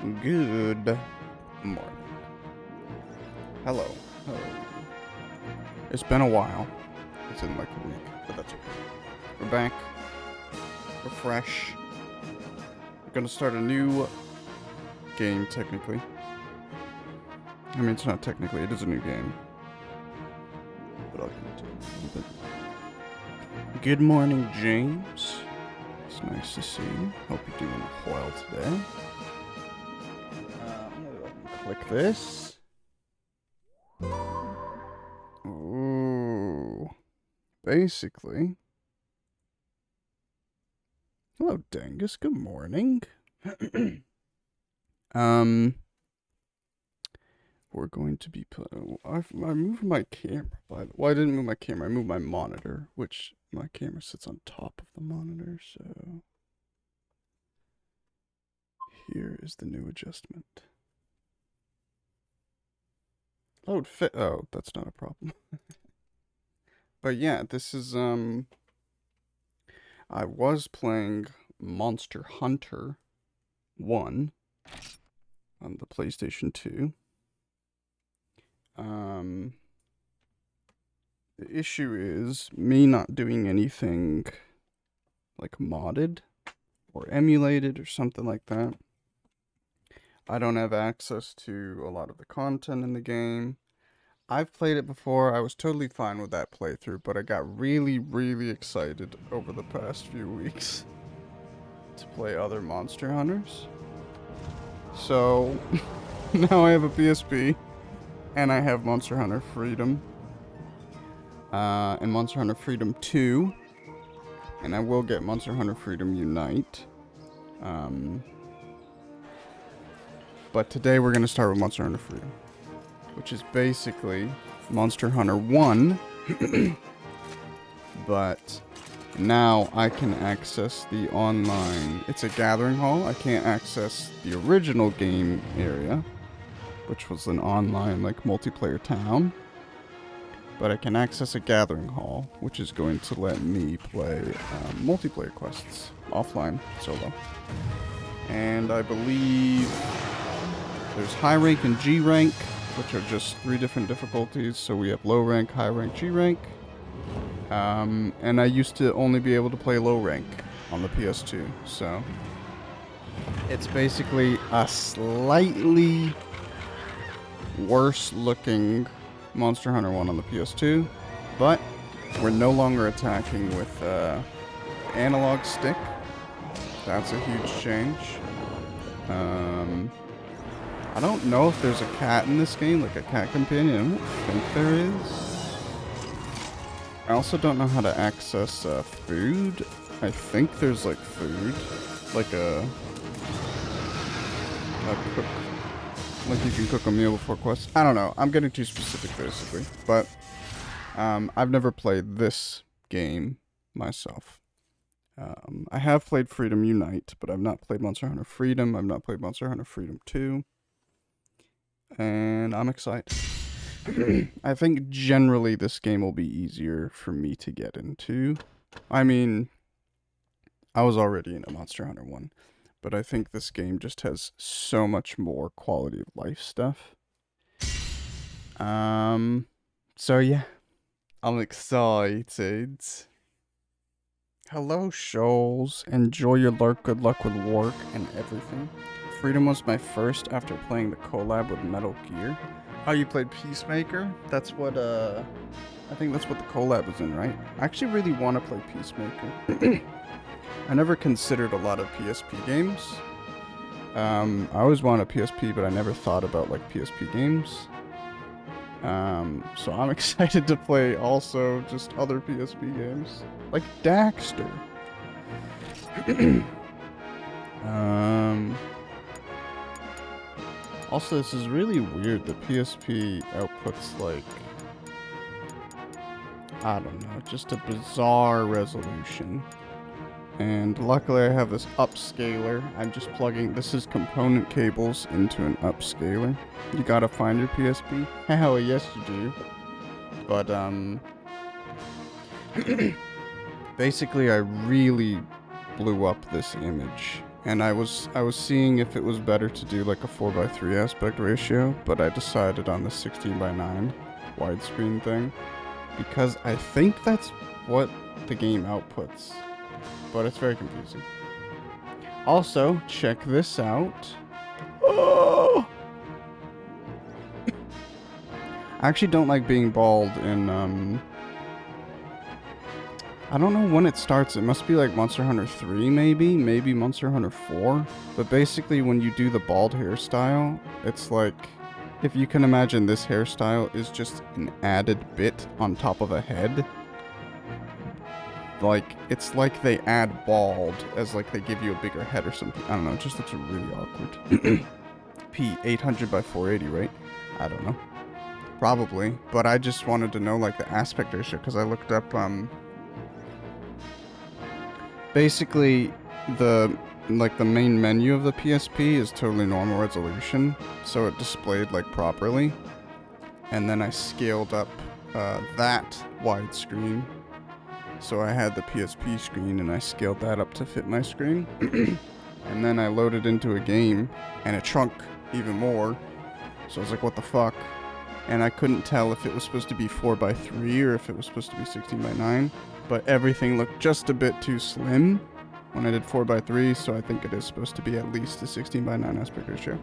Good morning. Hello. Hello. It's been a while. It's in like a week, but that's okay. We're back. We're fresh. We're gonna start a new game, technically. I mean, it's not technically, it is a new game. But I'll get into it a little bit. Good morning, James. It's nice to see you. Hope you're doing well today. Click this. Ooh. Basically. Hello, Dangus. Good morning. We're going to be I moved my camera. Well, I didn't move my camera. I moved my monitor, which my camera sits on top of the monitor. So here is the new adjustment. Oh, oh, that's not a problem. But yeah, this is I was playing Monster Hunter 1 on the PlayStation 2. The issue is me not doing anything like modded or emulated or something like that. I don't have access to a lot of the content in the game. I've played it before. I was totally fine with that playthrough, but I got really, really excited over the past few weeks to play other Monster Hunters. So now I have a PSP and I have Monster Hunter Freedom and Monster Hunter Freedom 2, and I will get Monster Hunter Freedom Unite. But today we're going to start with Monster Hunter Freedom, which is basically Monster Hunter 1, but now I can access the online. It's a gathering hall. I can't access the original game area, which was an online like multiplayer town, but I can access a gathering hall, which is going to let me play multiplayer quests offline solo. And I believe there's high rank and G rank, which are just 3 different difficulties. So we have low rank, high rank, G rank. And I used to only be able to play low rank on the PS2. So it's basically a slightly worse looking Monster Hunter 1 on the PS2. But we're no longer attacking with analog stick. That's a huge change. I don't know if there's a cat in this game, like a cat companion. I don't think there is. I also don't know how to access food. I think there's like food, like a cook, like you can cook a meal before quests. I don't know. I'm getting too specific basically, but I've never played this game myself. I have played Freedom Unite, but I've not played Monster Hunter Freedom. I've not played Monster Hunter Freedom 2. And I'm excited. I think generally this game will be easier for me to get into. I mean, I was already into Monster Hunter 1, but I think this game just has so much more quality of life stuff. So yeah, I'm excited. Hello, Shoals. Enjoy your lark. Good luck with work and everything. Freedom was my first after playing the collab with Metal Gear. Oh, you played Peacemaker? That's what, I think that's what the collab was in, right? I actually really want to play Peacemaker. I never considered a lot of PSP games. I always wanted a PSP, but I never thought about, like, PSP games. So I'm excited to play also just other PSP games. Like Daxter. Also, this is really weird. The PSP outputs like, I don't know, just a bizarre resolution. And luckily I have this upscaler. I'm just plugging, this is component cables into an upscaler. You gotta find your PSP. Hell yes you do. But basically I really blew up this image And I was seeing if it was better to do like a 4:3 aspect ratio, but I decided on the 16:9 widescreen thing because I think that's what the game outputs, but it's very confusing. Also, check this out. Oh! I actually don't like being bald in I don't know when it starts. It must be like Monster Hunter 3 maybe Monster Hunter 4. But basically when you do the bald hairstyle, it's like, if you can imagine this hairstyle is just an added bit on top of a head. Like, it's like they add bald as like they give you a bigger head or something. I don't know, it just looks really awkward. P, 800 by 480, right? I don't know. Probably. But I just wanted to know like the aspect ratio because I looked up, basically, the main menu of the PSP is totally normal resolution, so it displayed like properly. And then I scaled up that widescreen, so I had the PSP screen and I scaled that up to fit my screen. And then I loaded into a game and it shrunk even more. So I was like, what the fuck? And I couldn't tell if it was supposed to be 4:3 or if it was supposed to be 16:9. But everything looked just a bit too slim when I did 4:3, so I think it is supposed to be at least a 16:9 aspect ratio.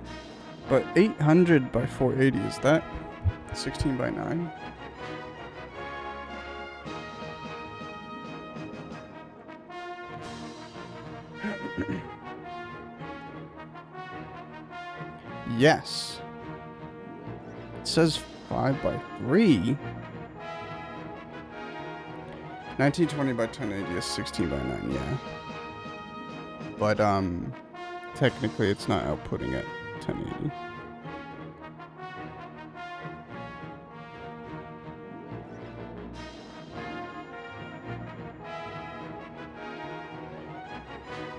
But 800 by 480, is that 16:9? Yes. It says 5:3. 1920 by 1080 is 16:9, yeah. But, technically it's not outputting at 1080.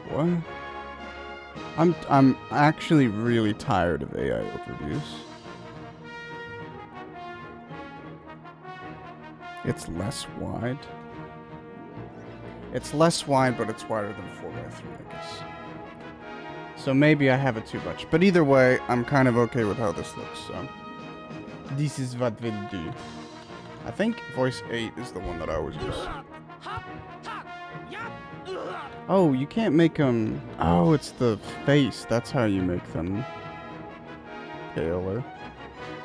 What? I'm actually really tired of AI overviews. It's less wide. It's less wide, but it's wider than 4:3, I guess. So maybe I have it too much. But either way, I'm kind of okay with how this looks, so. This is what we'll do. I think voice 8 is the one that I always use. Oh, you can't make them... Oh, it's the face. That's how you make them paler.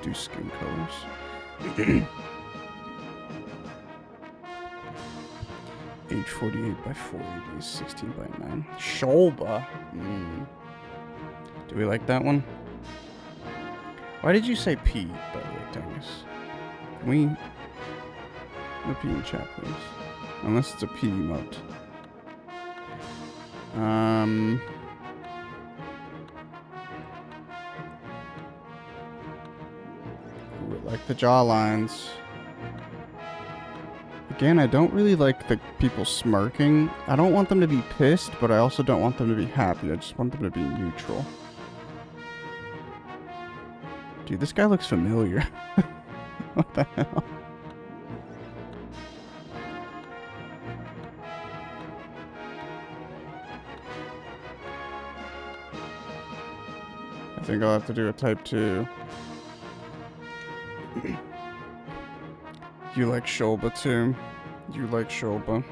Do skin colors. Age 48 by 480 is 16:9. Shulba. Do we like that one? Why did you say P, by the way, Tangus? Can we... No P in chat, please. Unless it's a P emote. Ooh, I like the jaw lines. Again, I don't really like the people smirking. I don't want them to be pissed, but I also don't want them to be happy. I just want them to be neutral. Dude, this guy looks familiar. What the hell? I think I'll have to do a type 2. You like Shulba too? You like Shulba?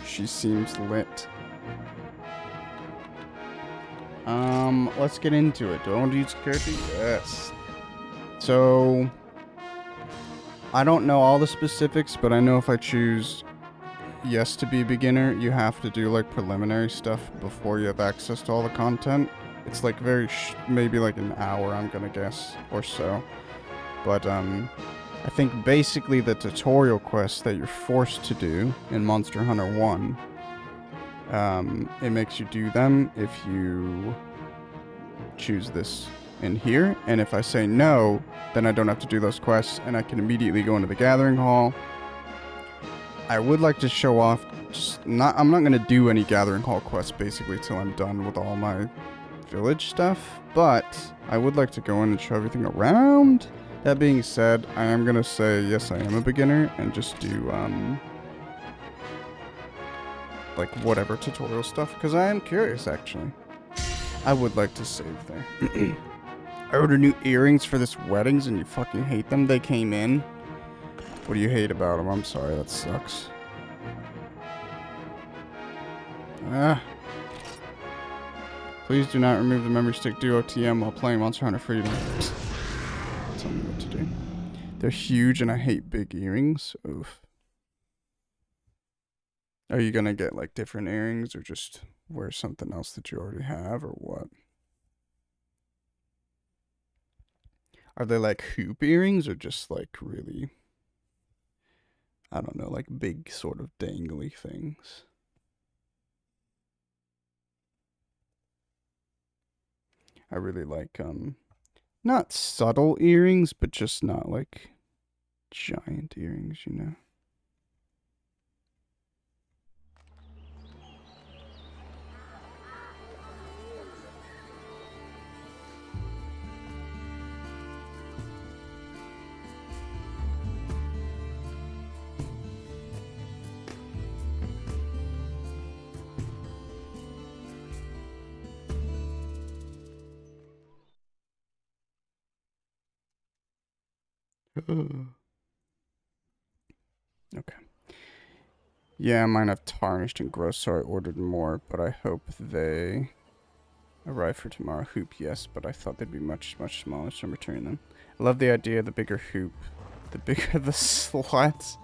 She seems lit. Let's get into it. Do I want to use character? Yes. So, I don't know all the specifics, but I know if I choose yes to be beginner, you have to do like preliminary stuff before you have access to all the content. It's like maybe like an hour, I'm gonna guess, or so. But, I think basically the tutorial quests that you're forced to do in Monster Hunter 1, it makes you do them if you choose this in here. And if I say no, then I don't have to do those quests and I can immediately go into the Gathering Hall. I would like to show off, I'm not going to do any Gathering Hall quests basically till I'm done with all my village stuff, but I would like to go in and show everything around. That being said, I am going to say, yes, I am a beginner, and just do, like, whatever tutorial stuff, because I am curious, actually. I would like to save there. I ordered new earrings for this weddings, and you fucking hate them. They came in. What do you hate about them? I'm sorry, that sucks. Ah. Please do not remove the memory stick Duo TM while playing Monster Hunter Freedom. Tell me what to do. They're huge and I hate big earrings. Oof. Are you gonna get like different earrings or just wear something else that you already have or what? Are they like hoop earrings or just like really, I don't know, like big sort of dangly things? I really like, not subtle earrings, but just not like giant earrings, you know? Okay. Yeah, mine have tarnished and gross, so I ordered more, but I hope they arrive for tomorrow. Hoop, yes, but I thought they'd be much, much smaller, so I'm returning them. I love the idea of the bigger hoop, the bigger the slats,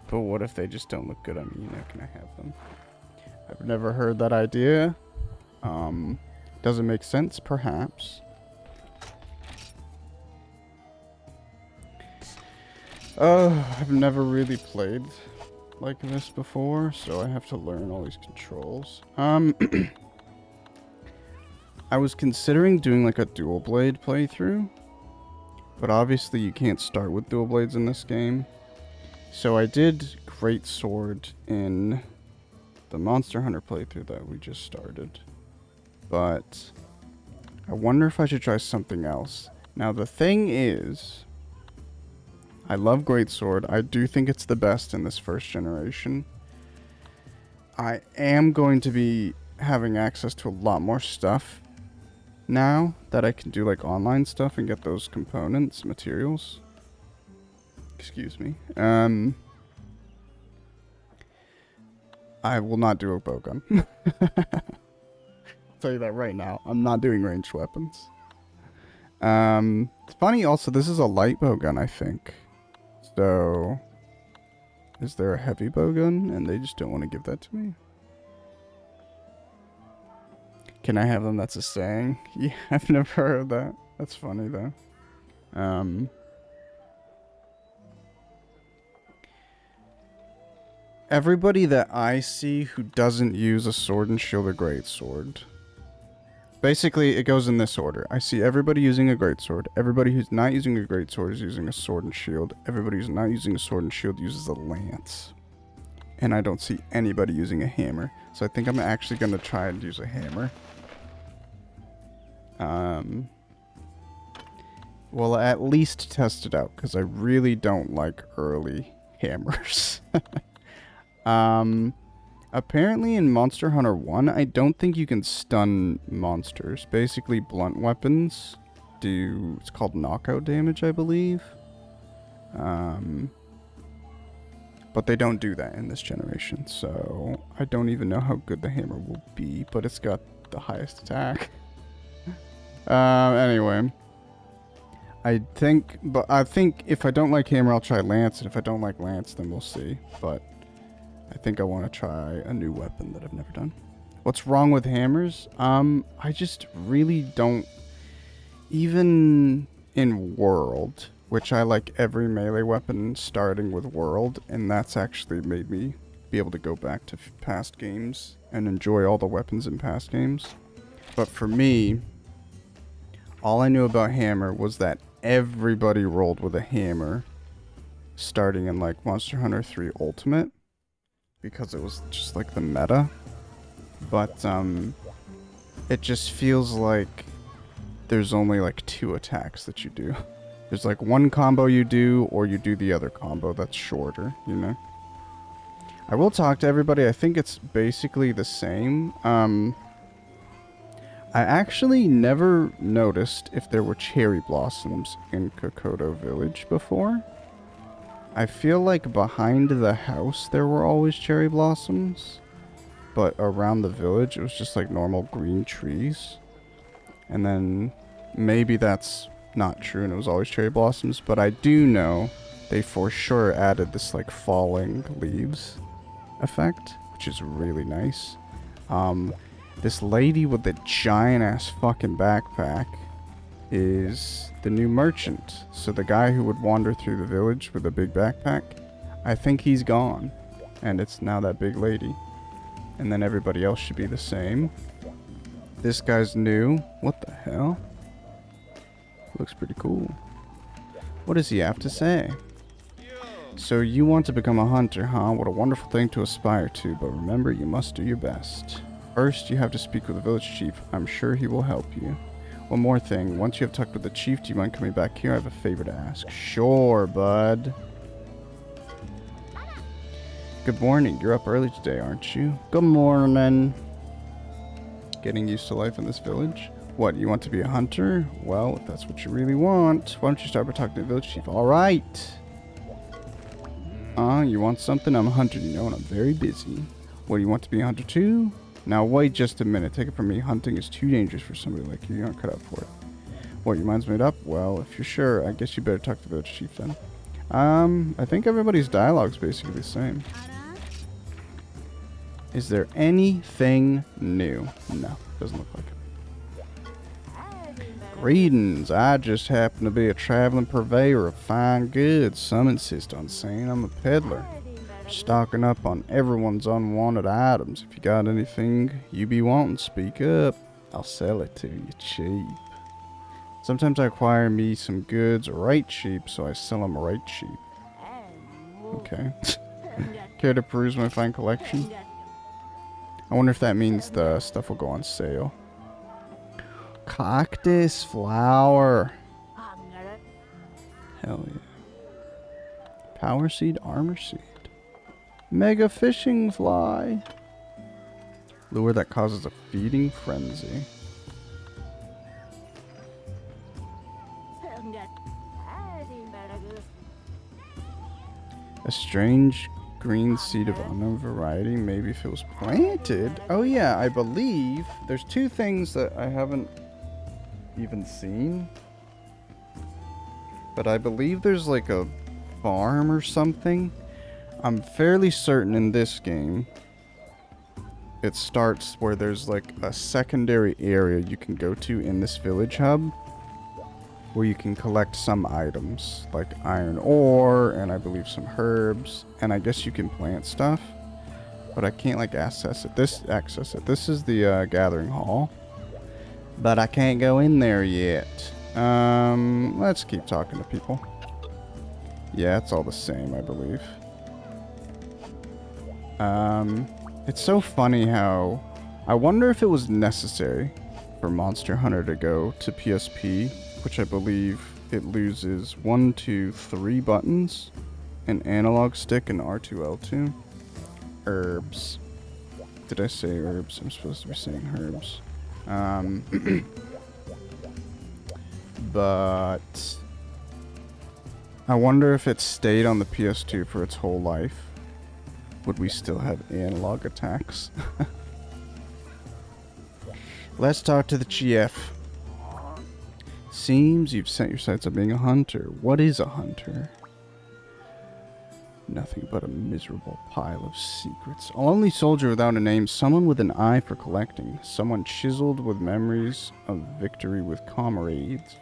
but what if they just don't look good on me? You know, can I have them? I've never heard that idea. Does it make sense? Perhaps. I've never really played like this before, so I have to learn all these controls. I was considering doing like a dual blade playthrough, but obviously you can't start with dual blades in this game. So I did Great Sword in the Monster Hunter playthrough that we just started, but I wonder if I should try something else. Now the thing is, I love Greatsword. I do think it's the best in this first generation. I am going to be having access to a lot more stuff now that I can do like online stuff and get those components, materials. Excuse me. I will not do a bowgun. I'll tell you that right now. I'm not doing ranged weapons. It's funny also, this is a light bowgun, I think. So, is there a heavy bowgun and they just don't want to give that to me? Can I have them? That's a saying. Yeah, I've never heard that. That's funny though. Everybody that I see who doesn't use a sword and shield or greatsword. Basically, it goes in this order. I see everybody using a greatsword. Everybody who's not using a greatsword is using a sword and shield. Everybody who's not using a sword and shield uses a lance. And I don't see anybody using a hammer. So I think I'm actually going to try and use a hammer. Well, at least test it out, because I really don't like early hammers. Apparently in Monster Hunter 1, I don't think you can stun monsters. Basically, blunt weapons do, it's called knockout damage, I believe. But they don't do that in this generation, so I don't even know how good the hammer will be, but it's got the highest attack. Anyway. I think if I don't like hammer, I'll try lance, and if I don't like lance, then we'll see. But I think I want to try a new weapon that I've never done. What's wrong with hammers? I just really don't, even in World, which I like every melee weapon starting with World, and that's actually made me be able to go back to past games and enjoy all the weapons in past games. But for me, all I knew about hammer was that everybody rolled with a hammer starting in like Monster Hunter 3 Ultimate because it was just like the meta. But it just feels like there's only like 2 attacks that you do. There's like one combo you do, or you do the other combo that's shorter, you know? I will talk to everybody. I think it's basically the same. I actually never noticed if there were cherry blossoms in Kokoto Village before. I feel like behind the house there were always cherry blossoms, but around the village it was just like normal green trees. And then maybe that's not true and it was always cherry blossoms, but I do know they for sure added this like falling leaves effect, which is really nice. This lady with the giant ass fucking backpack is the new merchant. So the guy who would wander through the village with a big backpack, I think he's gone. And it's now that big lady. And then everybody else should be the same. This guy's new. What the hell? Looks pretty cool. What does he have to say? So you want to become a hunter, huh? What a wonderful thing to aspire to, but remember, you must do your best. First, you have to speak with the village chief. I'm sure he will help you. One more thing. Once you have talked with the chief, do you mind coming back here? I have a favor to ask. Sure, bud. Good morning. You're up early today, aren't you? Good morning. Getting used to life in this village? What, you want to be a hunter? Well, if that's what you really want, why don't you start by talking to the village chief? All right. You want something? I'm a hunter, you know, and I'm very busy. What, you want to be a hunter too? Now, wait just a minute. Take it from me. Hunting is too dangerous for somebody like you. You aren't cut out for it. What, your mind's made up? Well, if you're sure, I guess you better talk to the village chief then. I think everybody's dialogue's basically the same. Is there anything new? No, doesn't look like it. Greetings. I just happen to be a traveling purveyor of fine goods. Some insist on saying I'm a peddler. Stocking up on everyone's unwanted items. If you got anything you be wanting, speak up. I'll sell it to you cheap. Sometimes I acquire me some goods right cheap, so I sell them right cheap. Okay. Care to peruse my fine collection? I wonder if that means the stuff will go on sale. Cactus flower. Hell yeah. Power seed, armor seed. Mega fishing fly. Lure that causes a feeding frenzy. A strange green seed of unknown variety. Maybe if it was planted. Oh yeah, I believe there's two things that I haven't even seen. But I believe there's like a farm or something. I'm fairly certain in this game it starts where there's like a secondary area you can go to in this village hub where you can collect some items like iron ore and I believe some herbs, and I guess you can plant stuff, but I can't like access it. This is the gathering hall, but I can't go in there yet. Let's keep talking to people. Yeah, it's all the same, I believe. It's so funny how I wonder if it was necessary for Monster Hunter to go to PSP, which I believe it loses 1, 2, 3 buttons, an analog stick, and R2L2. Herbs. Did I say herbs? I'm supposed to be saying herbs. But I wonder if it stayed on the PS2 for its whole life. Would we still have analog attacks? Let's talk to the chief. Seems you've set your sights on being a hunter. What is a hunter? Nothing but a miserable pile of secrets. A lonely soldier without a name. Someone with an eye for collecting. Someone chiseled with memories of victory with comrades.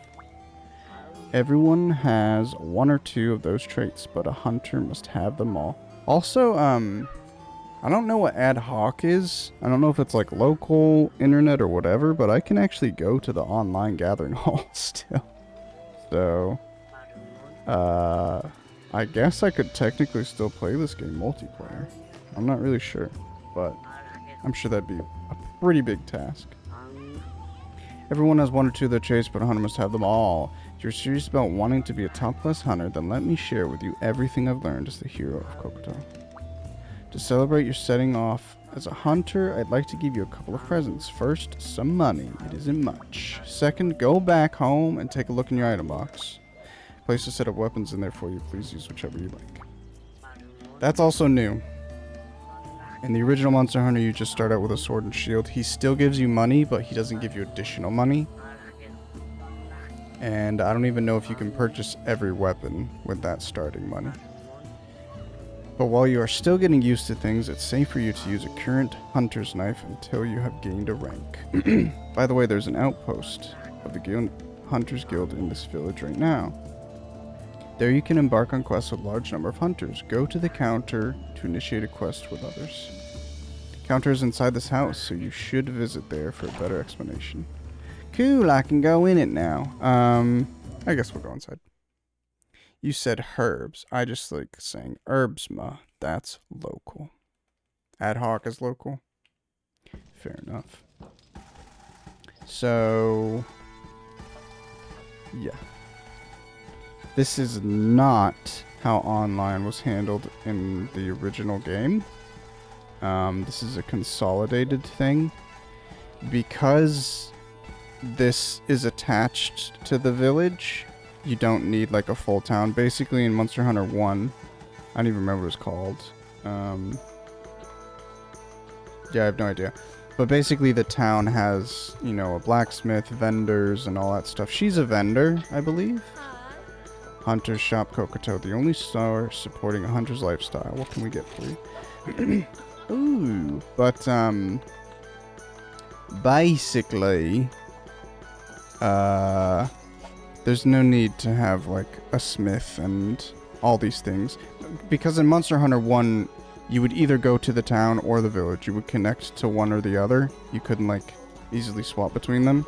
Everyone has 1 or 2 of those traits, but a hunter must have them all. Also, I don't know what ad hoc is. I don't know if it's like local internet or whatever, but I can actually go to the online gathering hall still. So, I guess I could technically still play this game multiplayer. I'm not really sure, but I'm sure that'd be a pretty big task. Everyone has 1 or 2 of their traits, but a hunter must have them all. If you're serious about wanting to be a top-class hunter, then let me share with you everything I've learned as the hero of Kokoto. To celebrate your setting off as a hunter, I'd like to give you a couple of presents. First, some money. It isn't much. Second, go back home and take a look in your item box. Place a set of weapons in there for you. Please use whichever you like. That's also new. In the original Monster Hunter, you just start out with a sword and shield. He still gives you money, but he doesn't give you additional money. And I don't even know if you can purchase every weapon with that starting money. But while you are still getting used to things, it's safe for you to use a current hunter's knife until you have gained a rank. By the way, there's an outpost of the Hunters Guild in this village right now. There you can embark on quests with a large number of hunters. Go to the counter to initiate a quest with others. The counter is inside this house, so you should visit there for a better explanation. Cool, I can go in it now. I guess we'll go inside. You said herbs. I just like saying herbsma. That's local. Ad hoc is local. Fair enough. So, yeah. This is not how online was handled in the original game. This is a consolidated thing. Because this is attached to the village, you don't need like a full town. Basically in Monster Hunter 1, I don't even remember what it was called. Yeah, I have no idea. But basically the town has, you know, a blacksmith, vendors, and all that stuff. She's a vendor, I believe. Hunter's Shop Kokoto, the only store supporting a hunter's lifestyle. What can we get for you? Ooh, but basically, there's no need to have like a smith and all these things, because in Monster Hunter 1, you would either go to the town or the village. You would connect to one or the other. You couldn't like easily swap between them.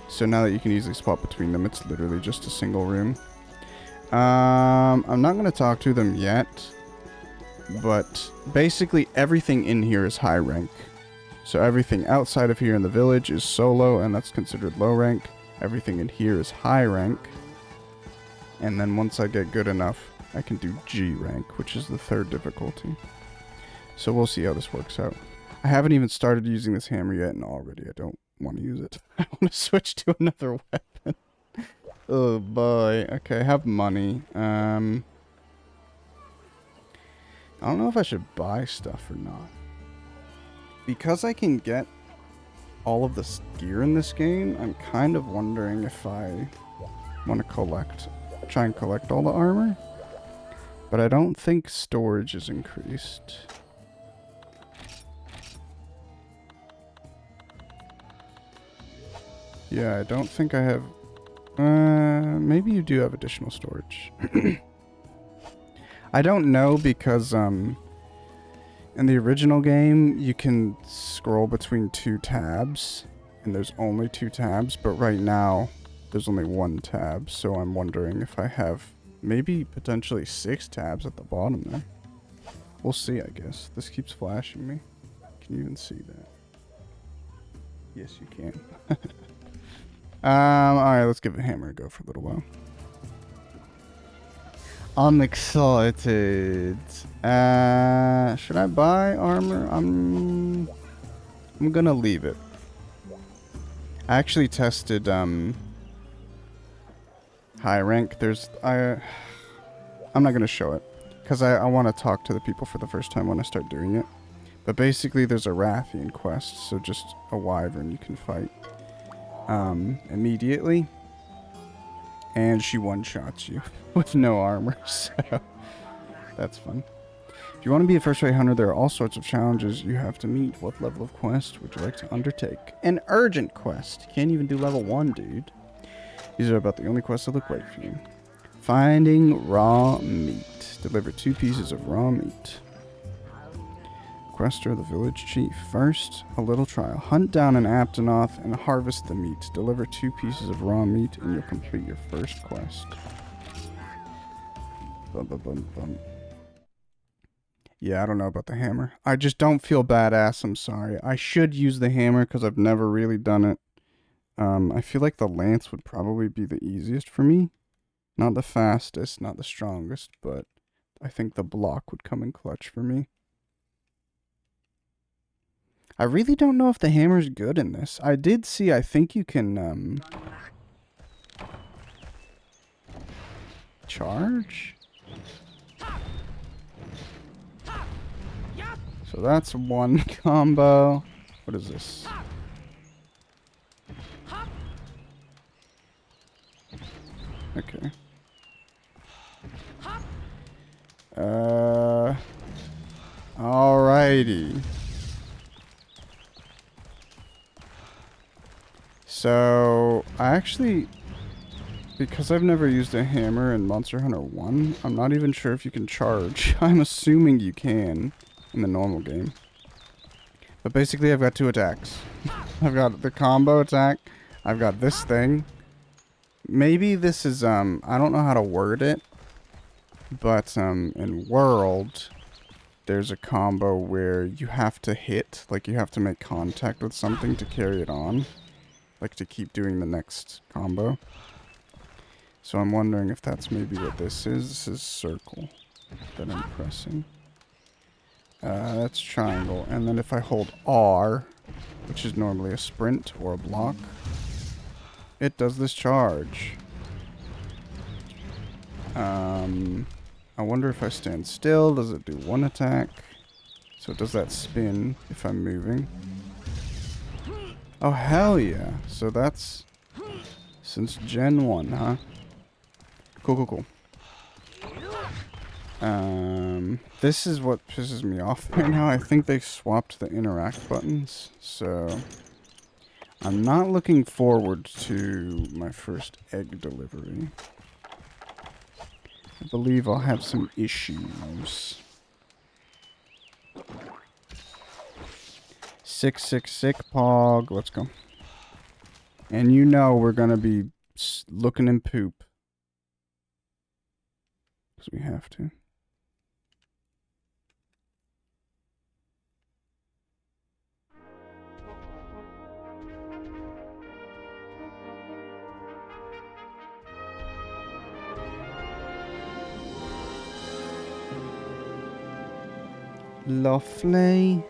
So now that you can easily swap between them, it's literally just a single room. I'm not going to talk to them yet, but basically everything in here is high rank. So everything outside of here in the village is solo, and that's considered low rank. Everything in here is high rank. And then once I get good enough, I can do G rank, which is the 3rd difficulty. So we'll see how this works out. I haven't even started using this hammer yet, and already I don't want to use it. I want to switch to another weapon. Oh boy. Okay, have money. I don't know if I should buy stuff or not. Because I can get all of this gear in this game, I'm kind of wondering if I want to try and collect all the armor. But I don't think storage is increased. Yeah, I don't think I have... maybe you do have additional storage. I don't know because, in the original game, you can scroll between 2 tabs, and there's only 2 tabs, but right now, there's only 1 tab, so I'm wondering if I have maybe potentially 6 tabs at the bottom there. We'll see, I guess. This keeps flashing me. Can you even see that? Yes, you can. Alright, let's give a hammer a go for a little while. I'm excited. Should I buy armor? I'm gonna leave it. I actually tested, high rank. I'm not gonna show it, because I want to talk to the people for the first time when I start doing it. But basically there's a Rathian quest, so just a wyvern you can fight immediately, and she one-shots you with no armor, so that's fun. If you want to be a first-rate hunter, there are all sorts of challenges you have to meet. What level of quest would you like to undertake? An urgent quest. You can't even do level 1, dude. These are about the only quests that look right for you. Finding raw meat. Deliver 2 pieces of raw meat. Quester, the village chief. First, a little trial. Hunt down an Aptonoth and harvest the meat. Deliver 2 pieces of raw meat and you'll complete your first quest. Bum, bum, bum, bum. Yeah, I don't know about the hammer. I just don't feel badass, I'm sorry. I should use the hammer because I've never really done it. I feel like the lance would probably be the easiest for me. Not the fastest, not the strongest, but I think the block would come in clutch for me. I really don't know if the hammer's good in this. I did see, I think you can, charge? So that's one combo. What is this? Okay. Alrighty. So, I actually, because I've never used a hammer in Monster Hunter 1, I'm not even sure if you can charge. I'm assuming you can in the normal game. But basically, I've got two attacks. I've got the combo attack. I've got this thing. Maybe this is, I don't know how to word it. But, in World, there's a combo where you have to hit, like you have to make contact with something to carry it on. Like to keep doing the next combo. So I'm wondering if that's maybe what this is. This is circle that I'm pressing. That's triangle. And then if I hold R, which is normally a sprint or a block, it does this charge. I wonder if I stand still, does it do one attack? So it does that spin if I'm moving. Oh, hell yeah. So that's since Gen 1, huh? Cool, cool, cool. This is what pisses me off right now. I think they swapped the interact buttons, so I'm not looking forward to my first egg delivery. I believe I'll have some issues. 666 Pog. Let's go. And you know we're gonna be looking in poop. Because we have to. Lovely.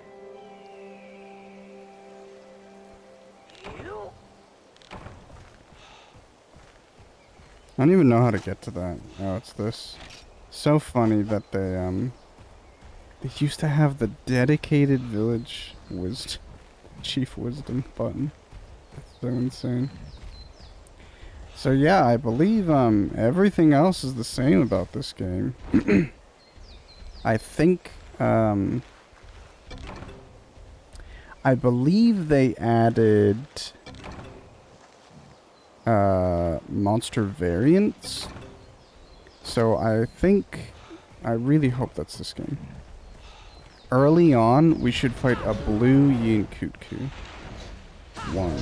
I don't even know how to get to that. Oh, it's this. So funny that they used to have the dedicated village chief wisdom button. That's so insane. So yeah, I believe everything else is the same about this game. I think I believe they added monster variants. So I really hope that's this game. Early on, we should fight a blue Yinkutku. 1,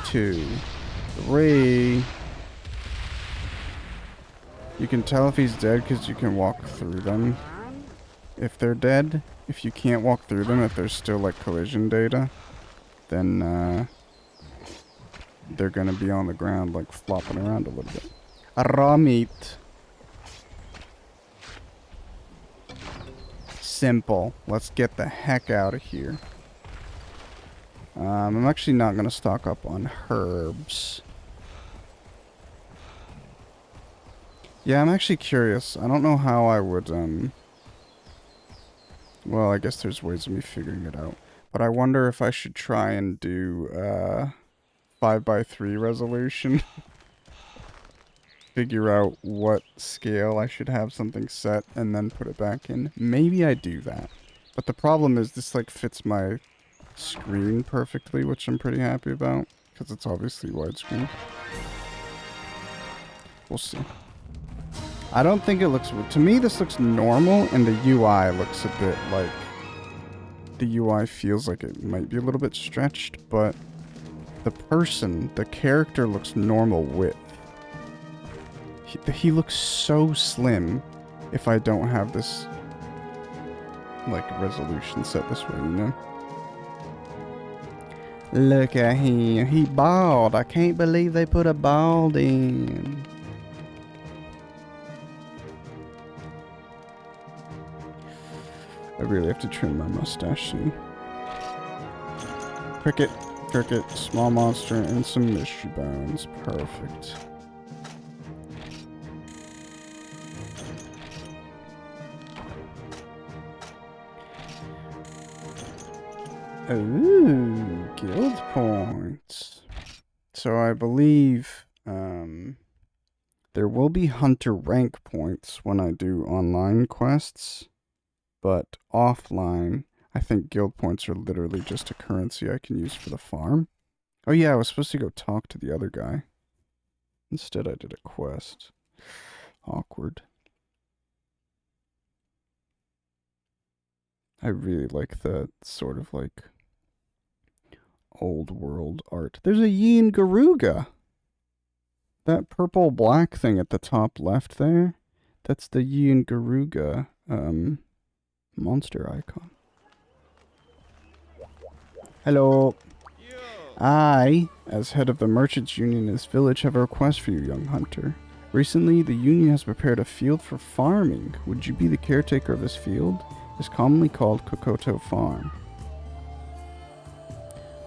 2, 3. You can tell if he's dead because you can walk through them. If they're dead, if you can't walk through them, if there's still like collision data, then they're gonna be on the ground like flopping around a little bit. Raw meat. Simple. Let's get the heck out of here. I'm actually not gonna stock up on herbs. Yeah, I'm actually curious. I don't know how I would, well, I guess there's ways of me figuring it out. But I wonder if I should try and do, 5x3 resolution. Figure out what scale I should have something set and then put it back in. Maybe I do that. But the problem is this, like, fits my screen perfectly, which I'm pretty happy about. Because it's obviously widescreen. We'll see. I don't think it looks... To me, this looks normal, and the UI looks a bit like... The UI feels like it might be a little bit stretched, but... The character looks normal width. He looks so slim if I don't have this... like, resolution set this way, you know? Look at him. He bald. I can't believe they put a bald in. I really have to trim my mustache soon. Cricket, cricket, small monster, and some mystery bones. Perfect. Ooh, guild points. So I believe there will be hunter rank points when I do online quests, but offline, I think guild points are literally just a currency I can use for the farm. Oh yeah, I was supposed to go talk to the other guy. Instead, I did a quest. Awkward. I really like that sort of like old world art. There's a Yin Garuga. That purple black thing at the top left there, that's the Yin Garuga monster icon. Hello. I, as head of the Merchants Union in this village, have a request for you, young hunter. Recently, the Union has prepared a field for farming. Would you be the caretaker of this field? It's commonly called Kokoto Farm.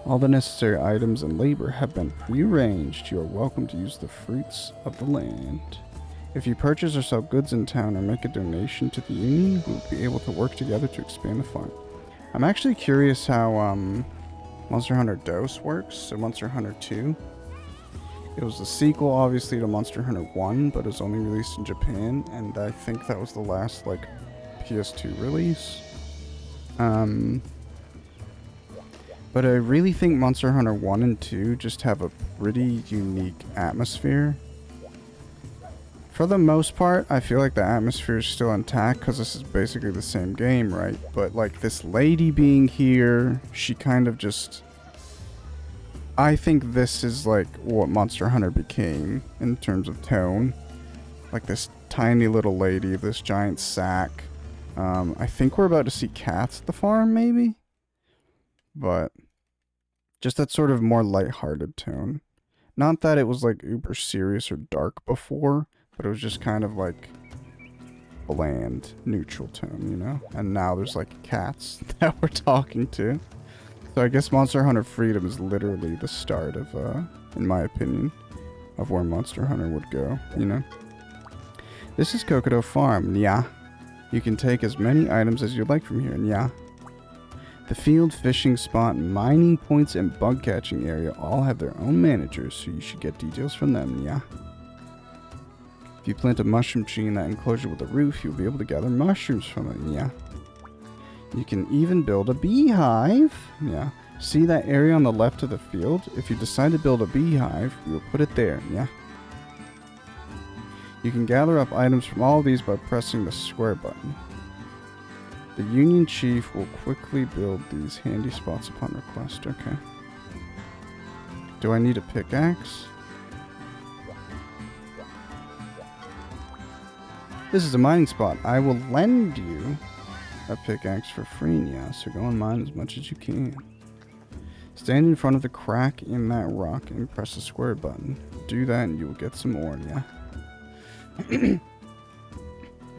All the necessary items and labor have been prearranged. You are welcome to use the fruits of the land. If you purchase or sell goods in town or make a donation to the Union, we will be able to work together to expand the farm. I'm actually curious how Monster Hunter DOS works, so Monster Hunter 2. It was the sequel, obviously, to Monster Hunter 1, but it was only released in Japan, and I think that was the last, like, PS2 release. But I really think Monster Hunter 1 and 2 just have a pretty unique atmosphere. For the most part, I feel like the atmosphere is still intact because this is basically the same game, right? But like this lady being here, she kind of just... I think this is like what Monster Hunter became in terms of tone. Like this tiny little lady, this giant sack. I think we're about to see cats at the farm, maybe? But just that sort of more lighthearted tone. Not that it was like uber serious or dark before, but it was just kind of like bland, neutral tone, you know? And now there's like cats that we're talking to. So I guess Monster Hunter Freedom is literally the start of, in my opinion, of where Monster Hunter would go, you know? This is Kokoto Farm, yeah. You can take as many items as you'd like from here, yeah. The field, fishing spot, mining points, and bug catching area all have their own managers, so you should get details from them, yeah. If you plant a mushroom tree in that enclosure with a roof, you'll be able to gather mushrooms from it, yeah. You can even build a beehive, yeah. See that area on the left of the field? If you decide to build a beehive, we will put it there, yeah. You can gather up items from all of these by pressing the square button. The Union Chief will quickly build these handy spots upon request. Okay. Do I need a pickaxe? This is a mining spot. I will lend you a pickaxe for free, yeah, so go and mine as much as you can. Stand in front of the crack in that rock and press the square button. Do that and you will get some ore, yeah. If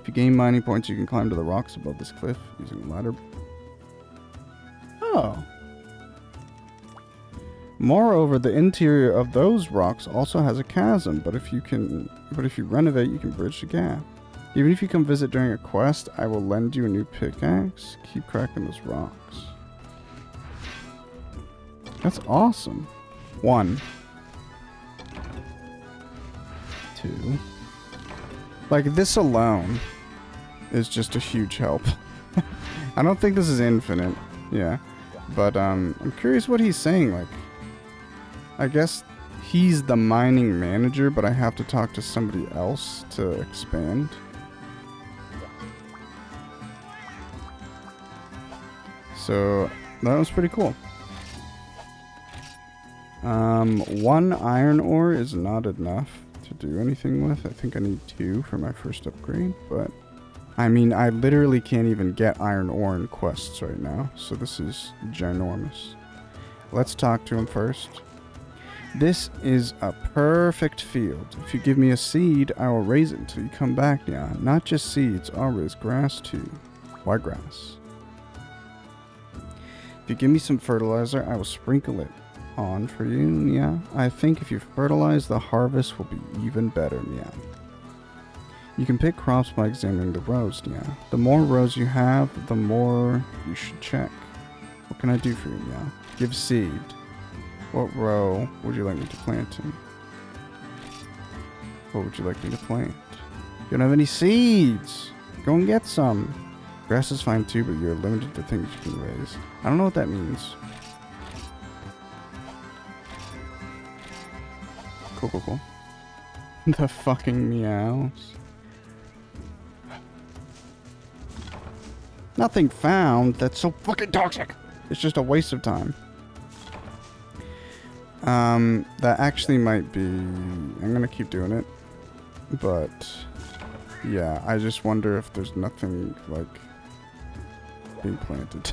you gain mining points, you can climb to the rocks above this cliff using a ladder. Oh. Moreover, the interior of those rocks also has a chasm, but if you renovate, you can bridge the gap. Even if you come visit during a quest, I will lend you a new pickaxe. Keep cracking those rocks. That's awesome. 1. 2. Like, this alone is just a huge help. I don't think this is infinite. Yeah. But, I'm curious what he's saying. Like, I guess he's the mining manager, but I have to talk to somebody else to expand. So, that was pretty cool. 1 iron ore is not enough to do anything with. I think I need 2 for my first upgrade, but I mean, I literally can't even get iron ore in quests right now, so this is ginormous. Let's talk to him first. This is a perfect field. If you give me a seed, I will raise it until you come back. Yeah, not just seeds, I'll raise grass too. Why grass? If you give me some fertilizer, I will sprinkle it on for you. Yeah. I think if you fertilize, the harvest will be even better. Yeah. You can pick crops by examining the rows. Yeah. The more rows you have, the more you should check. What can I do for you? Yeah. Give seed. What row would you like me to plant in? What would you like me to plant? You don't have any seeds. Go and get some. Grass is fine too, but you're limited to things you can raise. I don't know what that means. Cool, cool, cool. The fucking meows. Nothing found. That's so fucking toxic. It's just a waste of time. That actually might be... I'm gonna keep doing it. But... yeah, I just wonder if there's nothing, like... being planted.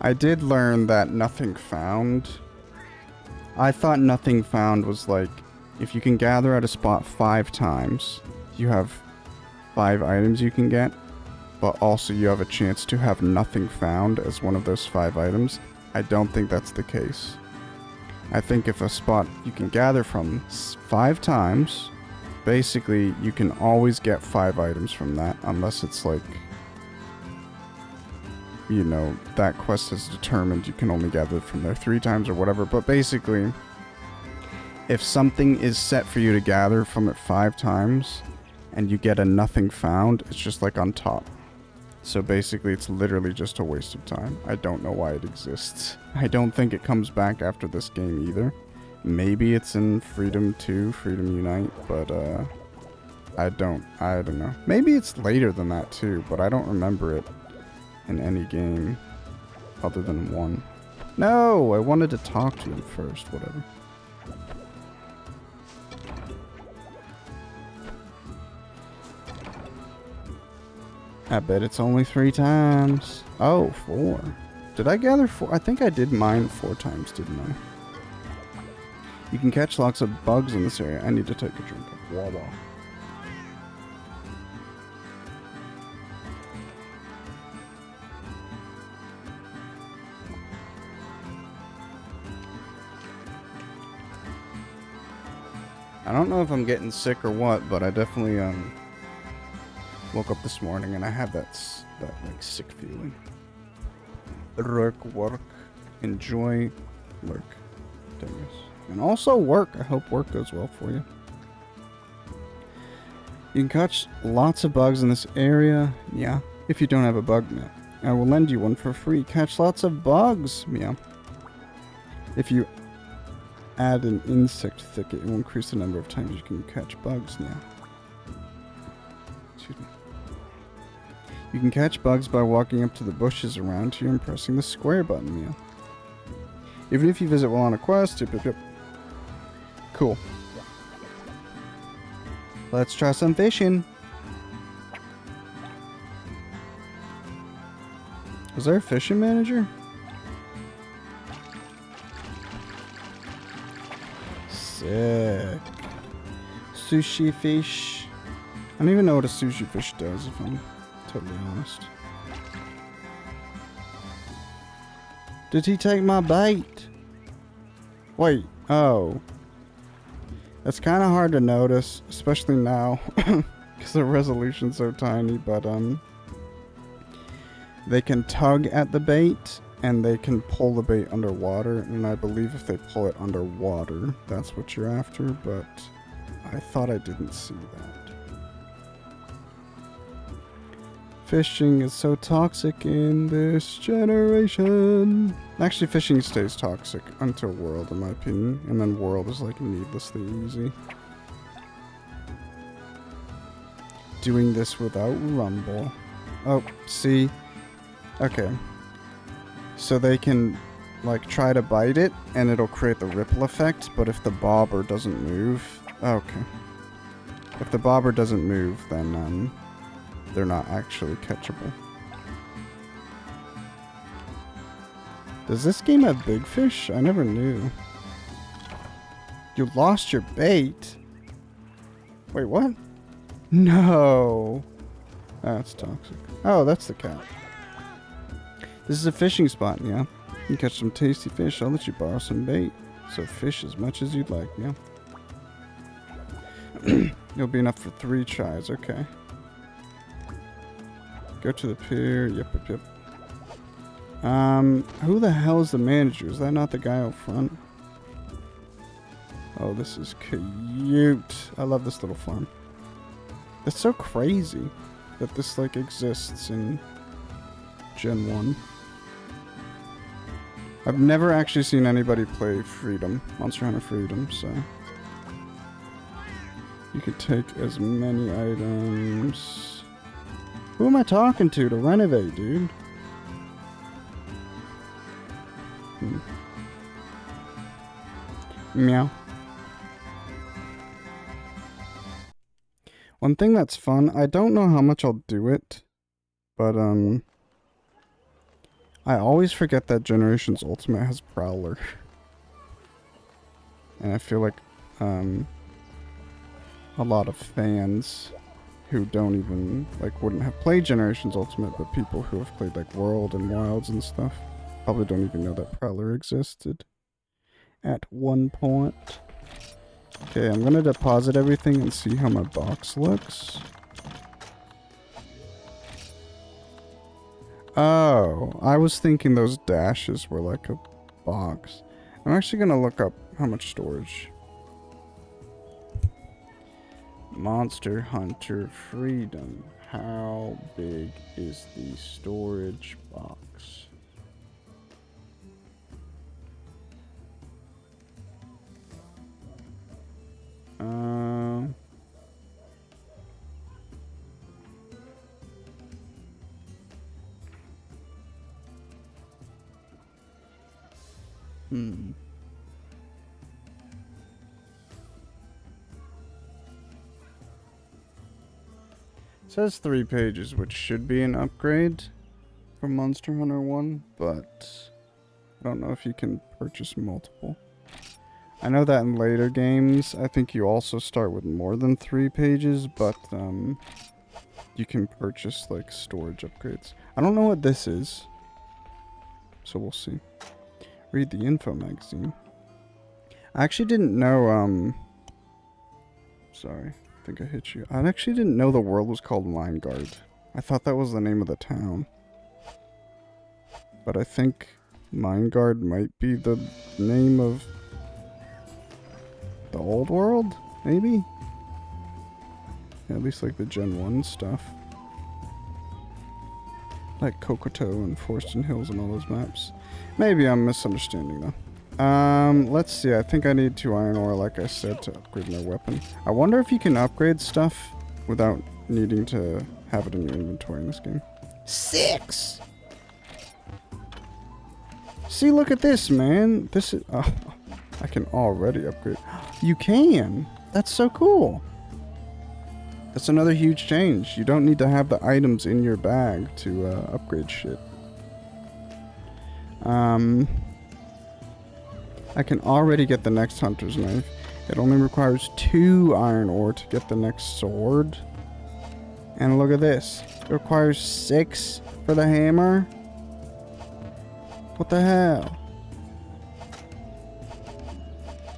I did learn that nothing found. I thought nothing found was like, if you can gather at a spot 5 times, you have 5 items you can get, but also you have a chance to have nothing found as one of those 5 items. I don't think that's the case. I think if a spot you can gather from 5 times, basically you can always get 5 items from that, unless it's like, you know, that quest is determined you can only gather from there 3 times or whatever. But basically, if something is set for you to gather from it 5 times and you get a nothing found, it's just like on top. So basically it's literally just a waste of time. I don't know why it exists. I don't think it comes back after this game either. Maybe it's in Freedom 2, Freedom Unite, but I don't know. Maybe it's later than that too, but I don't remember it in any game other than 1. No, I wanted to talk to him first, whatever. I bet it's only 3 times. Oh, 4. Did I gather 4? I think I did mine 4 times, didn't I? You can catch lots of bugs in this area. I need to take a drink of water. I don't know if I'm getting sick or what, but I definitely woke up this morning and I have that like sick feeling. Work, enjoy, lurk, dingus. And also work. I hope work goes well for you. You can catch lots of bugs in this area. Yeah, if you don't have a bug net. I will lend you one for free. Catch lots of bugs. Yeah. If you add an insect thicket, it will increase the number of times you can catch bugs now. Excuse me. You can catch bugs by walking up to the bushes around you and pressing the square button, yeah. Even if you visit while on a quest, yep. Cool. Let's try some fishing. Was there a fishing manager? Sick. Sushi fish. I don't even know what a sushi fish does, if I'm totally honest. Did he take my bait? Wait, oh. That's kind of hard to notice, especially now, because the resolution's so tiny, but they can tug at the bait, and they can pull the bait underwater, and I believe if they pull it underwater, that's what you're after, but I thought I didn't see that. Fishing is so toxic in this generation. Actually, fishing stays toxic until World, in my opinion, and then World is like needlessly easy. Doing this without Rumble. Oh, see? Okay. So they can, like, try to bite it, and it'll create the ripple effect, but if the bobber doesn't move... Okay. If the bobber doesn't move, then, they're not actually catchable. Does this game have big fish? I never knew. You lost your bait? Wait, what? No. That's toxic. Oh, that's the cat. This is a fishing spot, yeah. You can catch some tasty fish. I'll let you borrow some bait. So fish as much as you'd like, yeah. You'll be enough for 3 tries, okay. Go to the pier. Yep. Who the hell is the manager? Is that not the guy out front? Oh, this is cute. I love this little farm. It's so crazy that this, like, exists in Gen 1. I've never actually seen anybody play Freedom, Monster Hunter Freedom, so... You could take as many items... Who am I talking to renovate, dude? Meow. One thing that's fun, I don't know how much I'll do it, but, I always forget that Generations Ultimate has Prowler. And I feel like, a lot of fans who don't even, like, wouldn't have played Generations Ultimate, but people who have played, like, World and Wilds and stuff, probably don't even know that Prowler existed at one point. Okay, I'm gonna deposit everything and see how my box looks. Oh, I was thinking those dashes were like a box. I'm actually gonna look up how much storage. Monster Hunter Freedom. How big is the storage box? It says 3 pages, which should be an upgrade from Monster Hunter 1, but I don't know if you can purchase multiple. I know that in later games, I think you also start with more than 3 pages, but you can purchase like storage upgrades. I don't know what this is, so we'll see. Read the info magazine. I actually didn't know, sorry, I think I hit you. I actually didn't know the world was called Winegard. I thought that was the name of the town. But I think Winegard might be the name of the old world, maybe? Yeah, at least like the Gen 1 stuff. Like Kokoto and Forston Hills and all those maps. Maybe I'm misunderstanding though. Let's see. I think I need 2 iron ore, like I said, to upgrade my weapon. I wonder if you can upgrade stuff without needing to have it in your inventory in this game. 6! See, look at this, man. This is... Oh, I can already upgrade. You can! That's so cool. That's another huge change. You don't need to have the items in your bag to upgrade shit. I can already get the next hunter's knife. It only requires 2 iron ore to get the next sword. And look at this. It requires 6 for the hammer. What the hell?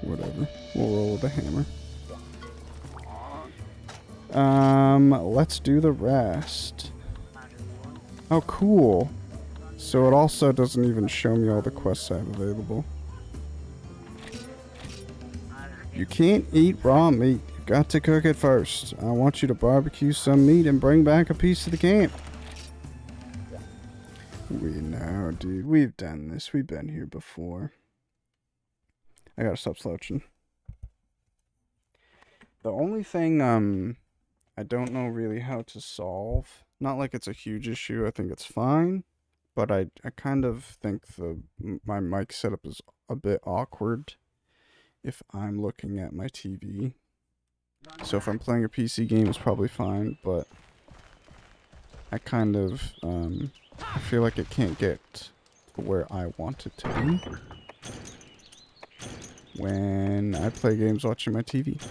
Whatever. We'll roll with the hammer. Let's do the rest. Oh, cool. So it also doesn't even show me all the quests I have available. You can't eat raw meat. You've got to cook it first. I want you to barbecue some meat and bring back a piece to the camp. We know, dude. We've done this. We've been here before. I gotta stop slouching. The only thing, I don't know really how to solve. Not like it's a huge issue. I think it's fine. But I kind of think my mic setup is a bit awkward if I'm looking at my TV. So if I'm playing a PC game, it's probably fine, but I kind of, I feel like it can't get to where I want it to be when I play games watching my TV.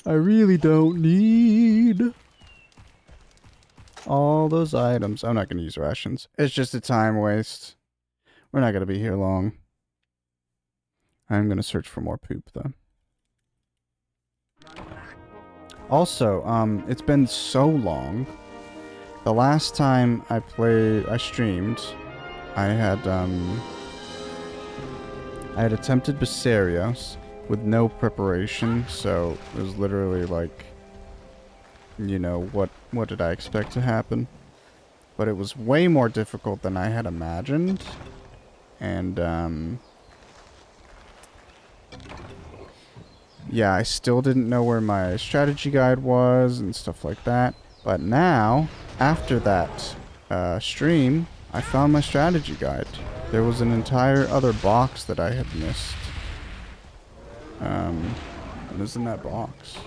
I really don't need All those items. I'm not going to use rations. It's just a time waste. We're not going to be here long. I'm going to search for more poop, though. Also, it's been so long. The last time I streamed, I had attempted Basarios with no preparation, so it was literally like, you know, what did I expect to happen? But it was way more difficult than I had imagined. And, yeah, I still didn't know where my strategy guide was and stuff like that. But now, after that stream, I found my strategy guide. There was an entire other box that I had missed. It was in that box.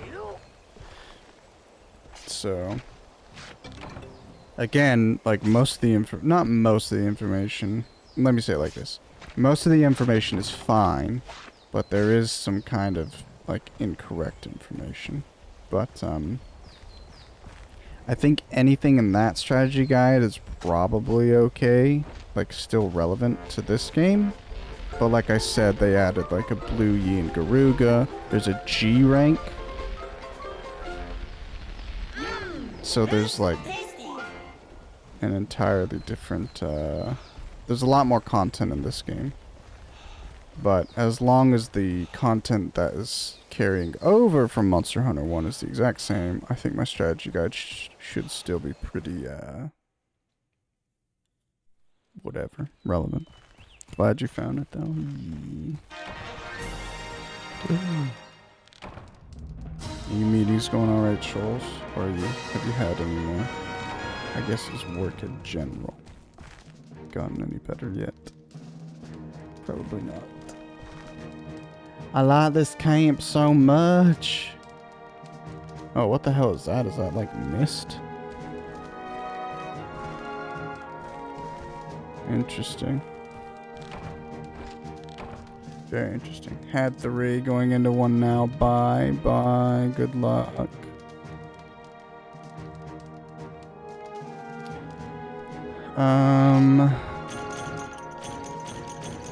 So, again, like most of the not most of the information. Let me say it like this. Most of the information is fine, but there is some kind of like incorrect information. But I think anything in that strategy guide is probably okay, like still relevant to this game. But like I said, they added like a Blue Yi and Garuga. There's a G rank. So there's like an entirely different, there's a lot more content in this game. But as long as the content that is carrying over from Monster Hunter 1 is the exact same, I think my strategy guide should still be pretty, whatever, relevant. Glad you found it, though. Are you meetings going alright, Shoals? Or have you had any more? I guess it's work in general. Gotten any better yet? Probably not. I like this camp so much. Oh, what the hell is that? Is that like mist? Interesting. Very interesting. Had 3 going into 1 now. Bye. Bye. Good luck.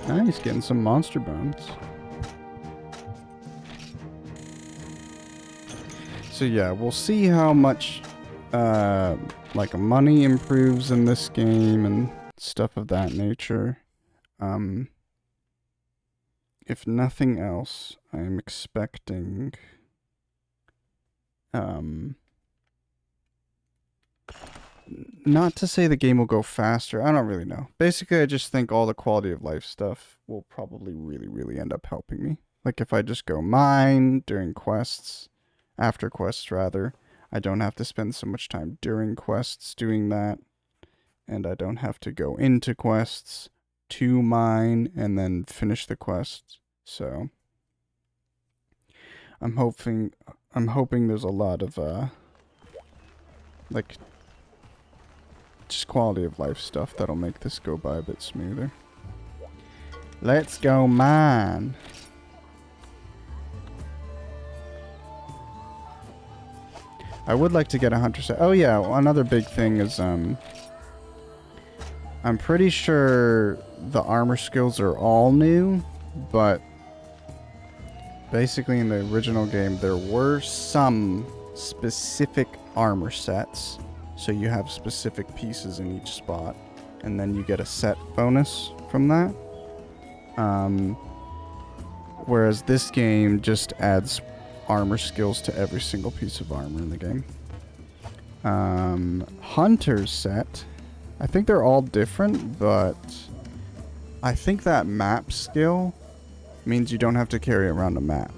Nice. Getting some monster bones. So yeah, we'll see how much like money improves in this game and stuff of that nature. If nothing else, I'm expecting not to say the game will go faster. I don't really know. Basically, I just think all the quality of life stuff will probably really end up helping me. Like if I just go mine during quests, after quests rather, I don't have to spend so much time during quests doing that. And I don't have to go into quests to mine and then finish the quests. So I'm hoping there's a lot of like just quality of life stuff that'll make this go by a bit smoother. Let's go mine. I would like to get a hunter set. Oh yeah, another big thing is I'm pretty sure the armor skills are all new, but basically in the original game there were some specific armor sets. So you have specific pieces in each spot, and then you get a set bonus from that. Whereas this game just adds armor skills to every single piece of armor in the game. Hunter's set. I think they're all different, but I think that map skill means you don't have to carry around a map.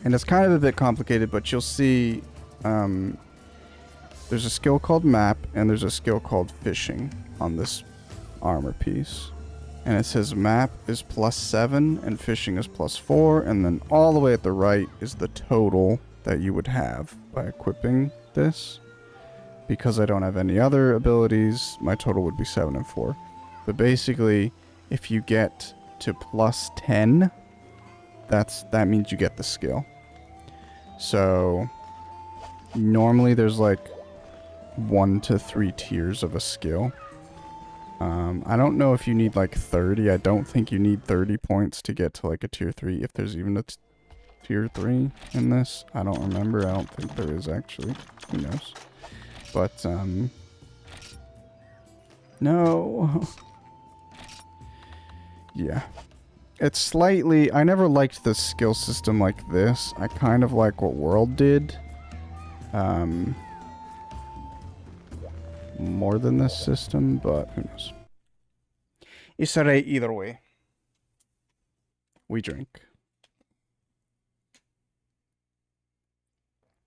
And it's kind of a bit complicated, but you'll see there's a skill called map and there's a skill called fishing on this armor piece. And it says map is +7 and fishing is +4, and then all the way at the right is the total that you would have by equipping this. Because I don't have any other abilities, my total would be 7 and 4. But basically, if you get to +10, that means you get the skill. So normally there's like 1 to 3 tiers of a skill. I don't know if you need like 30. I don't think you need 30 points to get to like a tier 3. If there's even a tier 3 in this. I don't remember. I don't think there is actually. Who knows? But, no. Yeah. It's slightly... I never liked the skill system like this. I kind of like what World did. More than this system, but who knows. It's alright either way. We drink.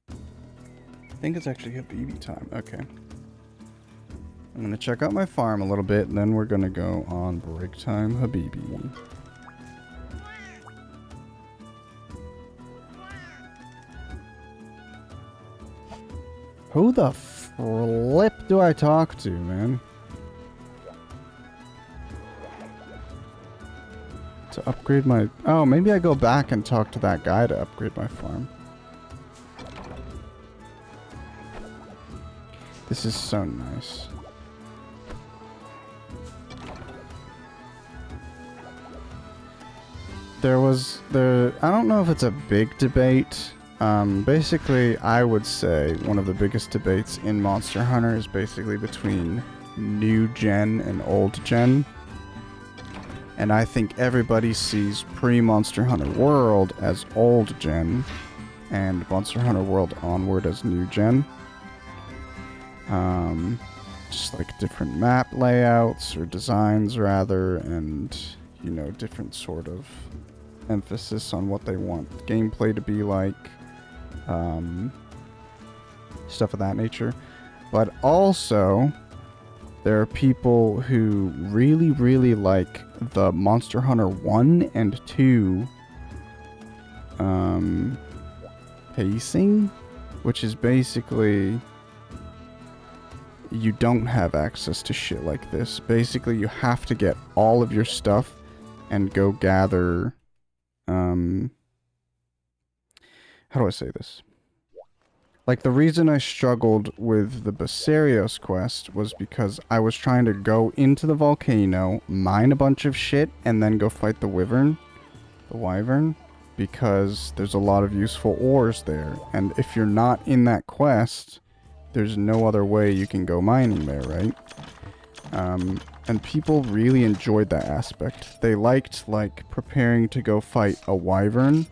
I think it's actually Habibi time. Okay. I'm gonna check out my farm a little bit, and then we're gonna go on break time Habibi. Who the flip do I talk to, man? To upgrade my... Oh, maybe I go back and talk to that guy to upgrade my farm. This is so nice. I don't know if it's a big debate. Basically, I would say one of the biggest debates in Monster Hunter is basically between new gen and old gen. And I think everybody sees pre-Monster Hunter World as old gen, and Monster Hunter World onward as new gen. Just like different map layouts, or designs rather, and, you know, different sort of emphasis on what they want gameplay to be like. Stuff of that nature. But also, there are people who really, really like the Monster Hunter 1 and 2 pacing, which is basically you don't have access to shit like this. Basically, you have to get all of your stuff and go gather... how do I say this? Like, the reason I struggled with the Basarios quest was because I was trying to go into the volcano, mine a bunch of shit, and then go fight the wyvern. The wyvern. Because there's a lot of useful ores there. And if you're not in that quest, there's no other way you can go mining there, right? And people really enjoyed that aspect. They liked, like, preparing to go fight a wyvern.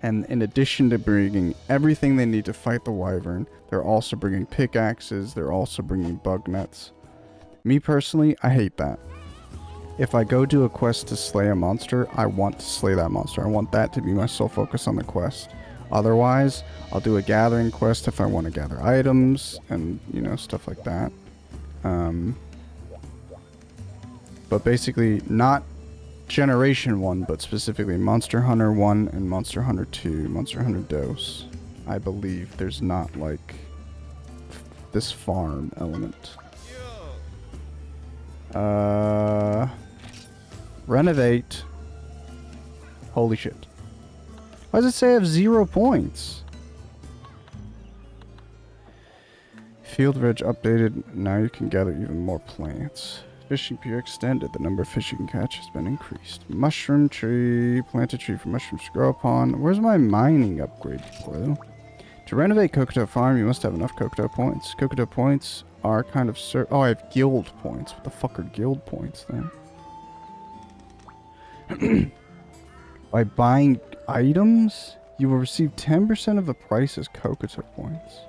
And in addition to bringing everything they need to fight the wyvern, they're also bringing pickaxes, they're also bringing bug nets. Me personally, I hate that. If I go do a quest to slay a monster, I want to slay that monster. I want that to be my sole focus on the quest. Otherwise, I'll do a gathering quest if I want to gather items and, you know, stuff like that. But basically, not Generation 1, but specifically Monster Hunter 1 and Monster Hunter 2, Monster Hunter DOS. I believe there's not, like, this farm element. Renovate. Holy shit. Why does it say I have 0 points? Field Reg updated. Now you can gather even more plants. Fishing pier extended. The number of fish you can catch has been increased. Mushroom tree. Plant a tree for mushrooms to grow upon. Where's my mining upgrade for, though? To renovate Kokoto Farm, you must have enough Kokoto points. Kokoto points are kind of... Oh, I have guild points. What the fuck are guild points, then? By buying items, you will receive 10% of the price as Kokoto points.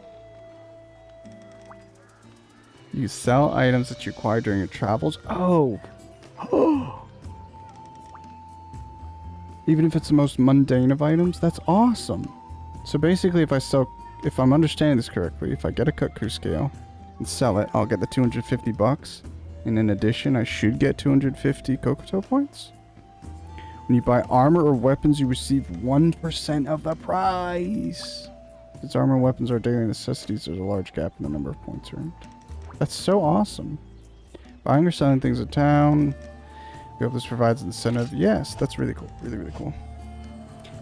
You sell items that you acquire during your travels. Oh! Even if it's the most mundane of items, that's awesome. So basically, if I'm understanding this correctly, if I get a cuckoo scale and sell it, I'll get the 250 bucks. And in addition, I should get 250 Kokoto points. When you buy armor or weapons, you receive 1% of the price. Since armor and weapons are daily necessities, there's a large gap in the number of points earned. That's so awesome. Buying or selling things in town. We hope this provides incentive. Yes, that's really cool. Really, really cool.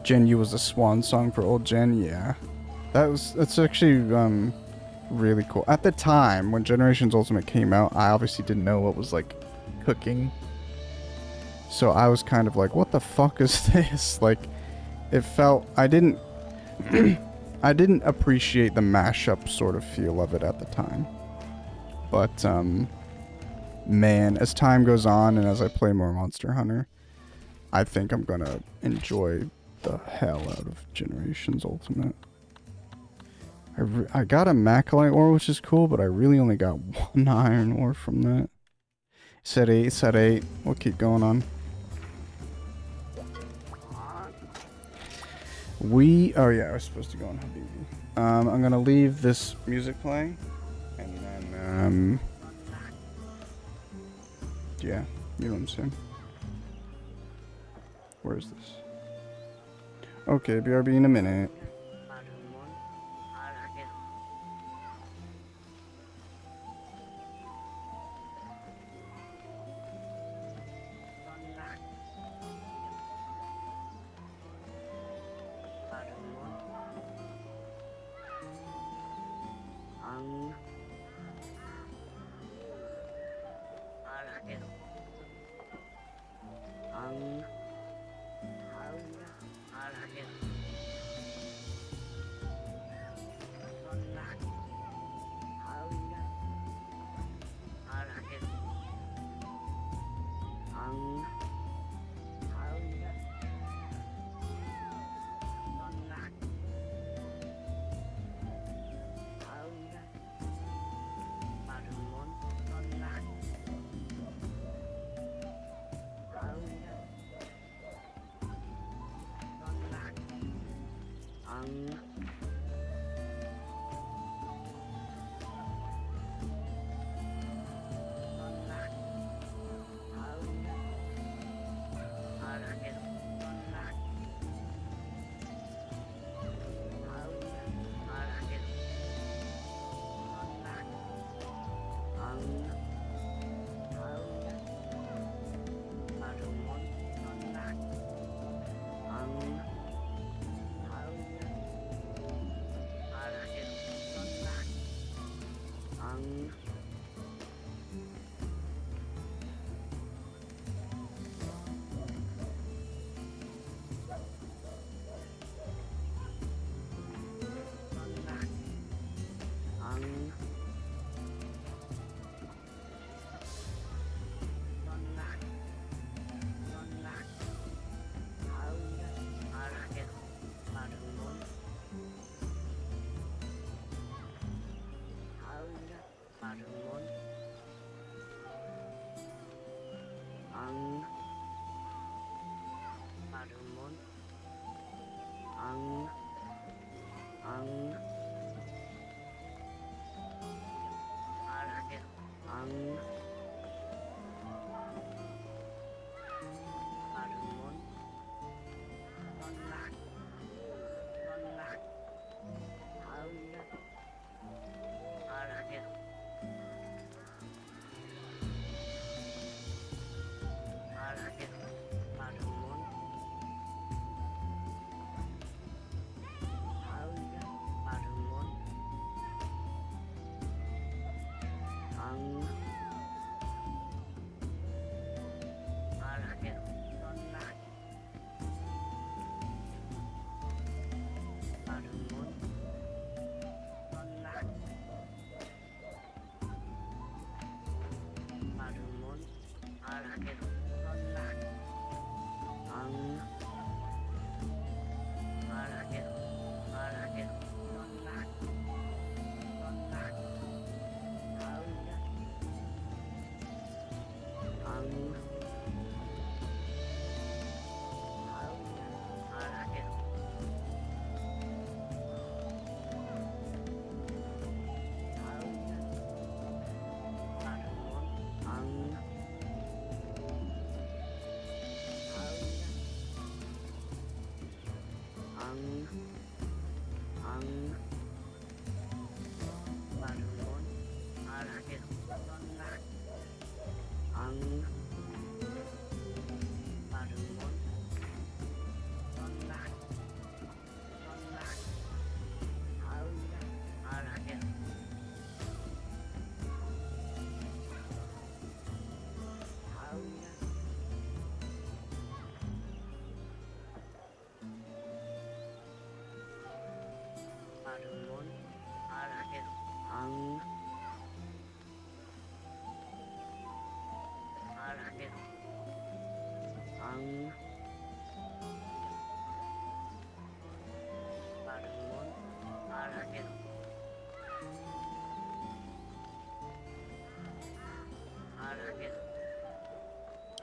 Gen U was a swan song for old Gen. Yeah. That's actually, really cool. At the time when Generations Ultimate came out, I obviously didn't know what was like cooking. So I was kind of like, what the fuck is this? Like, it felt, I didn't I didn't appreciate the mashup sort of feel of it at the time. But man, as time goes on and as I play more Monster Hunter, I think I'm gonna enjoy the hell out of Generations Ultimate. I got a Macalite ore, which is cool, but I really only got one iron ore from that. Set 8, set 8. We'll keep going on. Oh yeah, I was supposed to go on Habibi. I'm gonna leave this music playing, and then, yeah, you know what I'm saying. Where is this? Okay, BRB in a minute.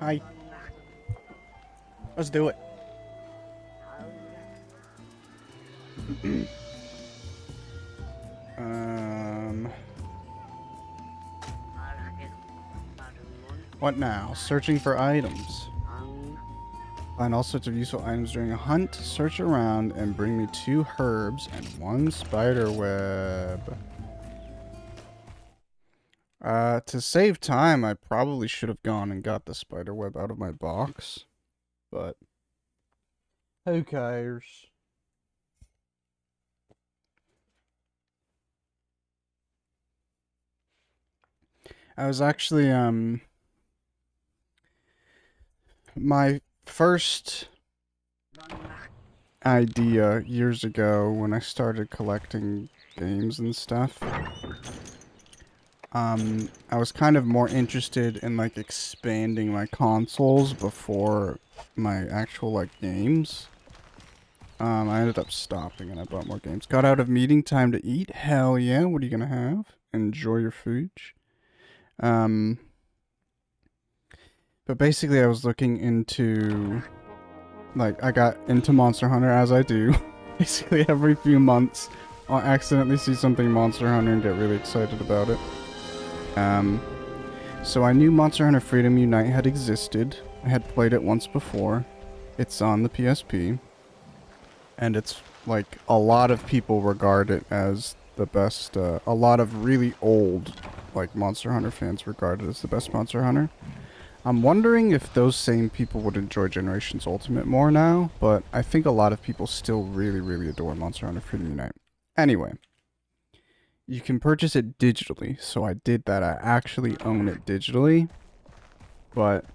Hi. Let's do it. What now? Searching for items. Find all sorts of useful items during a hunt. Search around and bring me 2 herbs and 1 spider web. To save time, I probably should have gone and got the spider web out of my box. But who cares? I was actually, my first idea years ago when I started collecting games and stuff, I was kind of more interested in, like, expanding my consoles before my actual, like, games. I ended up stopping and I bought more games. Got out of meeting, time to eat. Hell yeah, what are you gonna have? Enjoy your food. But basically I was looking into, like, I got into Monster Hunter as I do. Basically every few months I'll accidentally see something Monster Hunter and get really excited about it. So I knew Monster Hunter Freedom Unite had existed. I had played it once before. It's on the PSP. And it's, like, a lot of people regard it as the best, a lot of really old, like, Monster Hunter fans regard it as the best Monster Hunter. I'm wondering if those same people would enjoy Generations Ultimate more now, but I think a lot of people still really, really adore Monster Hunter Freedom Unite. Anyway, you can purchase it digitally, so I did that. I actually own it digitally, but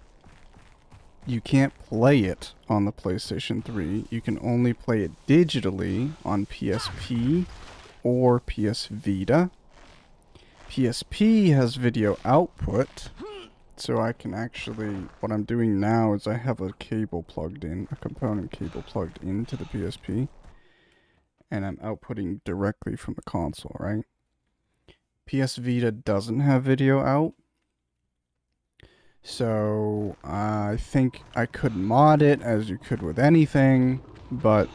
you can't play it on the PlayStation 3. You can only play it digitally on PSP or PS Vita. PSP has video output, so I can actually, what I'm doing now is I have a cable plugged in, a component cable plugged into the PSP, and I'm outputting directly from the console, right? PS Vita doesn't have video out, so I think I could mod it as you could with anything, but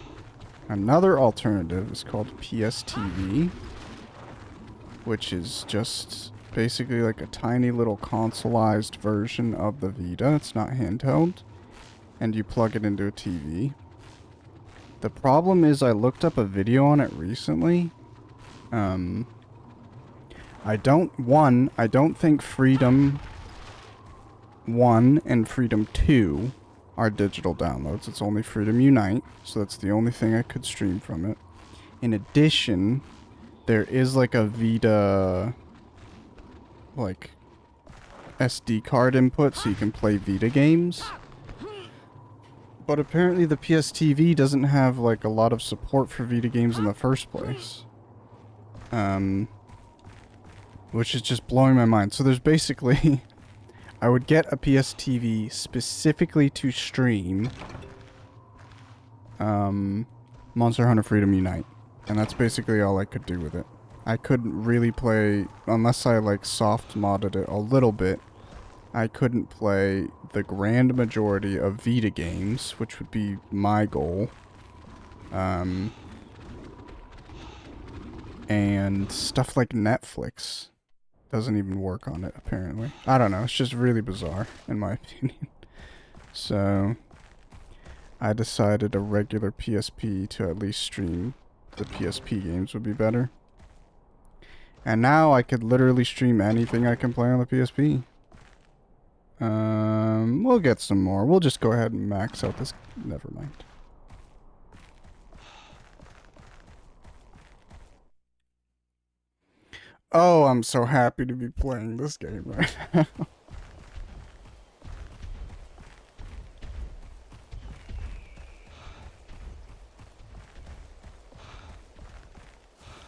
another alternative is called PSTV, which is just basically like a tiny little consoleized version of the Vita. It's not handheld, and you plug it into a TV. The problem is I looked up a video on it recently. I don't think Freedom 1 and Freedom 2 are digital downloads. It's only Freedom Unite, so that's the only thing I could stream from it. In addition, there is like a Vita, like, SD card input so you can play Vita games. But apparently the PSTV doesn't have, like, a lot of support for Vita games in the first place. Which is just blowing my mind. So there's basically... I would get a PSTV specifically to stream Monster Hunter Freedom Unite. And that's basically all I could do with it. I couldn't really play, unless I, like, soft modded it a little bit, I couldn't play the grand majority of Vita games, which would be my goal. And stuff like Netflix doesn't even work on it, apparently. I don't know, it's just really bizarre, in my opinion. So, I decided a regular PSP to at least stream the PSP games would be better. And now I could literally stream anything I can play on the PSP. We'll get some more. We'll just go ahead and max out this. Never mind. Oh, I'm so happy to be playing this game right now.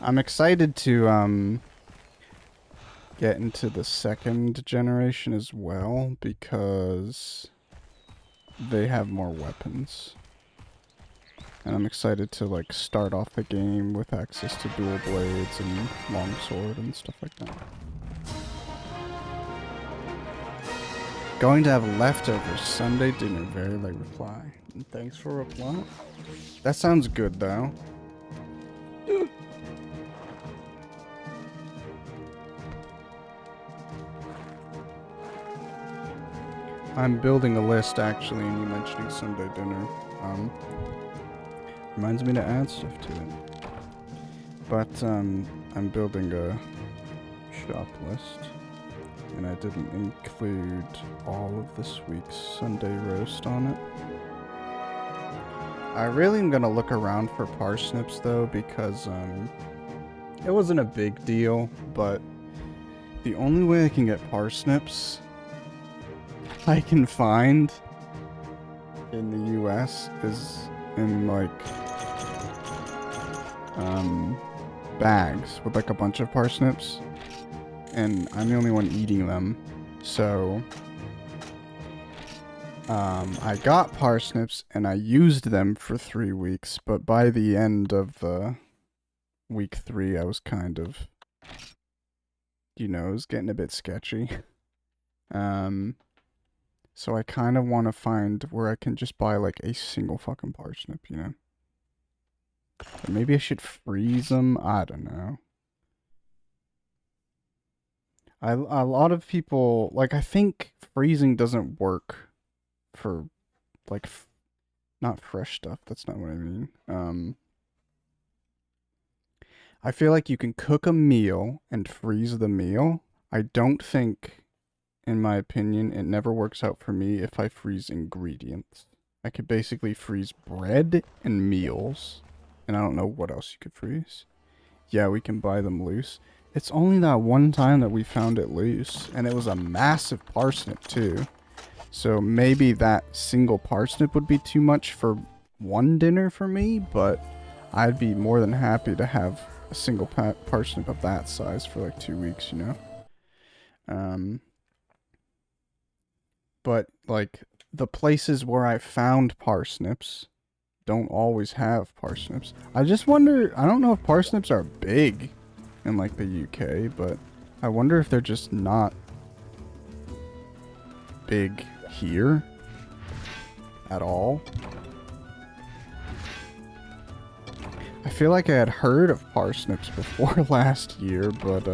I'm excited to, get into the second generation as well, because they have more weapons. And I'm excited to, like, start off the game with access to dual blades and longsword and stuff like that. Going to have leftovers Sunday dinner. Very late reply. And thanks for reply. That sounds good though. I'm building a list actually, and you mentioning Sunday dinner. Reminds me to add stuff to it. But I'm building a shop list, and I didn't include all of this week's Sunday roast on it. I really am gonna look around for parsnips though, because it wasn't a big deal, but the only way I can get parsnips I can find in the US is in like bags with like a bunch of parsnips, and I'm the only one eating them, so I got parsnips and I used them for 3 weeks, but by the end of week 3 I was kind of, you know, it was getting a bit sketchy. So I kind of want to find where I can just buy like a single fucking parsnip, you know? Or maybe I should freeze them. I don't know. A lot of people, like, I think freezing doesn't work for, like, not fresh stuff. That's not what I mean. I feel like you can cook a meal and freeze the meal. I don't think, in my opinion, it never works out for me if I freeze ingredients. I could basically freeze bread and meals, and I don't know what else you could freeze. Yeah, we can buy them loose. It's only that one time that we found it loose, and it was a massive parsnip too. So maybe that single parsnip would be too much for one dinner for me, but I'd be more than happy to have a single parsnip of that size for like 2 weeks, you know? But like the places where I found parsnips don't always have parsnips. I just wonder, I don't know if parsnips are big in like the UK, but I wonder if they're just not big here at all. I feel like I had heard of parsnips before last year, but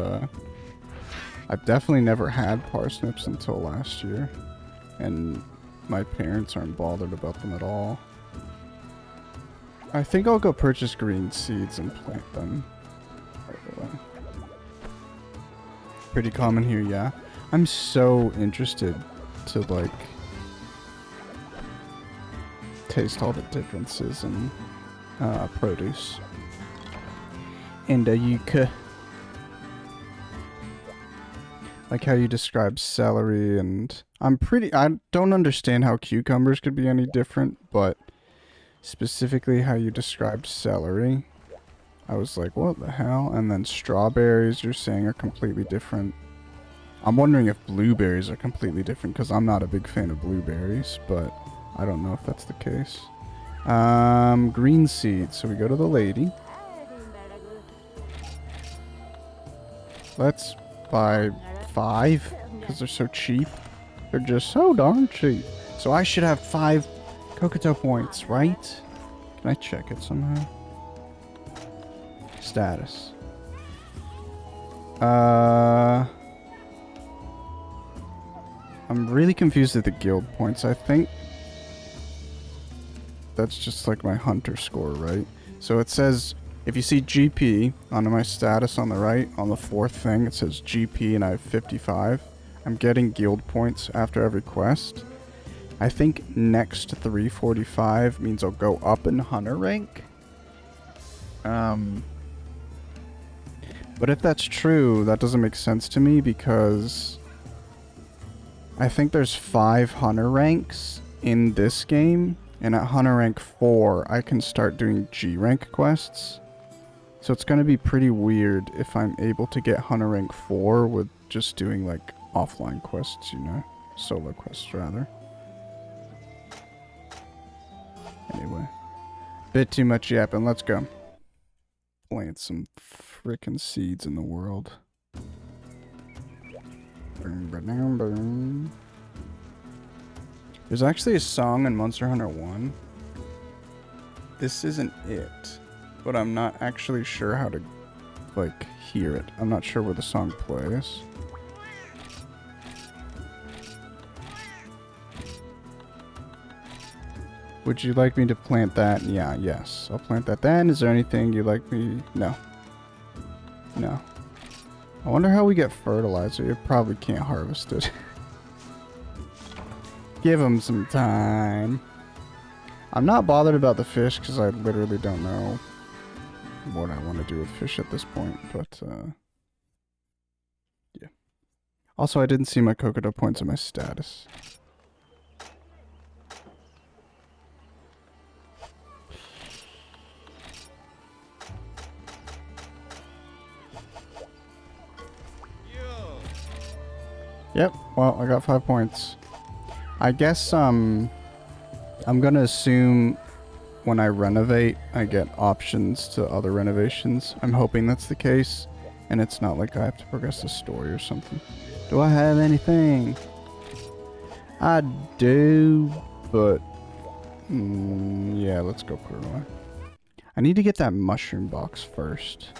I've definitely never had parsnips until last year, and my parents aren't bothered about them at all. I think I'll go purchase green seeds and plant them. Pretty common here, yeah. I'm so interested to like taste all the differences in produce. And you could like how you describe celery, and I don't understand how cucumbers could be any different, but specifically how you described celery, I was like, what the hell? And then strawberries, you're saying, are completely different. I'm wondering if blueberries are completely different, because I'm not a big fan of blueberries, but I don't know if that's the case. Green seeds. So we go to the lady. Let's buy 5, because they're so cheap. They're just so darn cheap. So I should have 5 Kokoto points, right? Can I check it somehow? Status. I'm really confused at the guild points. I think that's just like my hunter score, right? So it says, if you see GP on my status on the right, on the 4th thing, it says GP and I have 55. I'm getting guild points after every quest. I think next 345 means I'll go up in hunter rank. But if that's true, that doesn't make sense to me, because I think there's 5 hunter ranks in this game, and at hunter rank 4, I can start doing G rank quests. So it's going to be pretty weird if I'm able to get hunter rank 4 with just doing like offline quests, you know? Solo quests, rather. Anyway. Bit too much yapping, let's go. Plant some frickin' seeds in the world. There's actually a song in Monster Hunter 1. This isn't it, but I'm not actually sure how to, like, hear it. I'm not sure where the song plays. Would you like me to plant that? Yeah, yes. I'll plant that then. Is there anything you'd like me? No. No. I wonder how we get fertilizer. You probably can't harvest it. Give him some time. I'm not bothered about the fish because I literally don't know what I want to do with fish at this point, but yeah. Also, I didn't see my coconut points in my status. Yep, well, I got 5 points. I guess, I'm gonna assume when I renovate, I get options to other renovations. I'm hoping that's the case, and it's not like I have to progress the story or something. Do I have anything? I do, but... yeah, let's go put it away. I need to get that mushroom box first.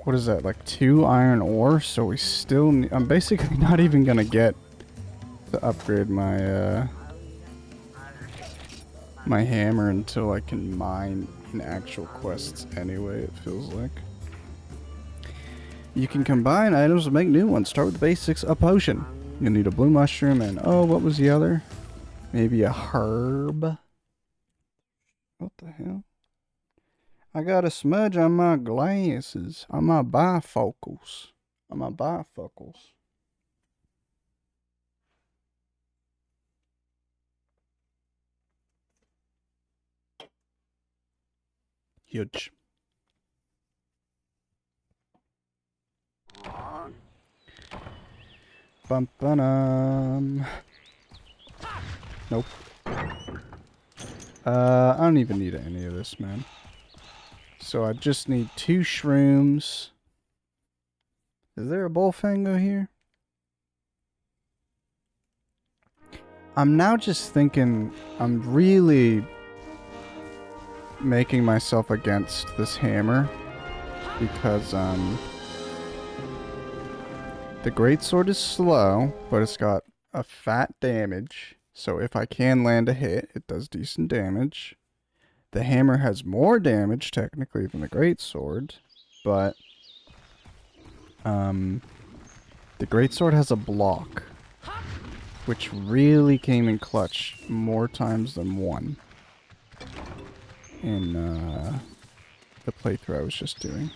What is that, like 2 iron ore? So we still need, I'm basically not even gonna get to upgrade my, my hammer until I can mine in actual quests anyway, it feels like. You can combine items to make new ones. Start with the basics, a potion. You'll need a blue mushroom and, oh, what was the other? Maybe a herb? What the hell? I got a smudge on my glasses, on my bifocals. On my bifocals. Huge. Bum bum. Nope. I don't even need any of this, man. So I just need 2 shrooms. Is there a bullfango here? I'm now just thinking, I'm really making myself against this hammer because the greatsword is slow, but it's got a fat damage. So if I can land a hit, it does decent damage. The hammer has more damage, technically, than the greatsword, but the greatsword has a block, which really came in clutch more times than one in the playthrough I was just doing.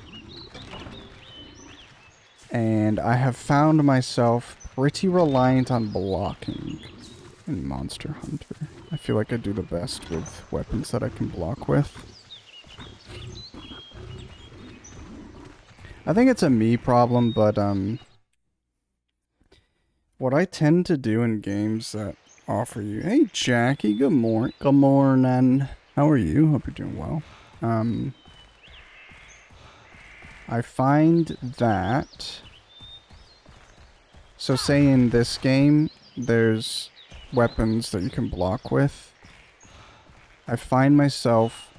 And I have found myself pretty reliant on blocking in Monster Hunter. I feel like I do the best with weapons that I can block with. I think it's a me problem, but what I tend to do in games that offer you... Hey Jackie, good morning. Good morning. How are you? Hope you're doing well. I find that... So say in this game, there's weapons that you can block with. I find myself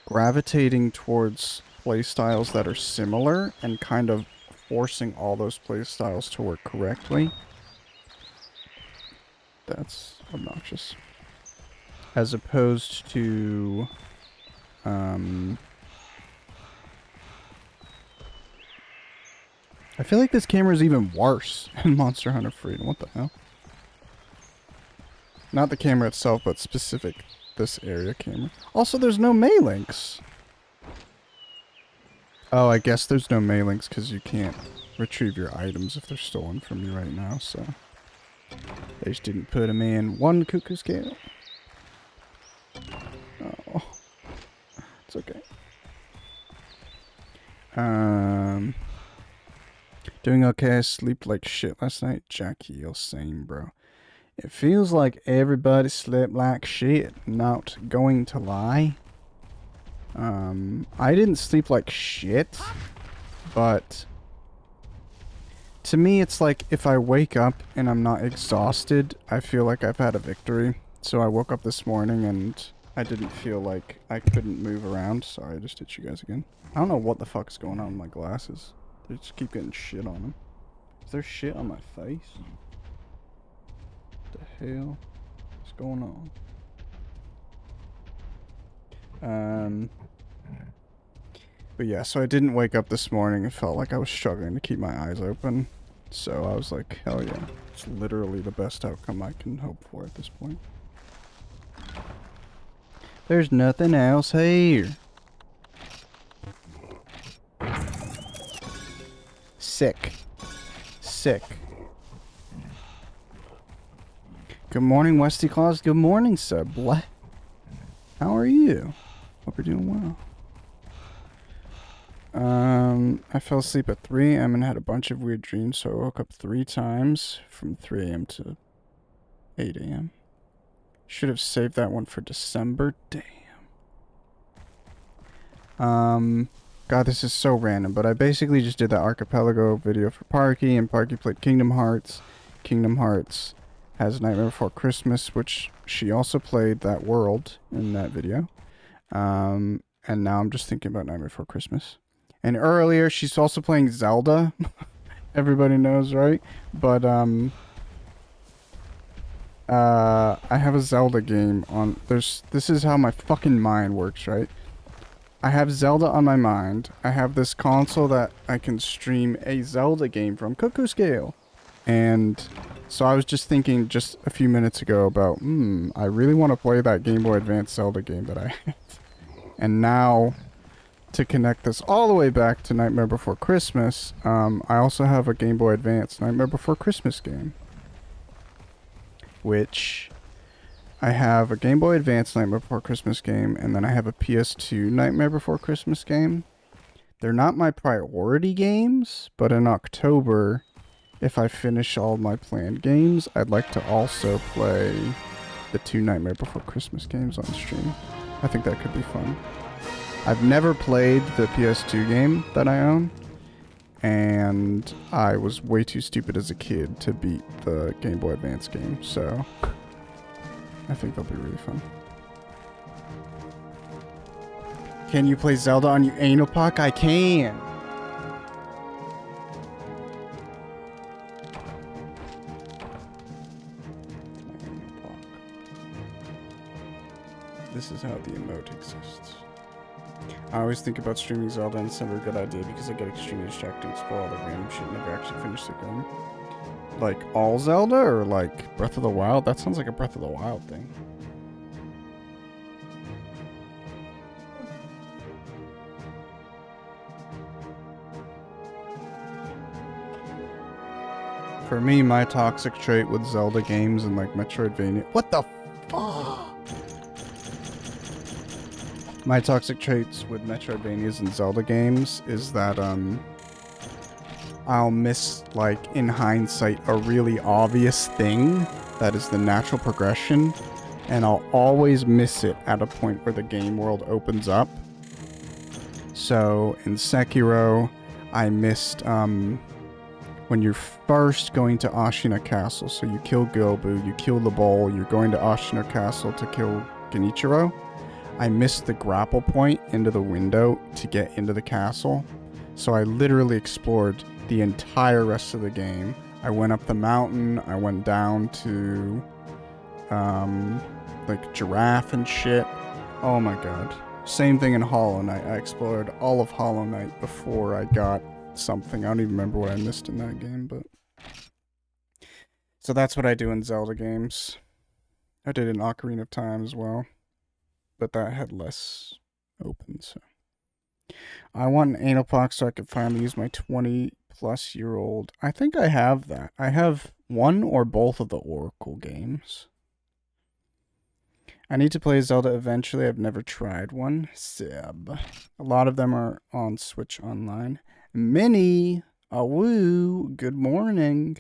gravitating towards playstyles that are similar and kind of forcing all those playstyles to work correctly. That's obnoxious. As opposed to... I feel like this camera is even worse in Monster Hunter Freedom. What the hell? Not the camera itself, but specific this area camera. Also, there's no Maylinks. Oh, I guess there's no Maylinks because you can't retrieve your items if they're stolen from you right now, so... They just didn't put them in one cuckoo scale. Oh. It's okay. Doing okay. I slept like shit last night. Jackie, you're same, bro. It feels like everybody slept like shit. Not going to lie. I didn't sleep like shit, but To me, it's like if I wake up and I'm not exhausted, I feel like I've had a victory. So I woke up this morning and I didn't feel like I couldn't move around. Sorry, I just hit you guys again. I don't know what the fuck is going on with my glasses. They just keep getting shit on them. Is there shit on my face? What the hell is going on? But yeah, so I didn't wake up this morning and felt like I was struggling to keep my eyes open. So I was like, hell yeah. It's literally the best outcome I can hope for at this point. There's nothing else here. Sick. Sick. Good morning, Westy Claus. Good morning, Seb. What? How are you? Hope you're doing well. I fell asleep at 3 a.m. and had a bunch of weird dreams, so I woke up 3 times from 3 a.m. to 8 a.m. Should have saved that one for December. Damn. God, this is so random, but I basically just did that archipelago video for Parky, and Parky played Kingdom Hearts. Kingdom Hearts has Nightmare Before Christmas, which she also played that world in that video. And now I'm just thinking about Nightmare Before Christmas. And earlier, she's also playing Zelda. Everybody knows, right? But, I have a Zelda game on... This is how my fucking mind works, right? I have Zelda on my mind. I have this console that I can stream a Zelda game from, Cuckoo Scale. And so I was just thinking just a few minutes ago about, I really want to play that Game Boy Advance Zelda game that I have. And now, to connect this all the way back to Nightmare Before Christmas, I also have a Game Boy Advance Nightmare Before Christmas game. Which... I have a Game Boy Advance Nightmare Before Christmas game, and then I have a PS2 Nightmare Before Christmas game. They're not my priority games, but in October, if I finish all my planned games, I'd like to also play the 2 Nightmare Before Christmas games on stream. I think that could be fun. I've never played the PS2 game that I own, and I was way too stupid as a kid to beat the Game Boy Advance game, so... I think they'll be really fun. Can you play Zelda on your anal puck? I can! This is how the emote exists. I always think about streaming Zelda and it's never a good idea because I get extremely distracted and spoil all the random shit and never actually finish the game. Like, all Zelda, or like Breath of the Wild? That sounds like a Breath of the Wild thing. For me, my toxic trait with Zelda games and like Metroidvania... What the fuck? My toxic traits with Metroidvanias and Zelda games is that, I'll miss, like, in hindsight, a really obvious thing that is the natural progression, and I'll always miss it at a point where the game world opens up. So, in Sekiro, I missed, when you're first going to Ashina Castle, so you kill Gobu, you kill the bowl, you're going to Ashina Castle to kill Genichiro. I missed the grapple point into the window to get into the castle, so I literally explored the entire rest of the game. I went up the mountain, I went down to, like, Giraffe and shit. Oh my god. Same thing in Hollow Knight. I explored all of Hollow Knight before I got something. I don't even remember what I missed in that game, but... So that's what I do in Zelda games. I did in Ocarina of Time as well, but that had less open, so... I want an anal box so I can finally use my 20-plus-year-old... I think I have that. I have one or both of the Oracle games. I need to play Zelda eventually. I've never tried one. Seb. A lot of them are on Switch Online. Minnie! Awoo! Good morning.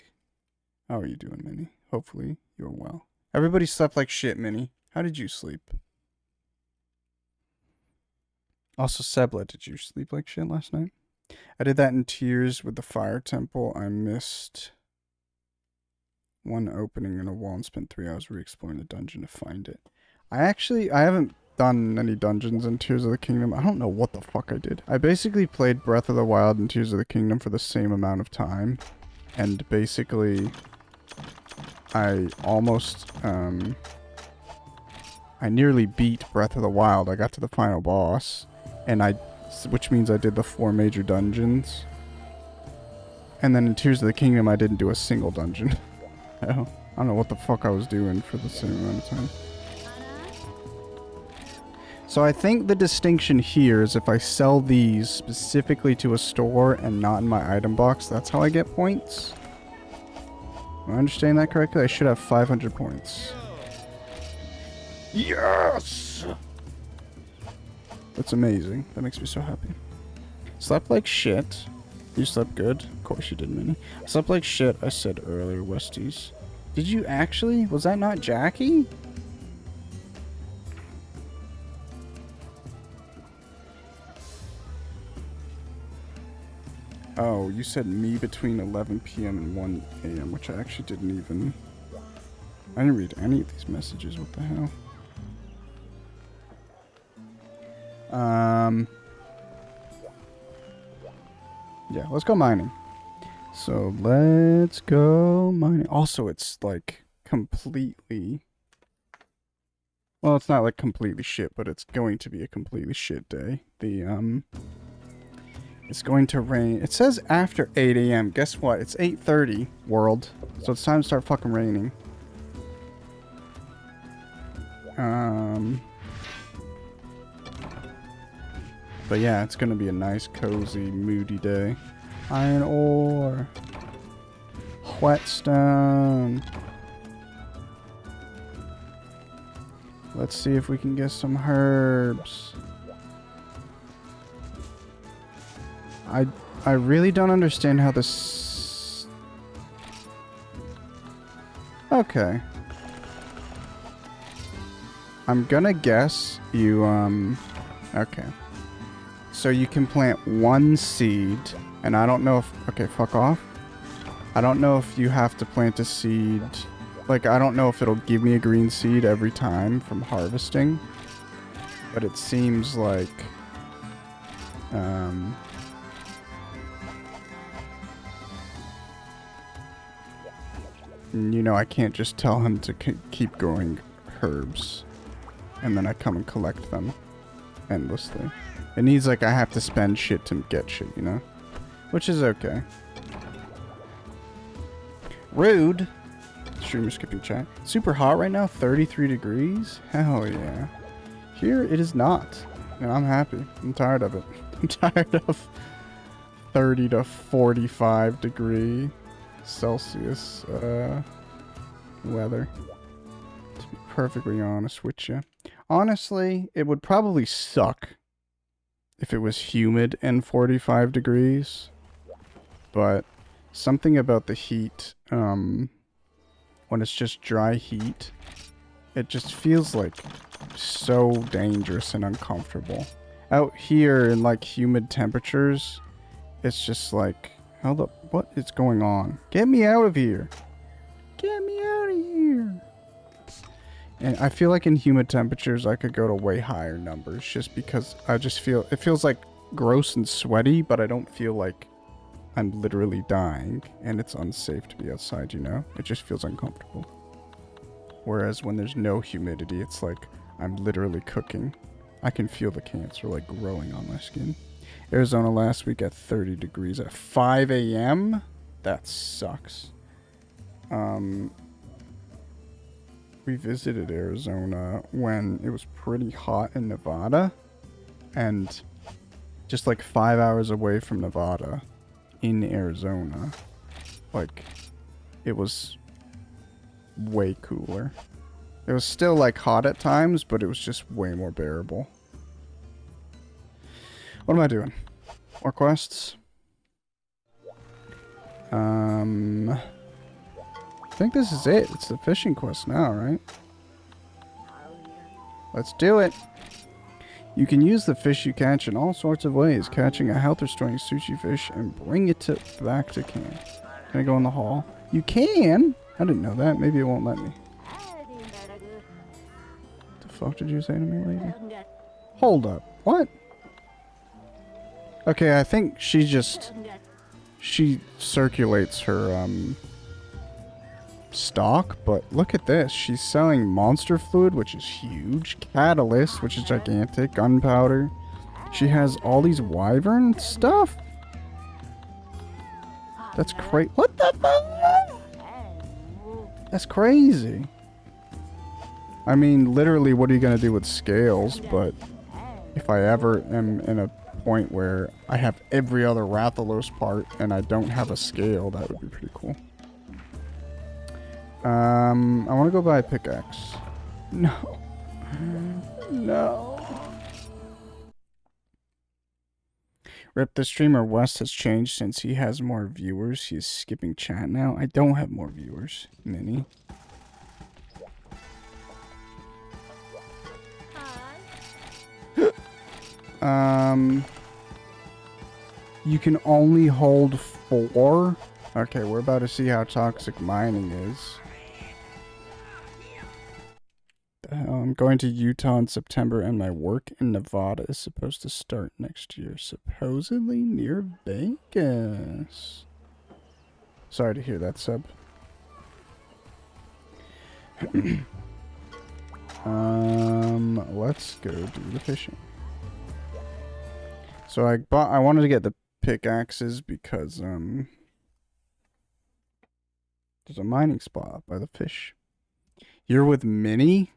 How are you doing, Minnie? Hopefully you're well. Everybody slept like shit, Minnie. How did you sleep? Also, Sebla, did you sleep like shit last night? I did that in Tears with the Fire Temple. I missed one opening in a wall and spent 3 hours re-exploring the dungeon to find it. I haven't done any dungeons in Tears of the Kingdom. I don't know what the fuck I did. I basically played Breath of the Wild and Tears of the Kingdom for the same amount of time. And basically, I almost, I nearly beat Breath of the Wild. I got to the final boss, and which means I did the 4 major dungeons. And then in Tears of the Kingdom, I didn't do a single dungeon. I don't know what the fuck I was doing for the same amount of time. So I think the distinction here is if I sell these specifically to a store and not in my item box, that's how I get points. Am I understanding that correctly? I should have 500 points. Yes! That's amazing. That makes me so happy. Slept like shit. You slept good? Of course you did, Minnie. I slept like shit, I said earlier, Westies. Did you actually? Was that not Jackie? Oh, you said me between 11 p.m. and 1 a.m., which I actually didn't even... I didn't read any of these messages. What the hell? Yeah, let's go mining. So, let's go mining. Also, it's, like, completely... Well, it's not, like, completely shit, but it's going to be a completely shit day. It's going to rain. It says after 8 a.m. Guess what? It's 8:30, world. So it's time to start fucking raining. But yeah, it's going to be a nice, cozy, moody day. Iron ore. Whetstone. Let's see if we can get some herbs. I really don't understand how this... Okay. I'm gonna guess you, okay. So you can plant 1 seed, and I don't know if... Okay, fuck off. I don't know if you have to plant a seed... Like, I don't know if it'll give me a green seed every time from harvesting. But it seems like... You know, I can't just tell him to keep growing herbs. And then I come and collect them endlessly. It needs, like, I have to spend shit to get shit, you know? Which is okay. Rude! Streamer skipping chat. Super hot right now, 33 degrees? Hell yeah. Here, it is not. And I'm happy. I'm tired of it. I'm tired of 30 to 45 degree Celsius weather. To be perfectly honest with you. Honestly, it would probably suck if it was humid and 45 degrees. But something about the heat, when it's just dry heat, it just feels like so dangerous and uncomfortable. Out here in like humid temperatures, it's just like, what is going on? Get me out of here. Get me out of here. And I feel like in humid temperatures, I could go to way higher numbers just because I just feel, it feels like gross and sweaty, but I don't feel like I'm literally dying and it's unsafe to be outside, you know? It just feels uncomfortable. Whereas when there's no humidity, it's like I'm literally cooking. I can feel the cancer like growing on my skin. Arizona last week at 30 degrees at 5 a.m. That sucks. We visited Arizona when it was pretty hot in Nevada. And just like 5 hours away from Nevada in Arizona, like it was way cooler. It was still like hot at times, but it was just way more bearable. What am I doing? More quests? I think this is it. It's the fishing quest now, right? Let's do it. You can use the fish you catch in all sorts of ways, catching a health restoring sushi fish and bring it back to camp. Can I go in the hall? You can? I didn't know that. Maybe it won't let me. The fuck did you say to me, lady? Hold up. What? Okay, I think she circulates her, stock, but look at this. She's selling monster fluid, which is huge. Catalyst, which is gigantic. Gunpowder. She has all these wyvern stuff? That's crazy. What the fuck? That's crazy. I mean, literally, what are you gonna do with scales? But if I ever am in a point where I have every other Rathalos part and I don't have a scale, that would be pretty cool. I want to go buy a pickaxe. No. No. Rip, the streamer West has changed since he has more viewers. He is skipping chat now. I don't have more viewers, Ninny. You can only hold 4? Okay, we're about to see how toxic mining is. The hell? I'm going to Utah in September and my work in Nevada is supposed to start next year. Supposedly near Vegas. Sorry to hear that, sub. Let's go do the fishing. So I wanted to get the pickaxes because, there's a mining spot up by the fish. You're with Minnie?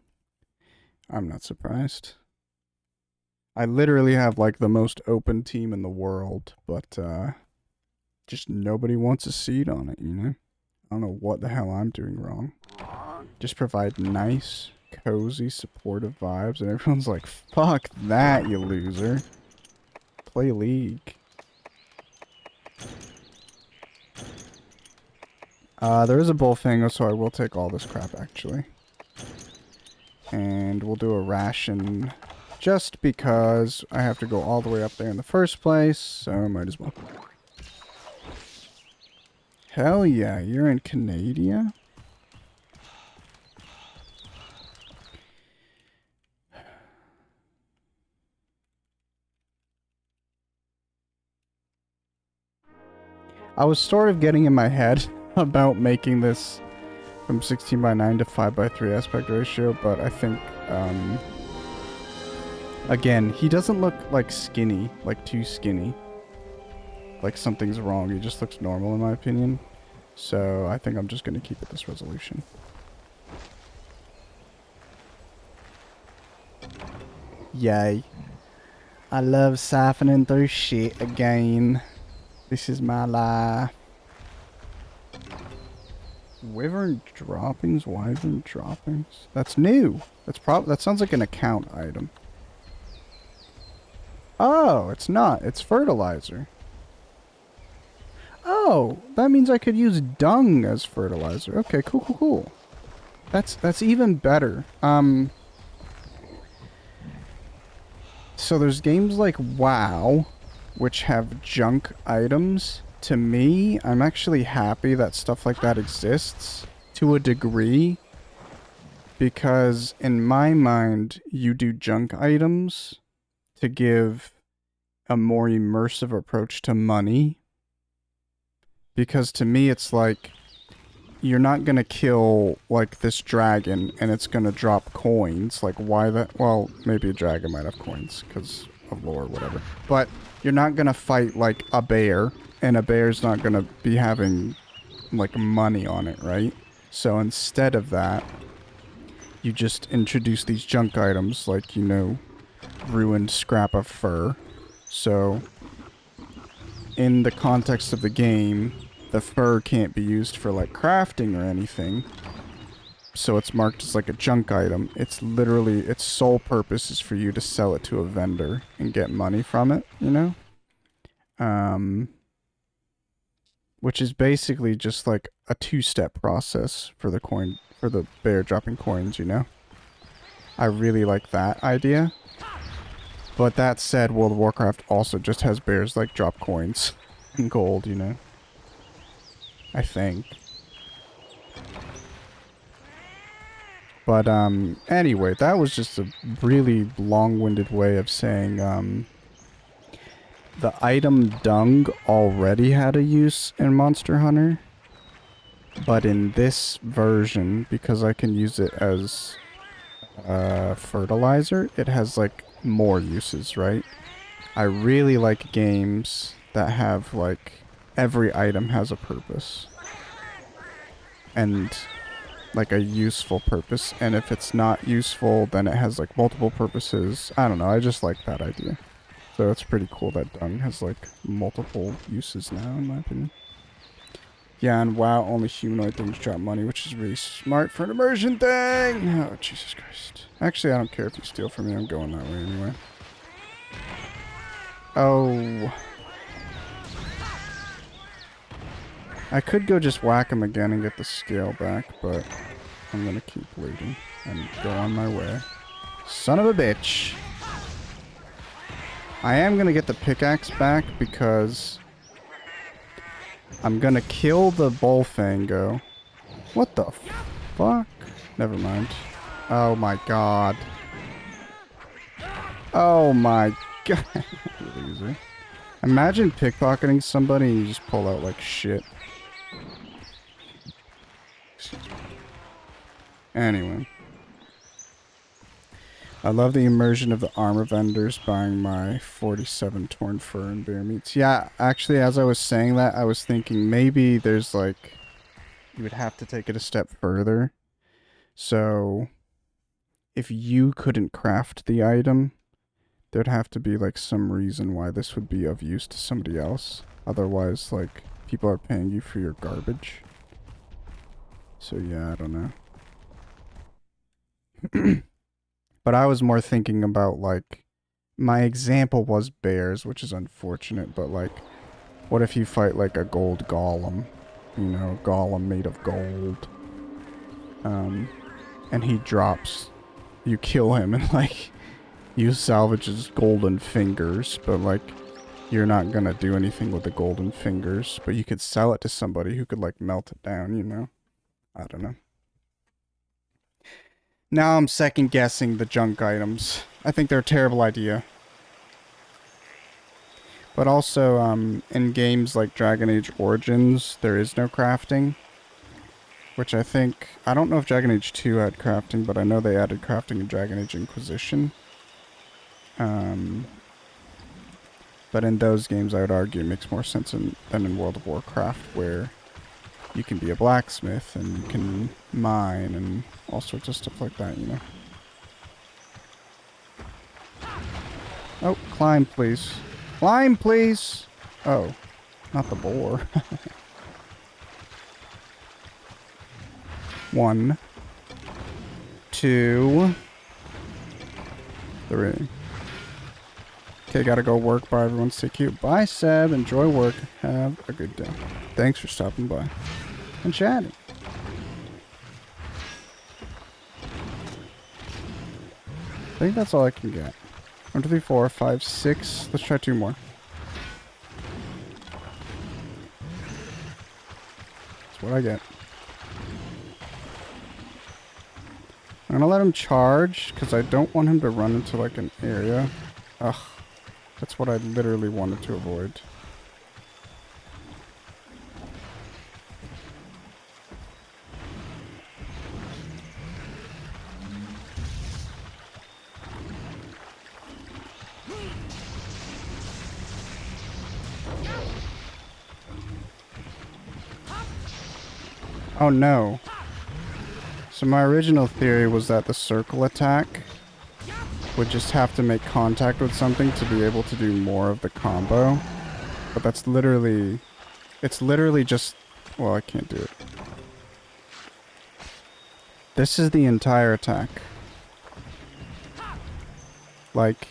I'm not surprised. I literally have, like, the most open team in the world, but, just nobody wants a seat on it, you know? I don't know what the hell I'm doing wrong. Just provide nice, cozy, supportive vibes, and everyone's like, fuck that, you loser. Play League. There is a bullfinger, so I will take all this crap, actually. And we'll do a ration just because I have to go all the way up there in the first place, so might as well. Hell yeah, you're in Canada? I was sort of getting in my head about making this from 16:9 to 5:3 aspect ratio, but I think, again, he doesn't look like skinny, like too skinny. Like something's wrong, he just looks normal in my opinion. So I think I'm just going to keep it this resolution. Yay. I love siphoning through shit again. This is my life. Wyvern droppings? Wyvern droppings? That's new. That sounds like an account item. Oh, it's not. It's fertilizer. Oh, that means I could use dung as fertilizer. Okay, cool, cool, cool. That's even better. So there's games like WoW, which have junk items. To me, I'm actually happy that stuff like that exists to a degree, because in my mind, you do junk items to give a more immersive approach to money. Because to me, it's like, you're not gonna kill, like, this dragon and it's gonna drop coins. Like, why that? Well, maybe a dragon might have coins because of lore or whatever. But you're not gonna fight, like, a bear, and a bear's not gonna be having, like, money on it, right? So instead of that, you just introduce these junk items, like, you know, ruined scrap of fur. So, in the context of the game, the fur can't be used for, like, crafting or anything. So it's marked as, like, a junk item. It's literally, its sole purpose is for you to sell it to a vendor and get money from it, you know? Which is basically just, like, a two-step process for the bear dropping coins, you know? I really like that idea. But that said, World of Warcraft also just has bears like drop coins and gold, you know? I think. But, anyway, that was just a really long-winded way of saying, the item dung already had a use in Monster Hunter. But in this version, because I can use it as, fertilizer, it has, like, more uses, right? I really like games that have, like, every item has a purpose. And like a useful purpose, and if it's not useful then it has like multiple purposes. I don't know, I just like that idea. So it's pretty cool that dung has like multiple uses now, in my opinion. Yeah, and WoW only humanoid things drop money, which is really smart for an immersion thing. Oh, Jesus Christ. Actually, I don't care if you steal from me, I'm going that way anyway. Oh, I could go just whack him again and get the scale back, but I'm gonna keep waiting and go on my way. Son of a bitch. I am gonna get the pickaxe back because I'm gonna kill the bullfango. What the fuck? Never mind. Oh my god. Oh my god. Loser. Imagine pickpocketing somebody and you just pull out like shit. Anyway. I love the immersion of the armor vendors buying my 47 torn fur and bear meats. Yeah, actually, as I was saying that, I was thinking maybe there's like... You would have to take it a step further. So, if you couldn't craft the item, there'd have to be like some reason why this would be of use to somebody else. Otherwise, like, people are paying you for your garbage. So yeah, I don't know. But I was more thinking about, like, my example was bears, which is unfortunate, but, like, what if you fight, like, a gold golem? You know, golem made of gold. And he drops. You kill him and, like, you salvage his golden fingers, but, like, you're not gonna do anything with the golden fingers, but you could sell it to somebody who could, like, melt it down, you know? I don't know. Now I'm second guessing the junk items. I think they're a terrible idea. But also, in games like Dragon Age Origins, there is no crafting. Which I think... I don't know if Dragon Age 2 had crafting, but I know they added crafting in Dragon Age Inquisition. But in those games, I would argue it makes more sense than in World of Warcraft, where you can be a blacksmith and you can mine and all sorts of stuff like that, you know. Oh, climb, please. Climb, please! Oh, not the boar. 1, 2, 3. Okay, gotta go work. Bye, everyone. Stay cute. Bye, Seb. Enjoy work. Have a good day. Thanks for stopping by and chatting. I think that's all I can get. 1, 2, 3, 4, 5, 6. Let's try 2 more. That's what I get. I'm gonna let him charge, because I don't want him to run into, like, an area. Ugh. That's what I literally wanted to avoid. Oh no. So my original theory was that the circle attack would just have to make contact with something to be able to do more of the combo. But that's literally... It's literally just... Well, I can't do it. This is the entire attack. Like,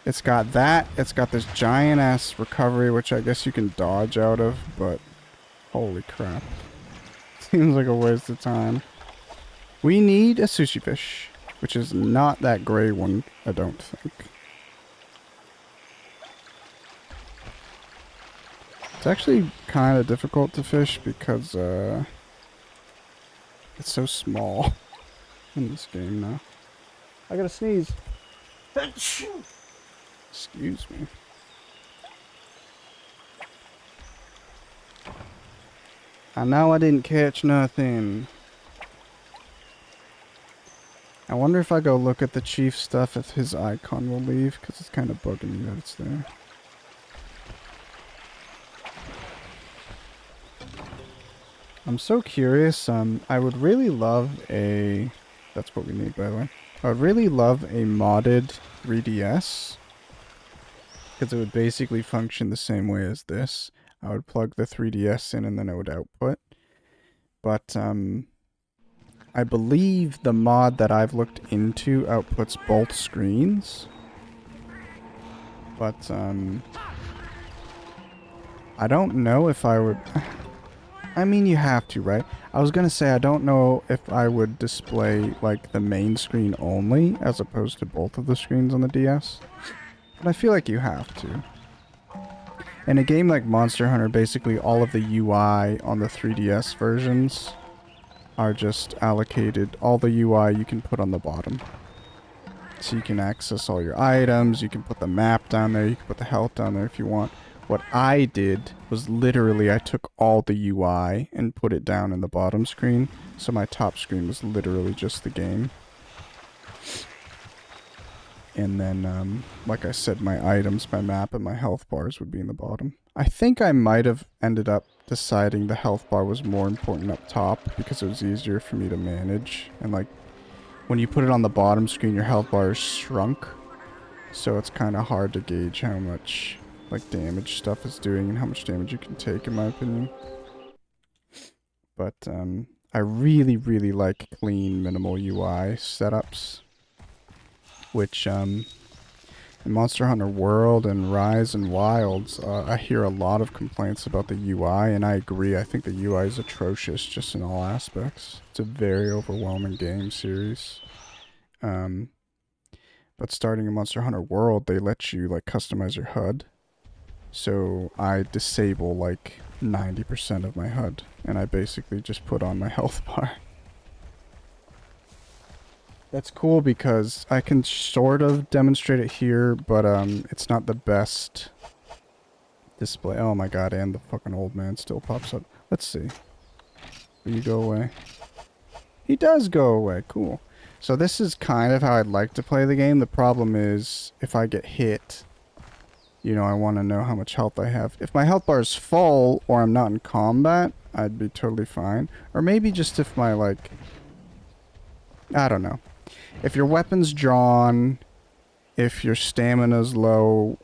it's got that. It's got this giant-ass recovery, which I guess you can dodge out of, but... Holy crap. Seems like a waste of time. We need a sushi fish, which is not that gray one, I don't think. It's actually kind of difficult to fish because it's so small in this game now. I gotta sneeze. Excuse me. I know I didn't catch nothing. I wonder if I go look at the chief stuff if his icon will leave, because it's kind of bugging me that it's there. I'm so curious. I would really love a... That's what we need, by the way. I would really love a modded 3DS. Because it would basically function the same way as this. I would plug the 3DS in and then it would output. But, I believe the mod that I've looked into outputs both screens. But, I don't know if I would... I mean, you have to, right? I was gonna say, I don't know if I would display, like, the main screen only, as opposed to both of the screens on the DS. But I feel like you have to. In a game like Monster Hunter, basically all of the UI on the 3DS versions are just allocated. All the UI you can put on the bottom. So you can access all your items, you can put the map down there, you can put the health down there if you want. What I did was literally I took all the UI and put it down in the bottom screen. So my top screen was literally just the game. And then, like I said, my items, my map, and my health bars would be in the bottom. I think I might have ended up deciding the health bar was more important up top because it was easier for me to manage. And like, when you put it on the bottom screen, your health bar is shrunk. So it's kind of hard to gauge how much... like damage stuff is doing and how much damage you can take, in my opinion. But I really, really like clean, minimal UI setups. Which, in Monster Hunter World and Rise and Wilds, I hear a lot of complaints about the UI, and I agree. I think the UI is atrocious just in all aspects. It's a very overwhelming game series. But starting in Monster Hunter World, they let you, like, customize your HUD. So I disable like 90% of my HUD, and I basically just put on my health bar. That's cool because I can sort of demonstrate it here, but it's not the best display. Oh my god, and the fucking old man still pops up. Let's see. Will you go away? He does go away, cool. So this is kind of how I'd like to play the game. The problem is, if I get hit... you know, I want to know how much health I have. If my health bar is full, or I'm not in combat, I'd be totally fine. Or maybe just if my, like... I don't know. If your weapon's drawn, if your stamina's low,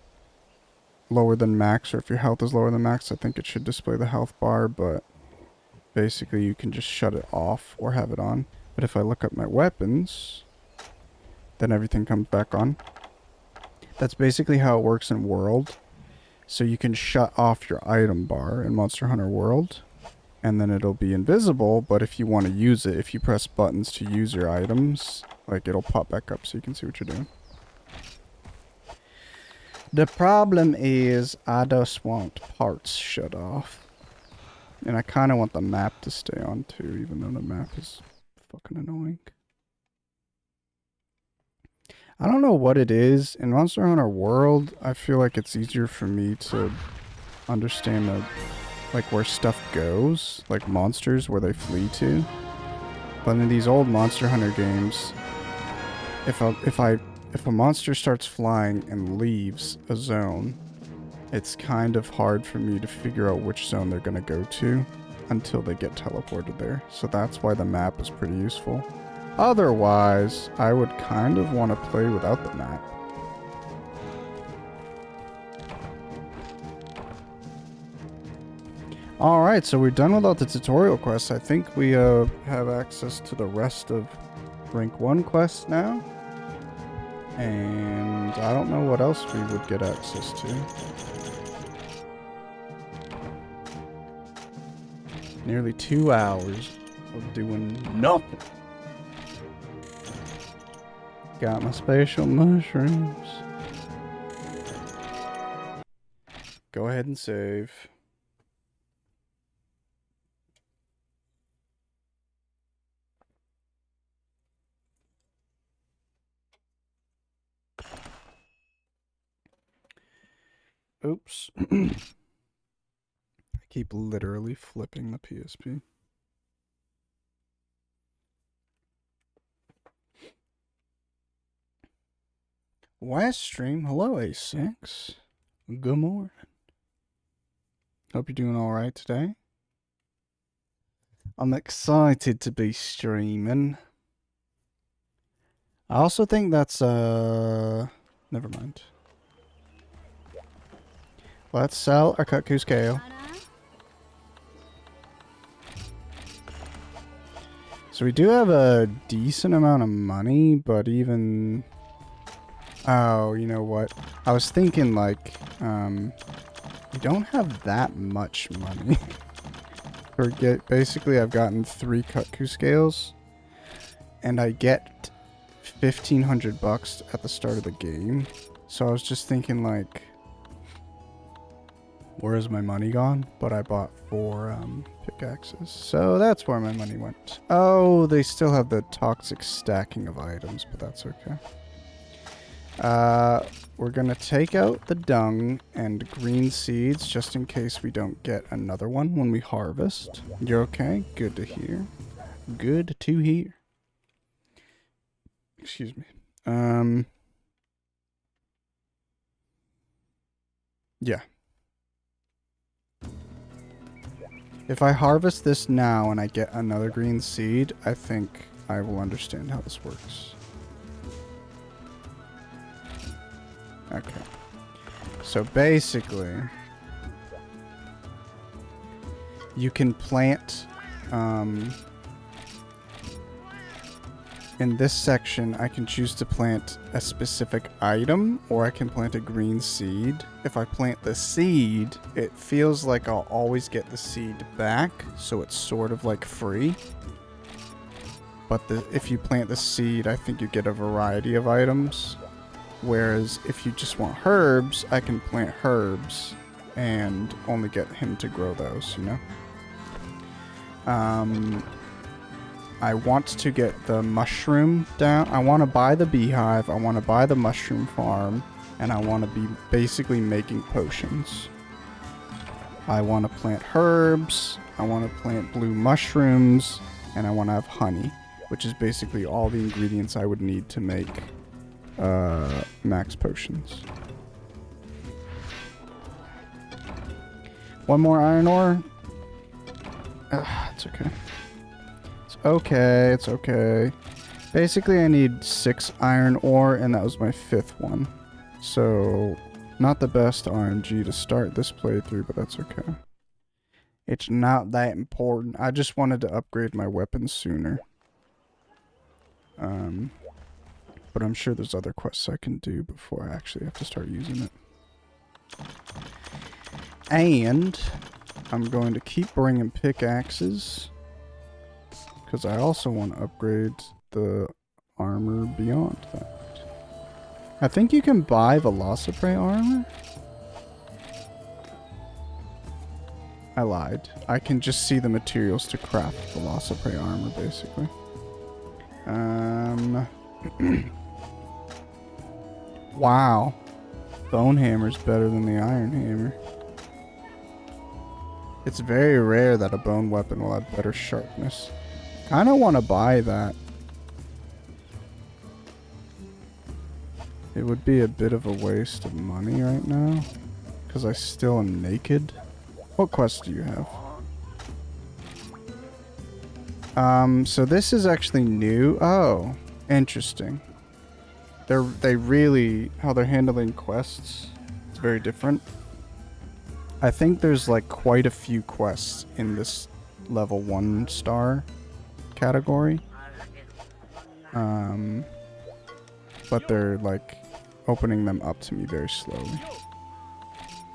lower than max, or if your health is lower than max, I think it should display the health bar, but... basically you can just shut it off, or have it on. But if I look up my weapons, then everything comes back on. That's basically how it works in World. So you can shut off your item bar in Monster Hunter World, and then it'll be invisible, but if you want to use it, if you press buttons to use your items, like it'll pop back up so you can see what you're doing. The problem is I just want parts shut off. And I kind of want the map to stay on too, even though the map is fucking annoying. I don't know what it is. In Monster Hunter World, I feel like it's easier for me to understand the, like, where stuff goes, like monsters, where they flee to. But in these old Monster Hunter games, if a monster starts flying and leaves a zone, it's kind of hard for me to figure out which zone they're gonna go to until they get teleported there. So that's why the map is pretty useful. Otherwise, I would kind of want to play without the map. Alright, so we're done with all the tutorial quests. I think we have access to the rest of rank 1 quests now. And I don't know what else we would get access to. Nearly 2 hours of doing nothing. Got my spatial mushrooms. Go ahead and save. Oops. I keep literally flipping the PSP. West Stream, hello A6. Good morning. Hope you're doing alright today. I'm excited to be streaming. I also think that's, never mind. Let's sell our Cuckoo scale. So we do have a decent amount of money, but even... Oh, you know what? I was thinking, like, we don't have that much money. Basically, I've gotten 3 Cuckoo scales, and I get 1,500 bucks at the start of the game. So I was just thinking, like, where is my money gone? But I bought 4 pickaxes, so that's where my money went. Oh, they still have the toxic stacking of items, but that's okay. We're gonna take out the dung and green seeds just in case we don't get another one when we harvest. You're okay? Good to hear. Good to hear. Excuse me. Yeah. If I harvest this now and I get another green seed, I think I will understand how this works. Okay. So basically, you can plant, in this section, I can choose to plant a specific item, or I can plant a green seed. If I plant the seed, it feels like I'll always get the seed back, so it's sort of like free. But if you plant the seed, I think you get a variety of items. Whereas if you just want herbs, I can plant herbs and only get him to grow those, you know? I want to get the mushroom down. I want to buy the beehive. I want to buy the mushroom farm. And I want to be basically making potions. I want to plant herbs. I want to plant blue mushrooms. And I want to have honey, which is basically all the ingredients I would need to make max potions. One more iron ore. It's okay. It's okay. It's okay. Basically, I need 6 iron ore, and that was my 5th one. So, not the best RNG to start this playthrough, but that's okay. It's not that important. I just wanted to upgrade my weapons sooner. But I'm sure there's other quests I can do before I actually have to start using it. And I'm going to keep bringing pickaxes, because I also want to upgrade the armor beyond that. I think you can buy Velociprey armor. I lied. I can just see the materials to craft Velociprey armor, basically. Wow. Bone hammer's better than the iron hammer. It's very rare that a bone weapon will have better sharpness. Kinda wanna buy that. It would be a bit of a waste of money right now, because I still am naked. What quest do you have? So this is actually new. Oh, interesting. They really, how they're handling quests, it's very different. I think there's like quite a few quests in this level 1 star category. But they're like opening them up to me very slowly.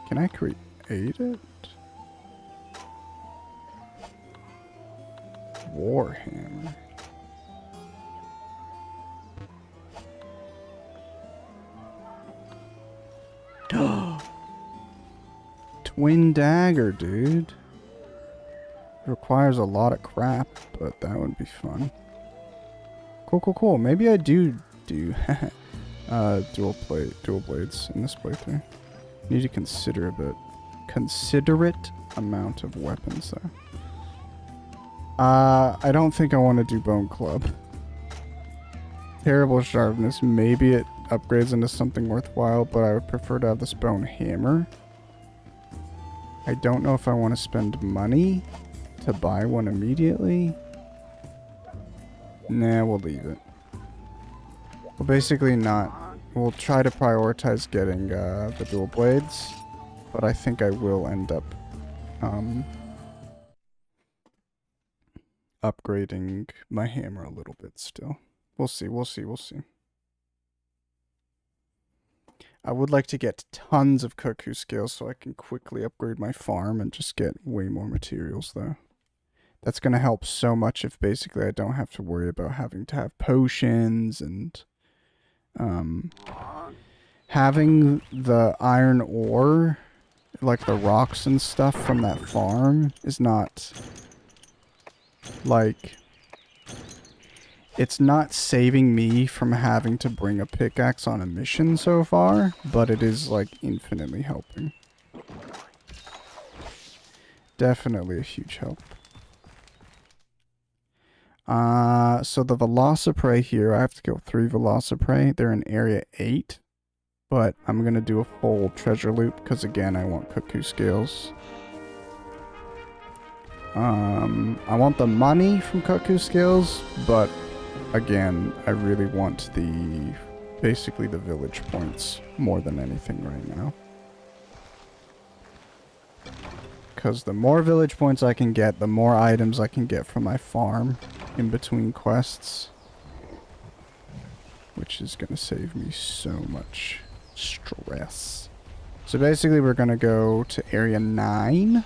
Can I create it? Warhammer. Twin dagger, dude. Requires a lot of crap, but that would be fun. Cool, cool, cool. Maybe I do dual blades in this playthrough. Need a considerate amount of weapons there. I don't think I want to do Bone Club. Terrible sharpness. Maybe it upgrades into something worthwhile, but I would prefer to have this Bone Hammer. I don't know if I want to spend money to buy one immediately. Nah, we'll leave it. We'll basically not. We'll try to prioritize getting the dual blades, but I think I will end up upgrading my hammer a little bit still. We'll see, we'll see, we'll see. I would like to get tons of cuckoo scales so I can quickly upgrade my farm and just get way more materials though. That's going to help so much if basically I don't have to worry about having to have potions and having the iron ore, like the rocks and stuff from that farm is not like, it's not saving me from having to bring a pickaxe on a mission so far, but it is like infinitely helping. Definitely a huge help. So the Velociprey here, I have to kill 3 Velociprey. They're in area 8, but I'm going to do a full treasure loop because again, I want cuckoo scales. I want the money from cuckoo scales, but again, I really want basically the village points more than anything right now. Because the more village points I can get, the more items I can get from my farm in between quests. Which is going to save me so much stress. So basically we're going to go to area 9.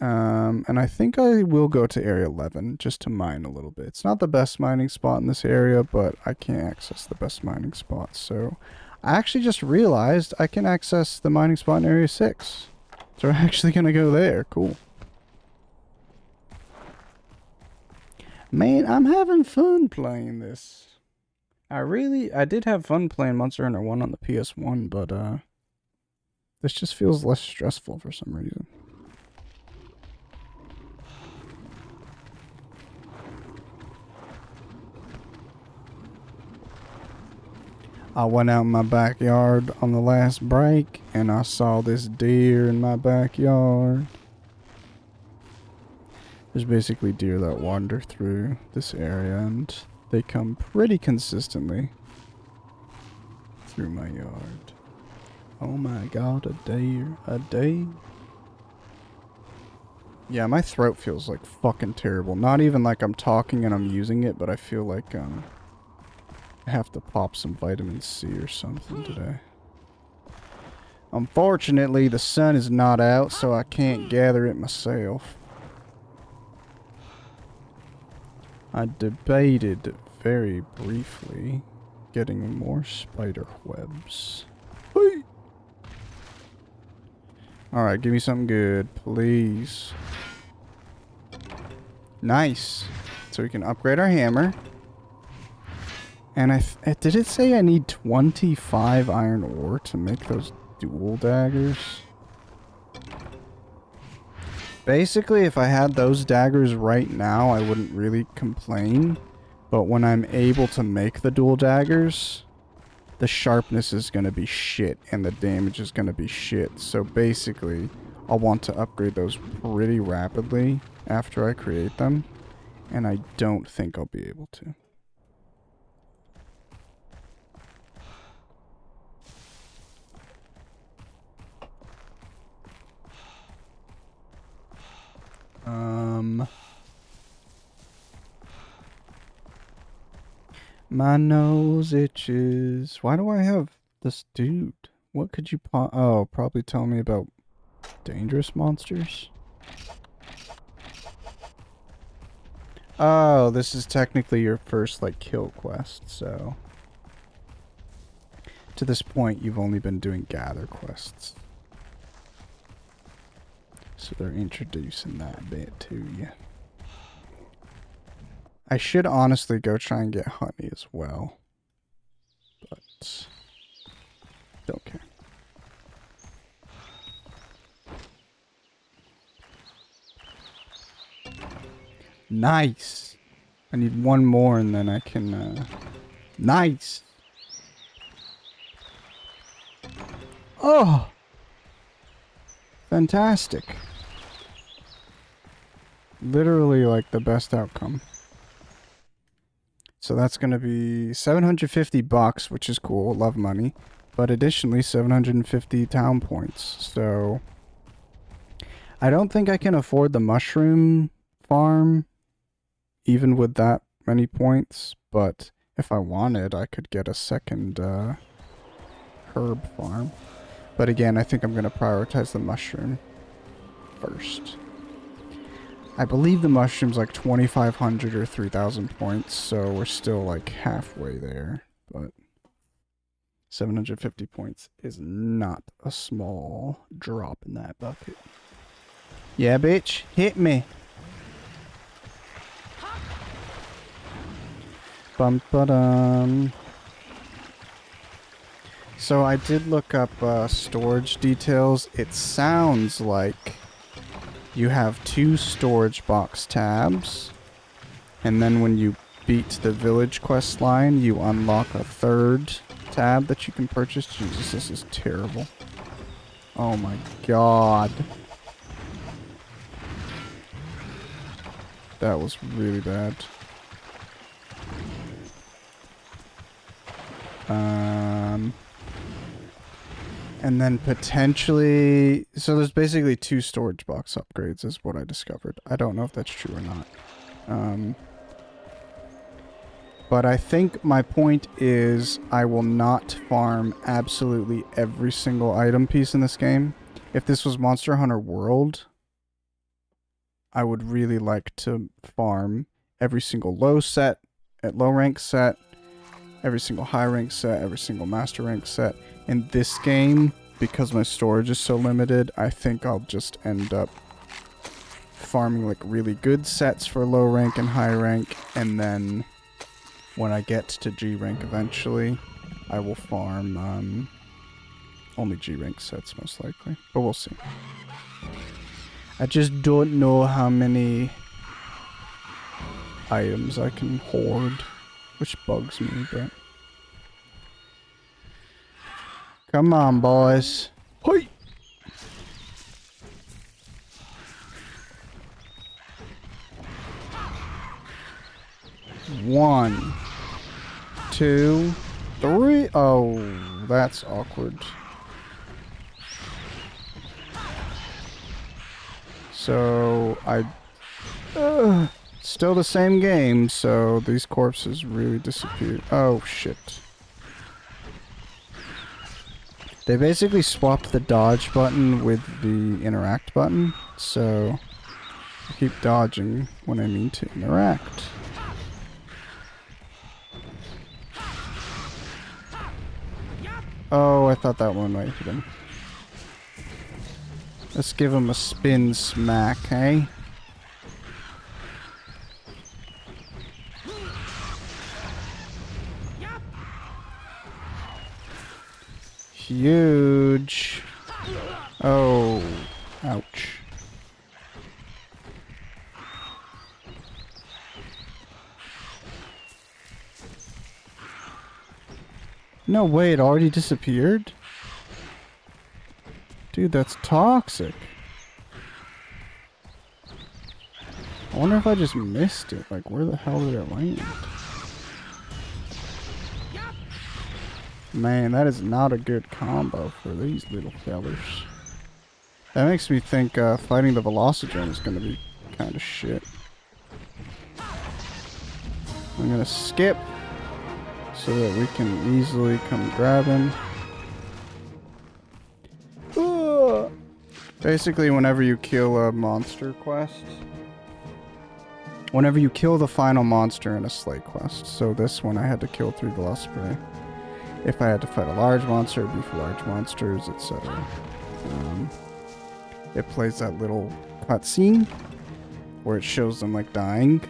And I think I will go to area 11 just to mine a little bit. It's not the best mining spot in this area, but I can't access the best mining spot. So I actually just realized I can access the mining spot in area 6. So we're actually going to go there. Cool. Man, I'm having fun playing this. I did have fun playing Monster Hunter 1 on the PS1, but this just feels less stressful for some reason. I went out in my backyard on the last break, and I saw this deer in my backyard. There's basically deer that wander through this area, and they come pretty consistently through my yard. Oh my god, a deer. A deer. Yeah, my throat feels like fucking terrible. Not even like I'm talking and I'm using it, but I feel like I have to pop some vitamin C or something today. Unfortunately, the sun is not out, so I can't gather it myself. I debated very briefly getting more spider webs. Hey! Alright, give me something good, please. Nice. So we can upgrade our hammer. And did it say I need 25 iron ore to make those dual daggers? Basically, if I had those daggers right now, I wouldn't really complain. But when I'm able to make the dual daggers, the sharpness is going to be shit and the damage is going to be shit. So basically, I'll want to upgrade those pretty rapidly after I create them. And I don't think I'll be able to. My nose itches. Why do I have this dude? What could you oh, probably tell me about dangerous monsters? Oh, this is technically your first, like, kill quest, so... To this point, you've only been doing gather quests. So they're introducing that bit to you. I should honestly go try and get honey as well. But don't care. Nice. I need one more and then I can, Nice. Oh. Fantastic. Literally like the best outcome. So that's going to be 750 bucks, which is cool. Love money. But additionally, 750 town points. So I don't think I can afford the mushroom farm, even with that many points. But if I wanted, I could get a second herb farm. But again, I think I'm going to prioritize the mushroom first. I believe the mushroom's like 2,500 or 3,000 points, so we're still like halfway there. But 750 points is not a small drop in that bucket. Yeah, bitch, hit me. Bum ba dum. So I did look up storage details. It sounds like you have 2 storage box tabs, and then when you beat the village quest line, you unlock a 3rd tab that you can purchase. Jesus, this is terrible. Oh my god. That was really bad. And then potentially... So there's basically 2 storage box upgrades is what I discovered. I don't know if that's true or not. But I think my point is I will not farm absolutely every single item piece in this game. If this was Monster Hunter World, I would really like to farm every single low rank set, every single high rank set, every single master rank set. In this game, because my storage is so limited, I think I'll just end up farming like really good sets for low rank and high rank, and then when I get to G rank eventually, I will farm only G rank sets most likely, but we'll see. I just don't know how many items I can hoard, which bugs me, but... Come on, boys. Hoi! One, 2, 3. Oh, that's awkward. So, still the same game, so these corpses really disappeared. Oh, shit. They basically swapped the dodge button with the interact button, so I keep dodging when I mean to interact. Oh, I thought that one might hit him. Let's give him a spin smack, hey? Huge. Oh, ouch. No way, it already disappeared? Dude, that's toxic. I wonder if I just missed it. Like, where the hell did it land? Man, that is not a good combo for these little fellers. That makes me think fighting the Velocidrome is going to be kind of shit. I'm going to skip so that we can easily come grab him. Basically, whenever you kill a monster quest, whenever you kill the final monster in a Slay quest, so this one I had to kill 3 Velocipray. If I had to fight a large monster, it'd be for large monsters, etc. It plays that little cutscene where it shows them like dying.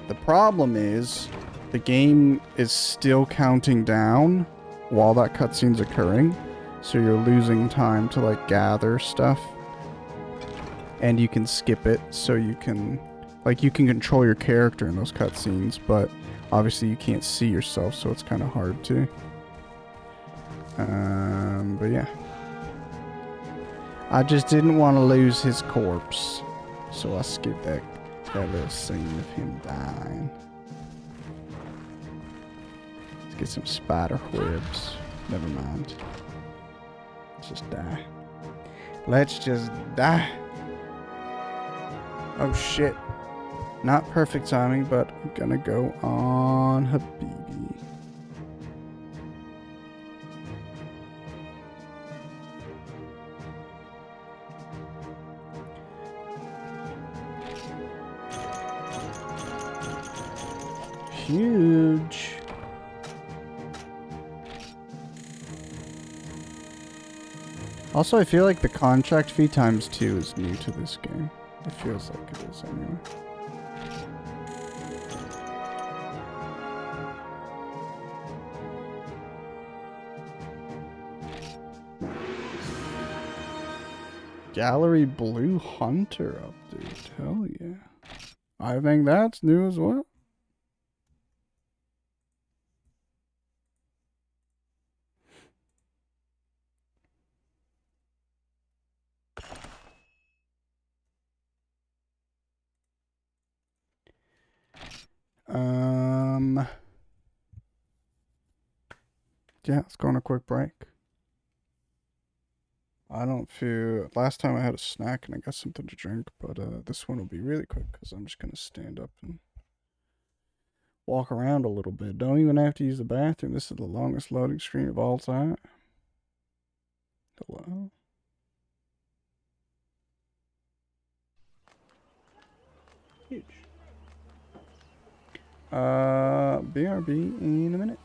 The problem is the game is still counting down while that cutscene's occurring, so you're losing time to like gather stuff, and you can skip it so you can Like, you can control your character in those cutscenes, but obviously you can't see yourself, so it's kind of hard to. But yeah. I just didn't want to lose his corpse, so I skipped that little scene of him dying. Let's get some spider webs. Never mind. Let's just die. Let's just die. Oh shit. Not perfect timing, but I'm gonna go on Habibi. Huge. Also, I feel like the contract fee times 2 is new to this game. It feels like it is anyway. Gallery Blue Hunter update. Hell yeah. I think that's new as well. Yeah, let's go on a quick break. I don't feel... Last time I had a snack and I got something to drink, but this one will be really quick because I'm just going to stand up and walk around a little bit. Don't even have to use the bathroom. This is the longest loading screen of all time. Hello? Huge. BRB in a minute.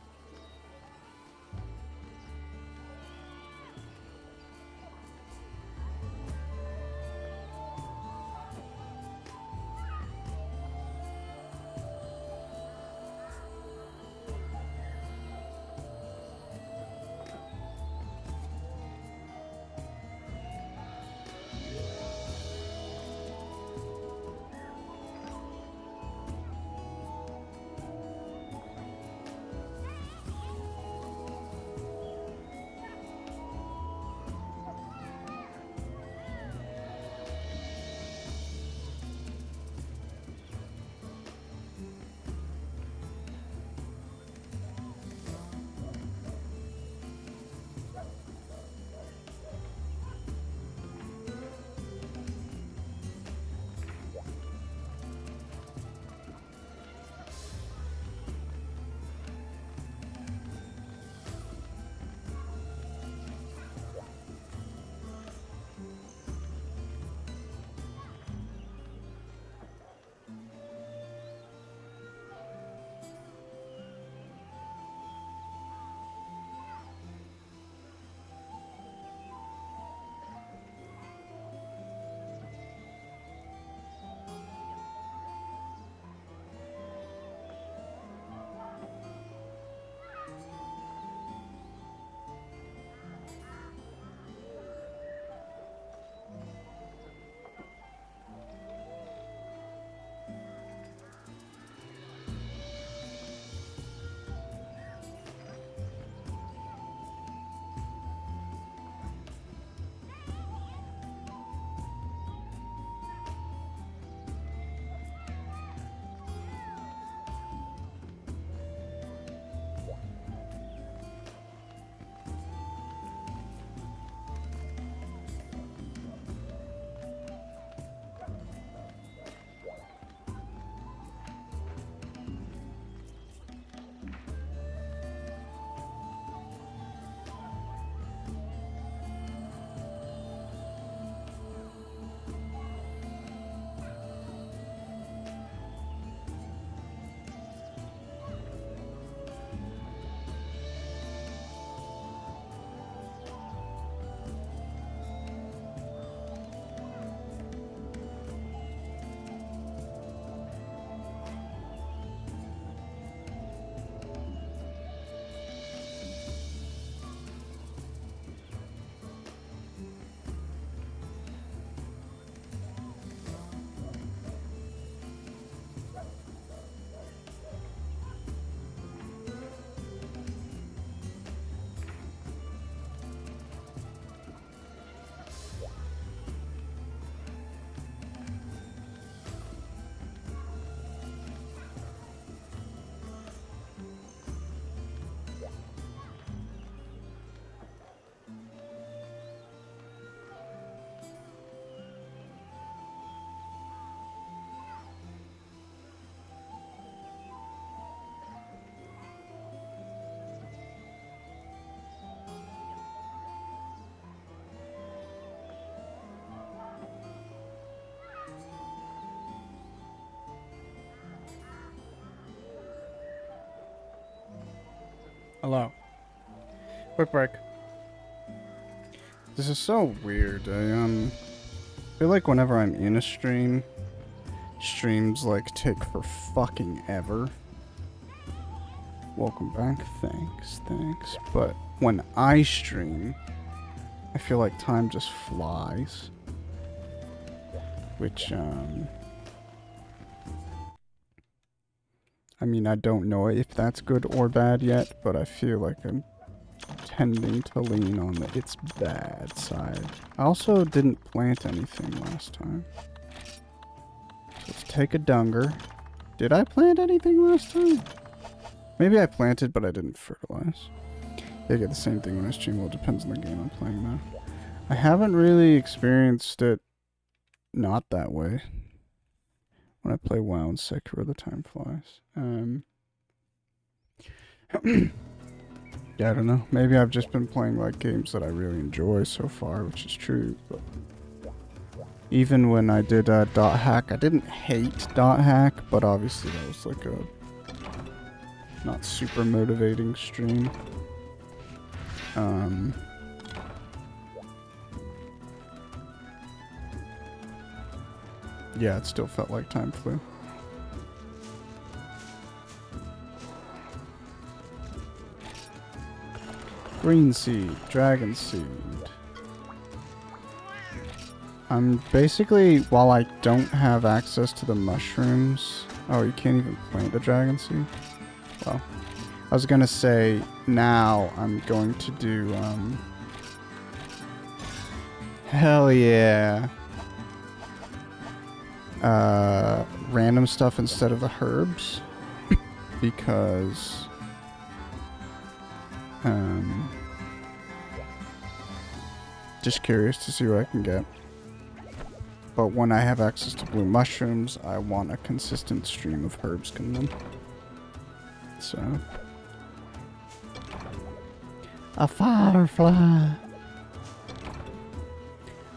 Hello. Quick break. This is so weird. I feel like whenever I'm in a stream, streams like take for fucking ever. Welcome back. Thanks. But when I stream, I feel like time just flies. Which, I mean, I don't know if that's good or bad yet, but I feel like I'm tending to lean on the it's bad side. I also didn't plant anything last time. So let's take a dunger. Did I plant anything last time? Maybe I planted, but I didn't fertilize. They get the same thing when I stream. Well, it depends on the game I'm playing now. I haven't really experienced it not that way. When I play WoW and Sekiro, the time flies. Yeah, I don't know. Maybe I've just been playing like games that I really enjoy so far, which is true. But even when I did Dot Hack, I didn't hate Dot Hack, but obviously that was like a not super motivating stream. Yeah, it still felt like time flew. Green seed, dragon seed. I'm basically, while I don't have access to the mushrooms... Oh, you can't even plant the dragon seed? Well, I was gonna say, now I'm going to do, hell yeah. Random stuff instead of the herbs. Because... just curious to see what I can get. But when I have access to blue mushrooms, I want a consistent stream of herbs coming in. So... A firefly!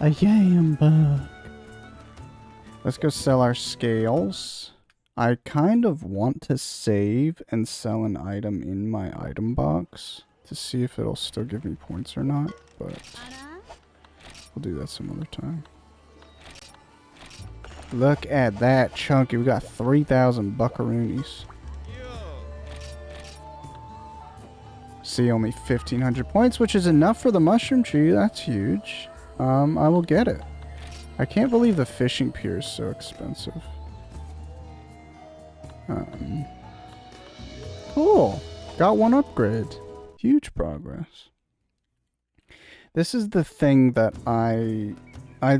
A yam bug! Let's go sell our scales. I kind of want to save and sell an item in my item box to see if it'll still give me points or not, but we'll do that some other time. Look at that, chunky. We got 3,000 buckaroonies. See, only 1,500 points, which is enough for the mushroom tree. That's huge. I will get it. I can't believe the fishing pier is so expensive. Cool. Got one upgrade. Huge progress. This is the thing that I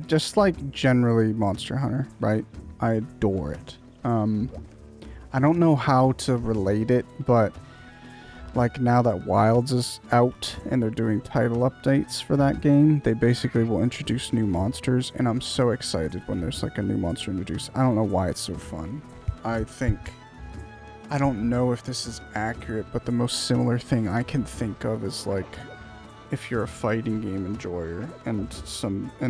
just like generally Monster Hunter, right? I adore it. I don't know how to relate it, but like now that Wilds is out and they're doing title updates for that game, they basically will introduce new monsters, and I'm so excited when there's like a new monster introduced. I don't know why it's so fun. I don't know if this is accurate, but the most similar thing I can think of is like if you're a fighting game enjoyer and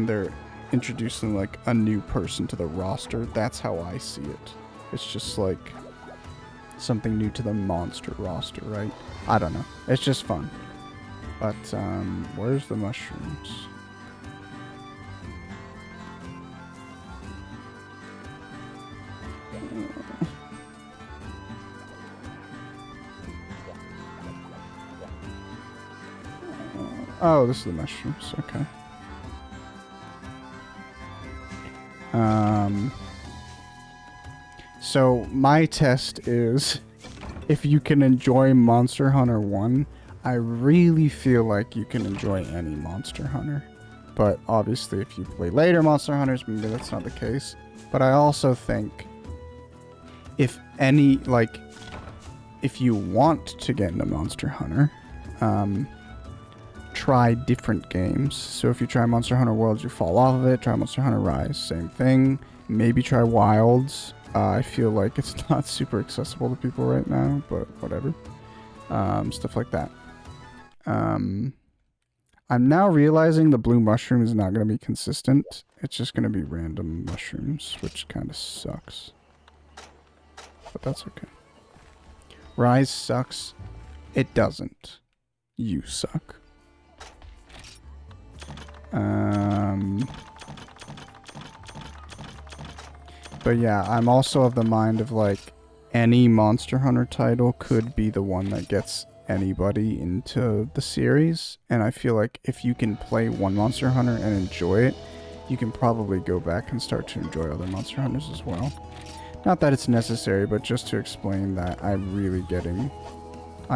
they're introducing like a new person to the roster. That's how I see it. It's just like something new to the monster roster, right? I don't know. It's just fun. But where's the mushrooms? Oh, this is the mushrooms. Okay. So my test is if you can enjoy Monster Hunter 1, I really feel like you can enjoy any Monster Hunter. But obviously if you play later Monster Hunters, maybe that's not the case. But I also think if you want to get into Monster Hunter, try different games. So if you try Monster Hunter Worlds, you fall off of it. Try Monster Hunter Rise, same thing. Maybe try Wilds. I feel like it's not super accessible to people right now, but whatever. Stuff like that. I'm now realizing the blue mushroom is not going to be consistent. It's just going to be random mushrooms, which kind of sucks. But that's okay. Rise sucks It doesn't. You suck. But yeah, I'm also of the mind of like any Monster Hunter title could be the one that gets anybody into the series, and I feel like if you can play one Monster Hunter and enjoy it, you can probably go back and start to enjoy other Monster Hunters as well. Not that it's necessary, but just to explain that I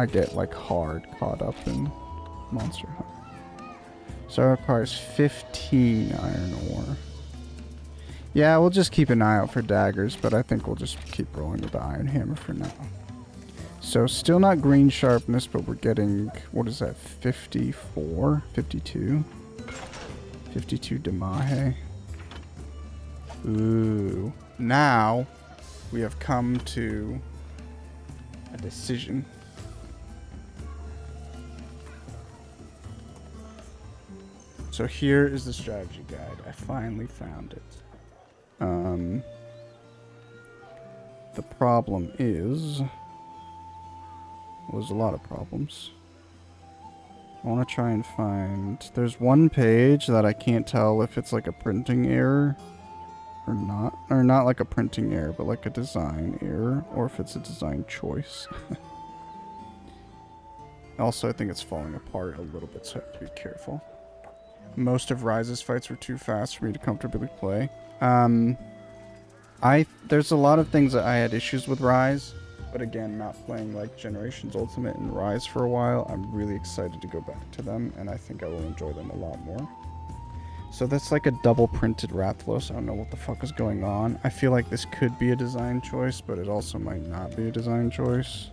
get like hard caught up in Monster Hunter. So it requires 15 iron ore. Yeah, we'll just keep an eye out for daggers, but I think we'll just keep rolling with the iron hammer for now. So still not green sharpness, but we're getting, what is that, 54? 52? 52 Damahe. Ooh. Now, we have come to a decision. So here is the strategy guide. I finally found it. The problem is... Well, there's a lot of problems. I want to try and find... There's one page that I can't tell if it's like a printing error or not. Or not like a printing error, but like a design error. Or if it's a design choice. Also, I think it's falling apart a little bit, so I have to be careful. Most of Rise's fights were too fast for me to comfortably play. There's a lot of things that I had issues with Rise, but again, not playing like Generations Ultimate and Rise for a while, I'm really excited to go back to them, and I think I will enjoy them a lot more. So that's like a double printed Rathalos. I don't know what the fuck is going on. I feel like this could be a design choice, but it also might not be a design choice.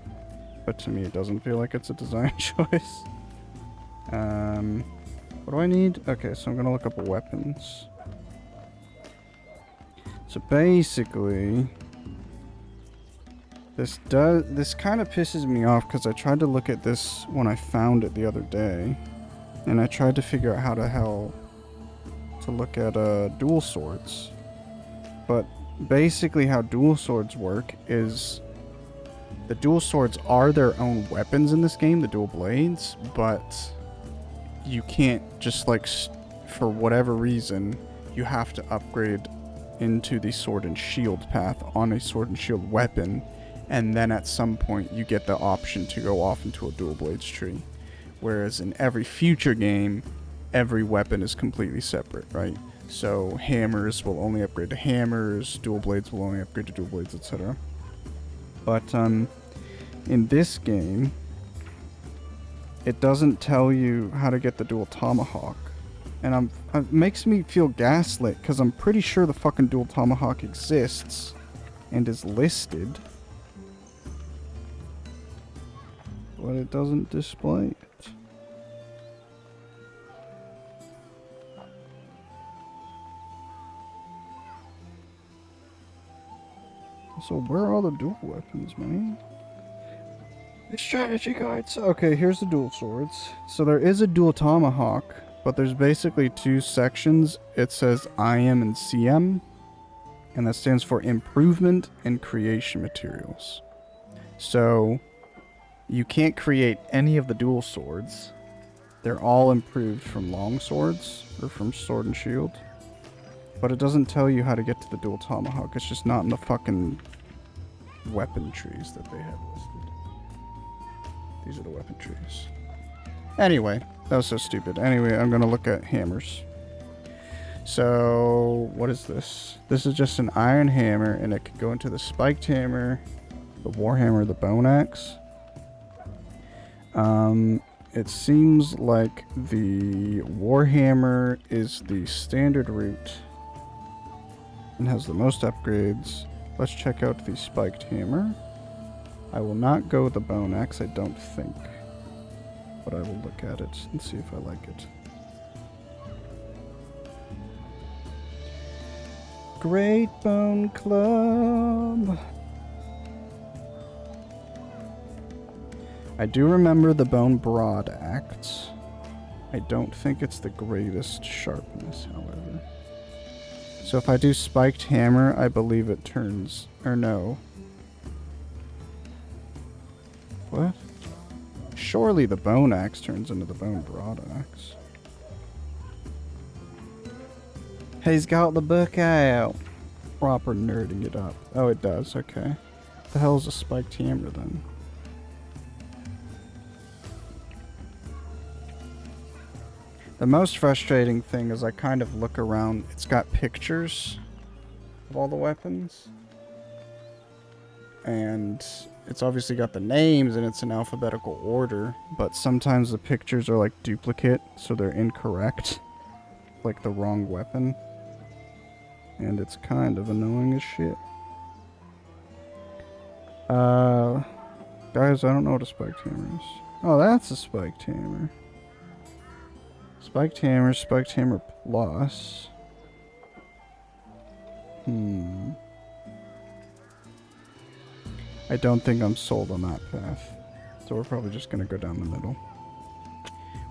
But to me, it doesn't feel like it's a design choice. What do I need? Okay, so I'm gonna look up weapons. So basically, this kind of pisses me off because I tried to look at this when I found it the other day, and I tried to figure out how the hell to look at dual swords. But basically, how dual swords work is the dual swords are their own weapons in this game, the dual blades, but you can't just like for whatever reason you have to upgrade into the sword and shield path on a sword and shield weapon, and then at some point you get the option to go off into a dual blades tree, whereas in every future game every weapon is completely separate, right? So hammers will only upgrade to hammers, dual blades will only upgrade to dual blades, etc. But in this game it doesn't tell you how to get the dual tomahawk. And it makes me feel gaslit, because I'm pretty sure the fucking dual tomahawk exists and is listed. But it doesn't display it. So where are all the dual weapons, man? The strategy guides. Okay, here's the dual swords. So there is a dual tomahawk, but there's basically two sections. It says IM and CM, and that stands for Improvement and Creation Materials. So you can't create any of the dual swords. They're all improved from long swords, or from sword and shield. But it doesn't tell you how to get to the dual tomahawk. It's just not in the fucking weapon trees that they have listed. These are the weapon trees. Anyway, that was so stupid. Anyway, I'm going to look at hammers. So, what is this? This is just an iron hammer, and it could go into the spiked hammer, the warhammer, the bone axe. It seems like the warhammer is the standard route and has the most upgrades. Let's check out the spiked hammer. I will not go with the bone axe, I don't think. But I will look at it and see if I like it. Great Bone Club. I do remember the bone broad axe. I don't think it's the greatest sharpness, however. So if I do spiked hammer, I believe it turns, or no. What? surely the bone axe turns into the bone broad axe. He's got the book out. Proper nerding it up. Oh, it does. Okay. What the hell is a spiked hammer then? The most frustrating thing is I kind of look around. It's got pictures of all the weapons. And it's obviously got the names and it's in alphabetical order. But sometimes the pictures are like duplicate, so they're incorrect. Like the wrong weapon. And it's kind of annoying as shit. Guys, I don't know what a spiked hammer is. Oh, that's a spiked hammer. Spiked hammer plus. I don't think I'm sold on that path. So we're probably just gonna go down the middle.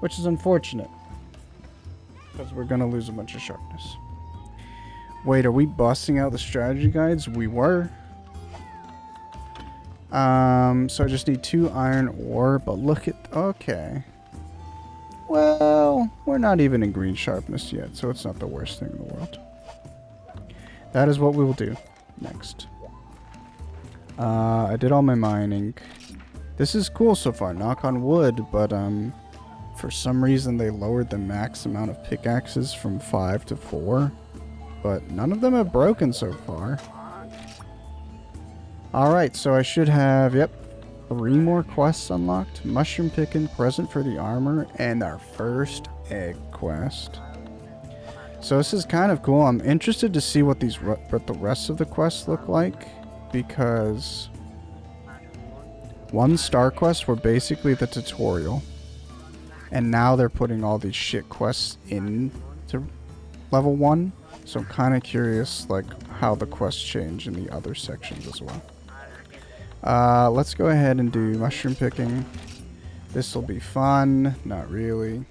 Which is unfortunate. Because we're gonna lose a bunch of sharpness. Wait, are we busting out the strategy guides? We were. So I just need 2 iron ore, but look at... Okay. Well, we're not even in green sharpness yet, so it's not the worst thing in the world. That is what we will do next. I did all my mining. This is cool so far, knock on wood, but for some reason they lowered the max amount of pickaxes from 5 to 4. But none of them have broken so far. Alright, so I should have, yep, 3 more quests unlocked. Mushroom picking, present for the armor, and our first egg quest. So this is kind of cool. I'm interested to see what the rest of the quests look like. Because 1 star quests were basically the tutorial. And now they're putting all these shit quests into level 1. So I'm kind of curious, like, how the quests change in the other sections as well. Let's go ahead and do mushroom picking. This will be fun. Not really.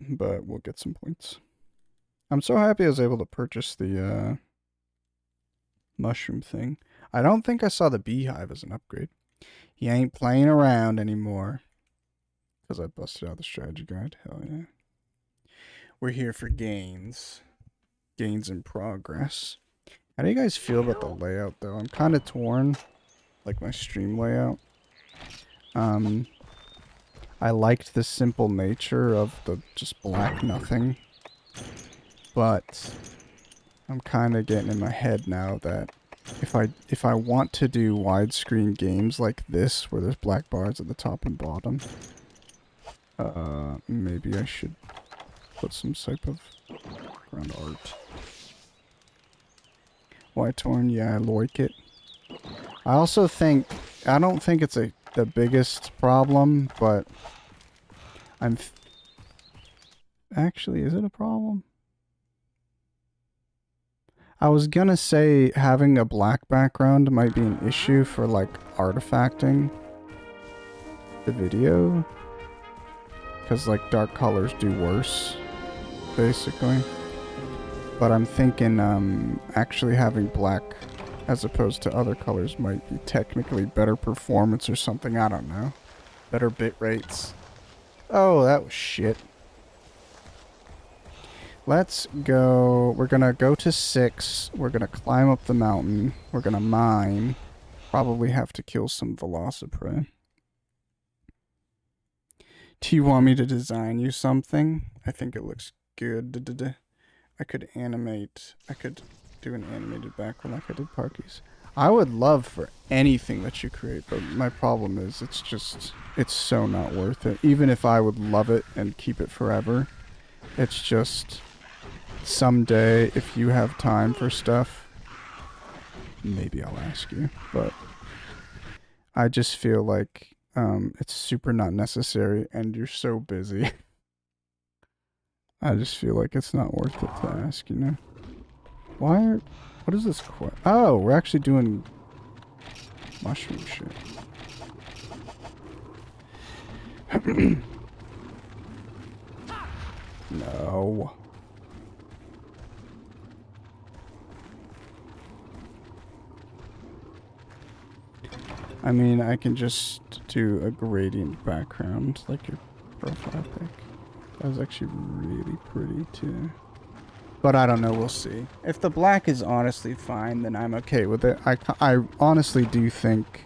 But we'll get some points. I'm so happy I was able to purchase the mushroom thing. I don't think I saw the beehive as an upgrade. He ain't playing around anymore. Because I busted out the strategy guide. Hell yeah. We're here for gains. Gains in progress. How do you guys feel about the layout, though? I'm kind of torn. Like my stream layout. I liked the simple nature of the just black nothing. But I'm kind of getting in my head now that if I want to do widescreen games like this, where there's black bars at the top and bottom, maybe I should put some type of background art. White torn, yeah, I like it. I also think, I don't think it's the biggest problem, but actually, is it a problem? I was gonna say having a black background might be an issue for like artifacting the video. Because like dark colors do worse, basically. But I'm thinking actually having black as opposed to other colors might be technically better performance or something, I don't know. Better bit rates. Oh, that was shit. Let's go. We're gonna go to 6. We're gonna climb up the mountain. We're gonna mine. Probably have to kill some Velociprey. Do you want me to design you something? I think it looks good. I could animate. I could do an animated background like I did Parky's. I would love for anything that you create, but my problem is it's so not worth it. Even if I would love it and keep it forever, it's just someday if you have time for stuff, maybe I'll ask you. But I just feel like it's super not necessary and you're so busy. I just feel like it's not worth it to ask, you know? What is this quest? Oh, we're actually doing mushroom shit. No. I mean, I can just do a gradient background, like your profile pic. That was actually really pretty too. But I don't know, we'll see. If the black is honestly fine, then I'm okay with it. I honestly do think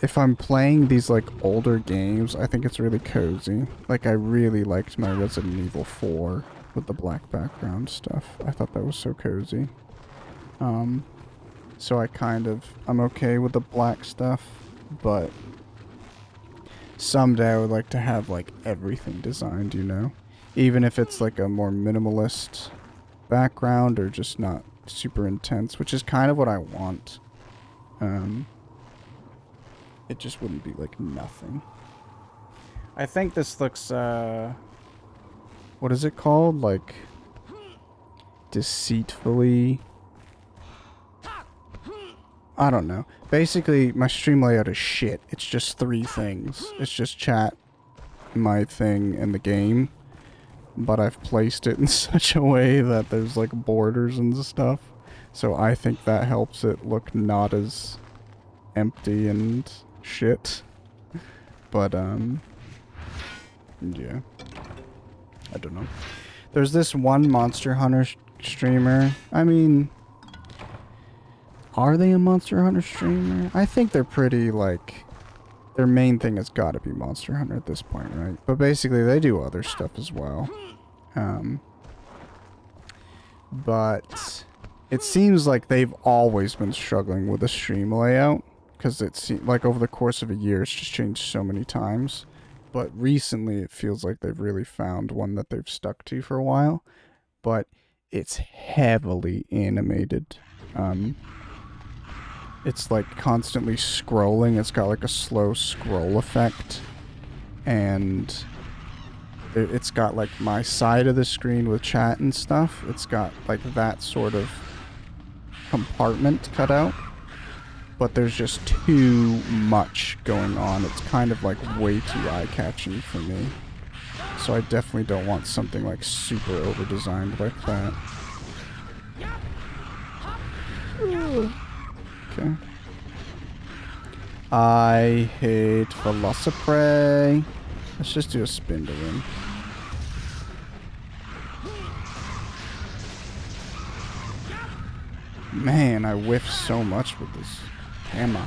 if I'm playing these like older games, I think it's really cozy. Like I really liked my Resident Evil 4 with the black background stuff. I thought that was so cozy. So I'm okay with the black stuff, but someday I would like to have like everything designed, you know? Even if it's like a more minimalist background or just not super intense, which is kind of what I want. It just wouldn't be like nothing. I think this looks, what is it called? Like, deceitfully... I don't know. Basically, my stream layout is shit. It's just 3 things. It's just chat, my thing, and the game. But I've placed it in such a way that there's like borders and stuff. So I think that helps it look not as empty and shit. But, yeah. I don't know. There's this one Monster Hunter streamer. I mean... Are they a Monster Hunter streamer? I think they're pretty, like... Their main thing has got to be Monster Hunter at this point, right? But basically, they do other stuff as well. But... It seems like they've always been struggling with the stream layout. Because it seems like over the course of a year, it's just changed so many times. But recently, it feels like they've really found one that they've stuck to for a while. But it's heavily animated. It's like constantly scrolling. It's got like a slow scroll effect. And it's got like my side of the screen with chat and stuff. It's got like that sort of compartment cut out. But there's just too much going on. It's kind of like way too eye-catching for me. So I definitely don't want something like super over-designed like that. Okay. I hate Velociprey. Let's just do a spin to win. Man, I whiff so much with this hammer.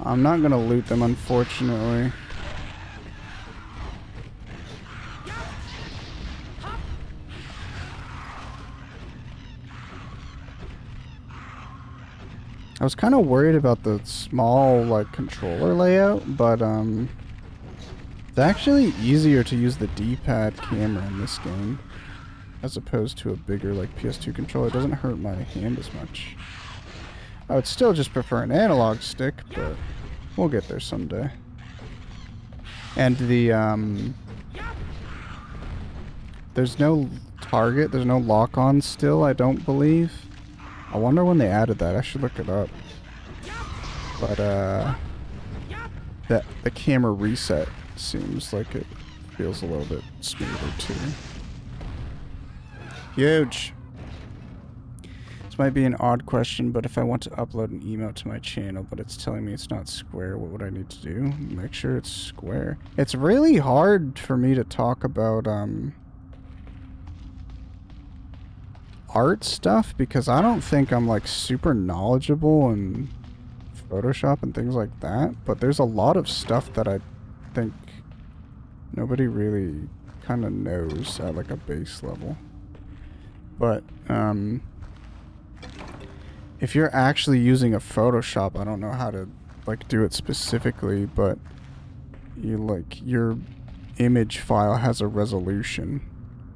I'm not gonna loot them, unfortunately. I was kind of worried about the small, like, controller layout, but, it's actually easier to use the D-pad camera in this game, as opposed to a bigger, like, PS2 controller. It doesn't hurt my hand as much. I would still just prefer an analog stick, but we'll get there someday. And the, there's no target, there's no lock-on still, I don't believe. I wonder when they added that. I should look it up. But, the camera reset seems like it feels a little bit smoother, too. Huge! This might be an odd question, but if I want to upload an emote to my channel, but it's telling me it's not square, what would I need to do? Make sure it's square. It's really hard for me to talk about, art stuff because I don't think I'm like super knowledgeable in Photoshop and things like that, but there's a lot of stuff that I think nobody really kind of knows at like a base level. But if you're actually using a Photoshop, I don't know how to like do it specifically, but you like your image file has a resolution,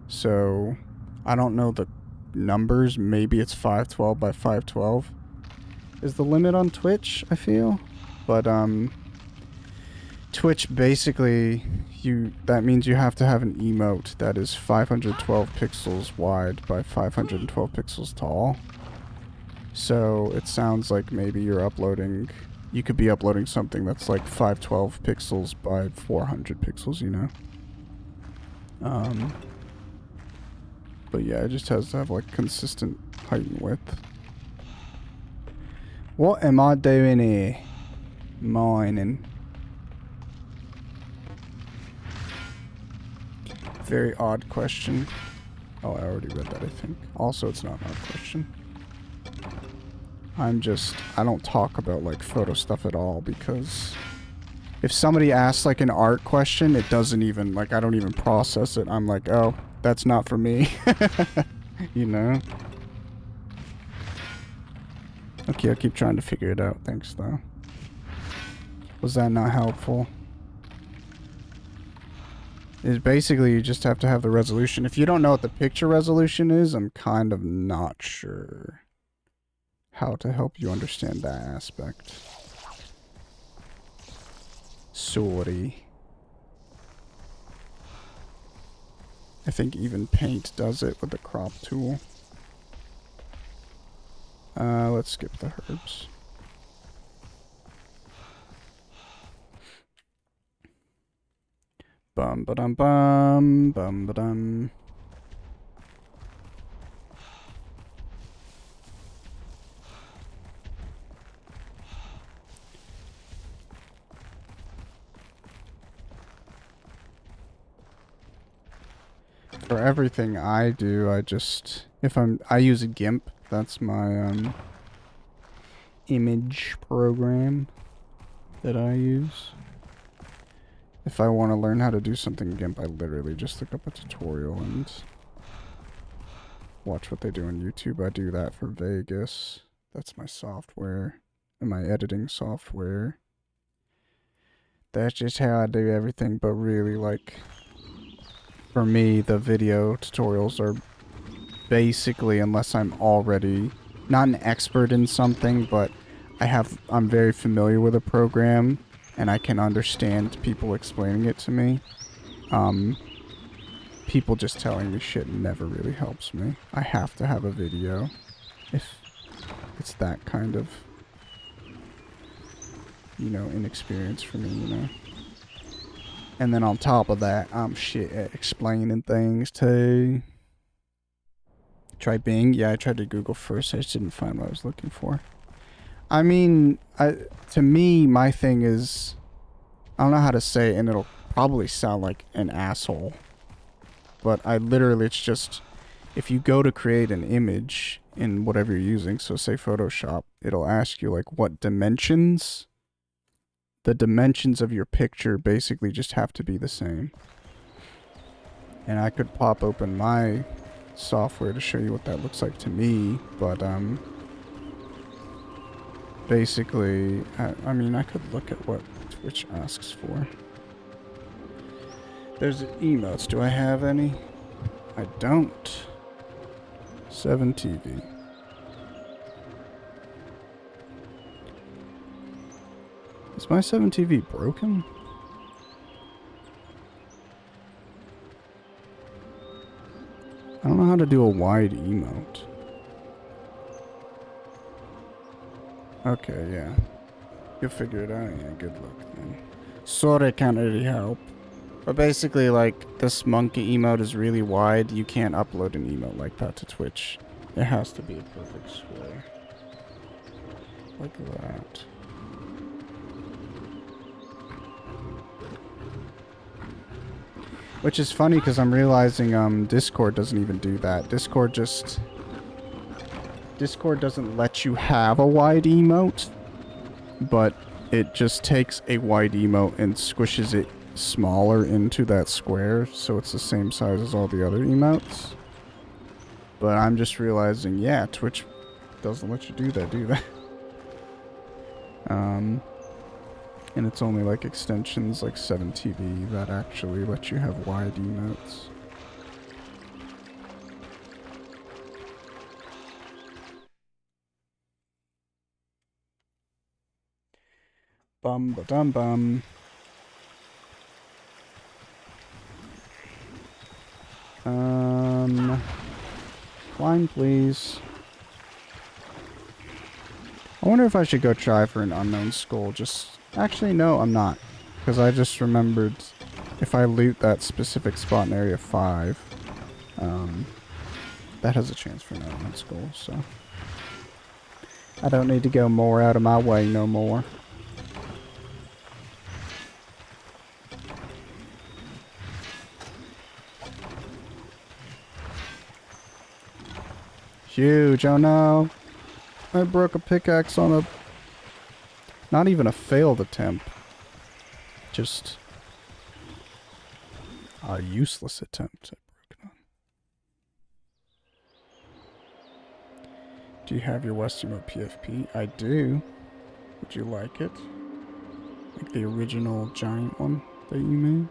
so I don't know the numbers. Maybe it's 512 by 512 is the limit on Twitch, I feel. But Twitch basically that means you have to have an emote that is 512 pixels wide by 512 pixels tall. So it sounds like maybe you could be uploading something that's like 512 pixels by 400 pixels, you know. But yeah, it just has to have like consistent height and width. What am I doing here? Mining. Very odd question. Oh, I already read that, I think. Also, it's not an odd question. I don't talk about like photo stuff at all because if somebody asks like an art question, it doesn't even, like I don't even process it. I'm like, oh, that's not for me. You know? Okay, I'll keep trying to figure it out. Thanks, though. Was that not helpful? It's basically you just have to have the resolution. If you don't know what the picture resolution is, I'm kind of not sure how to help you understand that aspect. Sorry. I think even Paint does it with the crop tool. Let's skip the herbs. Bum ba dum bum bum ba dum. For everything I do, I use a GIMP. That's my image program that I use. If I want to learn how to do something in GIMP, I literally just look up a tutorial and watch what they do on YouTube. I do that for Vegas. That's my software and my editing software. That's just how I do everything, but really, like, for me, the video tutorials are basically, unless I'm already not an expert in something, but I'm very familiar with a program and I can understand people explaining it to me. People just telling me shit never really helps me. I have to have a video if it's that kind of, you know, inexperience for me, you know. And then on top of that, I'm shit at explaining things too. Try Bing? Yeah, I tried to Google first. I just didn't find what I was looking for. I mean, to me, my thing is, I don't know how to say it, and it'll probably sound like an asshole. But it's just, if you go to create an image in whatever you're using, so say Photoshop, it'll ask you like what dimensions. The dimensions of your picture basically just have to be the same. And I could pop open my software to show you what that looks like to me, but basically, I mean, I could look at what Twitch asks for. There's emotes. Do I have any? I don't. 7TV. Is my 7TV broken? I don't know how to do a wide emote. Okay, yeah. You'll figure it out. Yeah, good luck then. Sorry, I can't really help. But basically, like, this monkey emote is really wide. You can't upload an emote like that to Twitch. It has to be a perfect square. Like that. Which is funny because I'm realizing Discord doesn't even do that. Discord doesn't let you have a wide emote, but it just takes a wide emote and squishes it smaller into that square, so it's the same size as all the other emotes. But I'm just realizing, yeah, Twitch doesn't let you do that, do they? And it's only like extensions like 7TV that actually let you have wide emotes. Bum ba dum bum. Climb, please. I wonder if I should go try for an unknown skull. Actually, no, I'm not. Because I just remembered if I loot that specific spot in Area 5, That has a chance for an elements goal, so I don't need to go more out of my way no more. Huge, oh no. I broke a pickaxe on a... Not even a failed attempt. Just... a useless attempt. I broke it on. Do you have your Western Mode PFP? I do. Would you like it? Like the original giant one that you made?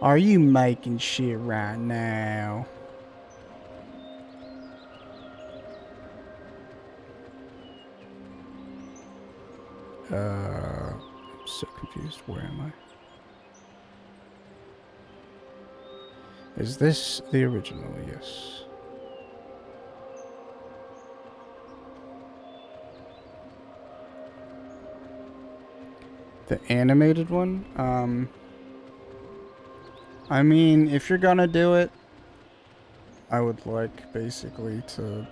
Are you making shit right now? I'm so confused. Where am I? Is this the original? Yes. The animated one? I mean, if you're gonna do it, I would like basically to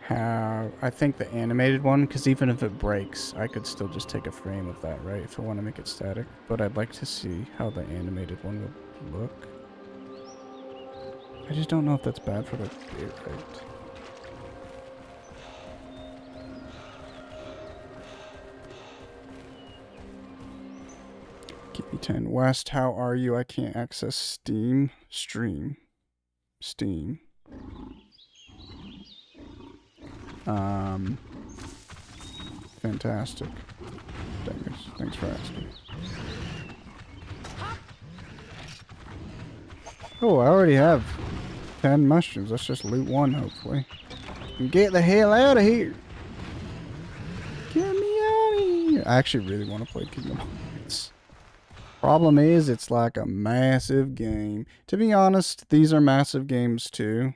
have, I think the animated one, because even if it breaks, I could still just take a frame of that, right? If I want to make it static. But I'd like to see how the animated one would look. I just don't know if that's bad for the bit rate. Keep me 10 West, how are you? I can't access Steam. Steam. Fantastic. Thanks for asking. Oh, I already have 10 mushrooms. Let's just loot one, hopefully. And get the hell out of here. Get me out of here. I actually really want to play Kingdom Hearts. Problem is, it's like a massive game. To be honest, these are massive games too.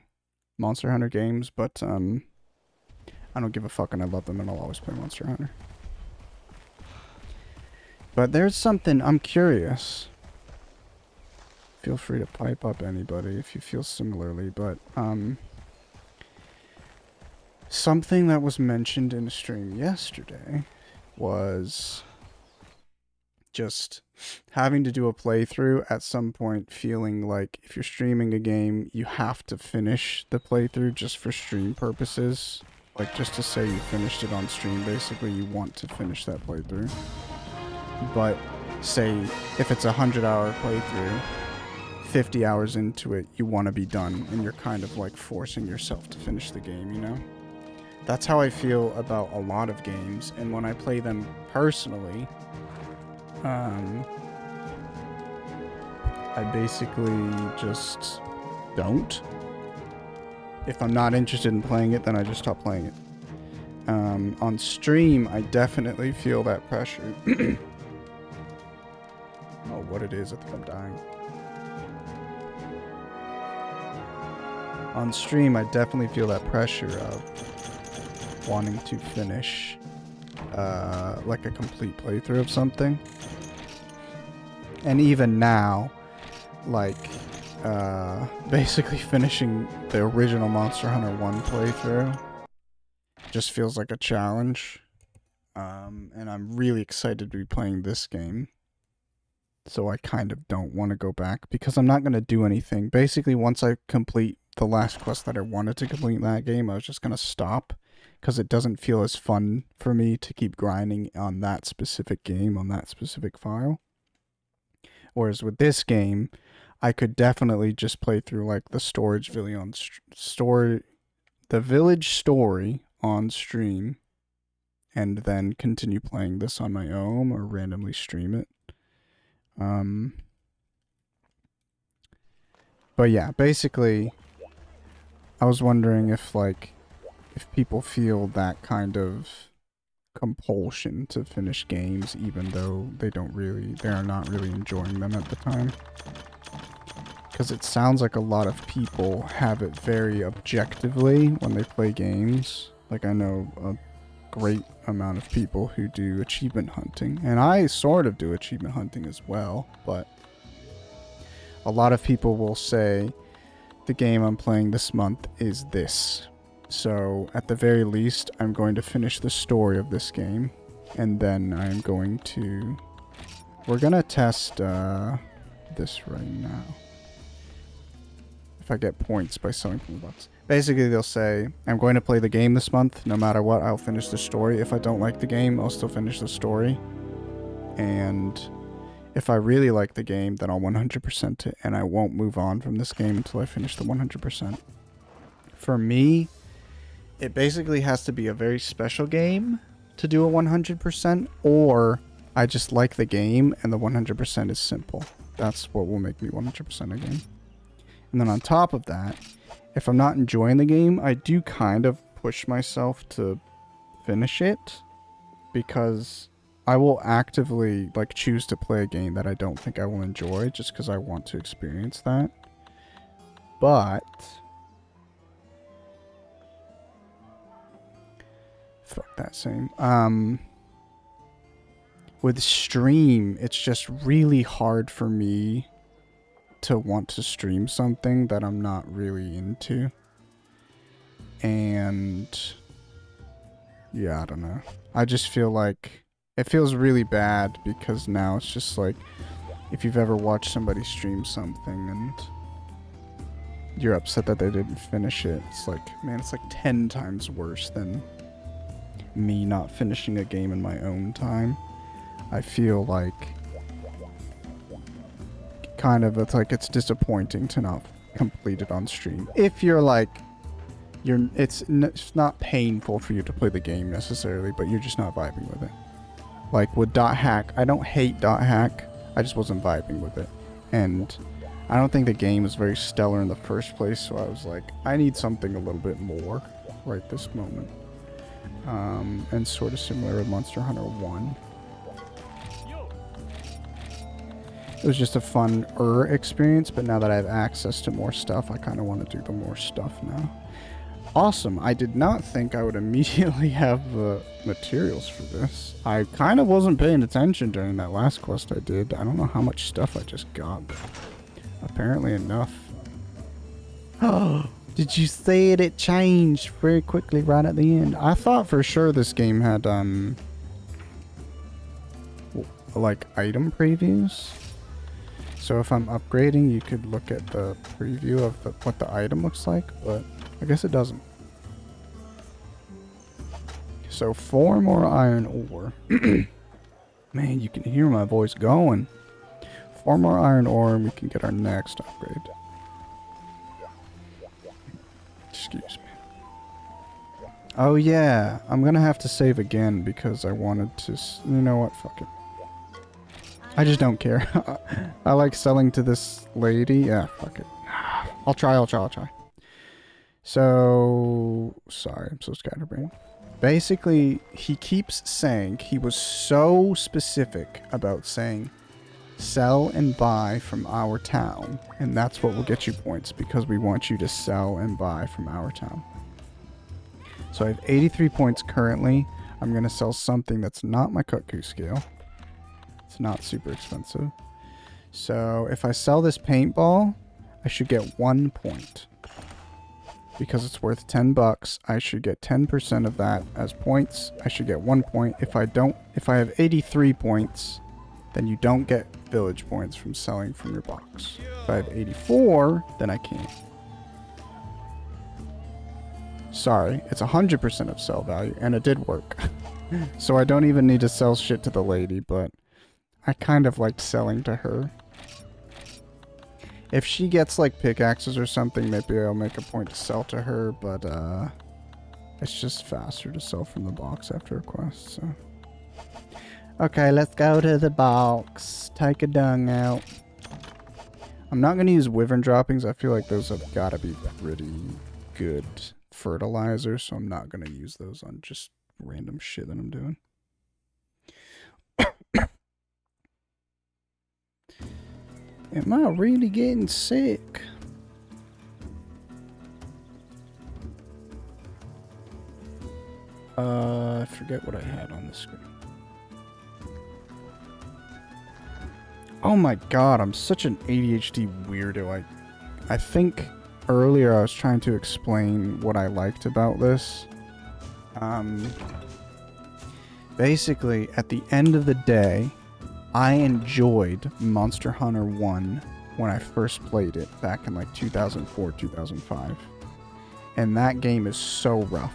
Monster Hunter games, but I don't give a fuck and I love them and I'll always play Monster Hunter. But there's something, I'm curious. Feel free to pipe up anybody if you feel similarly, but something that was mentioned in a stream yesterday was just having to do a playthrough at some point, feeling like if you're streaming a game, you have to finish the playthrough just for stream purposes. Like, just to say you finished it on stream, basically you want to finish that playthrough. But, say, if it's a 100-hour playthrough, 50 hours into it, you want to be done, and you're kind of like forcing yourself to finish the game, you know? That's how I feel about a lot of games, and when I play them personally, I basically just don't. If I'm not interested in playing it, then I just stop playing it. On stream, I definitely feel that pressure. Oh, what it is, I think I'm dying. On stream, I definitely feel that pressure of wanting to finish like a complete playthrough of something. And even now, like, basically finishing the original Monster Hunter 1 playthrough just feels like a challenge. And I'm really excited to be playing this game. So I kind of don't want to go back because I'm not going to do anything. Basically, once I complete the last quest that I wanted to complete in that game, I was just going to stop because it doesn't feel as fun for me to keep grinding on that specific game, on that specific file. Whereas with this game, I could definitely just play through like the village story on stream and then continue playing this on my own or randomly stream it. But yeah, basically, I was wondering if people feel that kind of compulsion to finish games even though they are not really enjoying them at the time. Because it sounds like a lot of people have it very objectively when they play games. Like I know a great amount of people who do achievement hunting. And I sort of do achievement hunting as well, but a lot of people will say the game I'm playing this month is this. So at the very least, I'm going to finish the story of this game, and then I'm going to... We're gonna test this right now. If I get points by selling from the box. Basically, they'll say, I'm going to play the game this month. No matter what, I'll finish the story. If I don't like the game, I'll still finish the story. And if I really like the game, then I'll 100% it, and I won't move on from this game until I finish the 100%. For me, it basically has to be a very special game to do a 100%, or I just like the game and the 100% is simple. That's what will make me 100% a game. And then on top of that, if I'm not enjoying the game, I do kind of push myself to finish it, because I will actively like choose to play a game that I don't think I will enjoy just because I want to experience that. But fuck that same. With stream, it's just really hard for me to want to stream something that I'm not really into. And yeah, I don't know. I just feel like it feels really bad because now it's just like, if you've ever watched somebody stream something and you're upset that they didn't finish it, it's like, man, it's like 10 times worse than me not finishing a game in my own time. I feel like kind of, it's like it's disappointing to not complete it on stream. If you're like, it's not painful for you to play the game necessarily, but you're just not vibing with it. Like with Dot Hack, I don't hate Dot Hack, I just wasn't vibing with it. And I don't think the game was very stellar in the first place, so I was like, I need something a little bit more right this moment. And sort of similar with Monster Hunter 1. It was just a fun experience, but now that I have access to more stuff, I kind of want to do the more stuff now. Awesome. I did not think I would immediately have the materials for this. I kind of wasn't paying attention during that last quest I did. I don't know how much stuff I just got, but apparently enough. Oh, did you see it? It changed very quickly right at the end. I thought for sure this game had, like item previews. So if I'm upgrading, you could look at the preview of what the item looks like, but I guess it doesn't. So 4 more iron ore. Man, you can hear my voice going. 4 more iron ore and we can get our next upgrade. Excuse me. Oh yeah, I'm gonna have to save again because I wanted to... You know what? Fuck it. I just don't care. I like selling to this lady. Yeah, fuck it. I'll try. So... Sorry, I'm so scatterbrained. Basically, he keeps saying, he was so specific about saying, sell and buy from our town. And that's what will get you points, because we want you to sell and buy from our town. So I have 83 points currently. I'm going to sell something that's not my Kutku scale. It's not super expensive. So if I sell this paintball, I should get 1 point. Because it's worth 10 bucks, I should get 10% of that as points. I should get 1 point. If I have 83 points, then you don't get village points from selling from your box. If I have 84, then I can't. Sorry, it's 100% of sell value, and it did work. So I don't even need to sell shit to the lady, but I kind of liked selling to her. If she gets like pickaxes or something, maybe I'll make a point to sell to her, but it's just faster to sell from the box after a quest, so. Okay, let's go to the box. Take a dung out. I'm not going to use wyvern droppings. I feel like those have got to be pretty good fertilizer, so I'm not going to use those on just random shit that I'm doing. Am I really getting sick? I forget what I had on the screen. Oh my god, I'm such an ADHD weirdo. I think earlier I was trying to explain what I liked about this. Basically, at the end of the day, I enjoyed Monster Hunter 1 when I first played it back in like 2004, 2005. And that game is so rough.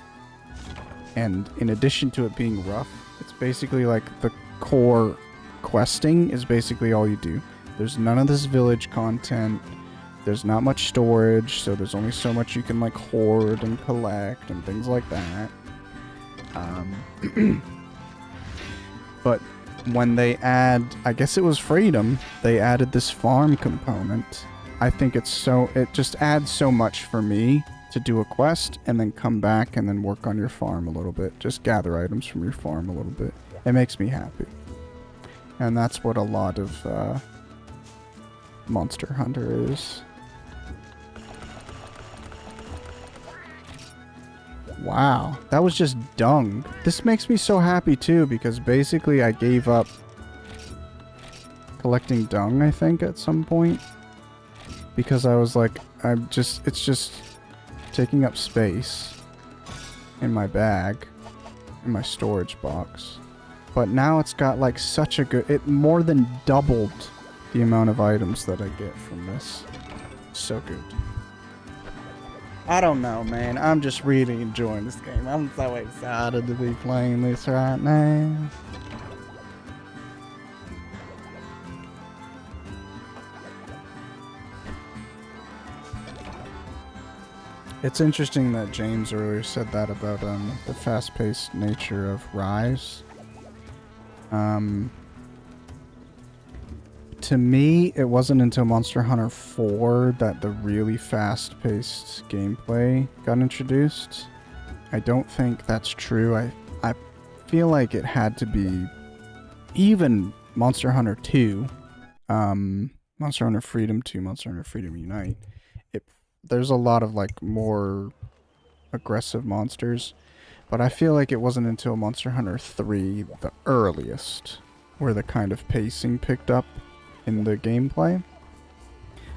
And in addition to it being rough, it's basically like the core questing is basically all you do. There's none of this village content. There's not much storage, so there's only so much you can like hoard and collect and things like that. But when they add, I guess it was Freedom, they added this farm component. I think it just adds so much for me to do a quest and then come back and then work on your farm a little bit. Just gather items from your farm a little bit. It makes me happy. And that's what a lot of Monster Hunter is. Wow, that was just dung. This makes me so happy too, because basically I gave up collecting dung, I think, at some point. Because I was like, it's just taking up space in my bag, in my storage box. But now it's got like such a good, it more than doubled the amount of items that I get from this. So good. I don't know, man. I'm just really enjoying this game. I'm so excited to be playing this right now. It's interesting that James earlier said that about the fast-paced nature of Rise. To me, it wasn't until Monster Hunter 4 that the really fast-paced gameplay got introduced. I don't think that's true. I feel like it had to be even Monster Hunter 2, Monster Hunter Freedom 2, Monster Hunter Freedom Unite. There's a lot of like more aggressive monsters, but I feel like it wasn't until Monster Hunter 3, the earliest, where the kind of pacing picked up in the gameplay.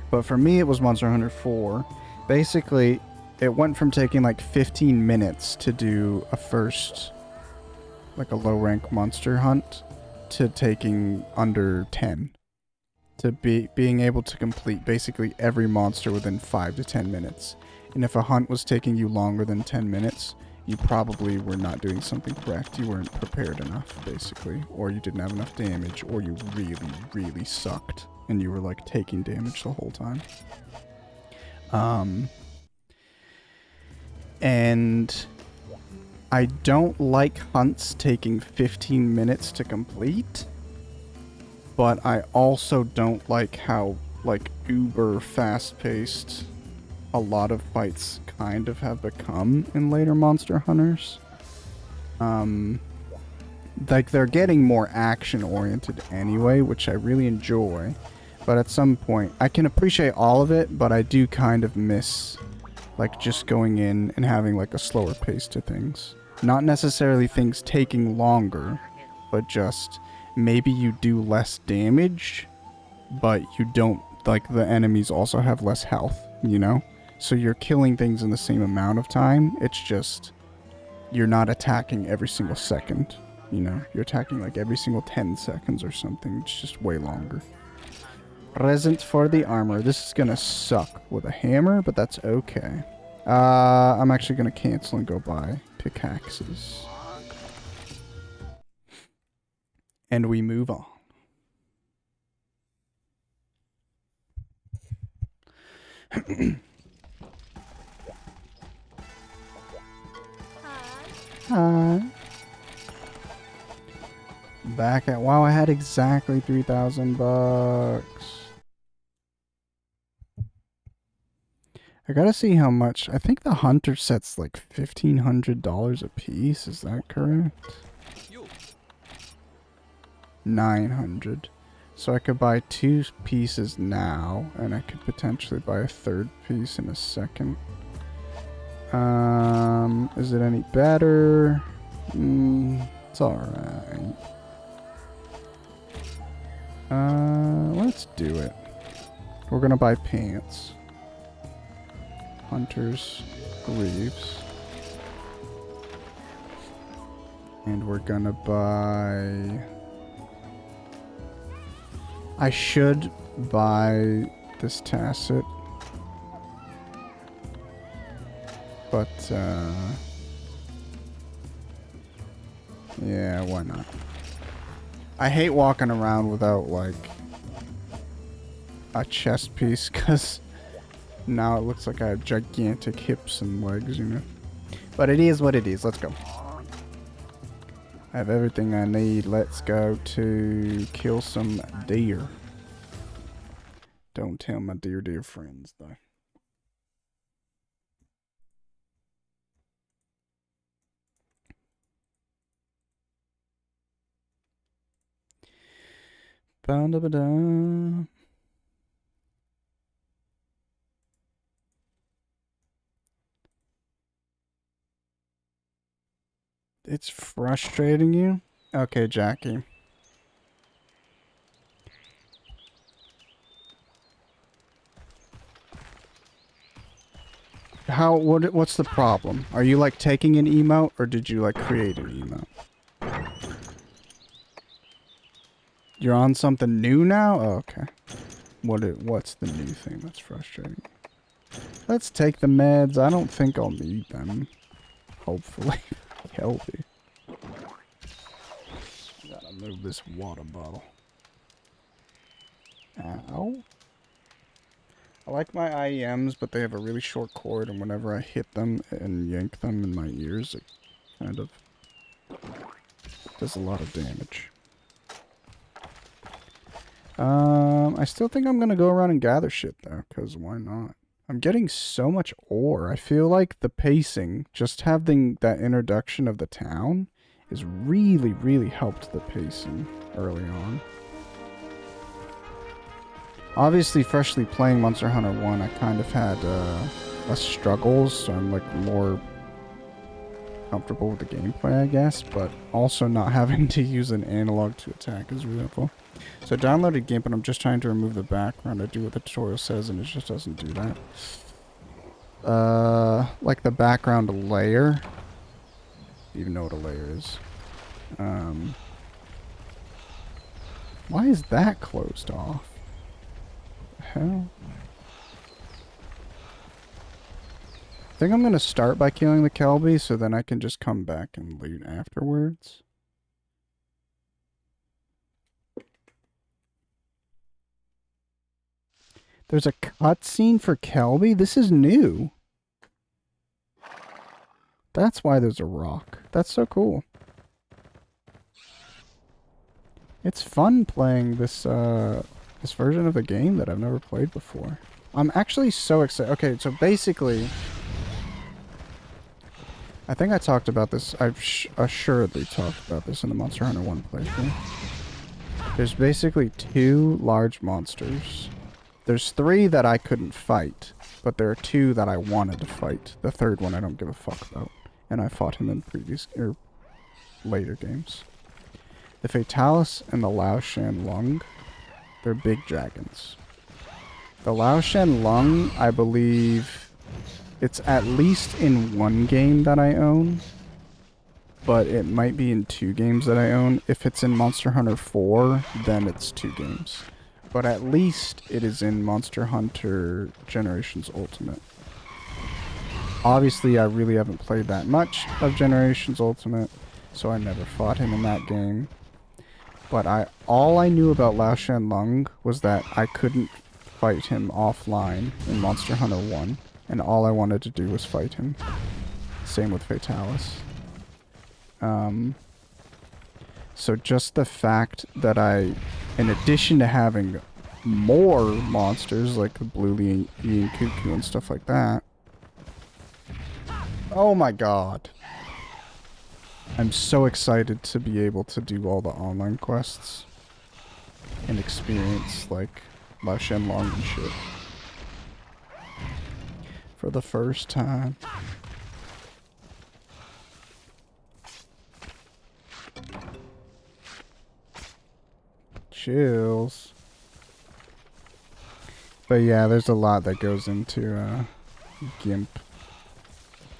But for me, it was Monster Hunter 4. Basically, it went from taking like 15 minutes to do a first, like a low rank monster hunt, to taking under 10. To being able to complete basically every monster within 5 to 10 minutes. And if a hunt was taking you longer than 10 minutes, you probably were not doing something correct. You weren't prepared enough, basically. Or you didn't have enough damage, or you really, really sucked. And you were like taking damage the whole time. And I don't like hunts taking 15 minutes to complete. But I also don't like how, like, uber fast-paced a lot of fights kind of have become in later Monster Hunters. Like, they're getting more action-oriented anyway, which I really enjoy. But at some point, I can appreciate all of it, but I do kind of miss, like, just going in and having, like, a slower pace to things. Not necessarily things taking longer, but just maybe you do less damage, but you don't, like, the enemies also have less health, you know? So you're killing things in the same amount of time, it's just, you're not attacking every single second, you know? You're attacking, like, every single 10 seconds or something, it's just way longer. Present for the armor. This is gonna suck with a hammer, but that's okay. I'm actually gonna cancel and go buy pickaxes. And we move on. Hi. Back at, wow, I had exactly 3,000 bucks. I gotta see how much. I think the hunter set's like $1,500 a piece. Is that correct? 900. So I could buy 2 pieces now, and I could potentially buy a 3rd piece in a second. Is it any better? It's alright. Let's do it. We're gonna buy pants. Hunter's Greaves. And we're gonna buy... I should buy this Tacit. But, yeah, why not? I hate walking around without, like, a chest piece, because now it looks like I have gigantic hips and legs, you know? But it is what it is. Let's go. I have everything I need. Let's go to kill some deer. Don't tell my dear friends, though. Ba-da-ba-da. It's frustrating you? Okay, Jackie. What's the problem? Are you like taking an emote or did you like create an emote? You're on something new now? Oh, okay. What's the new thing that's frustrating? Let's take the meds. I don't think I'll need them. Hopefully. Healthy. Gotta move this water bottle. Ow. I like my IEMs, but they have a really short cord, and whenever I hit them and yank them in my ears, it kind of does a lot of damage. I still think I'm gonna go around and gather shit, though, because why not? I'm getting so much ore. I feel like the pacing, just having that introduction of the town, has really, really helped the pacing early on. Obviously, freshly playing Monster Hunter 1, I kind of had less struggles, so I'm like more comfortable with the gameplay, I guess, but also not having to use an analog to attack is really helpful. So I downloaded GIMP, and I'm just trying to remove the background. I do what the tutorial says, and it just doesn't do that. Like the background layer. You even know what a layer is. Why is that closed off? The hell? I think I'm gonna start by killing the Kelby, so then I can just come back and loot afterwards. There's a cutscene for Kelby? This is new. That's why there's a rock. That's so cool. It's fun playing this this version of the game that I've never played before. I'm actually so excited. Okay, so basically, I think I talked about this. I've assuredly talked about this in the Monster Hunter 1 playthrough. There's basically 2 large monsters. There's 3 that I couldn't fight, but there are 2 that I wanted to fight. The third one I don't give a fuck about, and I fought him in previous or later games. The Fatalis and the Lao Shan Lung, they're big dragons. The Lao Shan Lung, I believe, it's at least in 1 game that I own, but it might be in 2 games that I own. If it's in Monster Hunter 4, then it's 2 games. But at least it is in Monster Hunter Generations Ultimate. Obviously, I really haven't played that much of Generations Ultimate, so I never fought him in that game. But all I knew about Lao Shan Lung was that I couldn't fight him offline in Monster Hunter 1, and all I wanted to do was fight him. Same with Fatalis. So just the fact that in addition to having more monsters like the Blue Ian Cuckoo and stuff like that. Oh my god. I'm so excited to be able to do all the online quests and experience like Lao Shan Long and shit for the first time. Chills. But yeah, there's a lot that goes into GIMP.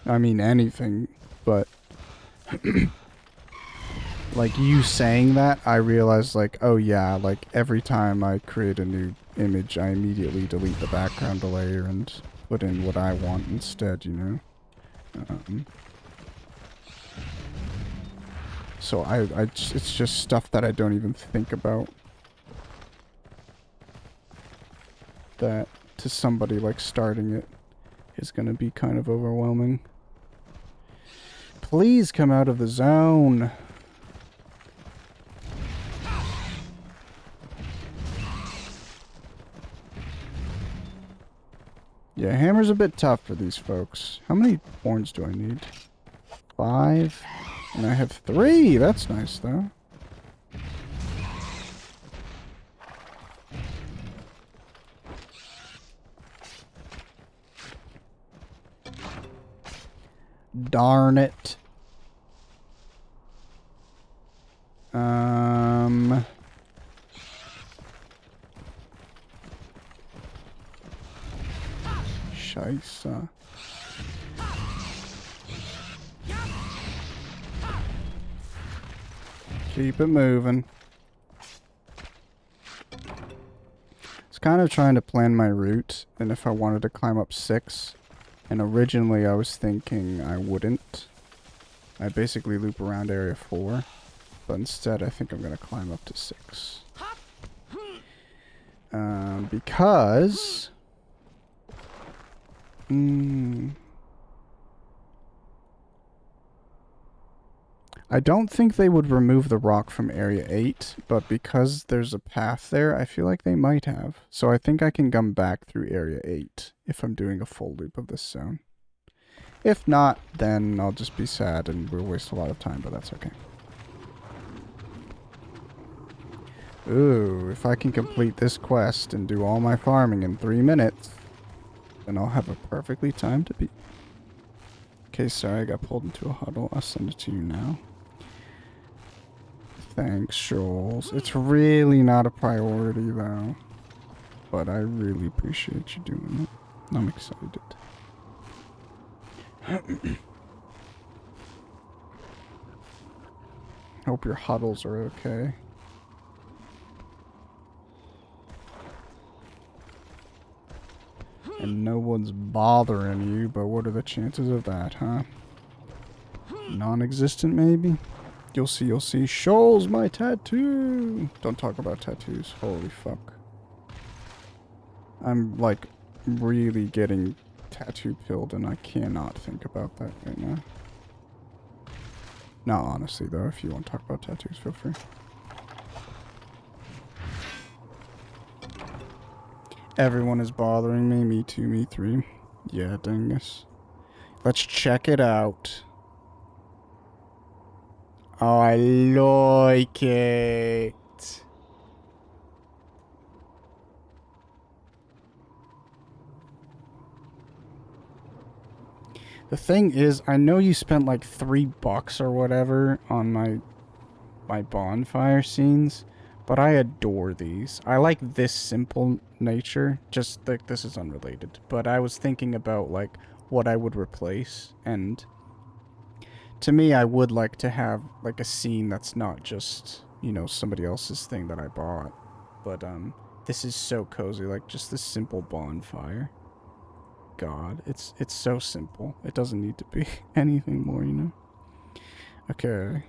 I mean anything, but like you saying that, I realized like, oh yeah, like every time I create a new image, I immediately delete the background layer and put in what I want instead, you know? So it's just stuff that I don't even think about. That to somebody like starting it is gonna be kind of overwhelming. Please come out of the zone. Yeah, hammer's a bit tough for these folks. How many horns do I need? 5. And I have 3. That's nice, though. Darn it. Scheisse. Keep it moving. I was kind of trying to plan my route, and if I wanted to climb up 6, and originally I was thinking I wouldn't. I basically loop around area 4, but instead I think I'm going to climb up to 6. Because... I don't think they would remove the rock from area 8, but because there's a path there, I feel like they might have. So I think I can come back through area 8 if I'm doing a full loop of this zone. If not, then I'll just be sad and we'll waste a lot of time, but that's okay. Ooh, if I can complete this quest and do all my farming in 3 minutes, then I'll have a perfectly timed beat. Okay, sorry, I got pulled into a huddle. I'll send it to you now. Thanks, Shoals. It's really not a priority, though. But I really appreciate you doing it. I'm excited. Hope your huddles are okay. And no one's bothering you, but what are the chances of that, huh? Non-existent, maybe? You'll see, you'll see. Shoals, my tattoo! Don't talk about tattoos. Holy fuck. I'm, like, really getting tattoo pilled, and I cannot think about that right now. No, honestly, though, if you want to talk about tattoos, feel free. Everyone is bothering me. Me too, me three. Yeah, dingus. Let's check it out. Oh, I like it. The thing is, I know you spent like $3 or whatever on my bonfire scenes, but I adore these. I like this simple nature. Just like, this is unrelated, but I was thinking about like what I would replace, and to me, I would like to have like a scene that's not just, you know, somebody else's thing that I bought, but this is so cozy, like just this simple bonfire. God, it's so simple. It doesn't need to be anything more, you know. Okay.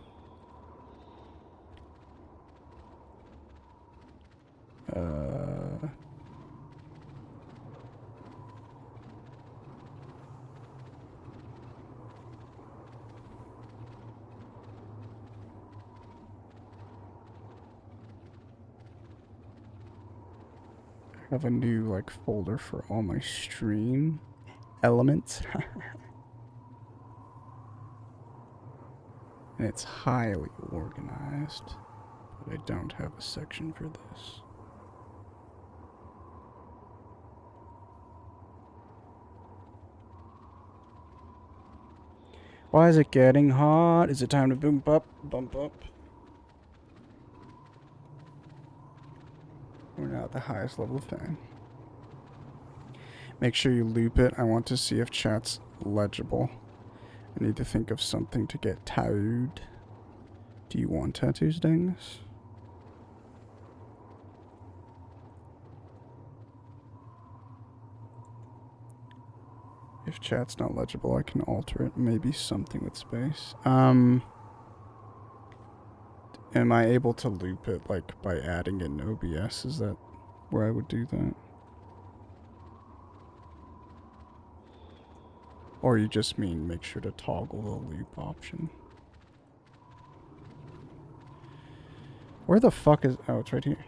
I have a new like folder for all my stream elements. And it's highly organized, but I don't have a section for this. Why is it getting hot? Is it time to bump up? Bump up. we're now at the highest level of fan. Make sure you loop it. I want to see if chat's legible. I need to think of something to get tattooed. Do you want tattoos, Dangus? If chat's not legible, I can alter it. Maybe something with space. Am I able to loop it, like, by adding it in OBS? Is that where I would do that? Or you just mean make sure to toggle the loop option? Where the fuck is... Oh, it's right here.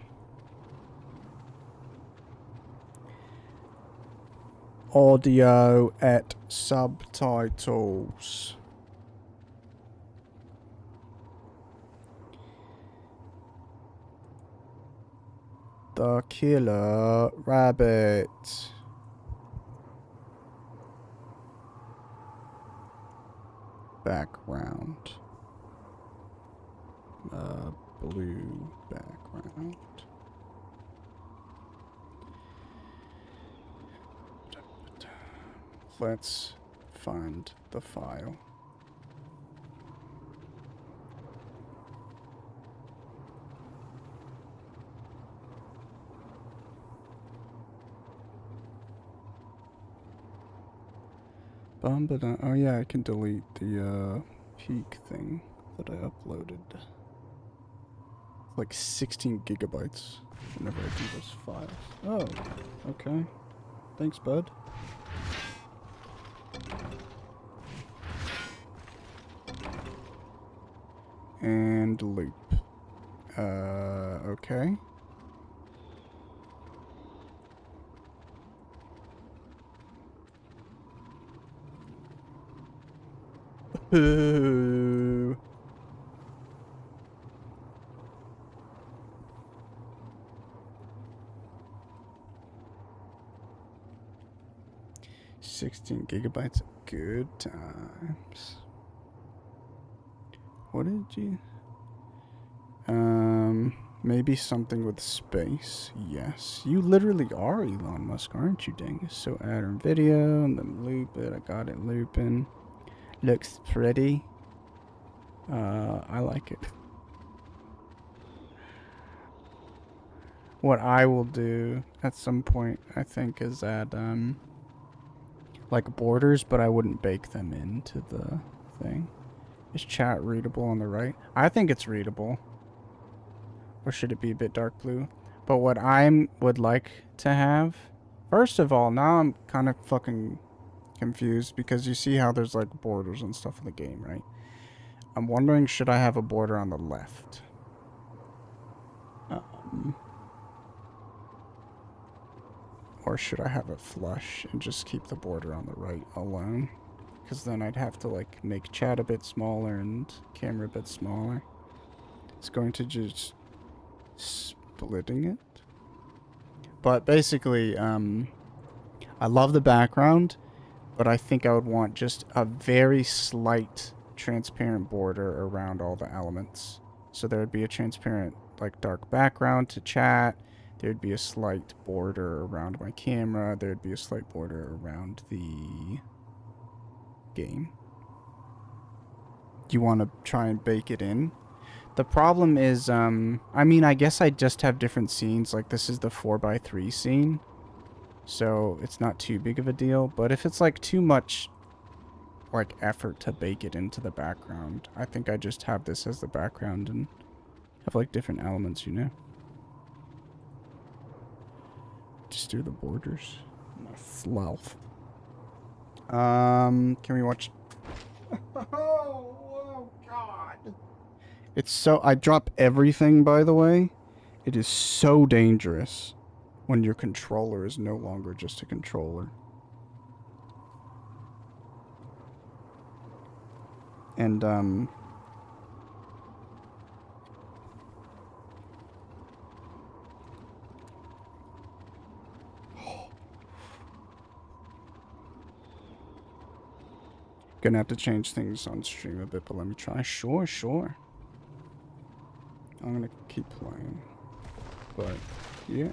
Audio at subtitles. The killer rabbit. Background. Blue background. Let's find the file. Oh yeah, I can delete the peak thing that I uploaded. Like 16 gigabytes whenever I do those files. Oh, okay. Thanks, bud. And loop. Okay. Ooh. $16 gigabytes of good times. What did you... maybe something with space. Yes. You literally are Elon Musk, aren't you, dingus? So add in video and then loop it. I got it looping. Looks pretty. I like it. What I will do at some point, I think, is add, like borders, but I wouldn't bake them into the thing. Is chat readable on the right? I think it's readable. Or should it be a bit dark blue? But what I would like to have... First of all, now I'm kind of fucking confused because you see how there's like borders and stuff in the game, right? I'm wondering, should I have a border on the left? Or should I have it flush and just keep the border on the right alone? Because then I'd have to like make chat a bit smaller and camera a bit smaller. It's going to just splitting it. But basically, I love the background, but I think I would want just a very slight transparent border around all the elements. So there would be a transparent, like, dark background to chat. There'd be a slight border around my camera. There'd be a slight border around the game. Do you want to try and bake it in? The problem is, I mean, I guess I just have different scenes. Like, this is the 4x3 scene. So it's not too big of a deal. But if it's, like, too much, like, effort to bake it into the background, I think I just have this as the background and have, like, different elements, you know? Just do the borders. My slough. Can we watch... Oh, God. It's so... I drop everything, by the way. It is so dangerous when your controller is no longer just a controller. And, gonna have to change things on stream a bit, but let me try. Sure. I'm gonna keep playing. but yeah.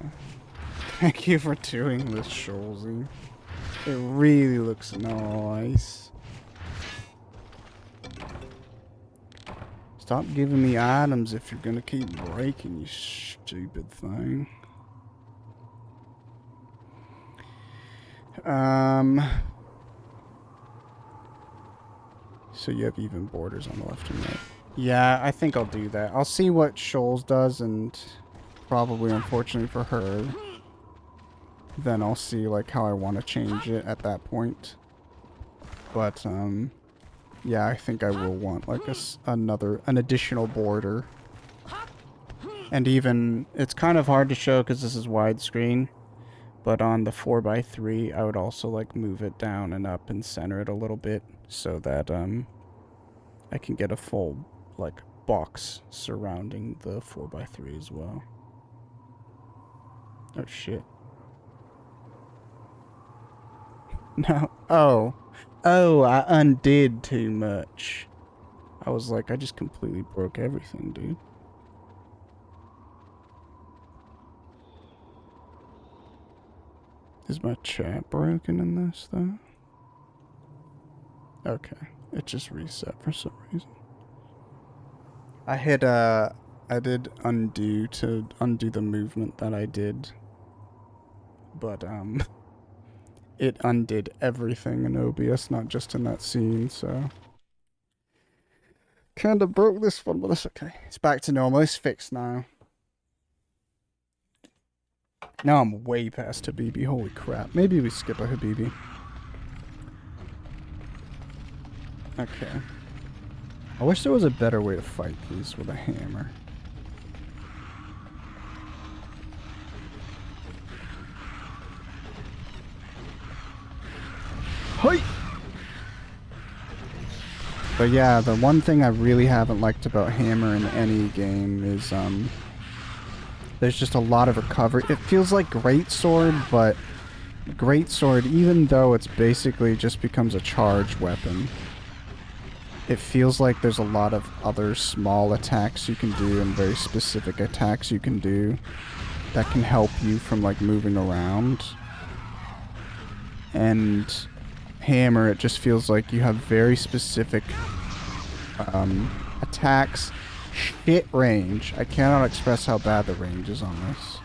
Thank you for doing this, Scholzy. It really looks nice. Stop giving me items if you're gonna keep breaking, you stupid thing. So you have even borders on the left and right. Yeah, I think I'll do that. I'll see what Shoals does, and probably, unfortunately for her, then I'll see like how I want to change it at that point. But yeah, I think I will want like an additional border. And even, it's kind of hard to show because this is widescreen, but on the 4x3, I would also like move it down and up and center it a little bit so that I can get a full like box surrounding the 4x3 as well. Oh shit. No. Oh. Oh, I undid too much. I was like, I just completely broke everything, dude. Is my chat broken in this, though? Okay. It just reset for some reason. I hit, I did undo to undo the movement that I did. But, it undid everything in OBS, not just in that scene, so... Kinda broke this one, but that's okay. It's back to normal. It's fixed now. Now I'm way past Habibi. Holy crap. Maybe we skip a Habibi. Okay. I wish there was a better way to fight these with a hammer. Hi! But yeah, the one thing I really haven't liked about hammer in any game is, there's just a lot of recovery. It feels like Greatsword, but Greatsword, even though it's basically just becomes a charge weapon, it feels like there's a lot of other small attacks you can do and very specific attacks you can do that can help you from like moving around. And hammer, it just feels like you have very specific attacks. Shit range. I cannot express how bad the range is on this.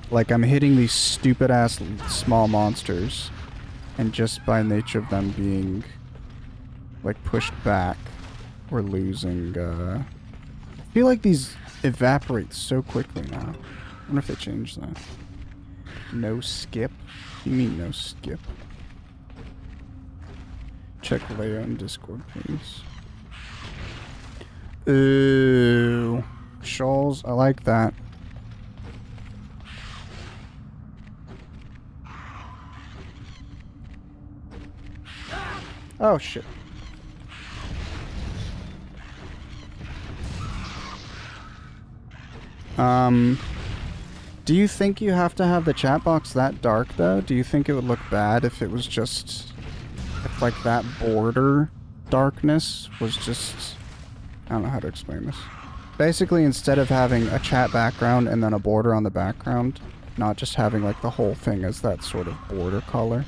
Like, I'm hitting these stupid ass small monsters, and just by nature of them being like pushed back, we're losing. I feel like these evaporate so quickly now. I wonder if they changed that. No skip? What do you mean no skip? Check layout in Discord, please. Ooh. Shawls, I like that. Oh, shit. Do you think you have to have the chat box that dark, though? Do you think it would look bad if it was just... if, like, that border darkness was just... I don't know how to explain this. Basically, instead of having a chat background and then a border on the background, not just having, like, the whole thing as that sort of border color.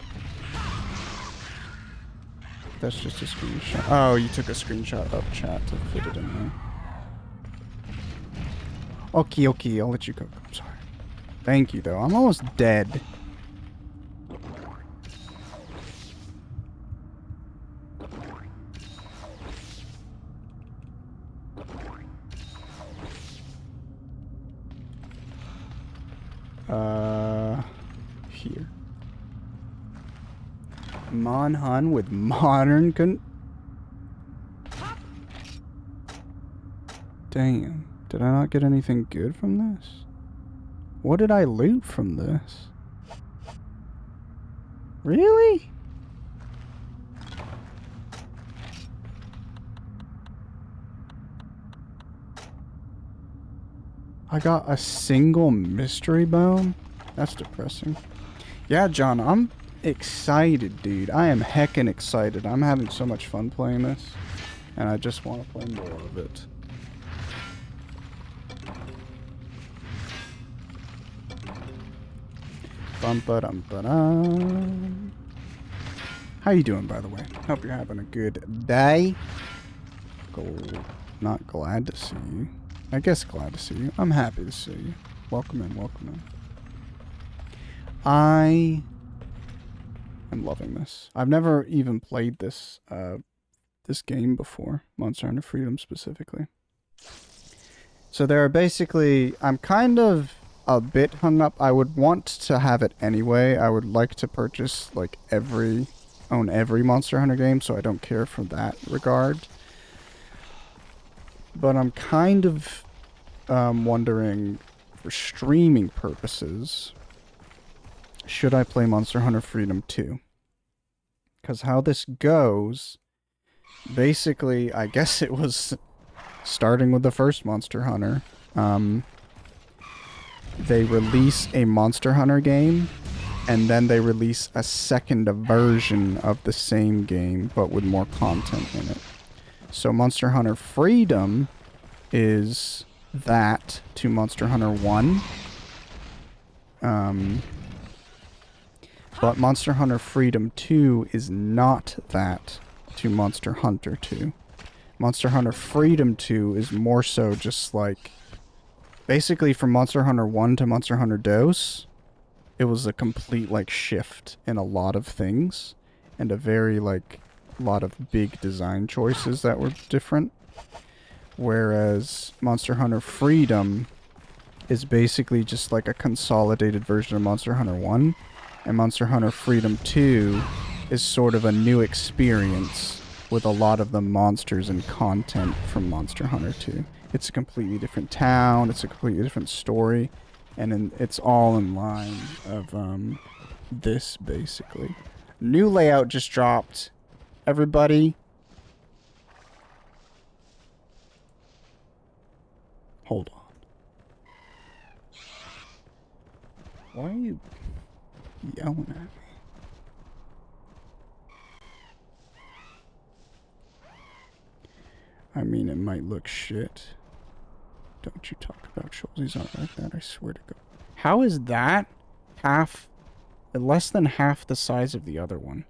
That's just a screenshot. Oh, you took a screenshot of chat to fit it in there. Okay, okay, I'll let you go. I'm sorry. Thank you, though. I'm almost dead. Here. Monhun with modern Damn. Did I not get anything good from this? What did I loot from this? Really? I got a single mystery bone? That's depressing. Yeah, John, I'm excited, dude. I am heckin' excited. I'm having so much fun playing this. And I just want to play more of it. Bum ba dum ba dum. How you doing, by the way? Hope you're having a good day. Not glad to see you. I guess glad to see you. I'm happy to see you. Welcome in, welcome in. I am loving this. I've never even played this this game before, Monster Hunter Freedom specifically. So there are basically, I'm kind of a bit hung up. I would want to have it anyway. I would like to purchase like own every Monster Hunter game, so I don't care for that regard. But I'm kind of wondering, for streaming purposes, should I play Monster Hunter Freedom 2? Because how this goes, basically, I guess it was starting with the first Monster Hunter. They release a Monster Hunter game, and then they release a second version of the same game, but with more content in it. So Monster Hunter Freedom is that to Monster Hunter 1. But Monster Hunter Freedom 2 is not that to Monster Hunter 2. Monster Hunter Freedom 2 is more so just like... Basically, from Monster Hunter 1 to Monster Hunter DOS, it was a complete, like, shift in a lot of things. And a very, like, lot of big design choices that were different. Whereas Monster Hunter Freedom is basically just like a consolidated version of Monster Hunter 1. And Monster Hunter Freedom 2 is sort of a new experience with a lot of the monsters and content from Monster Hunter 2. It's a completely different town, it's a completely different story, and it's all in line of this, basically. New layout just dropped. Everybody, hold on. Why are you yelling at me? I mean, it might look shit. Don't you talk about Schulze's not like that, I swear to God. How is that less than half the size of the other one?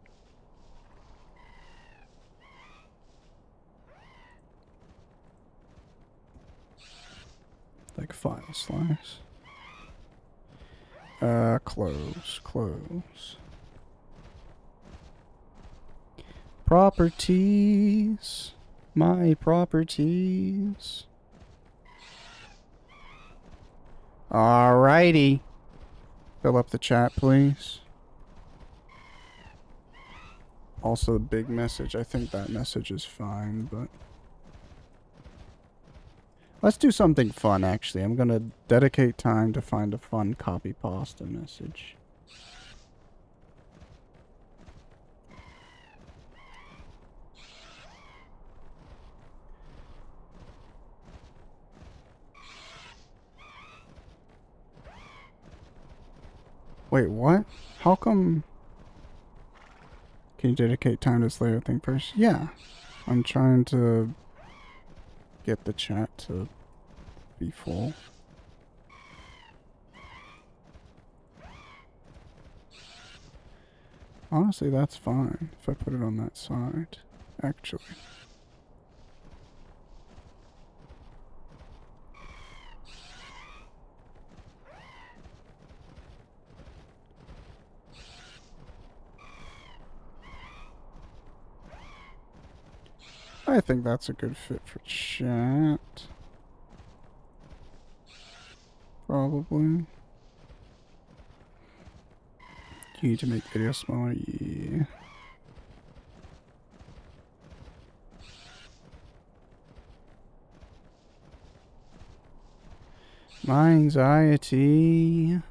Like file slice. Close. Properties. My properties. Alrighty. Fill up the chat, please. Also, big message. I think that message is fine, but... Let's do something fun, actually. I'm gonna dedicate time to find a fun copy pasta message. Wait, what? How come... Can you dedicate time to this layer thing first? Yeah. I'm trying to get the chat to be full. Honestly, that's fine if I put it on that side, actually. I think that's a good fit for chat. Probably. You need to make videos smaller? Yeah. My anxiety.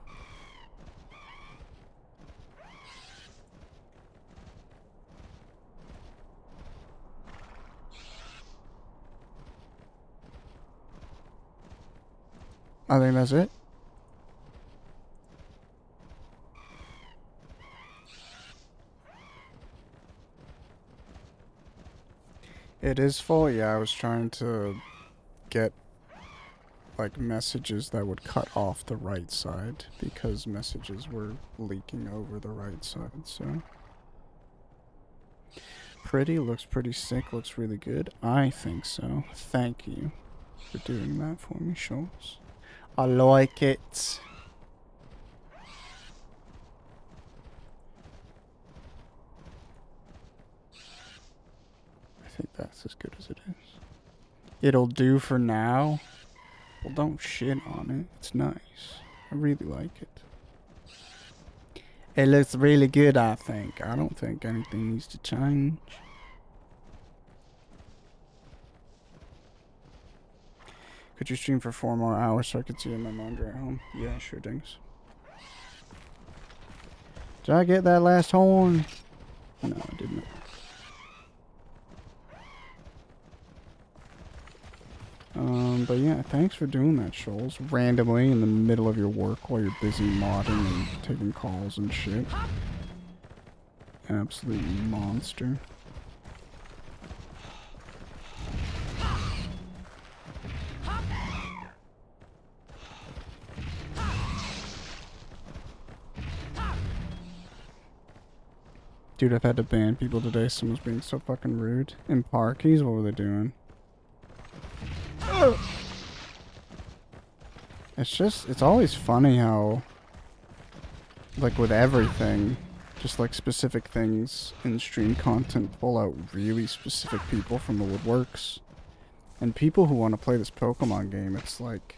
I think that's it. It is full, yeah. I was trying to get like messages that would cut off the right side because messages were leaking over the right side. So pretty, looks pretty sick, looks really good. I think so. Thank you for doing that for me, Schultz. I like it. I think that's as good as it is. It'll do for now. Well, don't shit on it. It's nice. I really like it. It looks really good, I think. I don't think anything needs to change. Could you stream for 4 more hours so I could see my mom at home? Yeah, sure dings. Did I get that last horn? No, I didn't. But yeah, thanks for doing that, Shoals. Randomly in the middle of your work while you're busy modding and taking calls and shit. Absolute monster. Dude, I've had to ban people today. Someone's being so fucking rude. In Parkies, what were they doing? It's always funny how, like with everything, just like specific things in stream content pull out really specific people from the woodworks. And people who want to play this Pokemon game, it's like,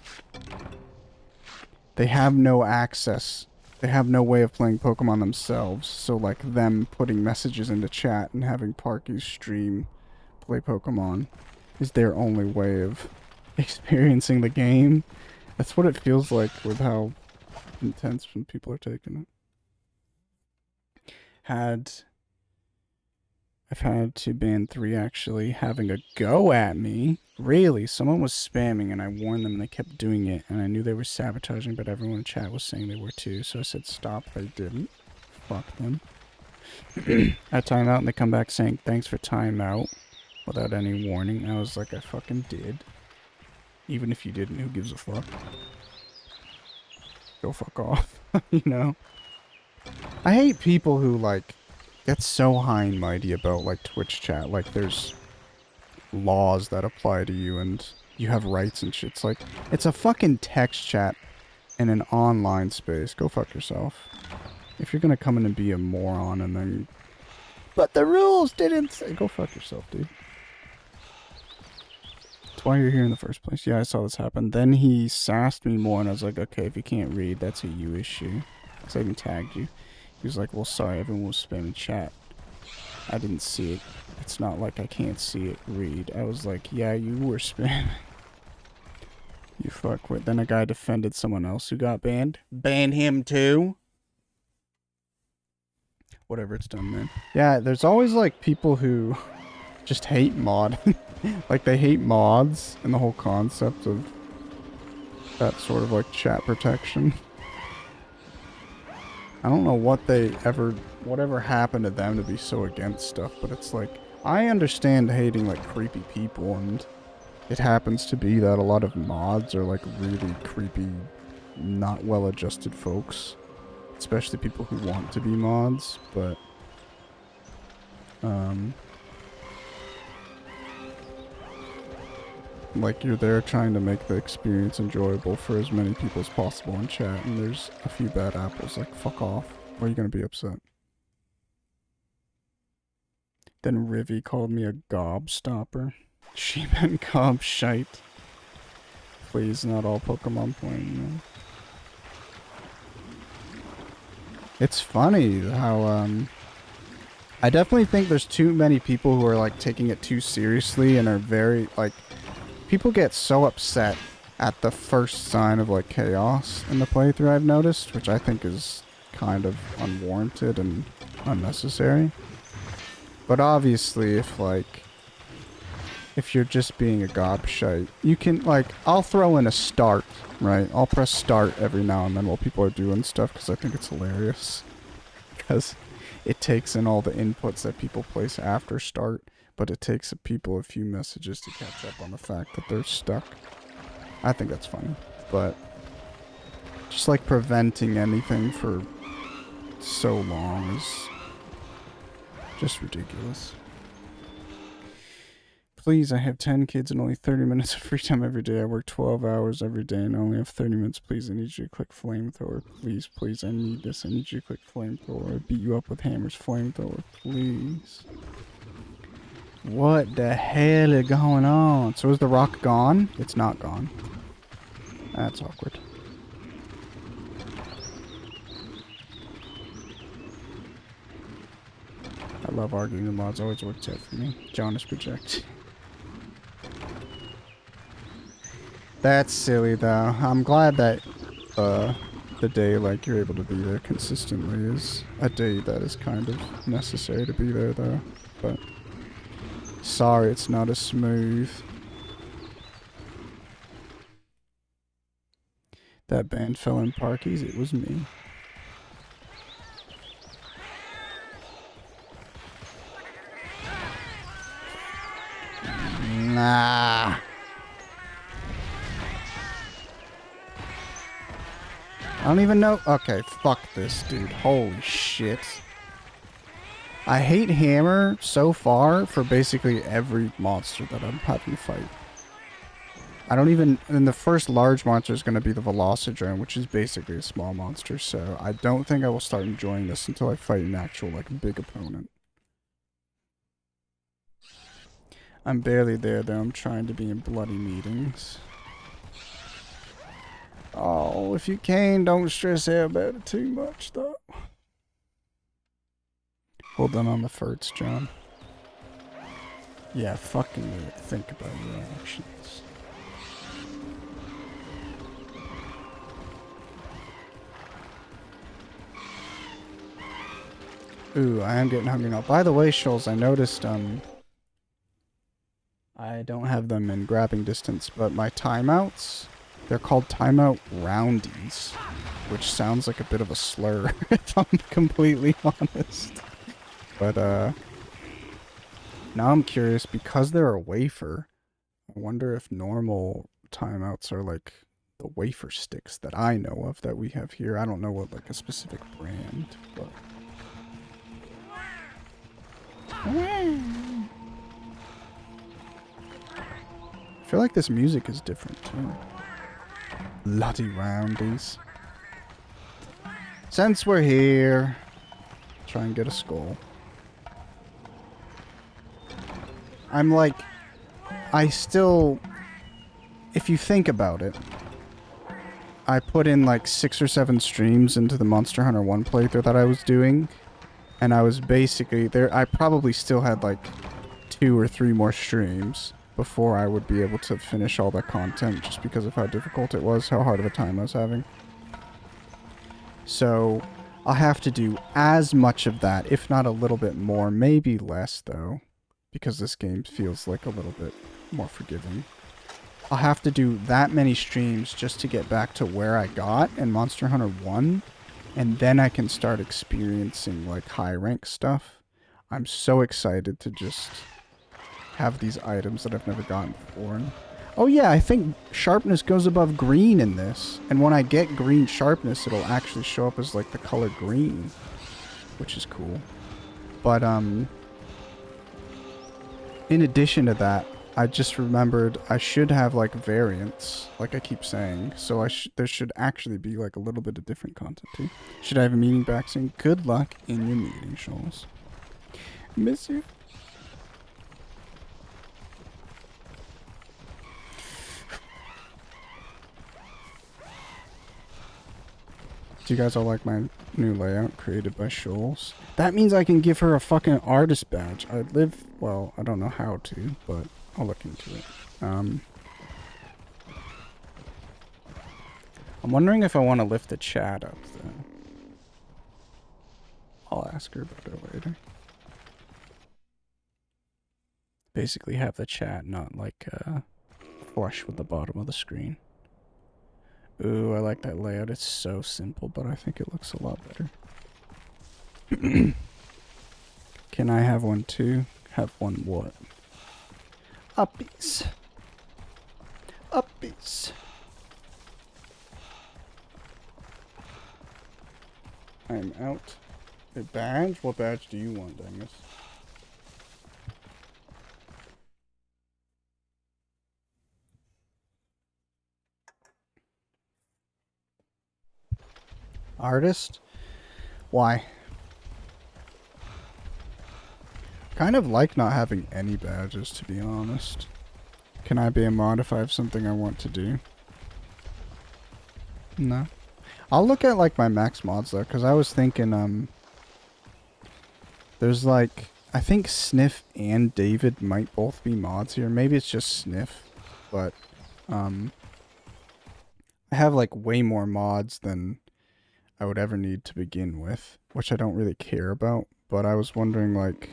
they have no access. They have no way of playing Pokemon themselves. So like them putting messages into chat and having Parkies stream play Pokemon is their only way of experiencing the game. That's what it feels like with how intense when people are taking it. I've had to ban 3 actually having a go at me. Really? Someone was spamming and I warned them and they kept doing it and I knew they were sabotaging, but everyone in chat was saying they were too, so I said stop. They didn't. Fuck them. I timeout and they come back saying thanks for timeout without any warning. I was like, I fucking did. Even if you didn't, who gives a fuck? Go fuck off, you know? I hate people who, like, get so high and mighty about, like, Twitch chat. Like, there's laws that apply to you and you have rights and shit. It's like, it's a fucking text chat in an online space. Go fuck yourself. If you're gonna come in and be a moron and then... But the rules didn't say... Go fuck yourself, dude. Why you're here in the first place. Yeah, I saw this happen. Then he sassed me more and I was like, okay, if you can't read, that's a you issue. Because I even tagged you. He was like, well, sorry, everyone was spamming chat. I didn't see it. It's not like I can't see it read. I was like, yeah, you were spamming. You fuckwit. Then a guy defended someone else who got banned. Ban him too? Whatever, it's done, man. Yeah, there's always like people who just hate mod. Like, they hate mods and the whole concept of that sort of, like, chat protection. I don't know whatever happened to them to be so against stuff, but it's like, I understand hating, like, creepy people, and it happens to be that a lot of mods are, like, really creepy, not well-adjusted folks. Especially people who want to be mods, but, like, you're there trying to make the experience enjoyable for as many people as possible in chat, and there's a few bad apples. Like, fuck off. Why are you gonna be upset? Then Rivy called me a gobstopper. She meant gobshite. Please, not all Pokemon playing, man. It's funny how, I definitely think there's too many people who are, like, taking it too seriously and are very, like... People get so upset at the first sign of, like, chaos in the playthrough, I've noticed, which I think is kind of unwarranted and unnecessary. But obviously, if you're just being a gobshite, you can, like, I'll throw in a start, right? I'll press start every now and then while people are doing stuff, because I think it's hilarious. Because it takes in all the inputs that people place after start. But it takes people a few messages to catch up on the fact that they're stuck. I think that's funny. But just like preventing anything for so long is just ridiculous. Please, I have 10 kids and only 30 minutes of free time every day. I work 12 hours every day and I only have 30 minutes. Please, I need you to click flamethrower. Please, please, I need this. I need you to click flamethrower. I beat you up with hammers. Flamethrower, please. What the hell is going on? So is the rock gone? It's not gone. That's awkward. I love arguing with mods. Always works out for me. Jonas project. That's silly though. I'm glad that the day like you're able to be there consistently is a day that is kind of necessary to be there though. But sorry it's not as smooth. That band fell in Parkies, it was me. Nah. I don't even know. Okay, fuck this, dude. Holy shit. I hate Hammer so far for basically every monster that I'm having to fight. I don't even... And the first large monster is going to be the Velocidrone, which is basically a small monster, so I don't think I will start enjoying this until I fight an actual, like, big opponent. I'm barely there, though. I'm trying to be in bloody meetings. Oh, if you can, don't stress out about it too much, though. Hold on the Furts, John. Yeah, fucking think about your actions. Ooh, I am getting hungry now. By the way, Shoals, I noticed, I don't have them in grabbing distance, but my timeouts, they're called timeout roundies, which sounds like a bit of a slur, if I'm completely honest. But, now I'm curious, because they're a wafer, I wonder if normal timeouts are like the wafer sticks that I know of that we have here. I don't know what, like, a specific brand, but... I feel like this music is different, too. Bloody roundies. Since we're here, try and get a skull. I'm like, I still, if you think about it, I put in like 6 or 7 streams into the Monster Hunter 1 playthrough that I was doing, and I was basically there. I probably still had like 2 or 3 more streams before I would be able to finish all that content, just because of how difficult it was, how hard of a time I was having. So I'll have to do as much of that, if not a little bit more, maybe less though, because this game feels like a little bit more forgiving. I'll have to do that many streams just to get back to where I got in Monster Hunter 1, and then I can start experiencing like high rank stuff. I'm so excited to just have these items that I've never gotten before. Oh yeah, I think sharpness goes above green in this. And when I get green sharpness, it'll actually show up as like the color green, which is cool. But in addition to that, I just remembered I should have like variants, like I keep saying. So there should actually be like a little bit of different content too. Should I have a meeting back saying good luck in your meeting, Shoals? Miss you. Do you guys all like my new layout created by Shoals? That means I can give her a fucking artist badge. Well, I don't know how to, but I'll look into it. I'm wondering if I want to lift the chat up, though. I'll ask her about it later. Basically have the chat not, like, flush with the bottom of the screen. Ooh, I like that layout. It's so simple, but I think it looks a lot better. Can I have one too? Have one what? Uppies. Uppies. I'm out. A badge? What badge do you want, Dangus? Artist? Why? Kind of like not having any badges, to be honest. Can I be a mod if I have something I want to do? No. I'll look at like my max mods though, because I was thinking there's like, I think Sniff and David might both be mods here. Maybe it's just Sniff, but I have like way more mods than I would ever need to begin with, which I don't really care about. But I was wondering, like,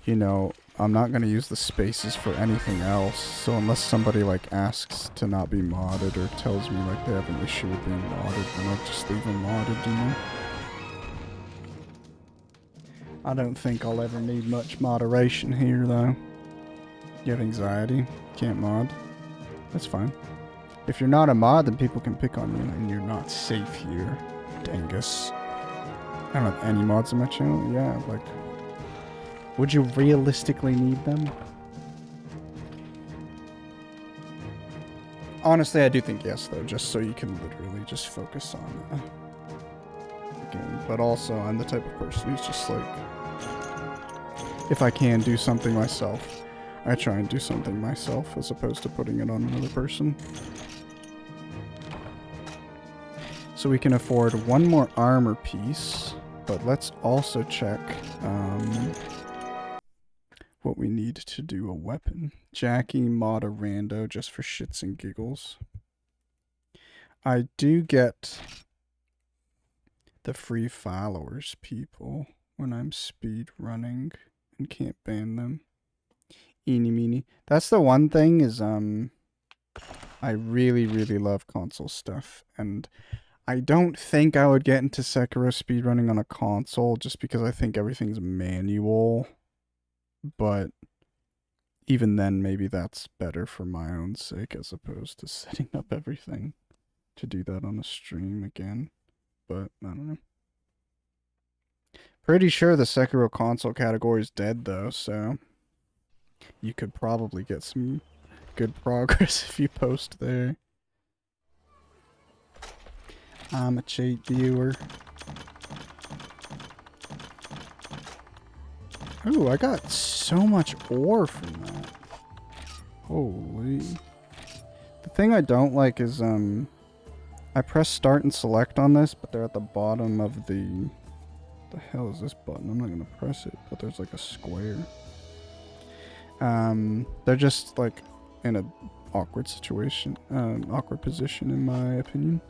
you know, I'm not going to use the spaces for anything else, so unless somebody like asks to not be modded or tells me like they have an issue with being modded, then I'll just leave them modded, you know? I don't think I'll ever need much moderation here, though. You have anxiety? Can't mod? That's fine. If you're not a mod, then people can pick on you, and you're not safe here, Dangus. I don't have any mods on my channel. Yeah, like... Would you realistically need them? Honestly, I do think yes, though, just so you can literally just focus on the game. But also, I'm the type of person who's just like... If I can do something myself, I try and do something myself as opposed to putting it on another person. So we can afford one more armor piece, but let's also check what we need to do a weapon. Jackie, mod a rando just for shits and giggles. I do get the free followers people when I'm speed running and can't ban them. Eeny meeny. That's the one thing is I really love console stuff, and I don't think I would get into Sekiro speedrunning on a console just because I think everything's manual. But even then, maybe that's better for my own sake as opposed to setting up everything to do that on a stream again. But I don't know. Pretty sure the Sekiro console category is dead though, so you could probably get some good progress if you post there. I'm a cheat viewer. Ooh, I got so much ore from that. Holy. The thing I don't like is, I press start and select on this, but they're at the bottom of the... What the hell is this button? I'm not gonna press it, but there's like a square. They're just like in a awkward situation, awkward position in my opinion.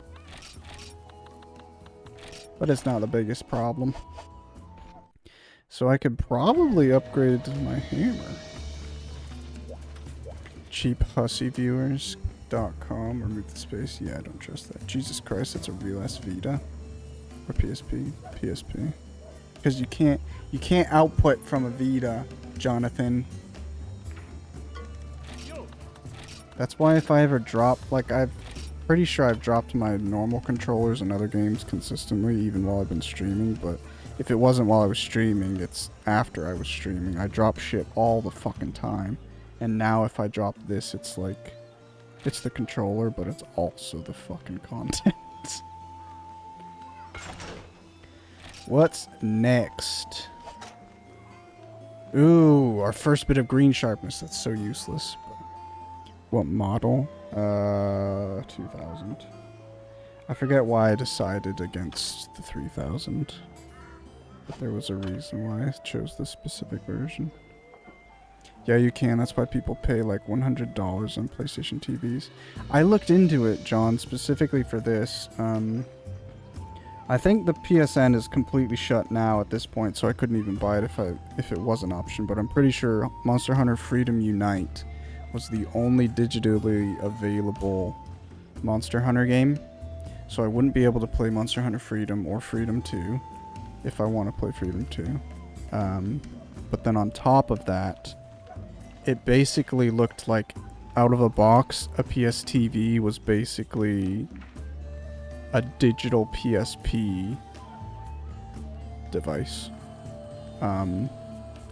But it's not the biggest problem. So I could probably upgrade my hammer. Cheaphussyviewers.com. Remove the space. Yeah, I don't trust that. Jesus Christ, that's a real ass Vita. Or PSP. PSP. Because you can't output from a Vita, Jonathan. That's why if I ever drop, like I'm pretty sure I've dropped my normal controllers in other games consistently, even while I've been streaming, but if it wasn't while I was streaming, it's after I was streaming. I drop shit all the fucking time. And now if I drop this, it's like, it's the controller, but it's also the fucking content. What's next? Ooh, our first bit of green sharpness. That's so useless. What model? 2000. I forget why I decided against the 3000. But there was a reason why I chose this specific version. Yeah, you can. That's why people pay like $100 on PlayStation TVs. I looked into it, John, specifically for this. I think the PSN is completely shut now at this point, so I couldn't even buy it if it was an option. But I'm pretty sure Monster Hunter Freedom Unite was the only digitally available Monster Hunter game. So I wouldn't be able to play Monster Hunter Freedom or Freedom 2 if I want to play Freedom 2. But then on top of that, it basically looked like out of the box, a PS TV was basically a digital PSP device.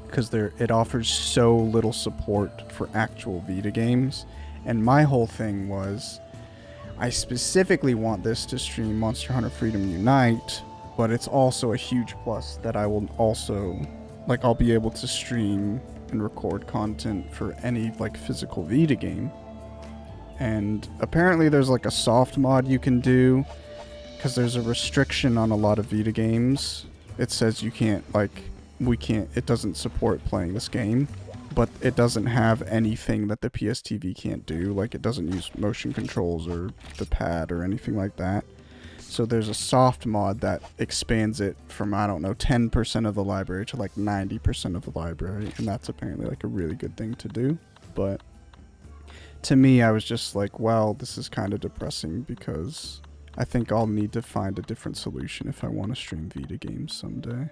Because it offers so little support for actual Vita games. And my whole thing was, I specifically want this to stream Monster Hunter Freedom Unite, but it's also a huge plus that I will also, like, I'll be able to stream and record content for any, like, physical Vita game. And apparently there's, like, a soft mod you can do, because there's a restriction on a lot of Vita games. It says you can't, like, it doesn't support playing this game, but it doesn't have anything that the PSTV can't do. Like, it doesn't use motion controls or the pad or anything like that. So there's a soft mod that expands it from, I don't know, 10% of the library to like 90% of the library, and that's apparently like a really good thing to do. But to me, I was just like, well, this is kind of depressing, because I think I'll need to find a different solution if I want to stream Vita games someday.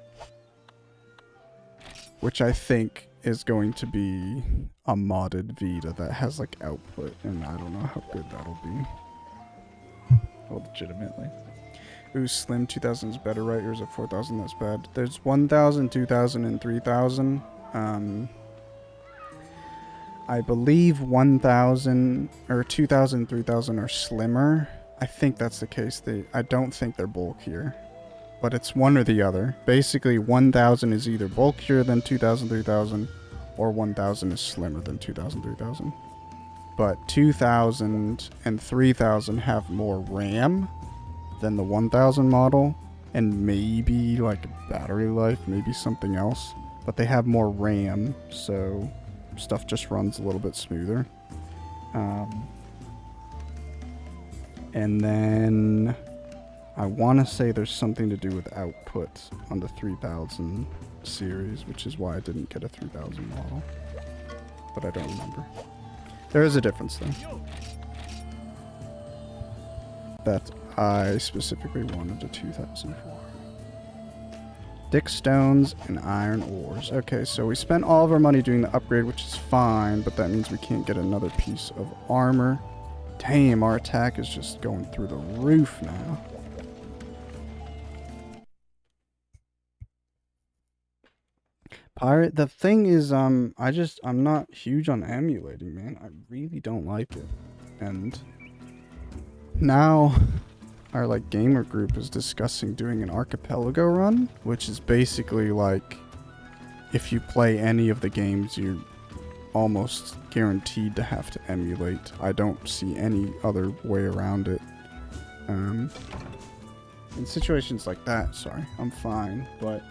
Which I think is going to be a modded Vita that has like output, and I don't know how good that'll be. Well, legitimately. Ooh, Slim 2000 is better, right? Or is it 4000 that's bad? There's 1000, 2000, and 3000. I believe 1000 or 2000, 3000 are slimmer. I think that's the case. I don't think they're bulkier, but it's one or the other. Basically, 1000 is either bulkier than 2000, 3000, or 1000 is slimmer than 2000, 3000. But 2000 and 3000 have more RAM than the 1000 model, and maybe like battery life, maybe something else. But they have more RAM, so stuff just runs a little bit smoother. And then I want to say there's something to do with output on the 3000 series, which is why I didn't get a 3000 model. But I don't remember. There is a difference though. That I specifically wanted a 2000 for. Dick stones and iron ores. Okay, so we spent all of our money doing the upgrade, which is fine, but that means we can't get another piece of armor. Damn, our attack is just going through the roof now. Pirate, the thing is, I'm not huge on emulating, man. I really don't like it. And now our like gamer group is discussing doing an archipelago run, which is basically like, if you play any of the games, you're almost guaranteed to have to emulate. I don't see any other way around it. In situations like that, sorry, I'm fine, but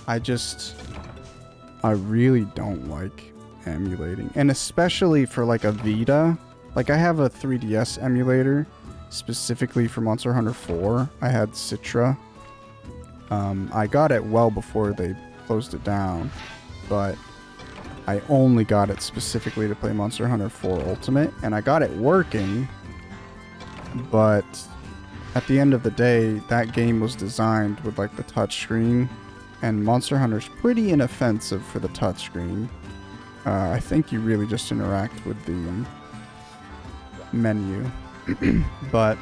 I really don't like emulating. And especially for like a Vita. Like, I have a 3DS emulator specifically for Monster Hunter 4. I had Citra. I got it well before they closed it down, but I only got it specifically to play Monster Hunter 4 Ultimate, and I got it working, but at the end of the day, that game was designed with like the touchscreen, and Monster Hunter's pretty inoffensive for the touchscreen. I think you really just interact with the menu. But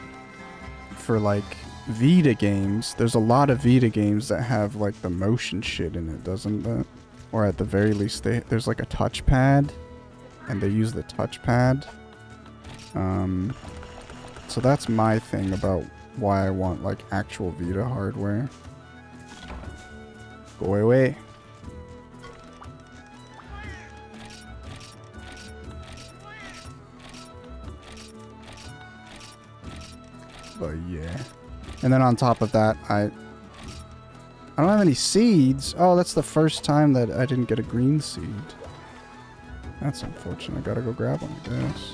for like Vita games, there's a lot of Vita games that have like the motion shit in it, doesn't it? Or at the very least, there's like a touchpad, and they use the touchpad. So that's my thing about why I want like actual Vita hardware. Go away. But yeah. And then on top of that, I don't have any seeds. Oh, that's the first time that I didn't get a green seed. That's unfortunate. I gotta go grab one, I guess.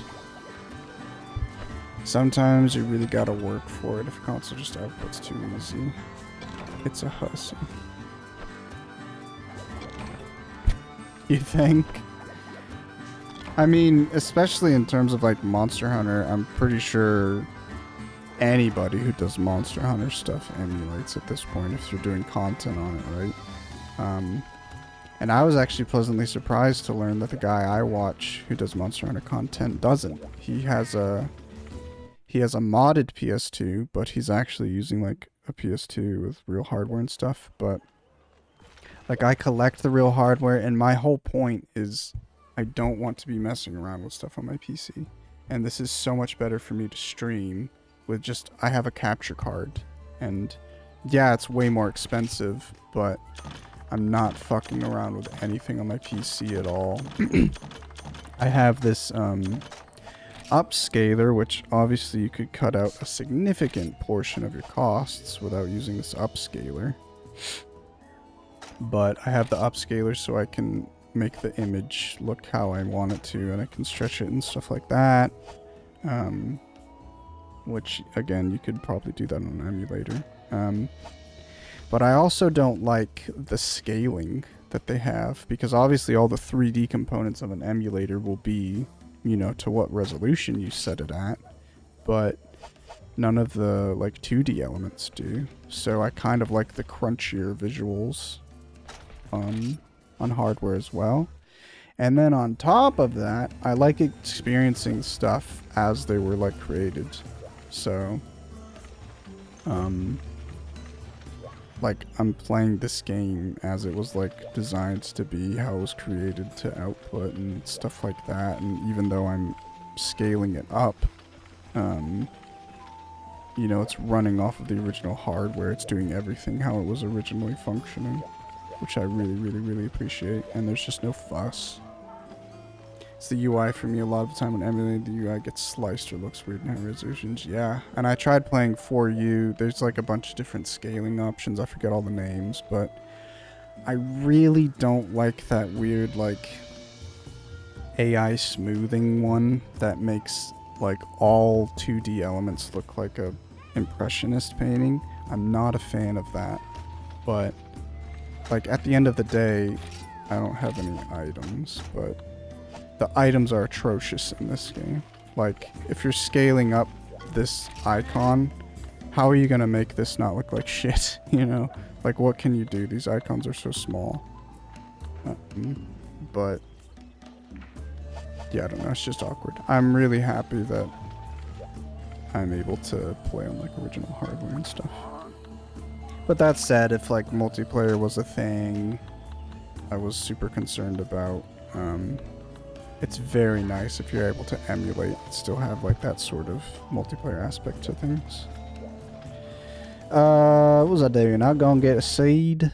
Sometimes you really gotta work for it if console just outputs too easy. It's a hustle. You think? I mean, especially in terms of like Monster Hunter, I'm pretty sure anybody who does Monster Hunter stuff emulates at this point if you're doing content on it, right? And I was actually pleasantly surprised to learn that the guy I watch who does Monster Hunter content doesn't. He has he has a modded PS2, but he's actually using like a PS2 with real hardware and stuff. But like I collect the real hardware, and my whole point is I don't want to be messing around with stuff on my PC. And this is so much better for me to stream with just, I have a capture card. And yeah, it's way more expensive, but I'm not fucking around with anything on my PC at all. I have this upscaler, which obviously you could cut out a significant portion of your costs without using this upscaler. But I have the upscaler so I can make the image look how I want it to, and I can stretch it and stuff like that. Which, again, you could probably do that on an emulator. But I also don't like the scaling that they have, because obviously all the 3D components of an emulator will be, you know, to what resolution you set it at, but none of the, like, 2D elements do. So I kind of like the crunchier visuals on hardware as well. And then on top of that, I like experiencing stuff as they were, like, created. So, like, I'm playing this game as it was, like, designed to be, how it was created to output and stuff like that. And even though I'm scaling it up, you know, it's running off of the original hardware. It's doing everything how it was originally functioning, which I really, really, really appreciate. And there's just no fuss. It's the UI for me. A lot of the time when emulating, the UI gets sliced or looks weird in high resolutions. Yeah, and I tried playing 4U. There's like a bunch of different scaling options. I forget all the names, but I really don't like that weird like AI smoothing one that makes like all 2D elements look like a impressionist painting. I'm not a fan of that, but like at the end of the day, I don't have any items, but the items are atrocious in this game. Like, if you're scaling up this icon, how are you gonna make this not look like shit, you know? Like, what can you do? These icons are so small. But, yeah, I don't know, it's just awkward. I'm really happy that I'm able to play on, like, original hardware and stuff. But that said, if, like, multiplayer was a thing I was super concerned about, it's very nice if you're able to emulate, still have like that sort of multiplayer aspect to things. What was I doing? I'll go and get a seed.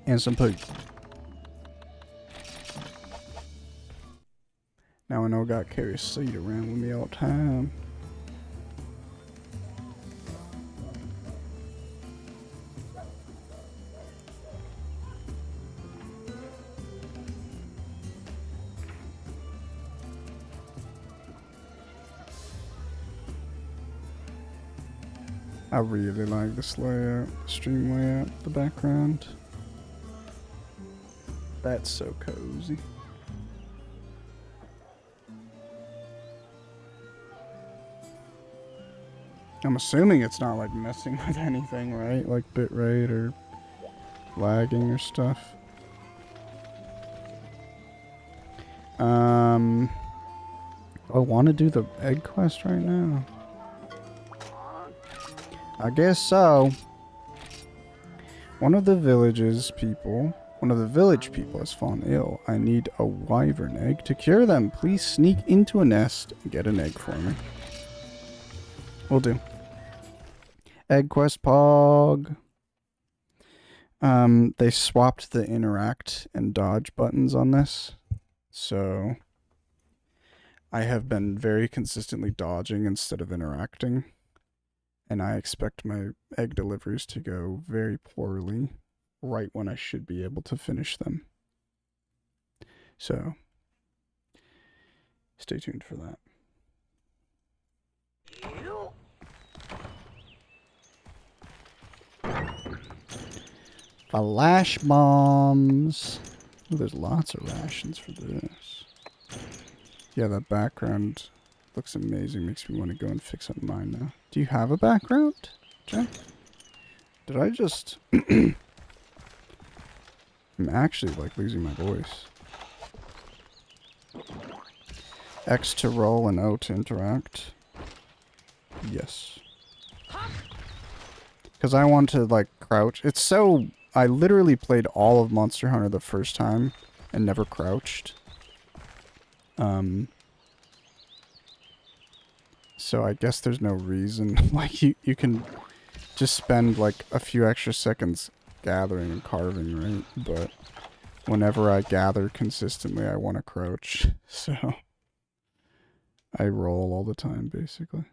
And some poop. Now I know I gotta carry a seed around with me all the time. I really like this layout, stream layout, the background. That's so cozy. I'm assuming it's not like messing with anything, right? Like bitrate or lagging or stuff. I want to do the egg quest right now. I guess so. One of the village people has fallen ill. I need a wyvern egg to cure them. Please sneak into a nest and get an egg for me. Will do. Egg quest pog. They swapped the interact and dodge buttons on this. So I have been very consistently dodging instead of interacting. And I expect my egg deliveries to go very poorly right when I should be able to finish them. So, stay tuned for that. Flash bombs. Oh, there's lots of rations for this. Yeah, that background looks amazing. Makes me want to go and fix up mine now. Do you have a background, Jack? Did I just... I'm actually, like, losing my voice. X to roll and O to interact. Yes. Because I want to, like, crouch. It's so... I literally played all of Monster Hunter the first time and never crouched. So I guess there's no reason. Like, you can just spend, like, a few extra seconds gathering and carving, right? But whenever I gather consistently, I want to crouch. So I roll all the time, basically.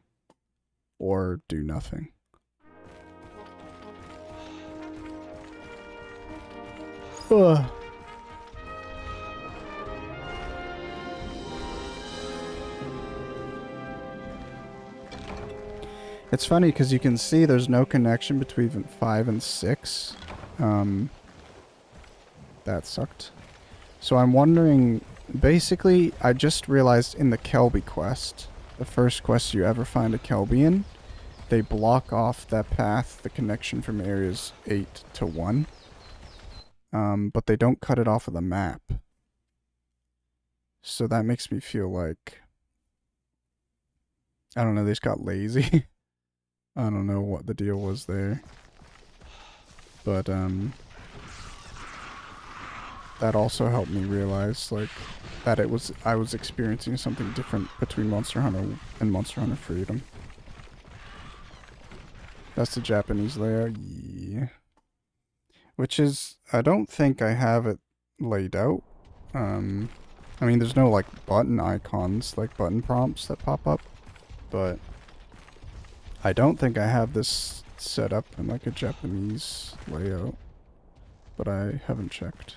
Or do nothing. Ugh. It's funny because you can see there's no connection between 5 and 6. That sucked. So I'm wondering, basically, I just realized in the Kelby quest, the first quest you ever find a Kelby in, they block off that path, the connection from areas 8 to 1. But they don't cut it off of the map. So that makes me feel like, I don't know, they just got lazy. I don't know what the deal was there. But, that also helped me realize, like, that I was experiencing something different between Monster Hunter and Monster Hunter Freedom. That's the Japanese layout, yeah. Which is, I don't think I have it laid out. I mean, there's no, like, button icons, like button prompts that pop up. But I don't think I have this set up in, like, a Japanese layout. But I haven't checked.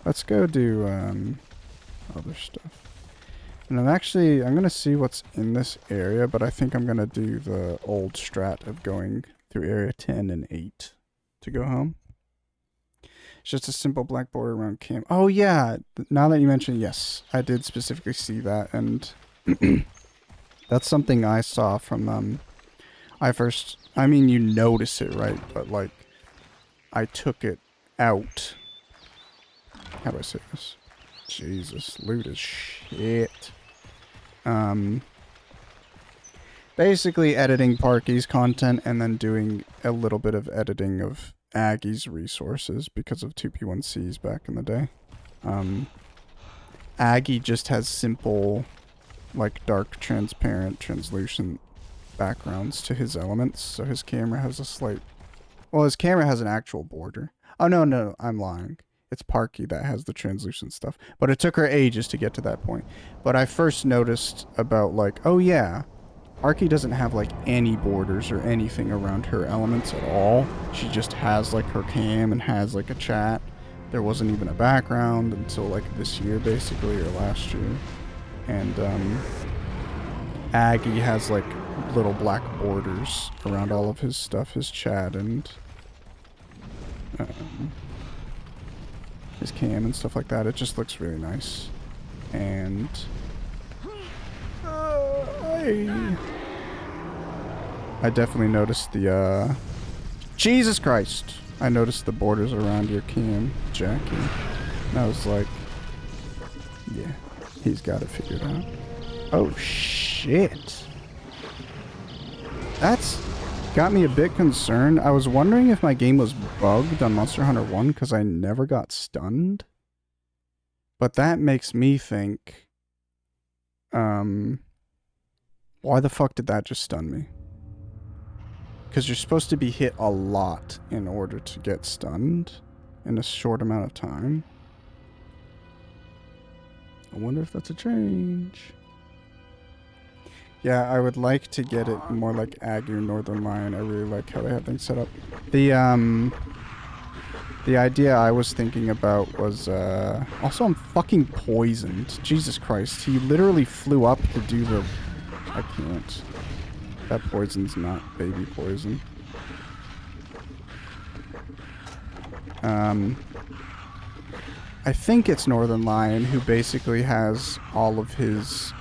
Let's go do, other stuff. And I'm gonna see what's in this area, but I think I'm gonna do the old strat of going through area 10 and 8 to go home. It's just a simple black border around camp. Oh yeah, now that you mention, yes, I did specifically see that, and that's something I saw from, I mean, you notice it, right? But, like, I took it out. How do I say this? Jesus, loot is shit. Basically editing Parky's content and then doing a little bit of editing of Aggie's resources because of 2P1Cs back in the day. Aggie just has simple, like, dark, transparent, translucent backgrounds to his elements, so his camera has a slight... Well, his camera has an actual border. Oh, no, I'm lying. It's Parky that has the translucent stuff. But it took her ages to get to that point. But I first noticed about, like, oh yeah, Parky doesn't have, like, any borders or anything around her elements at all. She just has, like, her cam and has, like, a chat. There wasn't even a background until, like, this year, basically, or last year. And, Aggie has, like, little black borders around all of his stuff, his chat and, his cam and stuff like that. It just looks really nice. And I definitely noticed the Jesus Christ. I noticed the borders around your cam, Jackie. And I was like, yeah, he's got it figured out. Oh shit. That's got me a bit concerned. I was wondering if my game was bugged on Monster Hunter 1 because I never got stunned. But that makes me think, why the fuck did that just stun me? Because you're supposed to be hit a lot in order to get stunned in a short amount of time. I wonder if that's a change. Yeah, I would like to get it more like Aggie or Northern Lion. I really like how they have things set up. The idea I was thinking about was, also I'm fucking poisoned. Jesus Christ. He literally flew up to do the... I can't. That poison's not baby poison. I think it's Northern Lion who basically has all of his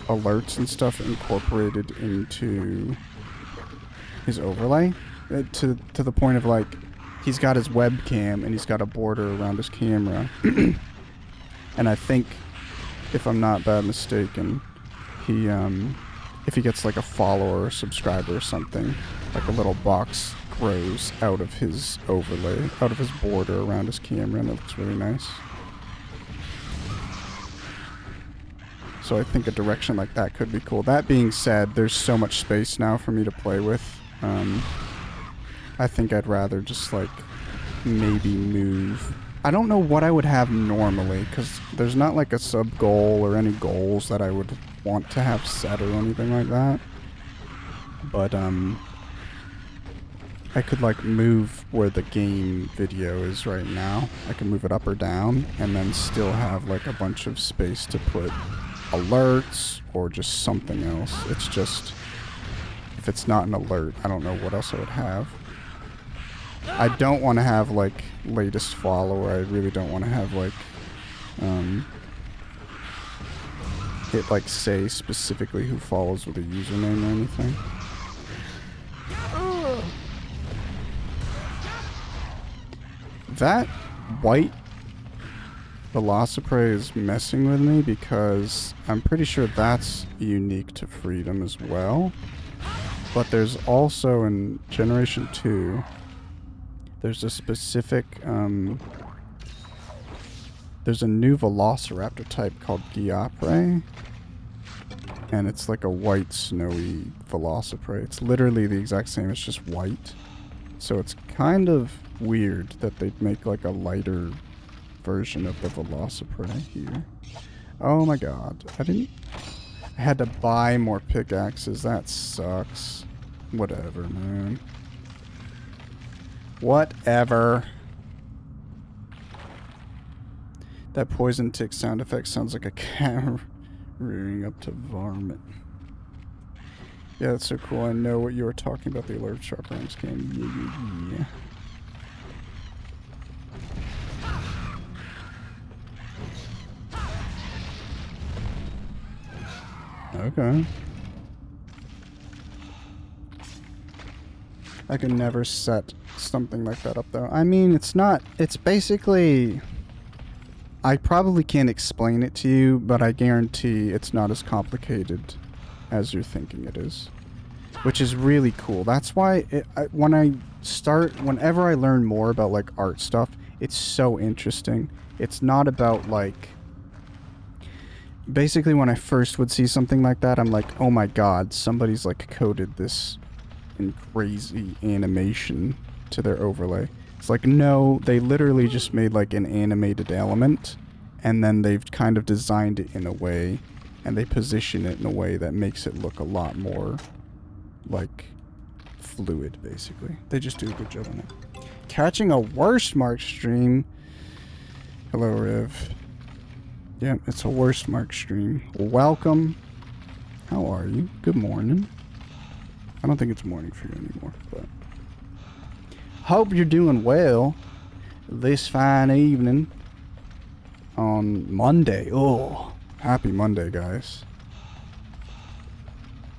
alerts and stuff incorporated into his overlay to the point of, like, he's got his webcam and he's got a border around his camera. And I think if I'm not bad mistaken, he, if he gets like a follower or subscriber or something, like a little box grows out of his overlay, out of his border around his camera, and it looks really nice. So I think a direction like that could be cool. That being said, there's so much space now for me to play with. I think I'd rather just like maybe move. I don't know what I would have normally, because there's not like a sub goal or any goals that I would want to have set or anything like that. But I could like move where the game video is right now. I can move it up or down and then still have like a bunch of space to put alerts or just something else. It's just, if it's not an alert, I don't know what else I would have. I don't want to have like latest follower. I really don't want to have like it like say specifically who follows with a username or anything. That white Velociprey is messing with me because I'm pretty sure that's unique to Freedom as well. But there's also in Generation 2, there's a specific, there's a new Velociraptor type called Diapre. And it's like a white snowy Velociprey. It's literally the exact same, it's just white. So it's kind of weird that they'd make like a lighter version of the Velociprey here. Oh my god. I had to buy more pickaxes. That sucks. Whatever, man. Whatever. That poison tick sound effect sounds like a cat rearing up to varmint. Yeah, that's so cool. I know what you were talking about, the alert sharp ranks game. Yeah. Okay. I can never set something like that up, though. I mean, it's not... It's basically... I probably can't explain it to you, but I guarantee it's not as complicated as you're thinking it is. Which is really cool. That's why whenever I learn more about, like, art stuff, it's so interesting. It's not about, like... Basically, when I first would see something like that, I'm like, oh my god, somebody's, like, coded this in crazy animation to their overlay. It's like, no, they literally just made, like, an animated element, and then they've kind of designed it in a way, and they position it in a way that makes it look a lot more, like, fluid, basically. They just do a good job on it. Catching a worst mark stream. Hello, Riv. Yep, it's a worst mark stream. Welcome. How are you? Good morning. I don't think it's morning for you anymore, but... Hope you're doing well this fine evening on Monday. Oh, happy Monday, guys.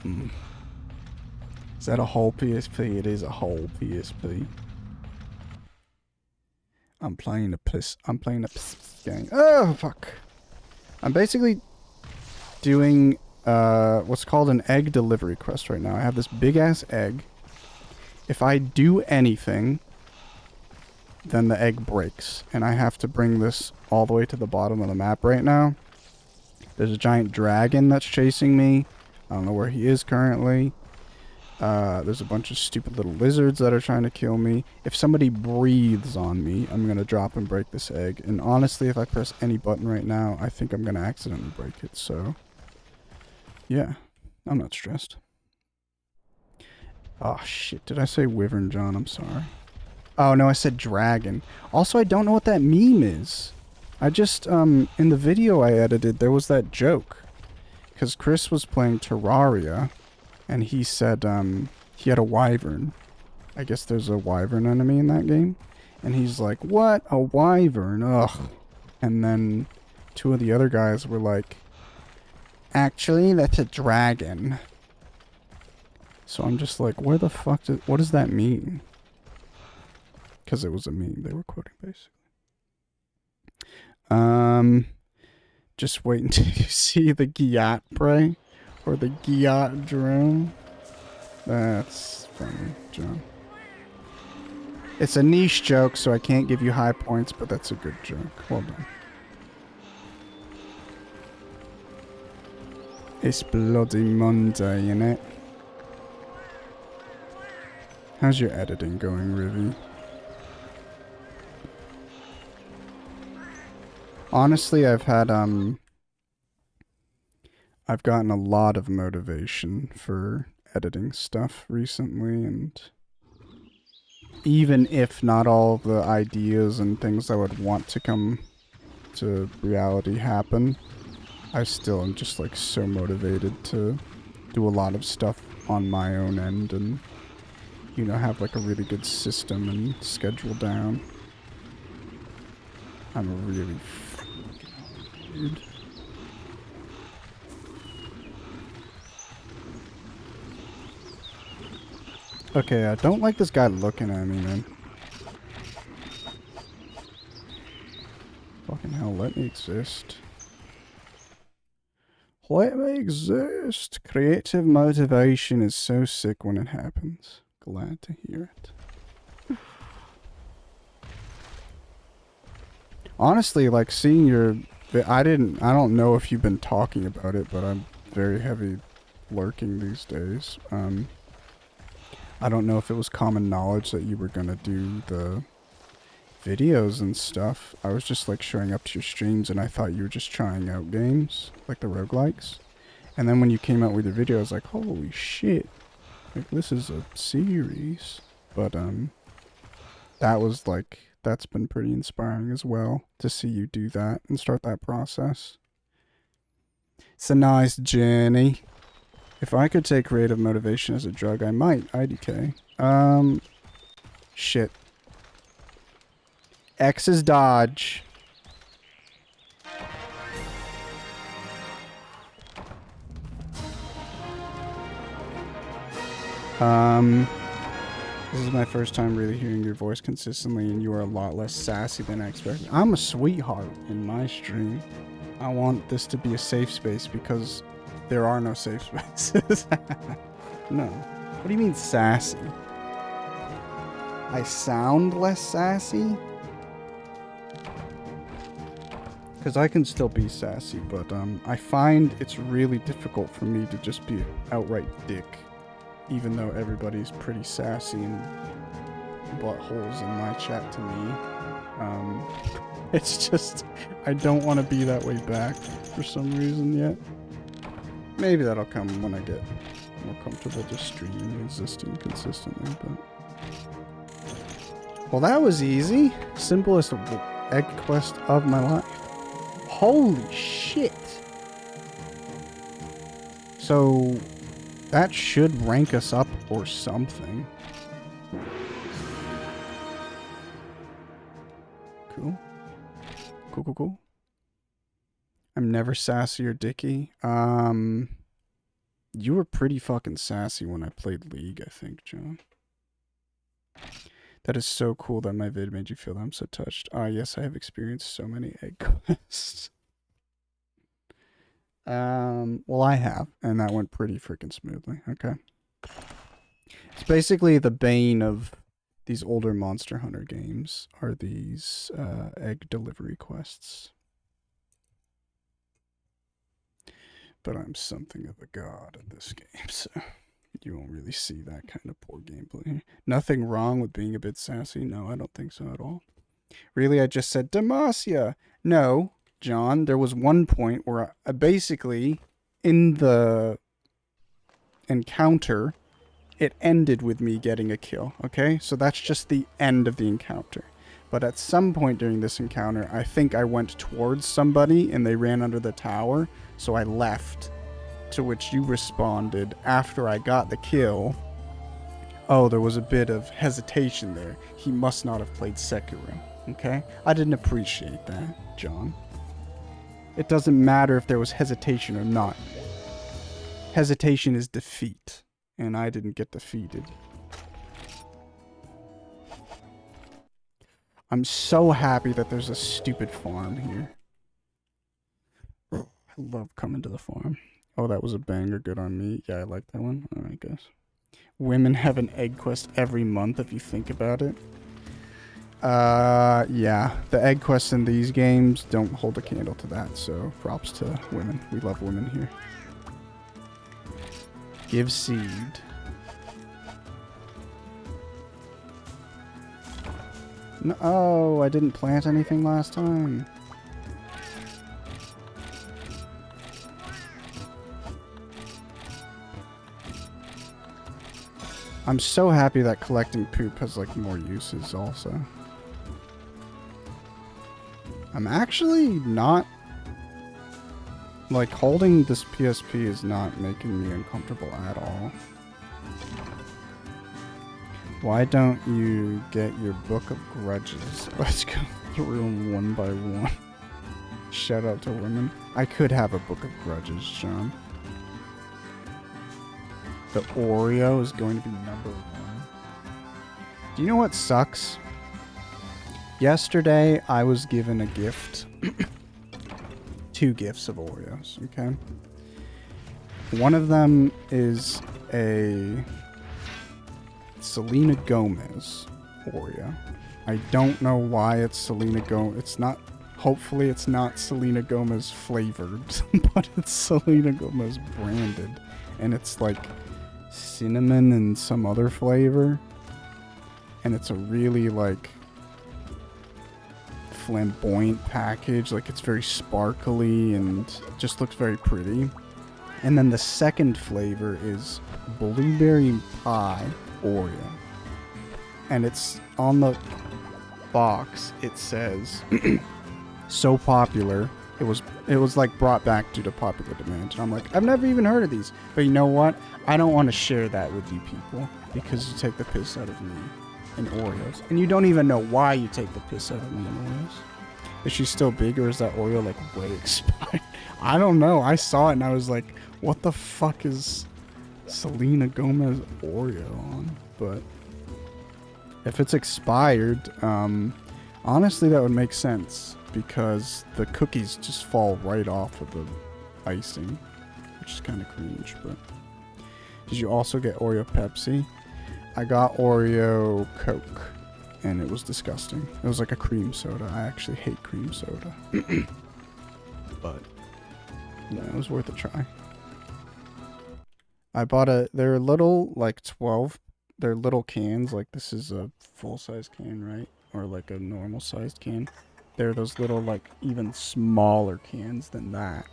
Is that a whole PSP? It is a whole PSP. I'm playing a game. Oh, fuck. I'm basically doing what's called an egg delivery quest right now. I have this big-ass egg. If I do anything, then the egg breaks. And I have to bring this all the way to the bottom of the map right now. There's a giant dragon that's chasing me. I don't know where he is currently. There's a bunch of stupid little lizards that are trying to kill me. If somebody breathes on me, I'm going to drop and break this egg. And honestly, if I press any button right now, I think I'm going to accidentally break it. So, yeah, I'm not stressed. Oh, shit. Did I say Wyvern John? I'm sorry. Oh, no, I said dragon. Also, I don't know what that meme is. I just, in the video I edited, there was that joke. Because Chris was playing Terraria, and he said, he had a wyvern. I guess there's a wyvern enemy in that game. And he's like, what? A wyvern? Ugh. And then two of the other guys were like, actually, that's a dragon. So I'm just like, where the fuck what does that mean? Because it was a meme they were quoting, basically. Just wait until you see the Giat prey. Or the Giat drone. That's funny, John. It's a niche joke, so I can't give you high points, but that's a good joke. Well done. It's bloody Monday, innit? How's your editing going, Rivy? Honestly, I've gotten a lot of motivation for editing stuff recently, and even if not all the ideas and things I would want to come to reality happen, I still am just like so motivated to do a lot of stuff on my own end and, you know, have like a really good system and schedule down. I'm a really dude. Okay, I don't like this guy looking at me, man. Fucking hell, let me exist. Let me exist. Creative motivation is so sick when it happens. Glad to hear it. Honestly, like seeing your... I don't know if you've been talking about it, but I'm very heavy lurking these days. I don't know if it was common knowledge that you were gonna do the videos and stuff. I was just like showing up to your streams and I thought you were just trying out games, like the roguelikes. And then when you came out with your video, I was like, holy shit. Like, this is a series. But, that's been pretty inspiring as well, to see you do that and start that process. It's a nice journey. If I could take creative motivation as a drug, I might. IDK. Shit. X is dodge. This is my first time really hearing your voice consistently, and you are a lot less sassy than I expected. I'm a sweetheart in my stream. I want this to be a safe space because there are no safe spaces. No. What do you mean sassy? I sound less sassy? Because I can still be sassy, but I find it's really difficult for me to just be an outright dick. Even though everybody's pretty sassy and buttholes in my chat to me. It's just, I don't want to be that way back for some reason yet. Maybe that'll come when I get more comfortable just streaming and existing consistently, but... Well, that was easy. Simplest egg quest of my life. Holy shit! So... that should rank us up or something. Cool. Cool, cool, cool. I'm never sassy or dicky. You were pretty fucking sassy when I played League, I think, John. That is so cool that my vid made you feel that. I'm so touched. Yes, I have experienced so many egg quests. Well, I have, and that went pretty freaking smoothly. Okay. It's basically the bane of these older Monster Hunter games are these egg delivery quests. But I'm something of a god at this game, so you won't really see that kind of poor gameplay. Nothing wrong with being a bit sassy. No, I don't think so at all. Really, I just said, Demacia! No, John, there was one point where I basically, in the encounter, it ended with me getting a kill, okay? So that's just the end of the encounter. But at some point during this encounter, I think I went towards somebody and they ran under the tower, so I left. To which you responded after I got the kill. Oh, there was a bit of hesitation there. He must not have played Sekiro, okay? I didn't appreciate that, John. It doesn't matter if there was hesitation or not. Hesitation is defeat, and I didn't get defeated. I'm so happy that there's a stupid farm here. love coming to the farm. Oh, that was a banger. Good on me. Yeah, I like that one. Alright, guys. Women have an egg quest every month if you think about it. Yeah. The egg quests in these games don't hold a candle to that, so props to women. We love women here. Give seed. No, oh, I didn't plant anything last time. I'm so happy that collecting poop has like more uses also. I'm actually not... Like, holding this PSP is not making me uncomfortable at all. Why don't you get your book of grudges? Let's go through them one by one. Shout out to women. I could have a book of grudges, Sean. The Oreo is going to be number 1. Do you know what sucks? Yesterday, I was given a gift. 2 gifts of Oreos, okay? One of them is a Selena Gomez Oreo. I don't know why it's Selena Gomez. It's not... Hopefully it's not Selena Gomez flavored, but it's Selena Gomez branded. And it's like cinnamon and some other flavor. And it's a really like flamboyant package. Like it's very sparkly and just looks very pretty. And then the second flavor is blueberry pie Oreo. And it's on the box, it says so popular. It was like brought back due to popular demand. And I'm like, I've never even heard of these. But you know what? I don't want to share that with you people because you take the piss out of me in Oreos. And you don't even know why you take the piss out of me in Oreos. Is she still big or is that Oreo like way expired? I don't know. I saw it and I was like, what the fuck is Selena Gomez Oreo on? But if it's expired, honestly that would make sense because the cookies just fall right off of the icing, which is kind of cringe. But did you also get Oreo Pepsi? I got Oreo Coke, and it was disgusting. It was like a cream soda. I actually hate cream soda. But, yeah, it was worth a try. I bought they're little, like 12, they're little cans, like this is a full-size can, right? Or like a normal-sized can. They're those little, like, even smaller cans than that.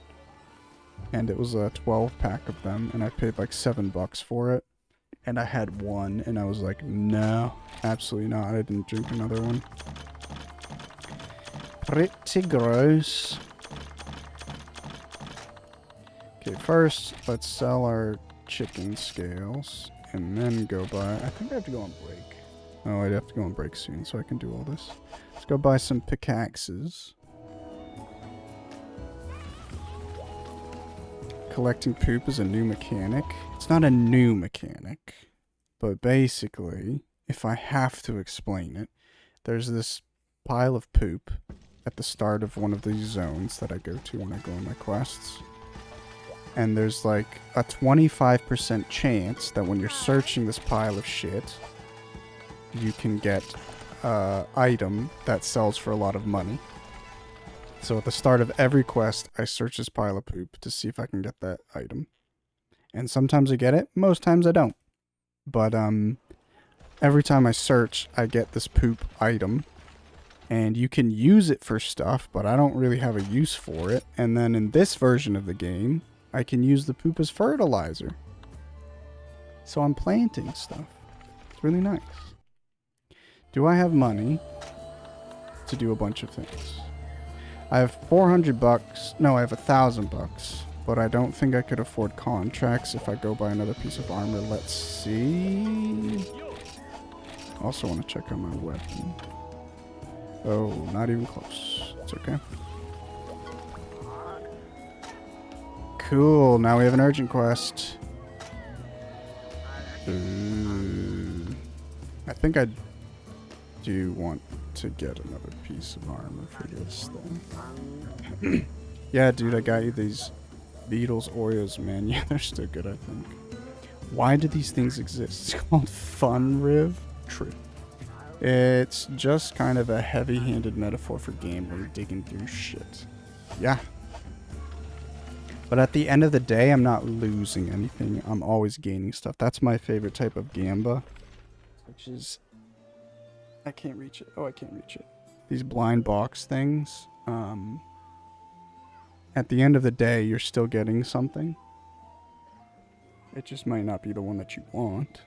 And it was a 12-pack of them, and I paid like $7 for it. And I had one, and I was like, no, absolutely not. I didn't drink another one. Pretty gross. Okay, first, let's sell our chicken scales, and then go buy... I think I have to go on break. Oh, I'd have to go on break soon, so I can do all this. Let's go buy some pickaxes. Collecting poop is a new mechanic. It's not a new mechanic, but basically, if I have to explain it, there's this pile of poop at the start of one of these zones that I go to when I go on my quests. And there's like a 25% chance that when you're searching this pile of shit, you can get an item that sells for a lot of money. So at the start of every quest, I search this pile of poop to see if I can get that item. And sometimes I get it, most times I don't. But every time I search, I get this poop item. And you can use it for stuff, but I don't really have a use for it. And then in this version of the game, I can use the poop as fertilizer. So I'm planting stuff. It's really nice. Do I have money to do a bunch of things? I have $400. No, I have $1,000. But I don't think I could afford contracts if I go buy another piece of armor. Let's see. Also want to check out my weapon. Oh, not even close. It's okay. Cool. Now we have an urgent quest. I think I do want to get another piece of armor for this thing. Yeah, dude, I got you these Beatles Oreos, man. Yeah, they're still good, I think. Why do these things exist? It's called Fun Riv. True. It's just kind of a heavy-handed metaphor for gambling, digging through shit. Yeah. But at the end of the day, I'm not losing anything. I'm always gaining stuff. That's my favorite type of gamba. Which is... I can't reach it. Oh, I can't reach it. These blind box things. At the end of the day, you're still getting something. It just might not be the one that you want.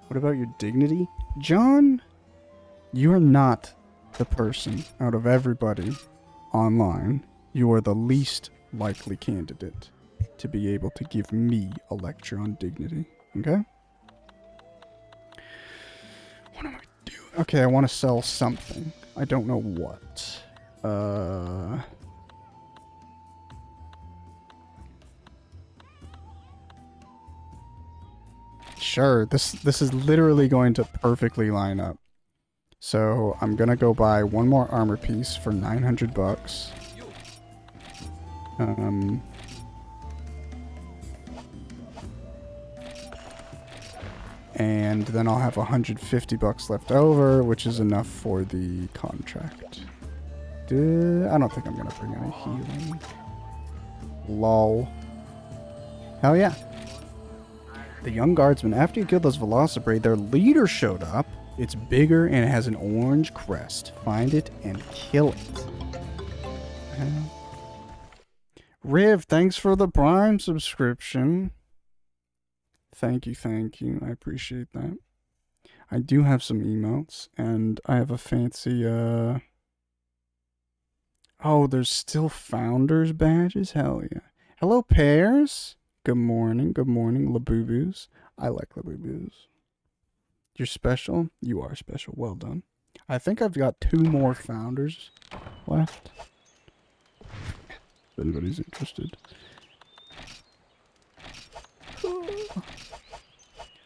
What about your dignity? John, you are not the person out of everybody online. You are the least likely candidate to be able to give me a lecture on dignity. Okay? What am I doing? Okay, I want to sell something. I don't know what. Sure, this is literally going to perfectly line up. So I'm gonna go buy one more armor piece for 900 bucks. And then I'll have 150 bucks left over, which is enough for the contract. I don't think I'm gonna bring any healing. Lol. Hell yeah. The young guardsman, after you killed those Velocibrae, their leader showed up. It's bigger and it has an orange crest. Find it and kill it. Riv, thanks for the Prime subscription. Thank you, thank you. I appreciate that. I do have some emotes, and I have a fancy, Oh, there's still Founders badges? Hell yeah. Hello, Pears. Good morning, Labubu's. I like Labubu's. You're special? You are special. Well done. I think I've got 2 more Founders left. If anybody's interested.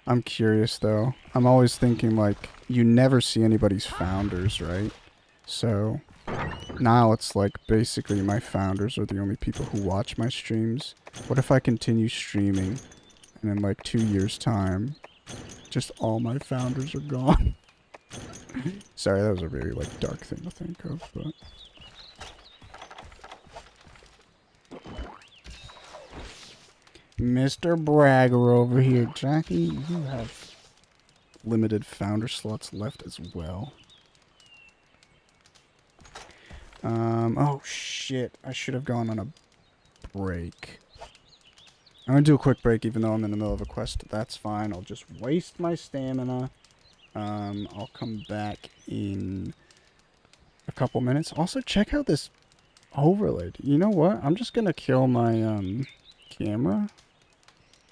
I'm curious, though. I'm always thinking, like, you never see anybody's Founders, right? So, now it's like, basically, my Founders are the only people who watch my streams. What if I continue streaming, and in, like, 2 years' time, just all my Founders are gone? Sorry, that was a very, like, dark thing to think of, but... Mr. Bragger over here. Jackie, you have limited Founder slots left as well. Oh shit. I should have gone on a break. I'm gonna do a quick break even though I'm in the middle of a quest. That's fine. I'll just waste my stamina. I'll come back in a couple minutes. Also, check out this overlay. You know what? I'm just gonna kill my, camera.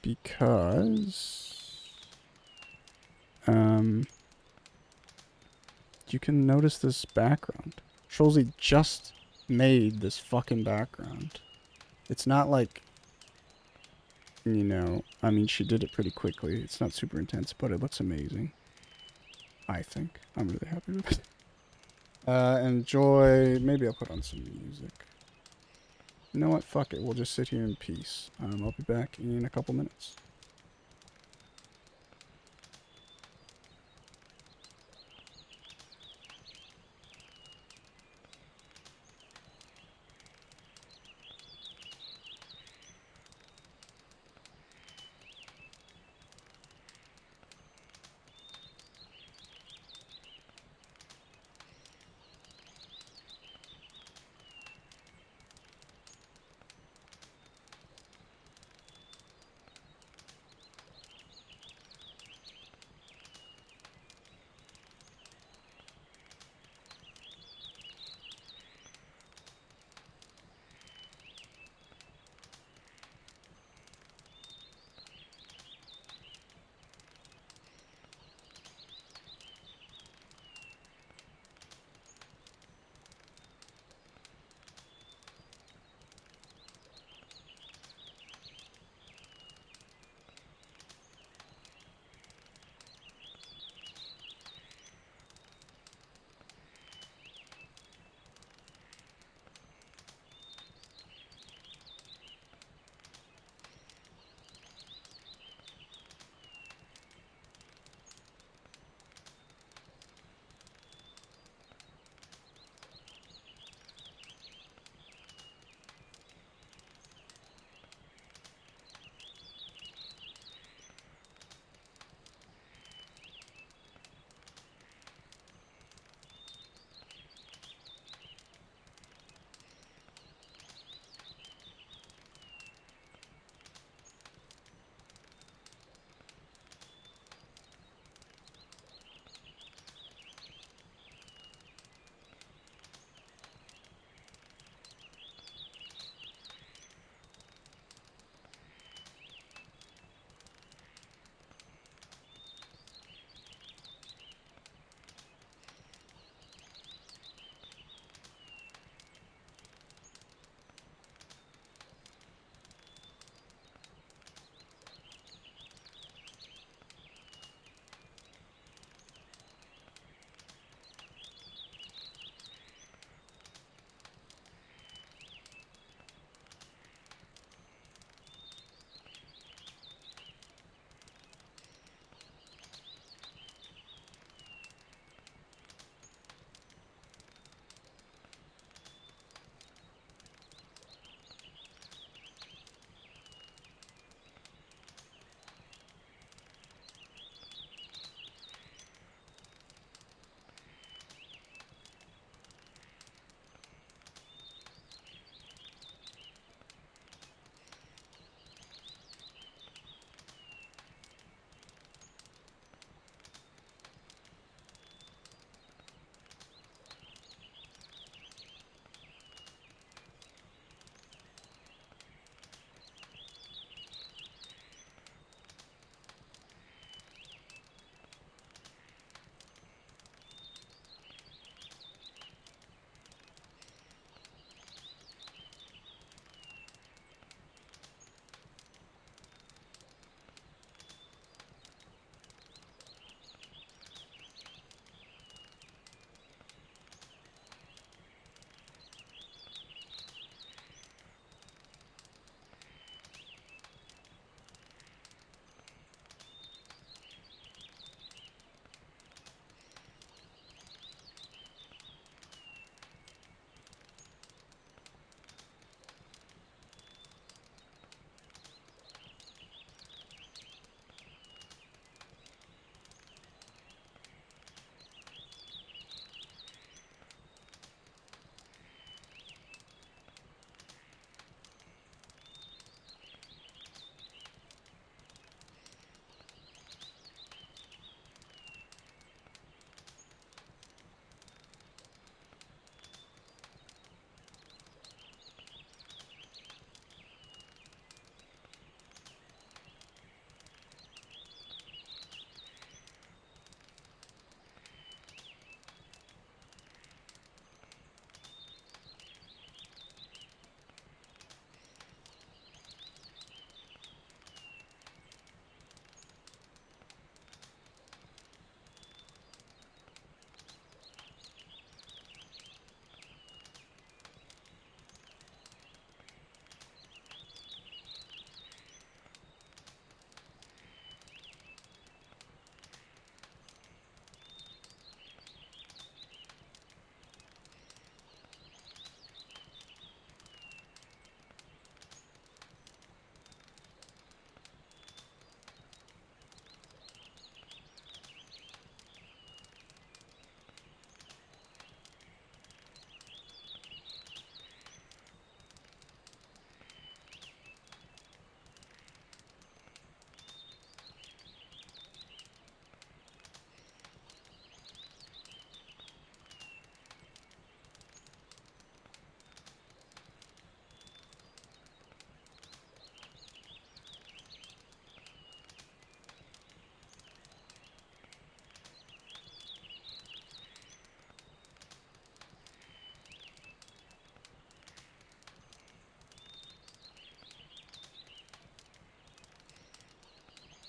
Because... you can notice this background. Trolsy just made this fucking background. It's not like, you know, I mean, she did it pretty quickly. It's not super intense, but it looks amazing. I think. I'm really happy with it. Enjoy. Maybe I'll put on some music. You know what? Fuck it. We'll just sit here in peace. I'll be back in a couple minutes.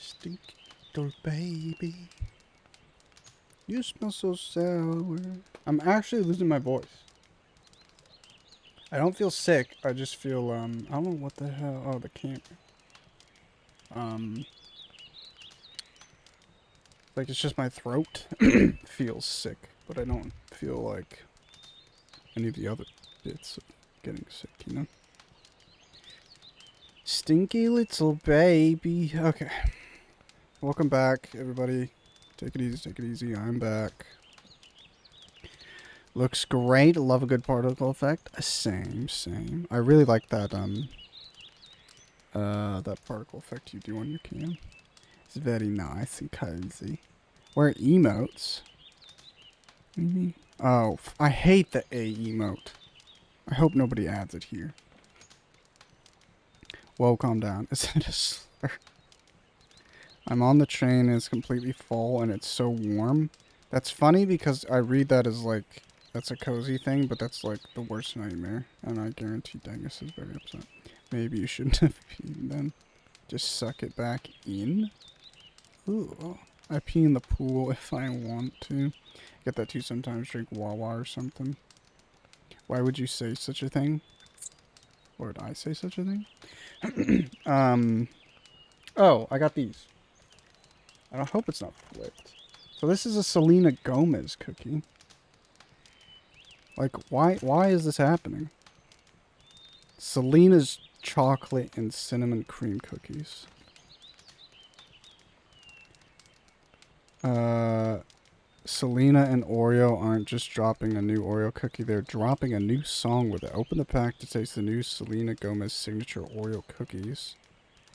Stinky little baby. You smell so sour. I'm actually losing my voice. I don't feel sick. I just feel, I don't know what the hell. Oh, the camera. Like, it's just my throat feels sick, but I don't feel like any of the other bits of getting sick, you know? Stinky little baby. Okay. Welcome back, everybody. Take it easy, take it easy. I'm back. Looks great. Love a good particle effect. Same, same. I really like that, that particle effect you do on your cam. It's very nice and cozy. Where are emotes? Maybe? Oh, I hate the A emote. I hope nobody adds it here. Whoa, calm down. Is it a slur? I'm on the train and it's completely full and it's so warm. That's funny because I read that as like, that's a cozy thing, but that's like the worst nightmare. And I guarantee Dangus is very upset. Maybe you shouldn't have peed then. Just suck it back in. Ooh. I pee in the pool if I want to. Get that too sometimes. Drink Wawa or something. Why would you say such a thing? Or would I say such a thing? Oh, I got these. I hope it's not flipped. So this is a Selena Gomez cookie. Like, why is this happening? Selena's chocolate and cinnamon cream cookies. Selena and Oreo aren't just dropping a new Oreo cookie, they're dropping a new song with it. Open the pack to taste the new Selena Gomez signature Oreo cookies.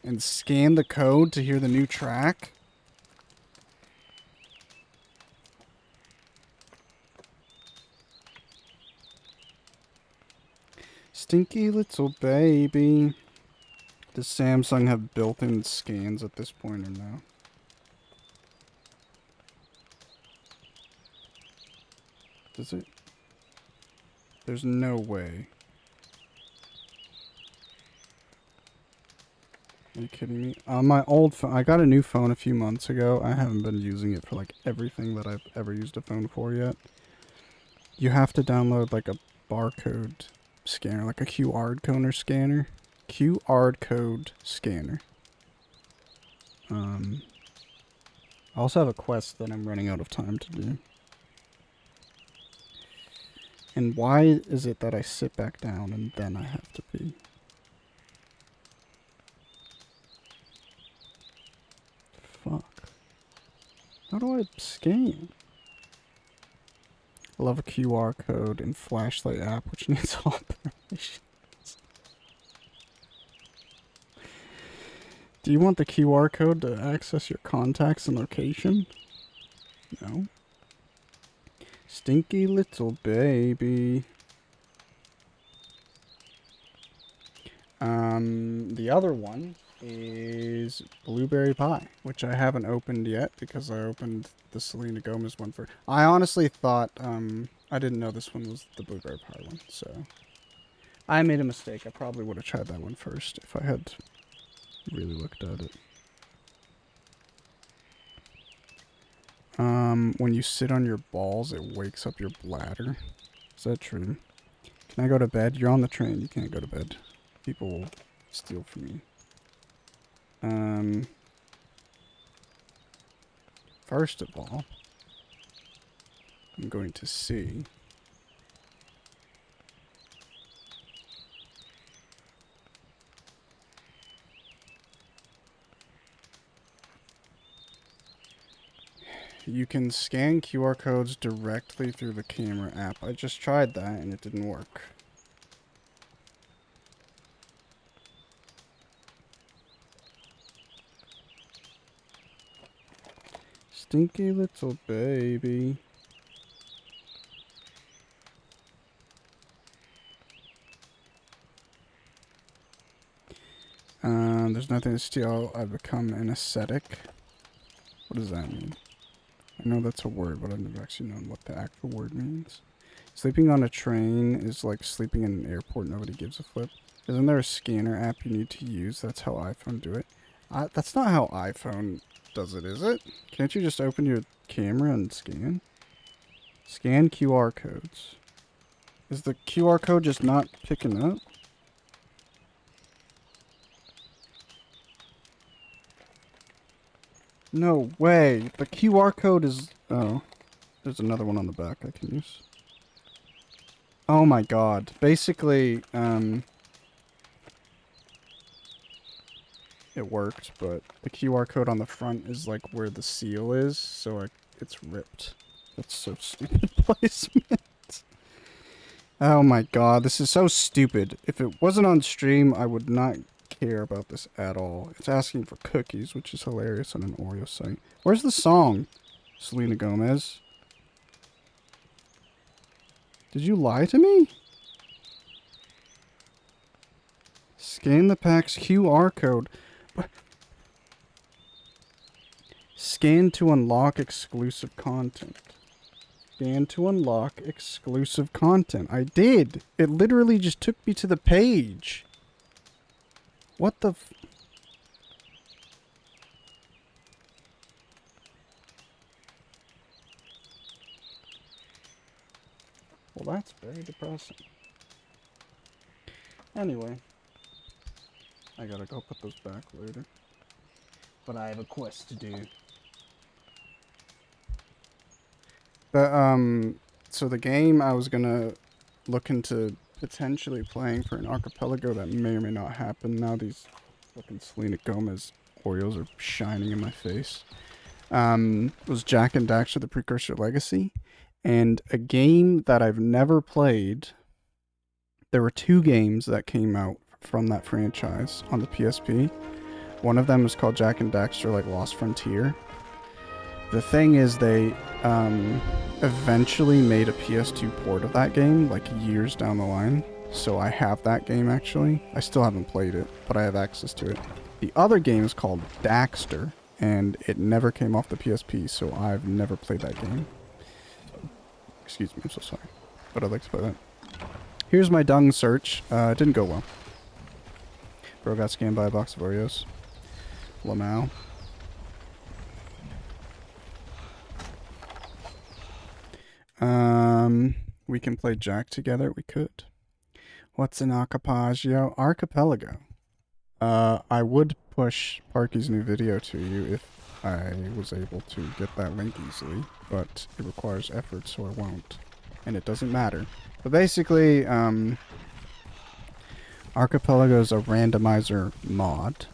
And scan the code to hear the new track. Stinky little baby. Does Samsung have built-in scans at this point or no? Does it? There's no way. Are you kidding me? On my old phone, I got a new phone a few months ago. I haven't been using it for like everything that I've ever used a phone for yet. You have to download like a barcode scanner, like a QR code scanner. QR code scanner. I also have a quest that I'm running out of time to do. And why is it that I sit back down and then I have to pee? Fuck. How do I scan? I love a QR code and flashlight app, which needs all permissions. Do you want the QR code to access your contacts and location? No. Stinky little baby. The other one is blueberry pie, which I haven't opened yet because I opened the Selena Gomez one first. I honestly thought, I didn't know this one was the blueberry pie one, so I made a mistake. I probably would have tried that one first if I had really looked at it. When you sit on your balls, it wakes up your bladder. Is that true? Can I go to bed? You're on the train. You can't go to bed. People will steal from you. First of all, I'm going to see. You can scan QR codes directly through the camera app. I just tried that and it didn't work. Stinky little baby. There's nothing to steal. I've become an ascetic. What does that mean? I know that's a word, but I've never actually known what the actual word means. Sleeping on a train is like sleeping in an airport. Nobody gives a flip. Isn't there a scanner app you need to use? That's how iPhone do it. That's not how iPhone does it, is it? Can't you just open your camera and scan? Scan QR codes. Is the QR code just not picking up? No way. The QR code is... Oh. There's another one on the back I can use. Oh my god. Basically, it worked, but the QR code on the front is like where the seal is, so it's ripped. That's so stupid placement. Oh my god, this is so stupid. If it wasn't on stream, I would not care about this at all. It's asking for cookies, which is hilarious on an Oreo site. Where's the song? Selena Gomez. Did you lie to me? Scan the pack's QR code. What? Scan to unlock exclusive content. Scan to unlock exclusive content. I did. It literally just took me to the page. What the f... Well, that's very depressing. Anyway. I gotta go put those back later. But I have a quest to do. But, so the game I was gonna look into potentially playing for an archipelago that may or may not happen. Now these fucking Selena Gomez Oreos are shining in my face. Was Jak and Daxter: The Precursor Legacy. And a game that I've never played. There were 2 games that came out from that franchise on the PSP. One of them is called Jak and Daxter, like Lost Frontier. The thing is, they eventually made a PS2 port of that game, like years down the line. So I have that game, actually. I still haven't played it, but I have access to it. The other game is called Daxter, and it never came off the PSP, so I've never played that game. Excuse me, I'm so sorry. But I'd like to play that. Here's my dung search. It didn't go well. Bro got scammed by a box of Oreos. Lamau. We can play Jak together. We could. What's an archipelago? Archipelago. I would push Parky's new video to you if I was able to get that link easily, but it requires effort, so I won't. And it doesn't matter. But basically, Archipelago is a randomizer mod,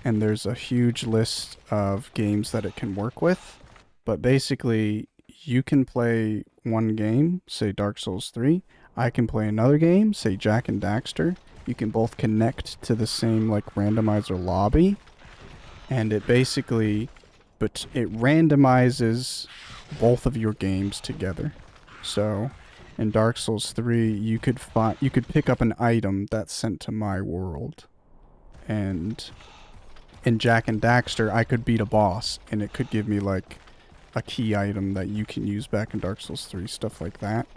and there's a huge list of games that it can work with. But basically, you can play one game, say Dark Souls 3. I can play another game, say Jak and Daxter. You can both connect to the same like randomizer lobby, and it basically, but it randomizes both of your games together. So in Dark Souls 3, you could pick up an item that's sent to my world, and in Jak and Daxter, I could beat a boss, and it could give me like a key item that you can use back in Dark Souls 3, stuff like that.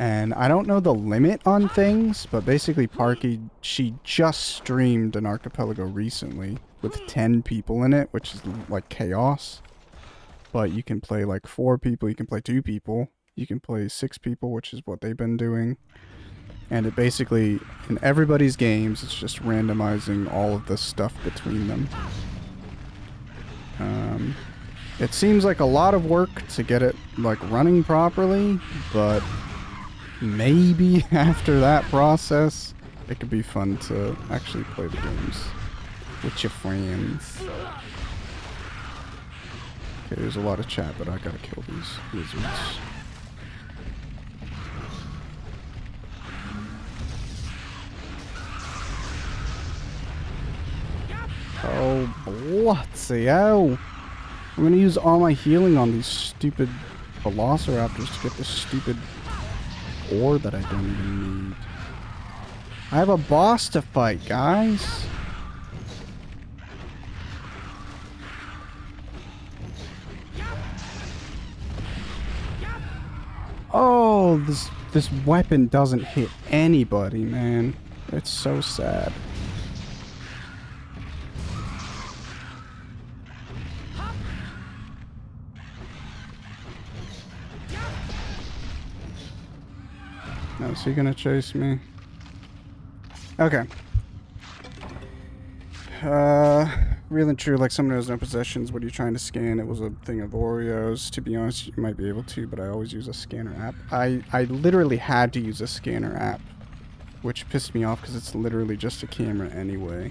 And I don't know the limit on things, but basically Parky, she just streamed an archipelago recently with 10 people in it, which is like chaos. But you can play like 4 people, you can play 2 people, you can play 6 people, which is what they've been doing. And it basically, in everybody's games, it's just randomizing all of the stuff between them. It seems like a lot of work to get it like running properly, but maybe after that process, it could be fun to actually play the games with your friends. Okay, there's a lot of chat, but I gotta kill these lizards. Oh, bloody hell. I'm gonna use all my healing on these stupid velociraptors to get this stupid ore that I don't even need. I have a boss to fight, guys. Oh, this weapon doesn't hit anybody, man. It's so sad. No, is he gonna chase me? Okay. Real and true, like someone who has no possessions, what are you trying to scan? It was a thing of Oreos. To be honest, you might be able to, but I always use a scanner app. I literally had to use a scanner app, which pissed me off because it's literally just a camera anyway.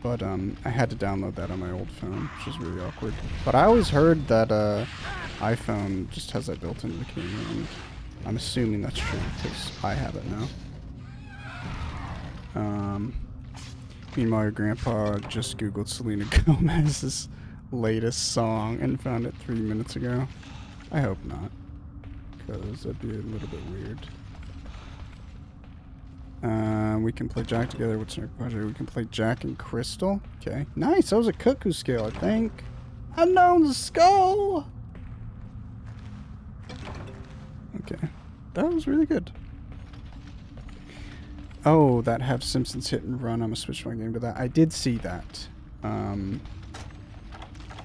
But I had to download that on my old phone, which is really awkward. But I always heard that iPhone just has that built into the camera, and I'm assuming that's true because I have it now. Meanwhile, your grandpa just Googled Selena Gomez's latest song and found it 3 minutes ago. I hope not, because that'd be a little bit weird. We can play Jack together. What's our project? We can play Jack and Crystal. Okay. Nice. That was a cuckoo scale, I think. Unknown skull! Okay. That was really good. Oh, that have Simpsons hit and run. I'm gonna switch my game to that. I did see that.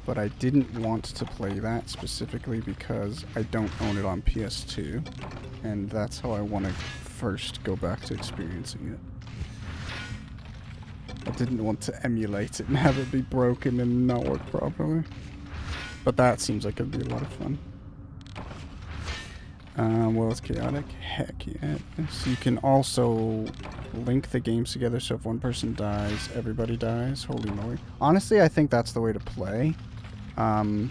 But I didn't want to play that specifically because I don't own it on PS2. And that's how I want to first go back to experiencing it. I didn't want to emulate it and have it be broken and not work properly. But that seems like it'd be a lot of fun. Well, it's chaotic. Heck yeah. So you can also link the games together, so if one person dies, everybody dies. Holy moly. Honestly, I think that's the way to play. I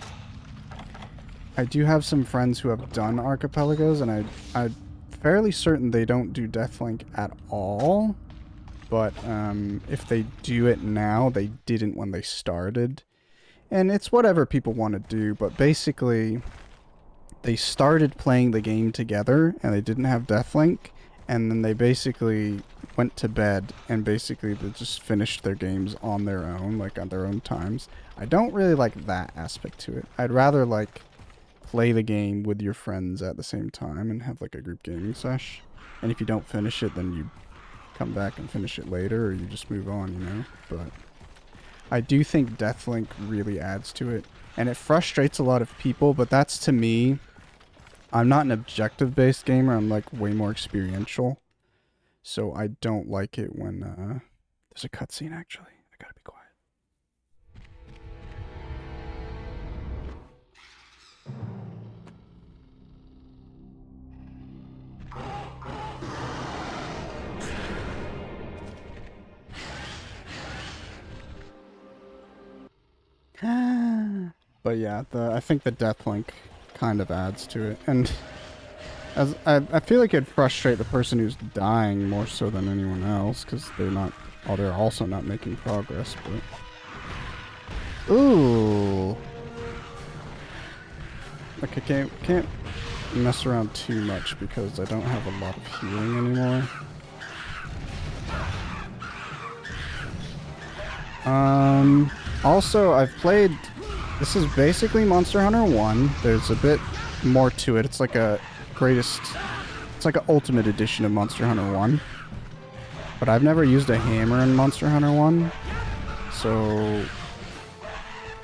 do have some friends who have done archipelagos, and I'm fairly certain they don't do Deathlink at all. But if they do it now, they didn't when they started. And it's whatever people want to do, but basically they started playing the game together and they didn't have Deathlink, and then they basically went to bed and basically they just finished their games on their own, like on their own times. I don't really like that aspect to it. I'd rather like play the game with your friends at the same time and have like a group gaming sesh. And if you don't finish it, then you come back and finish it later, or you just move on, you know? But I do think Deathlink really adds to it, and it frustrates a lot of people, but that's to me. I'm not an objective-based gamer. I'm like way more experiential. So I don't like it when there's a cutscene, actually. I gotta be quiet. But yeah, I think the Deathlink kind of adds to it. And as I feel like it'd frustrate the person who's dying more so than anyone else, because they're also not making progress, but ooh. Like I can't mess around too much because I don't have a lot of healing anymore. Also, I've played. This is basically Monster Hunter 1. There's a bit more to it. It's like a greatest. It's like an ultimate edition of Monster Hunter 1. But I've never used a hammer in Monster Hunter 1, so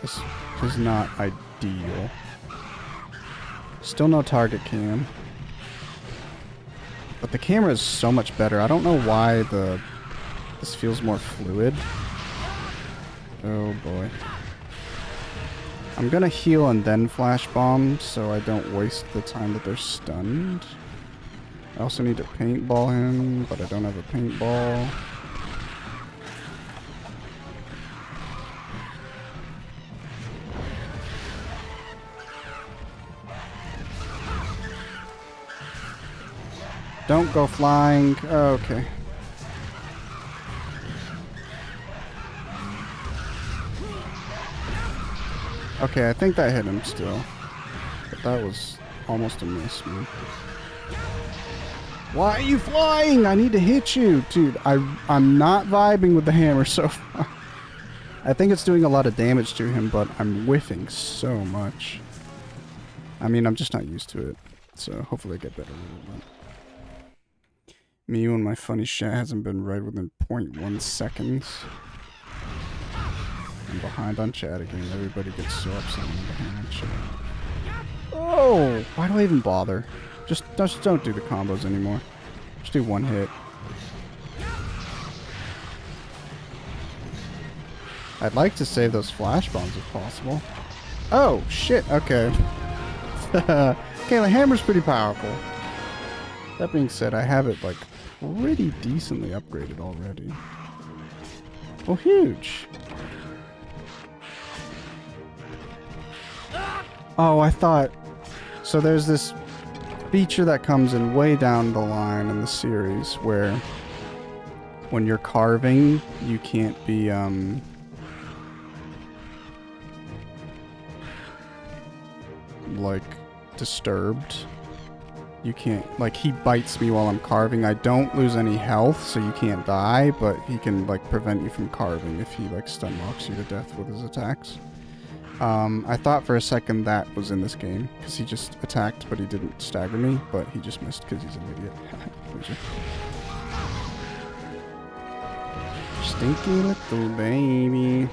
this is not ideal. Still no target cam. But the camera is so much better. I don't know why this feels more fluid. Oh boy. I'm gonna heal and then flash bomb so I don't waste the time that they're stunned. I also need to paintball him, but I don't have a paintball. Don't go flying. Oh, okay. Okay, I think that hit him still. But that was almost a miss, man. Why are you flying? I need to hit you. Dude, I'm not vibing with the hammer so far. I think it's doing a lot of damage to him, but I'm whiffing so much. I mean, I'm just not used to it. So hopefully I get better with it. Me when my funny shit hasn't been read within 0.1 seconds. I'm behind on chat again. Everybody gets so upset when I'm behind on chat. Oh! Why do I even bother? Just don't do the combos anymore. Just do one hit. I'd like to save those flash bombs if possible. Oh, shit. Okay. Okay, the hammer's pretty powerful. That being said, I have it, like, pretty decently upgraded already. Oh, huge. Oh, I thought... So there's this feature that comes in way down the line in the series where when you're carving, you can't be, like, disturbed. You can't, like, he bites me while I'm carving. I don't lose any health, so you can't die, but he can, like, prevent you from carving if he, like, stun locks you to death with his attacks. I thought for a second that was in this game, because he just attacked, but he didn't stagger me, but he just missed because he's an idiot. Stinky little baby.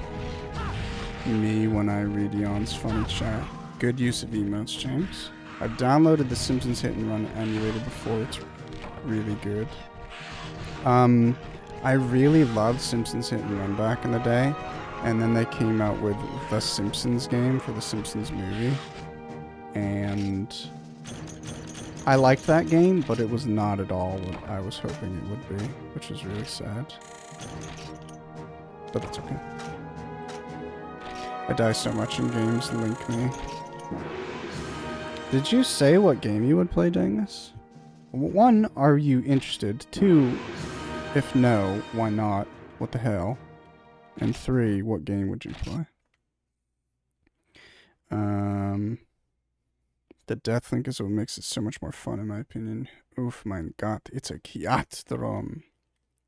Me when I read Yon's funny chat. Good use of emotes, James. I've downloaded the Simpsons Hit and Run emulator before. It's really good. I really loved Simpsons Hit and Run back in the day. And then they came out with the Simpsons game for the Simpsons movie. And I liked that game, but it was not at all what I was hoping it would be, which is really sad. But that's okay. I die so much in games, link me. Did you say what game you would play, Dangus? 1, are you interested? 2, if no, why not? What the hell? And 3, what game would you play? The death link is what makes it so much more fun, in my opinion. Oof, mein Gott, it's a Kiatstrom.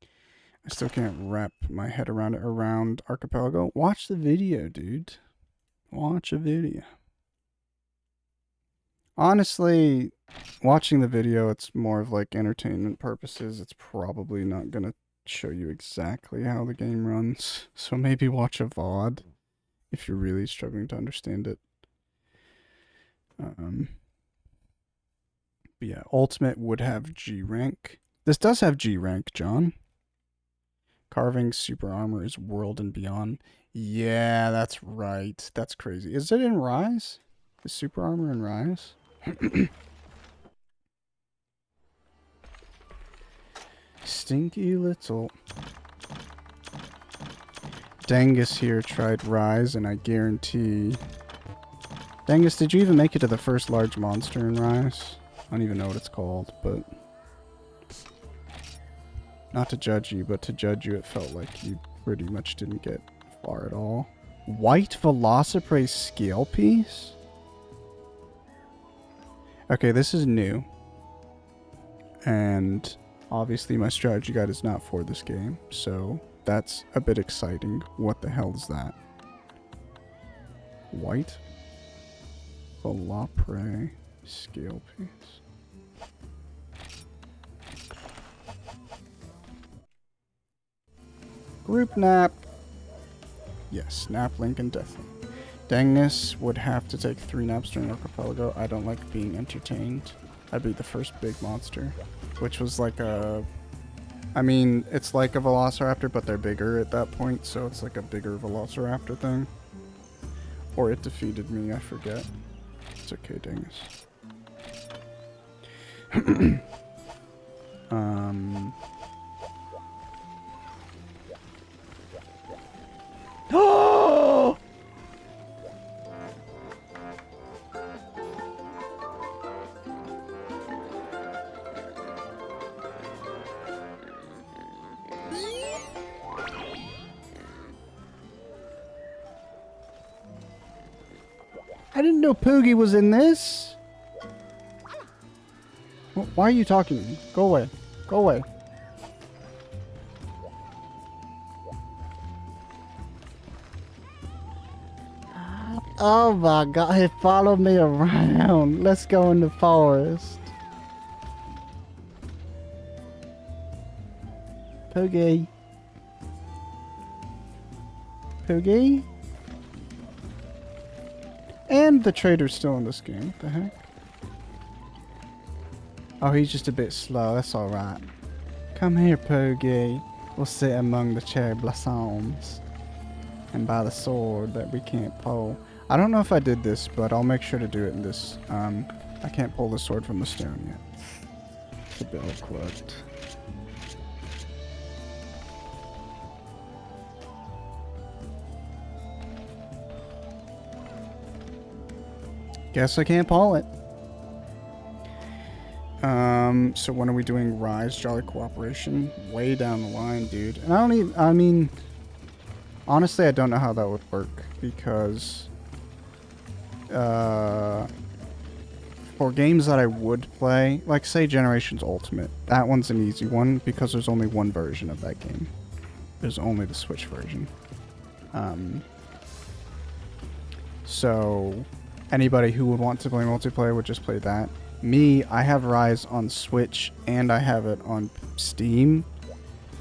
I still can't wrap my head around it. Around Archipelago. Watch the video, dude. Watch a video. Honestly, watching the video, it's more of like entertainment purposes. It's probably not gonna show you exactly how the game runs. So maybe watch a VOD if you're really struggling to understand it. But yeah, Ultimate would have G rank. This does have G rank, John. Carving super armor is World and Beyond. Yeah, that's right. That's crazy. Is it in Rise? Is super armor in Rise? Stinky little. Dangus here tried Rise, and I guarantee... Dangus, did you even make it to the first large monster in Rise? I don't even know what it's called, but... Not to judge you, but to judge you, it felt like you pretty much didn't get far at all. White Velociprey scale piece? Okay, this is new. And obviously my strategy guide is not for this game, so that's a bit exciting. What the hell is that? White Velociprey scale piece. Group nap. Yes, nap, link, and death link. Dangus would have to take 3 naps during Archipelago. I don't like being entertained. I'd be the first big monster, which was like a... I mean, it's like a Velociraptor, but they're bigger at that point, so it's like a bigger Velociraptor thing. Or it defeated me, I forget. It's okay, Dangus. Oh! I didn't know Poogie was in this. Why are you talking to me? Go away. Go away. Oh my god, he followed me around. Let's go in the forest. Poogie. Poogie? And the trader's still in this game. What the heck? Oh, he's just a bit slow. That's alright. Come here, Poogie. We'll sit among the cherry blossoms. And by the sword that we can't pull. I don't know if I did this, but I'll make sure to do it in this. I can't pull the sword from the stone yet. It's a bit awkward. Guess I can't pull it. So when are we doing Rise Jolly Cooperation? Way down the line, dude. And I mean, honestly, I don't know how that would work because, for games that I would play, like say Generations Ultimate, that one's an easy one because there's only one version of that game. There's only the Switch version. So anybody who would want to play multiplayer would just play that. Me, I have Rise on Switch and I have it on Steam.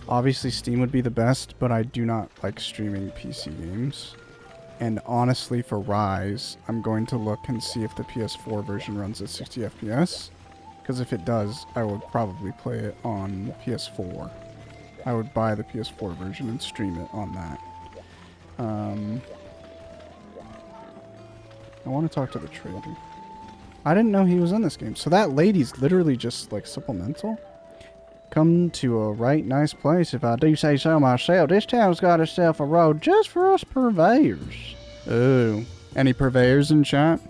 Obviously Steam would be the best, but I do not like streaming PC games. And honestly for Rise, I'm going to look and see if the PS4 version runs at 60 FPS. Because if it does, I would probably play it on PS4. I would buy the PS4 version and stream it on that. I want to talk to the trader. I didn't know he was in this game. So that lady's literally just like supplemental. Come to a right nice place if I do say so myself. This town's got itself a road just for us purveyors. Oh, any purveyors in chat?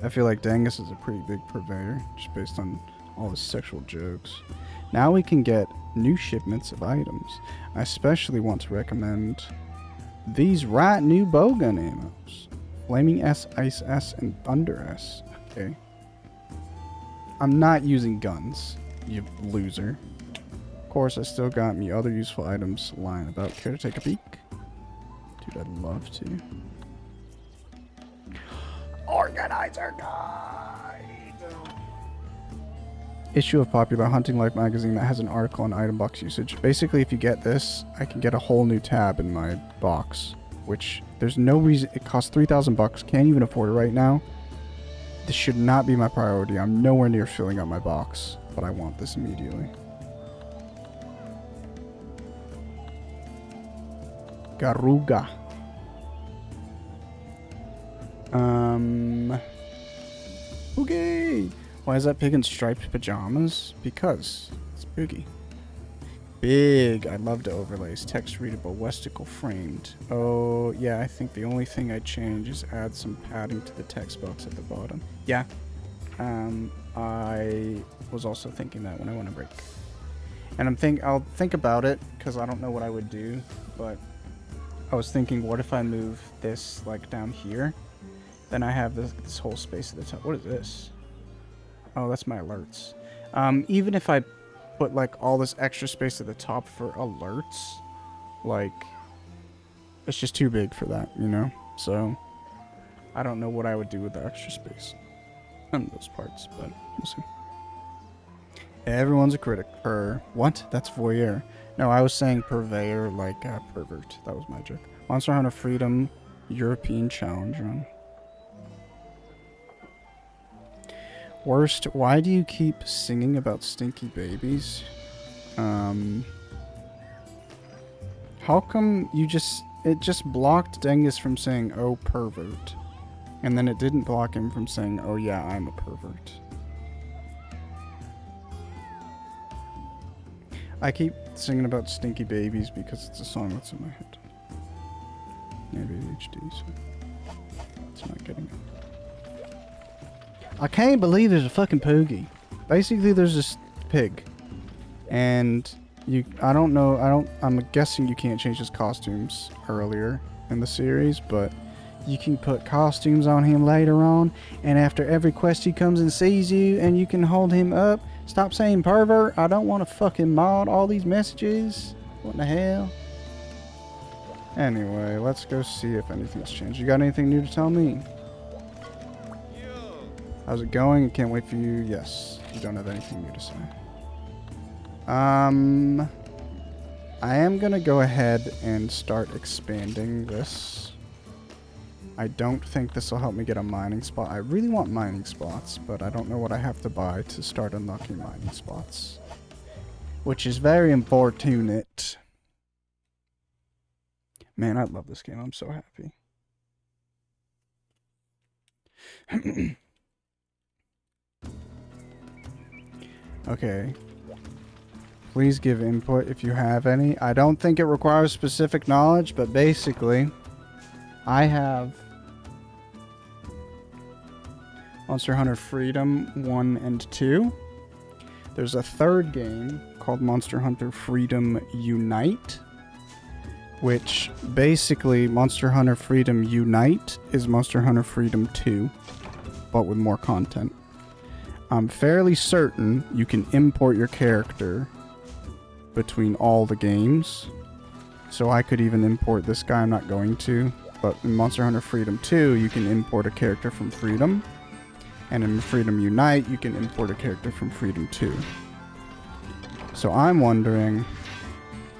I feel like Dangus is a pretty big purveyor, just based on all his sexual jokes. Now we can get new shipments of items. I especially want to recommend these right new bowgun ammos. Flaming S, Ice S, and Thunder S. Okay. I'm not using guns, you loser. Of course, I still got me other useful items lying about. Care to take a peek? Dude, I'd love to. Organizer Guide! Issue of Popular Hunting Life magazine that has an article on item box usage. Basically, if you get this, I can get a whole new tab in my box. Which, there's no reason. It costs 3,000 bucks. Can't even afford it right now. This should not be my priority. I'm nowhere near filling up my box. But I want this immediately. Garuga. Boogie! Why is that pig in striped pajamas? Because it's Boogie. Big. I love the overlays. Text readable. Westicle framed. Oh, yeah. I think the only thing I'd change is add some padding to the text box at the bottom. Yeah. I was also thinking that when I went to break. And I'll think about it because I don't know what I would do, but I was thinking, what if I move this like down here? Then I have this whole space at the top. What is this? Oh, that's my alerts. Even if I put like all this extra space at the top for alerts, like it's just too big for that, you know? So I don't know what I would do with the extra space on those parts, but we'll see. Everyone's a critic. What? That's voyeur. No, I was saying purveyor like pervert. That was my joke. Monster Hunter Freedom European Challenge Run. Worst, why do you keep singing about stinky babies? How come it just blocked Dengus from saying, oh, pervert. And then it didn't block him from saying, oh yeah, I'm a pervert. I keep singing about stinky babies because it's a song that's in my head. Maybe ADHD, so it's not getting it. I can't believe there's a fucking Poogie. Basically, there's this pig. And I'm guessing you can't change his costumes earlier in the series, but you can put costumes on him later on, and after every quest he comes and sees you, and you can hold him up. Stop saying pervert. I don't want to fucking mod all these messages. What in the hell? Anyway, let's go see if anything's changed. You got anything new to tell me? How's it going? Can't wait for you. Yes. You don't have anything new to say. I am gonna go ahead and start expanding this. I don't think this will help me get a mining spot. I really want mining spots, but I don't know what I have to buy to start unlocking mining spots. Which is very unfortunate. Man, I love this game. I'm so happy. Okay. Please give input if you have any. I don't think it requires specific knowledge, but basically, I have Monster Hunter Freedom 1 and 2. There's a third game called Monster Hunter Freedom Unite, which basically Monster Hunter Freedom Unite is Monster Hunter Freedom 2, but with more content. I'm fairly certain you can import your character between all the games. So I could even import this guy, I'm not going to. But in Monster Hunter Freedom 2, you can import a character from Freedom. And in Freedom Unite, you can import a character from Freedom 2. So I'm wondering,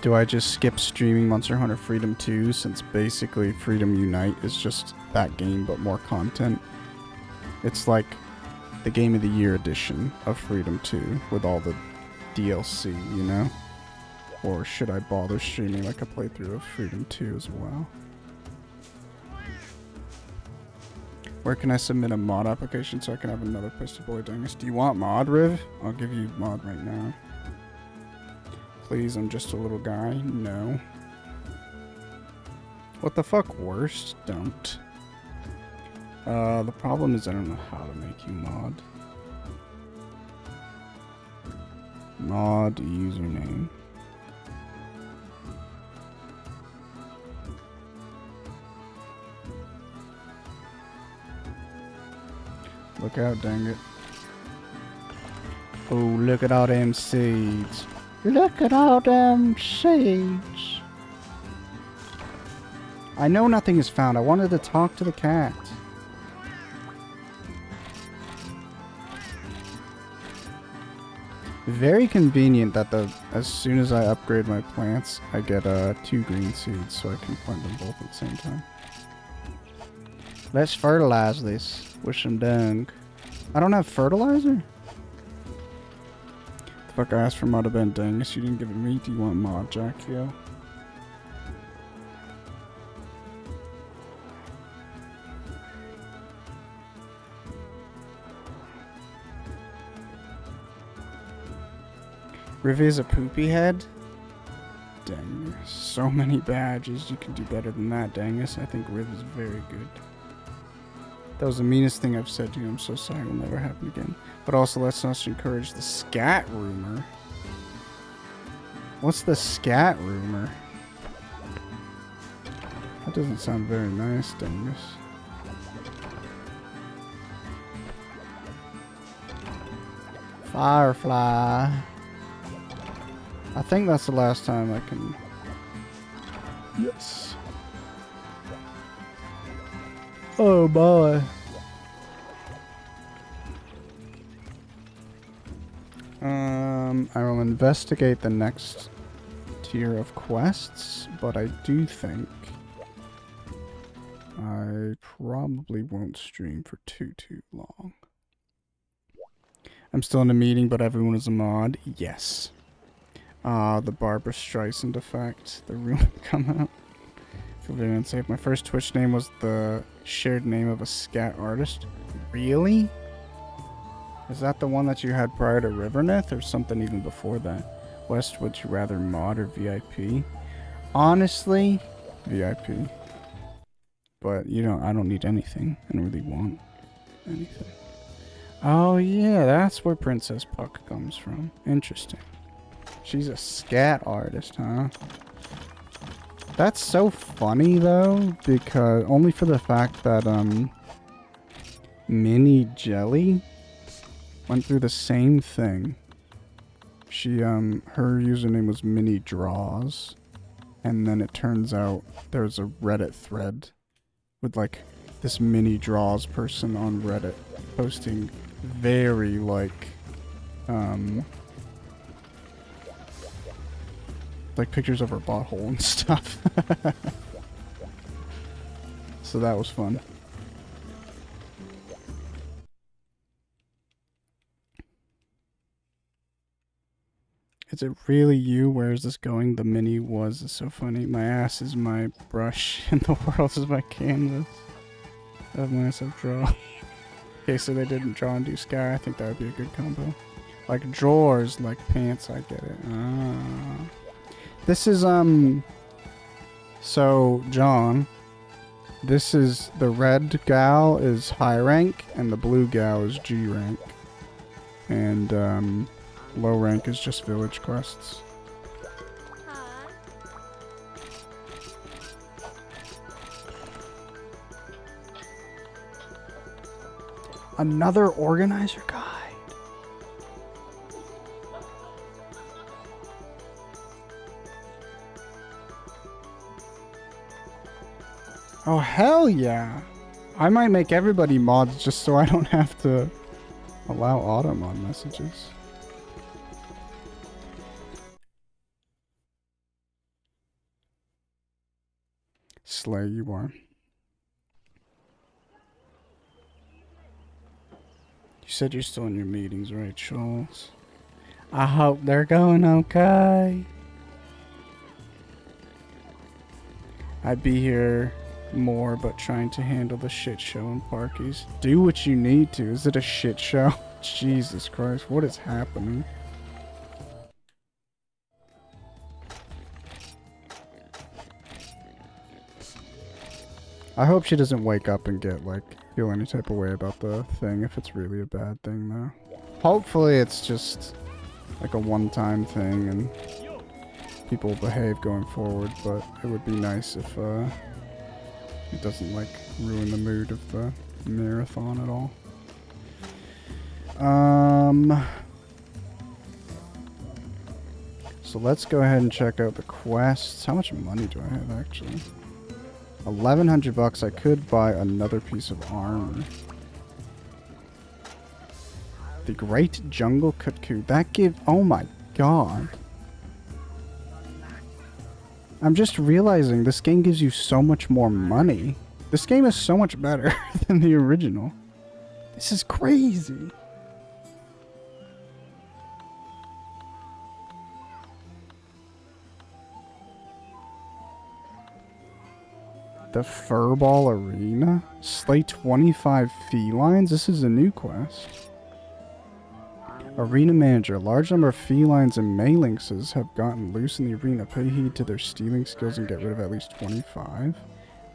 do I just skip streaming Monster Hunter Freedom 2 since basically Freedom Unite is just that game but more content? It's like the Game of the Year edition of Freedom 2 with all the DLC, you know? Or should I bother streaming like a playthrough of Freedom 2 as well? Where can I submit a mod application so I can have another Pistol Boy Dingus? Do you want mod, Riv? I'll give you mod right now. Please, I'm just a little guy. No. What the fuck? Worst? Don't. The problem is I don't know how to make you mod. Mod username. Look out, dang it. Oh, look at all them seeds. Look at all them seeds. I know nothing is found. I wanted to talk to the cat. Very convenient that as soon as I upgrade my plants, I get 2 green seeds so I can plant them both at the same time. Let's fertilize this with some dung. I don't have fertilizer? The fuck, I asked for mod Ben Dangus, you didn't give it me. Do you want mod, Jackio? Rivy is a poopy head? Dang, so many badges. You can do better than that, Dangus. I think Riv is very good. That was the meanest thing I've said to you. I'm so sorry. It will never happen again. But also, let's not encourage the scat rumor. What's the scat rumor? That doesn't sound very nice, Dangus. Firefly. I think that's the last time I can... Yes. Oh boy. I will investigate the next tier of quests, but I do think I probably won't stream for too long. I'm still in a meeting, but everyone is a mod. Yes. The Barbara Streisand effect. The rumor come out. I feel very unsafe. My first Twitch name was the shared name of a scat artist. Really? Is that the one that you had prior to Riverneth or something even before that? West, would you rather mod or VIP? Honestly, VIP. But you know, I don't need anything. I don't really want anything. Oh yeah, that's where Princess Puck comes from. Interesting. She's a scat artist, huh? That's so funny though, because only for the fact that Mini Jelly went through the same thing. She her username was Mini Draws, and then it turns out there's a Reddit thread with like this Mini Draws person on Reddit posting very like pictures of her butthole and stuff. So So that was fun. Is it really you? Where is this going? The mini was is so funny. My ass is my brush and the world is my canvas. Of myself draw. Okay, so they didn't draw and do sky. I think that would be a good combo. Like drawers, like pants, I get it. Ah. This is, so, John, this is, the red gal is high rank, and the blue gal is G rank. And, low rank is just village quests. Another organizer guide. Oh, hell yeah. I might make everybody mods just so I don't have to allow auto mod messages. Slay you are. You said you're still in your meetings, right, Charles? I hope they're going okay. I'd be here more, but trying to handle the shit show in Parkies. Do what you need to. Is it a shit show? Jesus Christ, what is happening? I hope she doesn't wake up and get, like, feel any type of way about the thing if it's really a bad thing, though. Hopefully it's just, like, a one-time thing and people behave going forward, but it would be nice if, it doesn't, like, ruin the mood of the marathon at all. So let's go ahead and check out the quests. How much money do I have, actually? 1,100 bucks. I could buy another piece of armor. The Great Jungle Cuckoo. That gives... Oh my god. I'm just realizing this game gives you so much more money. This game is so much better than the original. This is crazy. The Furball Arena? Slay 25 felines? This is a new quest. Arena Manager. A large number of felines and Malinxes have gotten loose in the arena. Pay heed to their stealing skills and get rid of at least 25.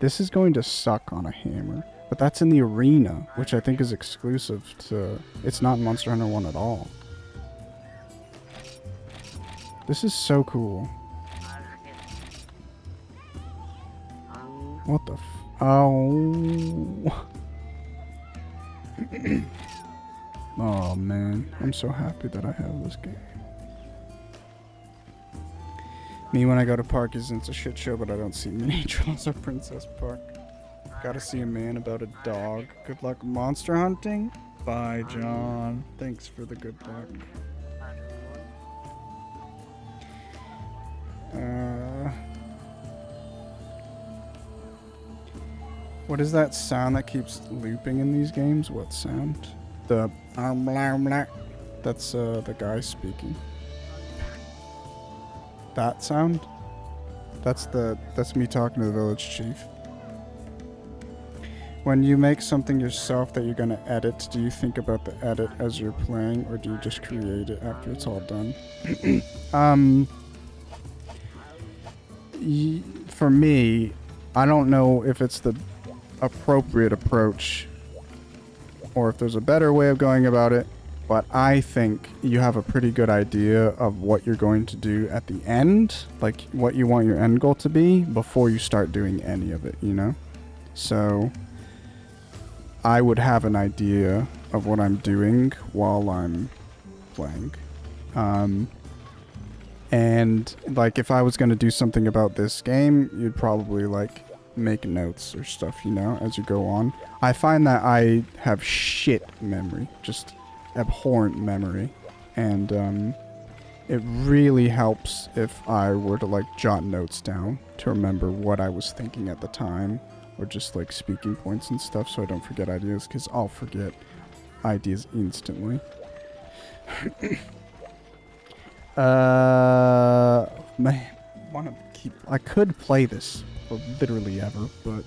This is going to suck on a hammer. But that's in the arena, which I think is exclusive to... It's not in Monster Hunter 1 at all. This is so cool. What the f... Oh... Oh man, I'm so happy that I have this game. Me when I go to Parkies, it's a shit show, but I don't see mini trolls or Princess Park. Gotta see a man about a dog. Good luck monster hunting? Bye, John. Thanks for the good luck. What is that sound that keeps looping in these games? What sound? The blah, blah. That's the guy speaking. That sound? That's me talking to the village chief. When you make something yourself that you're gonna edit, do you think about the edit as you're playing, or do you just create it after it's all done? For me, I don't know if it's the appropriate approach or if there's a better way of going about it, but I think you have a pretty good idea of what you're going to do at the end, like what you want your end goal to be before you start doing any of it, you know? So I would have an idea of what I'm doing while I'm playing. And like if I was going to do something about this game, you'd probably like make notes or stuff, you know, as you go on. I find that I have shit memory, just abhorrent memory, and it really helps if I were to like jot notes down to remember what I was thinking at the time, or just like speaking points and stuff so I don't forget ideas, because I'll forget ideas instantly. Man, I could play this for literally ever, but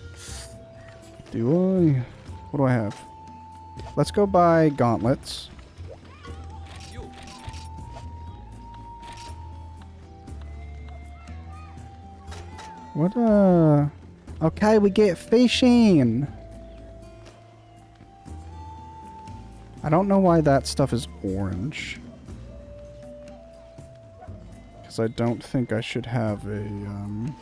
do I? What do I have? Let's go buy gauntlets. What, okay, we get fishing. I don't know why that stuff is orange. Because I don't think I should have a,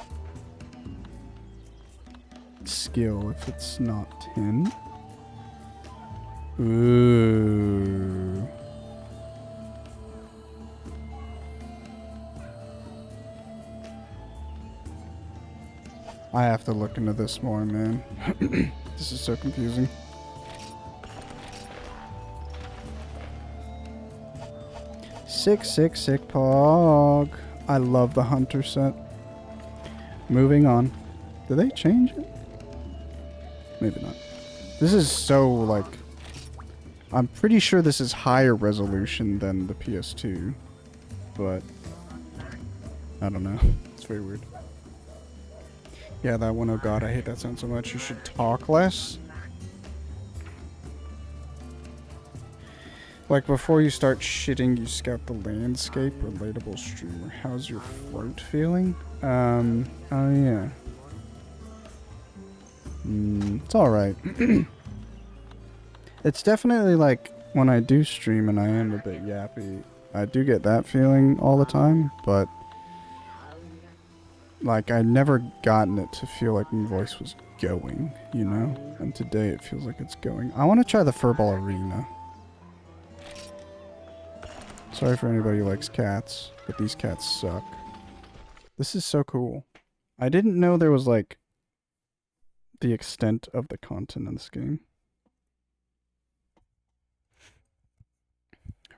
skill if it's not tin. Ooh. I have to look into this more, man. This is so confusing. Sick pog. I love the hunter set. Moving on. Did they change it? Maybe not. This is so, like... I'm pretty sure this is higher resolution than the PS2. But... I don't know. It's very weird. Yeah, that one, oh god, I hate that sound so much. You should talk less. Like, before you start shitting, you scout the landscape. Relatable streamer. How's your throat feeling? Oh yeah. It's alright. It's definitely like, when I do stream and I am a bit yappy, I do get that feeling all the time, but... Like, I'd never gotten it to feel like my voice was going, you know? And today it feels like it's going. I want to try the Furball Arena. Sorry for anybody who likes cats, but these cats suck. This is so cool. I didn't know there was, like, the extent of the content in this game.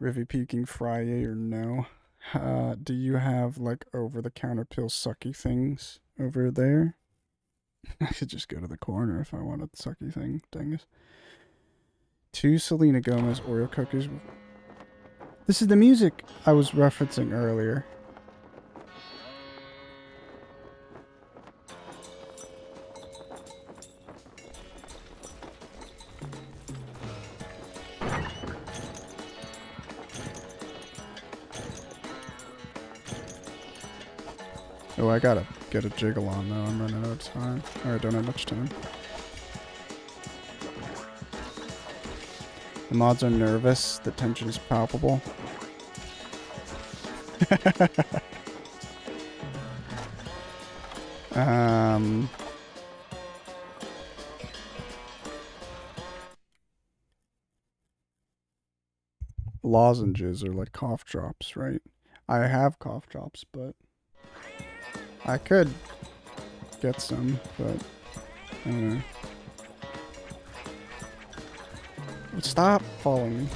Rivy peeking Friday or no? Do you have, like, over-the-counter pill sucky things over there? I could just go to the corner if I wanted a sucky thing. Dang it. 2 Selena Gomez Oreo cookies. This is the music I was referencing earlier. Oh, I gotta get a jiggle on though. I'm running out of time. Or I don't have much time. The mods are nervous. The tension is palpable. Lozenges are like cough drops, right? I have cough drops, but I could get some, but I don't know. Stop following me.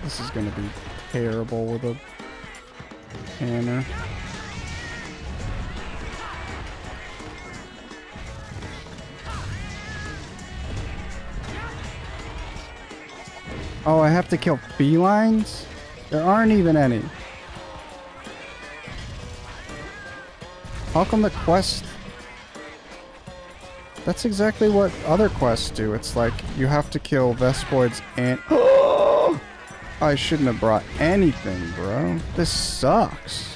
This is gonna be terrible with a hammer. Oh, I have to kill felines? There aren't even any. How come the quest... That's exactly what other quests do. It's like, you have to kill Vespoids and... Oh! I shouldn't have brought anything, bro. This sucks.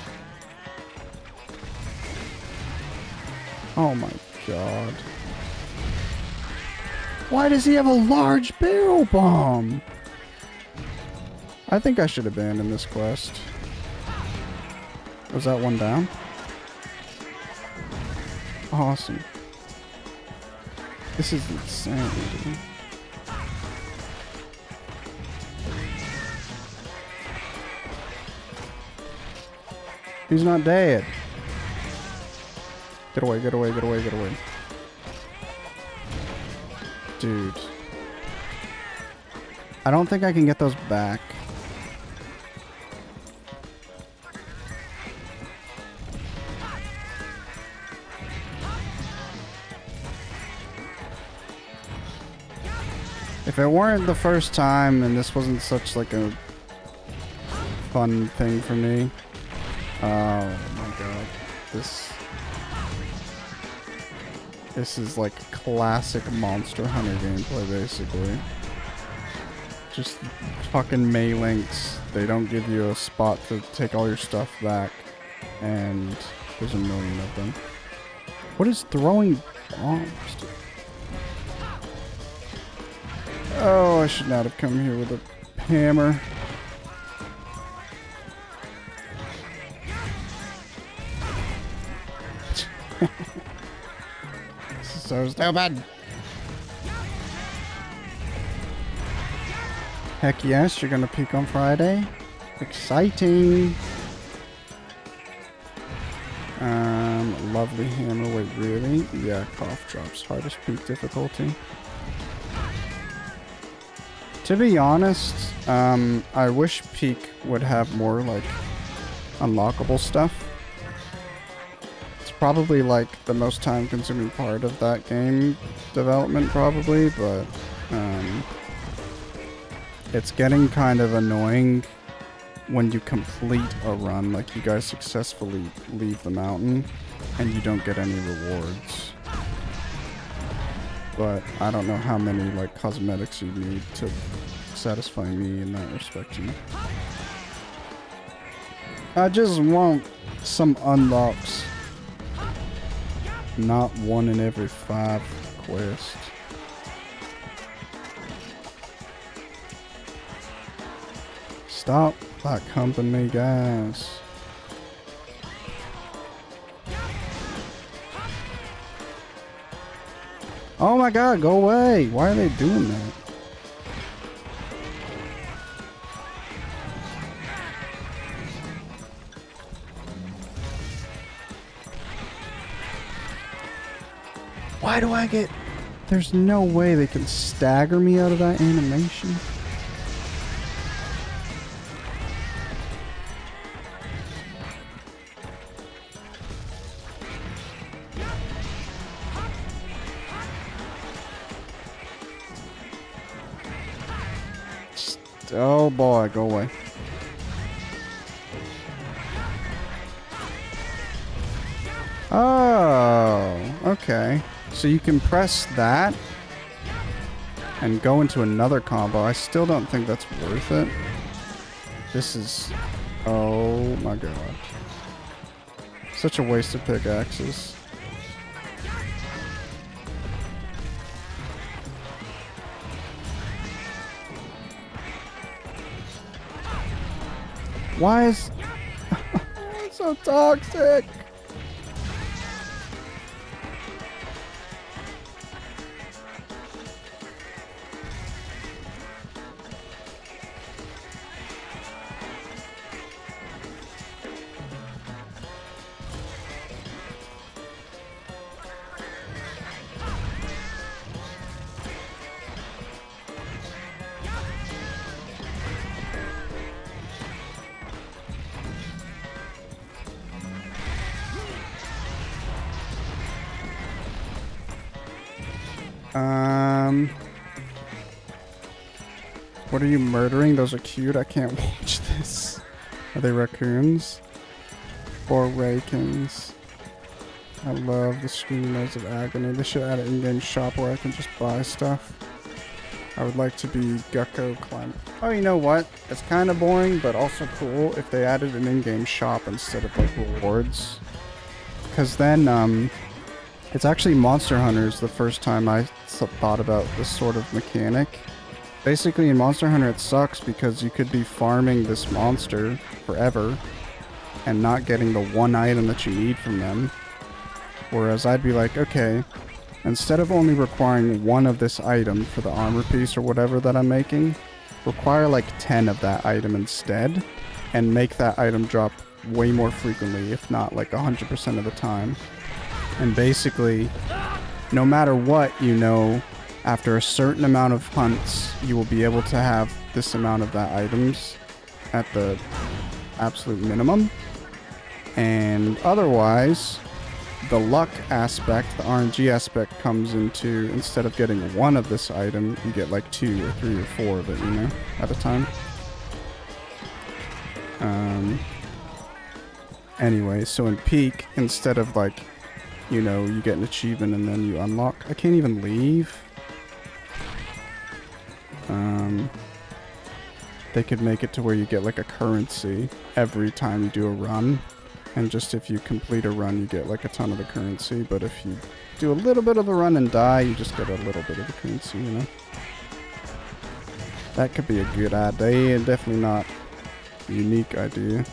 Oh my god. Why does he have a large barrel bomb? I think I should abandon this quest. Was that one down? Awesome. This is insane, dude. He's not dead. Get away, get away, get away, get away. Dude. I don't think I can get those back. If it weren't the first time and this wasn't such like a fun thing for me. Oh my god. This is like classic Monster Hunter gameplay, basically. Just fucking melee links. They don't give you a spot to take all your stuff back. And there's a million of them. What is throwing bombs? Oh, I should not have come here with a hammer. This is so stupid. Heck yes, you're gonna peak on Friday. Exciting. Lovely hammer. Wait, really? Yeah, cough drops. Hardest peak difficulty. To be honest, I wish peak would have more, like, unlockable stuff. It's probably, like, the most time-consuming part of that game development, probably, but, it's getting kind of annoying when you complete a run, like you guys successfully leave the mountain, and you don't get any rewards. But I don't know how many, like, cosmetics you need to satisfy me in that respect. I just want some unlocks. Not one in every 5 quests. Stop like humping me, guys. Oh my god, go away! Why are they doing that? Why do I get... There's no way they can stagger me out of that animation. Oh boy, go away. Oh, okay. So you can press that and go into another combo. I still don't think that's worth it. This is... Oh my god. Such a waste of pickaxes. Why is... It's so toxic! What are you murdering? Those are cute. I can't watch this. Are they raccoons? Or rakins? I love the screamers of agony. They should add an in-game shop where I can just buy stuff. I would like to be Gecko Climber. Oh, you know what? It's kind of boring, but also cool if they added an in-game shop instead of, like, rewards. Because then, it's actually Monster Hunters the first time I thought about this sort of mechanic. Basically, in Monster Hunter, it sucks because you could be farming this monster forever and not getting the one item that you need from them. Whereas I'd be like, okay, instead of only requiring one of this item for the armor piece or whatever that I'm making, require like 10 of that item instead and make that item drop way more frequently, if not like 100% of the time. And basically, no matter what, you know, after a certain amount of hunts, you will be able to have this amount of that items at the absolute minimum. And otherwise, the luck aspect, the RNG aspect comes into, instead of getting one of this item, you get like 2 or 3 or 4 of it, you know, at a time. Anyway, so in Peak, instead of like, you know, you get an achievement and then you unlock. I can't even leave. They could make it to where you get like a currency every time you do a run. And just if you complete a run, you get like a ton of the currency. But if you do a little bit of the run and die, you just get a little bit of the currency, you know? That could be a good idea. Definitely not a unique idea.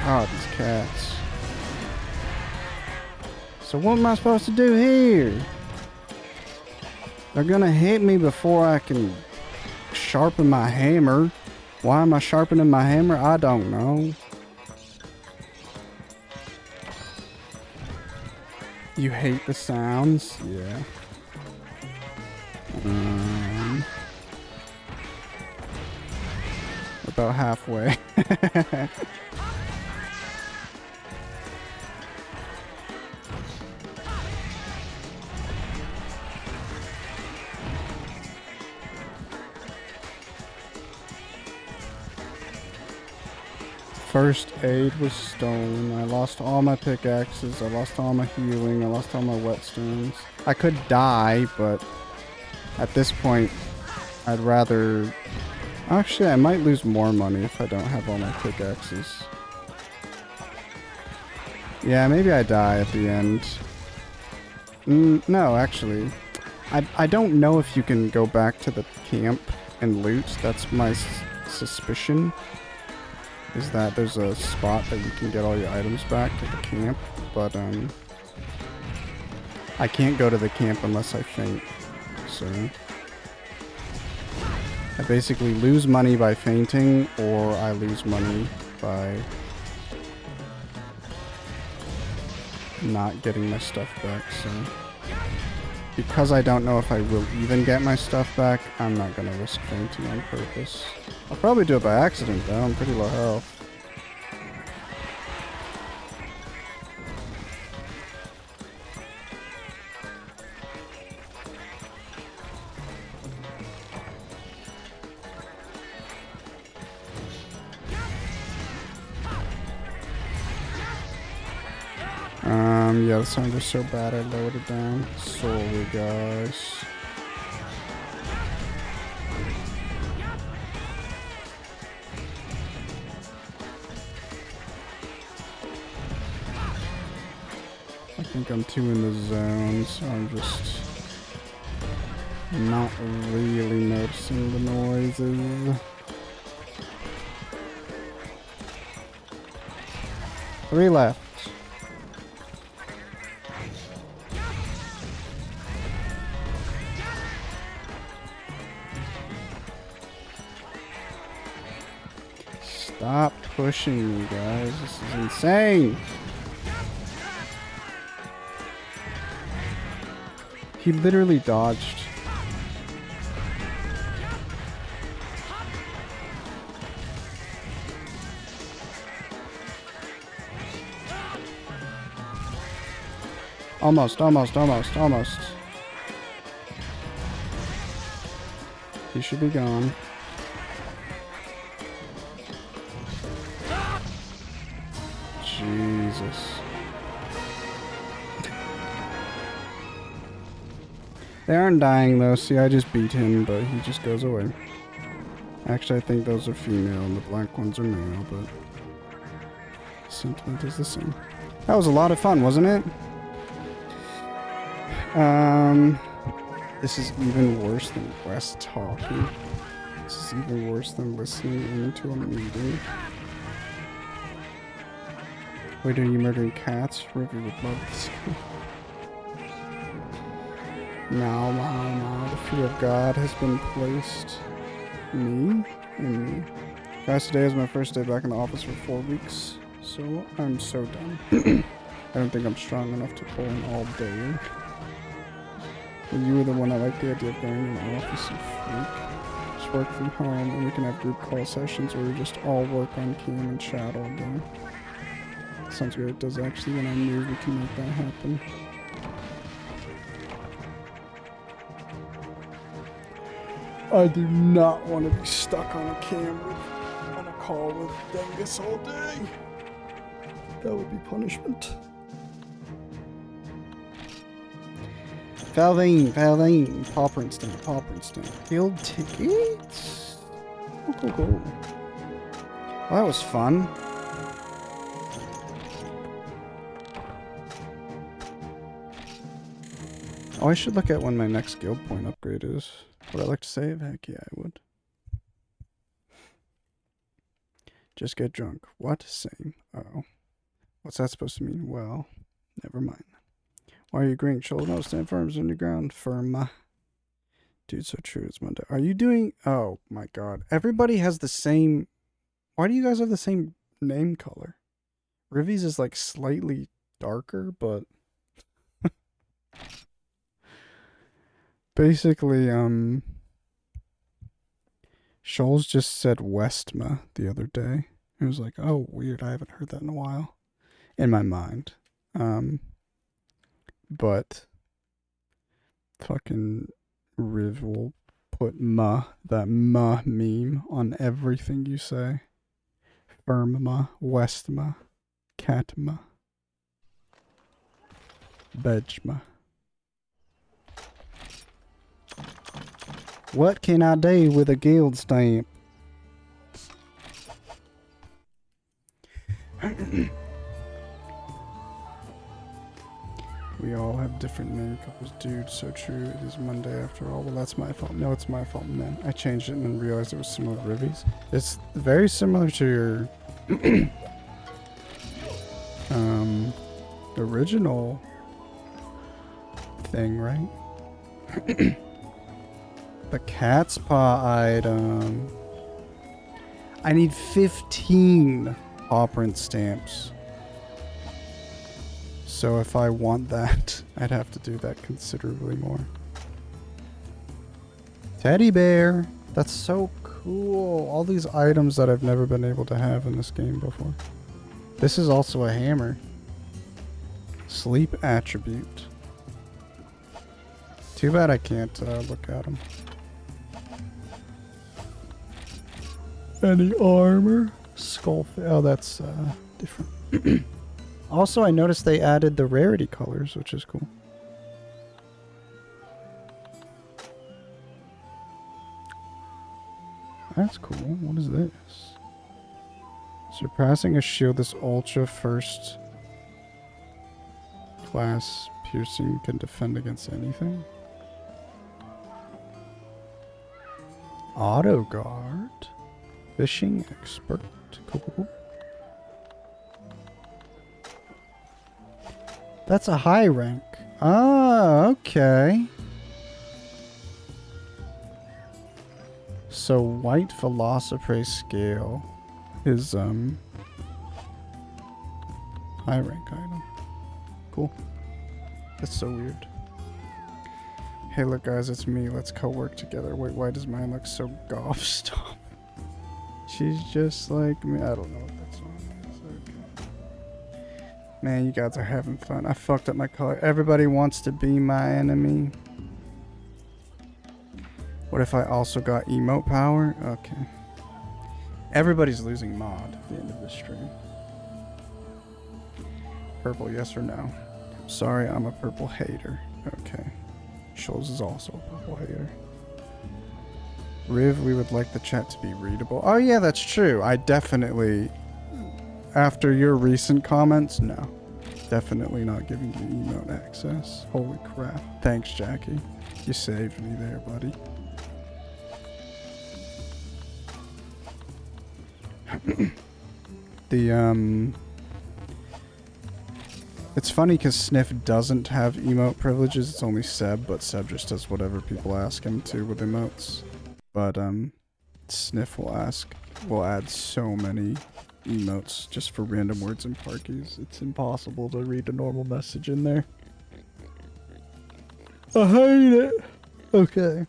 God, these cats. So what am I supposed to do here? They're gonna hit me before I can sharpen my hammer. Why am I sharpening my hammer? I don't know. You hate the sounds? Yeah. About halfway. First aid was stolen. I lost all my pickaxes. I lost all my healing. I lost all my whetstones. I could die, but at this point, I'd rather... Actually, I might lose more money if I don't have all my pickaxes. Yeah, maybe I die at the end. No, actually. I don't know if you can go back to the camp and loot. That's my suspicion. Is that there's a spot that you can get all your items back at the camp, but I can't go to the camp unless I faint, so I basically lose money by fainting, or I lose money by not getting my stuff back, so because I don't know if I will even get my stuff back, I'm not gonna risk fainting on purpose. I'll probably do it by accident though, I'm pretty low health. Yeah, the sounds are so bad I lowered it down. Sorry, guys. I think I'm too in the zone, so I'm just not really noticing the noises. 3 left. Stop pushing me, guys. This is insane. He literally dodged. Almost. He should be gone. Jesus. They aren't dying though. See, I just beat him, but he just goes away. Actually, I think those are female and the black ones are male, but the sentiment is the same. That was a lot of fun, wasn't it? This is even worse than Wes talking. This is even worse than listening into a meeting. Wait, are you murdering cats? River would love this. Now, the fear of God has been placed in me. Guys, today is my first day back in the office for 4 weeks, so I'm so done. I don't think I'm strong enough to pull in all day. But you were the one that liked the idea of going in the office, you freak. just work from home and we can have group call sessions where we just all work on cam and chat all day. Sounds good. It does actually. When I move, we can make that happen. I do not want to be stuck on a cam on a call with Dingus all day. That would be punishment. Valvane, Paw Princeton. Guild tickets? Cool. Well, that was fun. Oh, I should look at when my next guild point upgrade is. Would I like to save? Heck yeah, I would. Just get drunk. What? Same. Uh-oh. What's that supposed to mean? Well, never mind. Why are you agreeing? Shoals no stand firms underground. Firma. Dude, so true. It's Monday. Are you doing... Oh, my God. Everybody has the same... Why do you guys have the same name color? Rivy's is, like, slightly darker, but... Basically, Shoals just said Westma the other day. It was like, oh, weird, I haven't heard that in a while. In my mind. But fucking Riv will put that meme on everything you say. Firma, Westma, Catma, Bedgma. What can I do with a guild stamp? We all have different name colors, dude. So true. It is Monday after all. Well, that's my fault. No, it's my fault, man. I changed it and then realized it was similar to Rivy's. It's very similar to your original thing, right? The cat's paw item. I need 15 paw print stamps. So if I want that, I'd have to do that considerably more. Teddy bear. That's so cool. All these items that I've never been able to have in this game before. This is also a hammer. Sleep attribute. Too bad I can't look at them. Any armor? Skull. Oh, that's different. Also, I noticed they added the rarity colors, which is cool. That's cool. What is this? Surpassing a shield, this ultra first class piercing can defend against anything. Auto guard. Fishing expert. Cool. That's a high rank. Ah, okay. So white Velociprey scale is high rank item. Cool. That's so weird. Hey look guys, it's me. Let's co-work together. Wait, why does mine look so goth? Stop. She's just like me. I don't know what that song is. Okay. Man, you guys are having fun. I fucked up my color. Everybody wants to be my enemy. What if I also got emote power? Okay. Everybody's losing mod at the end of this stream. Purple, yes or no? Sorry, I'm a purple hater. Okay. Shoals is also a purple hater. Riv, we would like the chat to be readable. Oh yeah, that's true. I definitely, after your recent comments, no. Definitely not giving you emote access. Holy crap. Thanks, Jackie. You saved me there, buddy. It's funny because Sniff doesn't have emote privileges. It's only Seb, but Seb just does whatever people ask him to with emotes. But Sniff will add so many emotes just for random words and parkies. It's impossible to read a normal message in there. I hate it. Okay.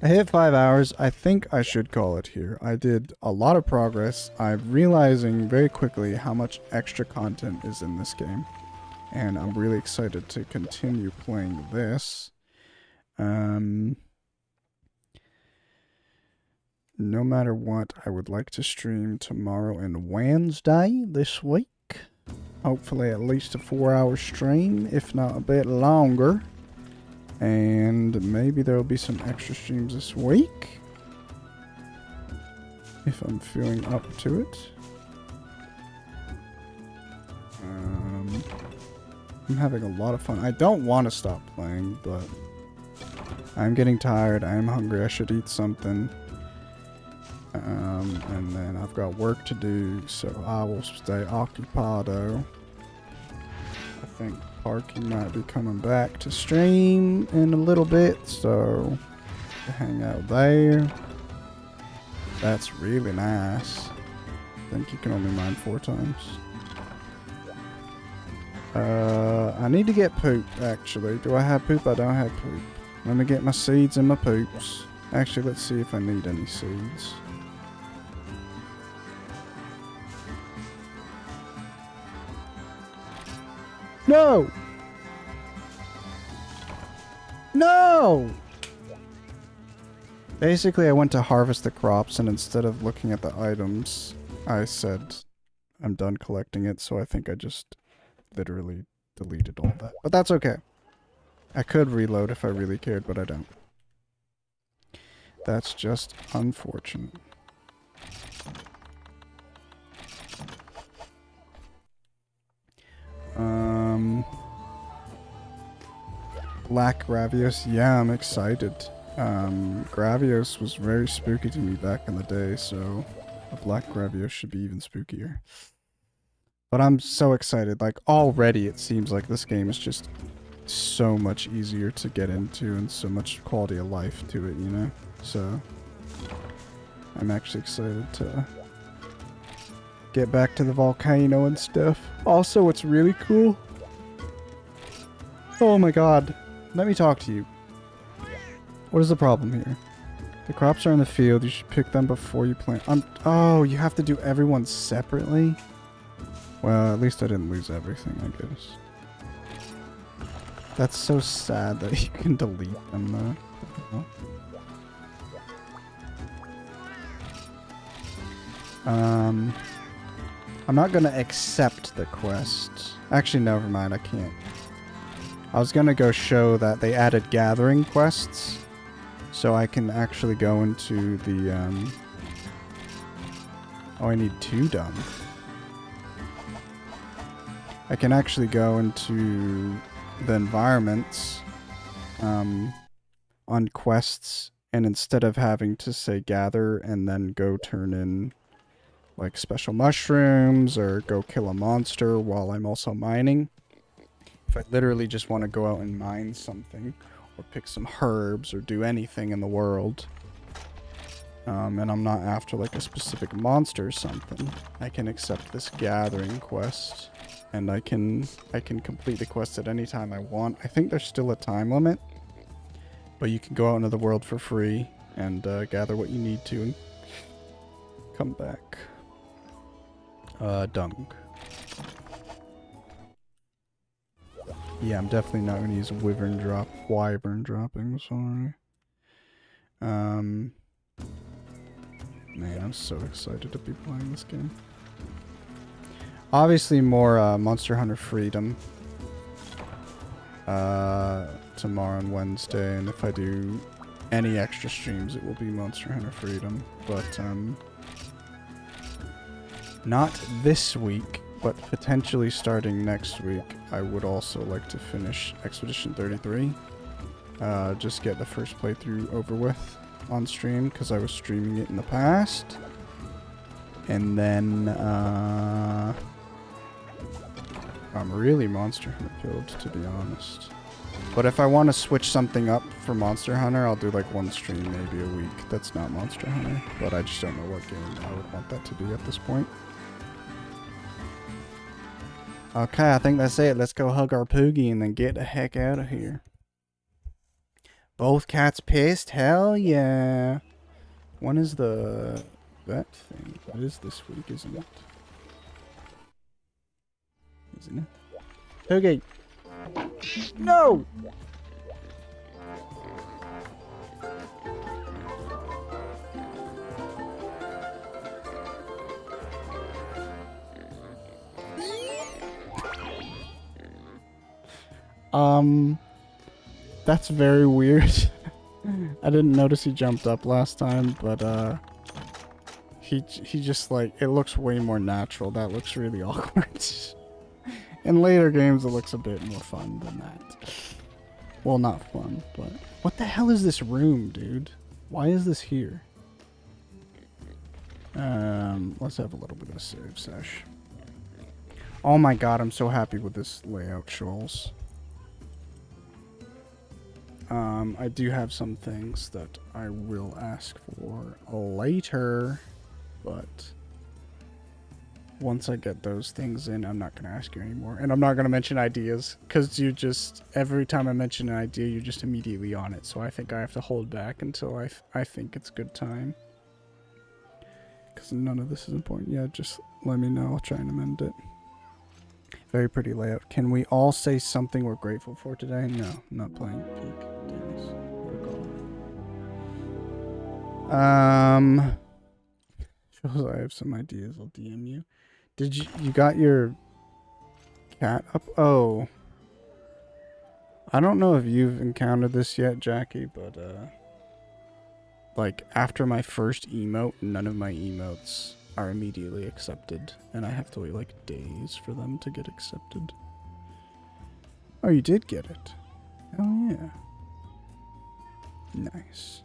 I hit 5 hours. I think I should call it here. I did a lot of progress. I'm realizing very quickly how much extra content is in this game. And I'm really excited to continue playing this. No matter what, I would like to stream tomorrow and Wednesday this week. Hopefully at least a 4-hour stream, if not a bit longer. And maybe there'll be some extra streams this week, if I'm feeling up to it. I'm having a lot of fun. I don't want to stop playing, but I'm getting tired. I am hungry. I should eat something. And then I've got work to do, so I will stay occupado. I think Parky might be coming back to stream in a little bit, so we'll hang out there. That's really nice. I think you can only mine 4 times. I need to get poop, actually. Do I have poop? I don't have poop. Let me get my seeds and my poops. Actually, let's see if I need any seeds. No! No! Basically, I went to harvest the crops, and instead of looking at the items, I said, I'm done collecting it, so I think I just literally deleted all that. But that's okay. I could reload if I really cared, but I don't. That's just unfortunate. Black Gravios. Yeah, I'm excited. Gravios was very spooky to me back in the day, so a Black Gravios should be even spookier. But I'm so excited. Like, already it seems like this game is just so much easier to get into and so much quality of life to it, you know? So, I'm actually excited to get back to the volcano and stuff. Also, what's really cool... Oh my god. Let me talk to you. What is the problem here? The crops are in the field. You should pick them before you plant. Oh, you have to do everyone separately? Well, at least I didn't lose everything, I guess. That's so sad that you can delete them, though. I'm not gonna accept the quest. Actually, never mind, I can't. I was gonna go show that they added gathering quests, so I can actually go into the, Oh, I need 2 done. I can actually go into the environments, on quests, and instead of having to say gather and then go turn in, like, special mushrooms or go kill a monster while I'm also mining, if I literally just want to go out and mine something, or pick some herbs, or do anything in the world, and I'm not after like a specific monster or something, I can accept this gathering quest, and I can complete the quest at any time I want. I think there's still a time limit, but you can go out into the world for free and gather what you need to and come back. Dung. Yeah, I'm definitely not going to use wyvern dropping, sorry. Man, I'm so excited to be playing this game. Obviously more Monster Hunter Freedom tomorrow and Wednesday, and if I do any extra streams it will be Monster Hunter Freedom, but not this week. But potentially starting next week, I would also like to finish Expedition 33. Just get the first playthrough over with on stream, because I was streaming it in the past. And then, I'm really Monster Hunter killed, to be honest. But if I want to switch something up for Monster Hunter, I'll do like 1 stream maybe a week. That's not Monster Hunter, but I just don't know what game I would want that to be at this point. Okay, I think that's it. Let's go hug our Poogie and then get the heck out of here. Both cats pissed? Hell yeah. When is the vet thing? That is this week, isn't it? Isn't it? Okay. No! That's very weird. I didn't notice he jumped up last time, but he just like, it looks way more natural. That looks really awkward. In later games it looks a bit more fun than that. Well, not fun, but what the hell is this room, dude? Why is this here? Let's have a little bit of a save sesh. Oh my god, I'm so happy with this layout, Shoals. I do have some things that I will ask for later, but once I get those things in, I'm not going to ask you anymore. And I'm not going to mention ideas, because you just, every time I mention an idea, you're just immediately on it. So I think I have to hold back until I think it's good time. Because none of this is important. Yeah, just let me know. I'll try and amend it. Very pretty layout. Can we all say something we're grateful for today? No, I'm not playing Peak Tennis. Shows I have some ideas. I'll DM you. Did you got your cat up? Oh. I don't know if you've encountered this yet, Jackie, but like after my first emote, none of my emotes are immediately accepted, and I have to wait like days for them to get accepted. Oh, you did get it. Oh yeah. Nice.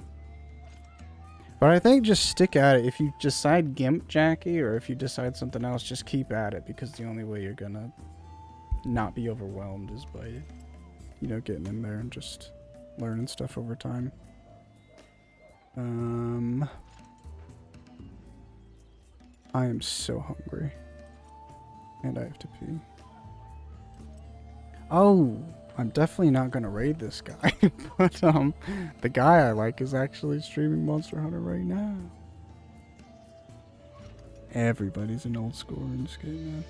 But I think just stick at it. If you decide GIMP, Jackie, or if you decide something else, just keep at it, because the only way you're gonna not be overwhelmed is by, you know, getting in there and just learning stuff over time. I am so hungry. And I have to pee. Oh, I'm definitely not gonna raid this guy. But the guy I like is actually streaming Monster Hunter right now. Everybody's an old school RuneScape, man.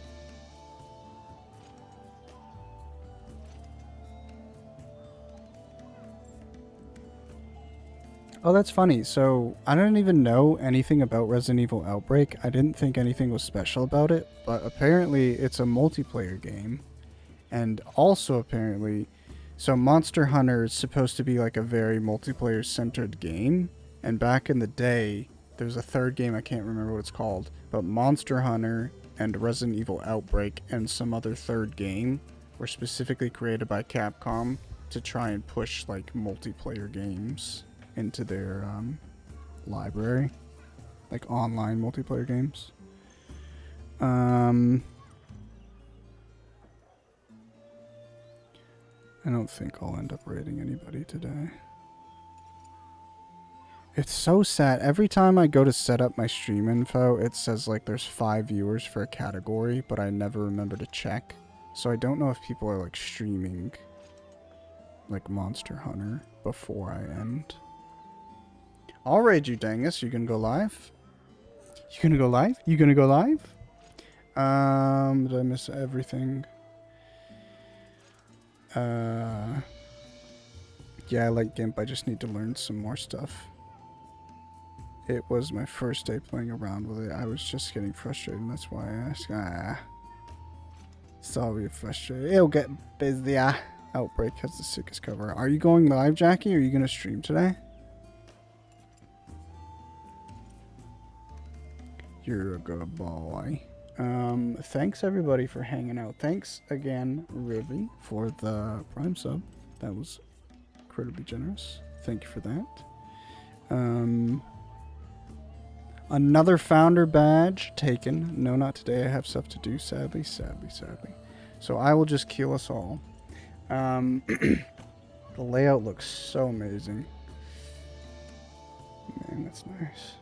Oh, that's funny. So, I don't even know anything about Resident Evil Outbreak. I didn't think anything was special about it, but apparently it's a multiplayer game. And also apparently, so Monster Hunter is supposed to be like a very multiplayer-centered game. And back in the day, there's a third game, I can't remember what it's called, but Monster Hunter and Resident Evil Outbreak and some other third game were specifically created by Capcom to try and push like multiplayer games into their library, like online multiplayer games. I don't think I'll end up raiding anybody today. It's so sad. Every time I go to set up my stream info, it says like there's 5 viewers for a category, but I never remember to check. So I don't know if people are like streaming like Monster Hunter before I end. I'll raid you, Dangus. You gonna go live? You gonna go live? You gonna go live? Did I miss everything? Yeah, I like GIMP. I just need to learn some more stuff. It was my first day playing around with it. I was just getting frustrated, and that's why I asked. Sorry, frustrated. It'll get busier. Outbreak has the sickest cover. Are you going live, Jackie? Or are you gonna stream today? You're a good boy. Thanks everybody for hanging out. Thanks again, Rivi, for the Prime sub. That was incredibly generous. Thank you for that. Another founder badge taken. No, not today. I have stuff to do, sadly. So I will just kill us all. The layout looks so amazing. Man, that's nice.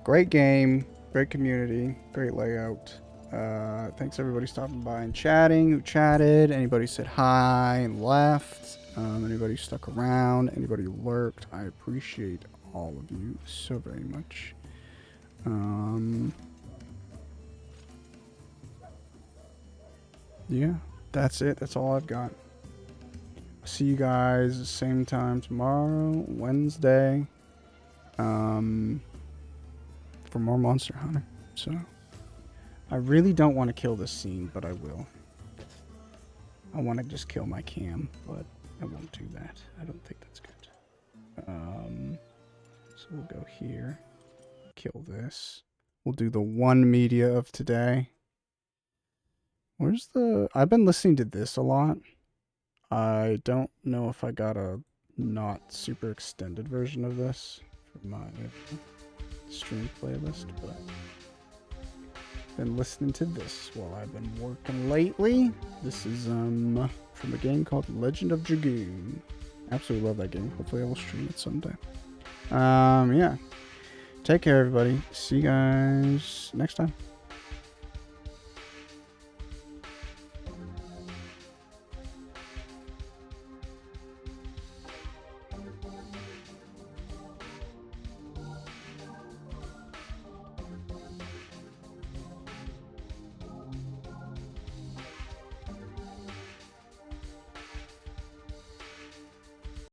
Great game, great community, great layout. Thanks everybody stopping by and chatting. Who chatted? Anybody said hi and left? Anybody stuck around? Anybody lurked? I appreciate all of you so very much. Yeah, that's it. That's all I've got. See you guys same time tomorrow, Wednesday, for more Monster Hunter. So, I really don't want to kill this scene, but I will. I want to just kill my cam, but I won't do that. I don't think that's good. So we'll go here, kill this. We'll do the one media of today. Where's the... I've been listening to this a lot. I don't know if I got a not super extended version of this for my stream playlist, but been listening to this while I've been working lately. This is from a game called Legend of Dragoon. Absolutely love that game. Hopefully I will stream it someday. Yeah. Take care, everybody. See you guys next time.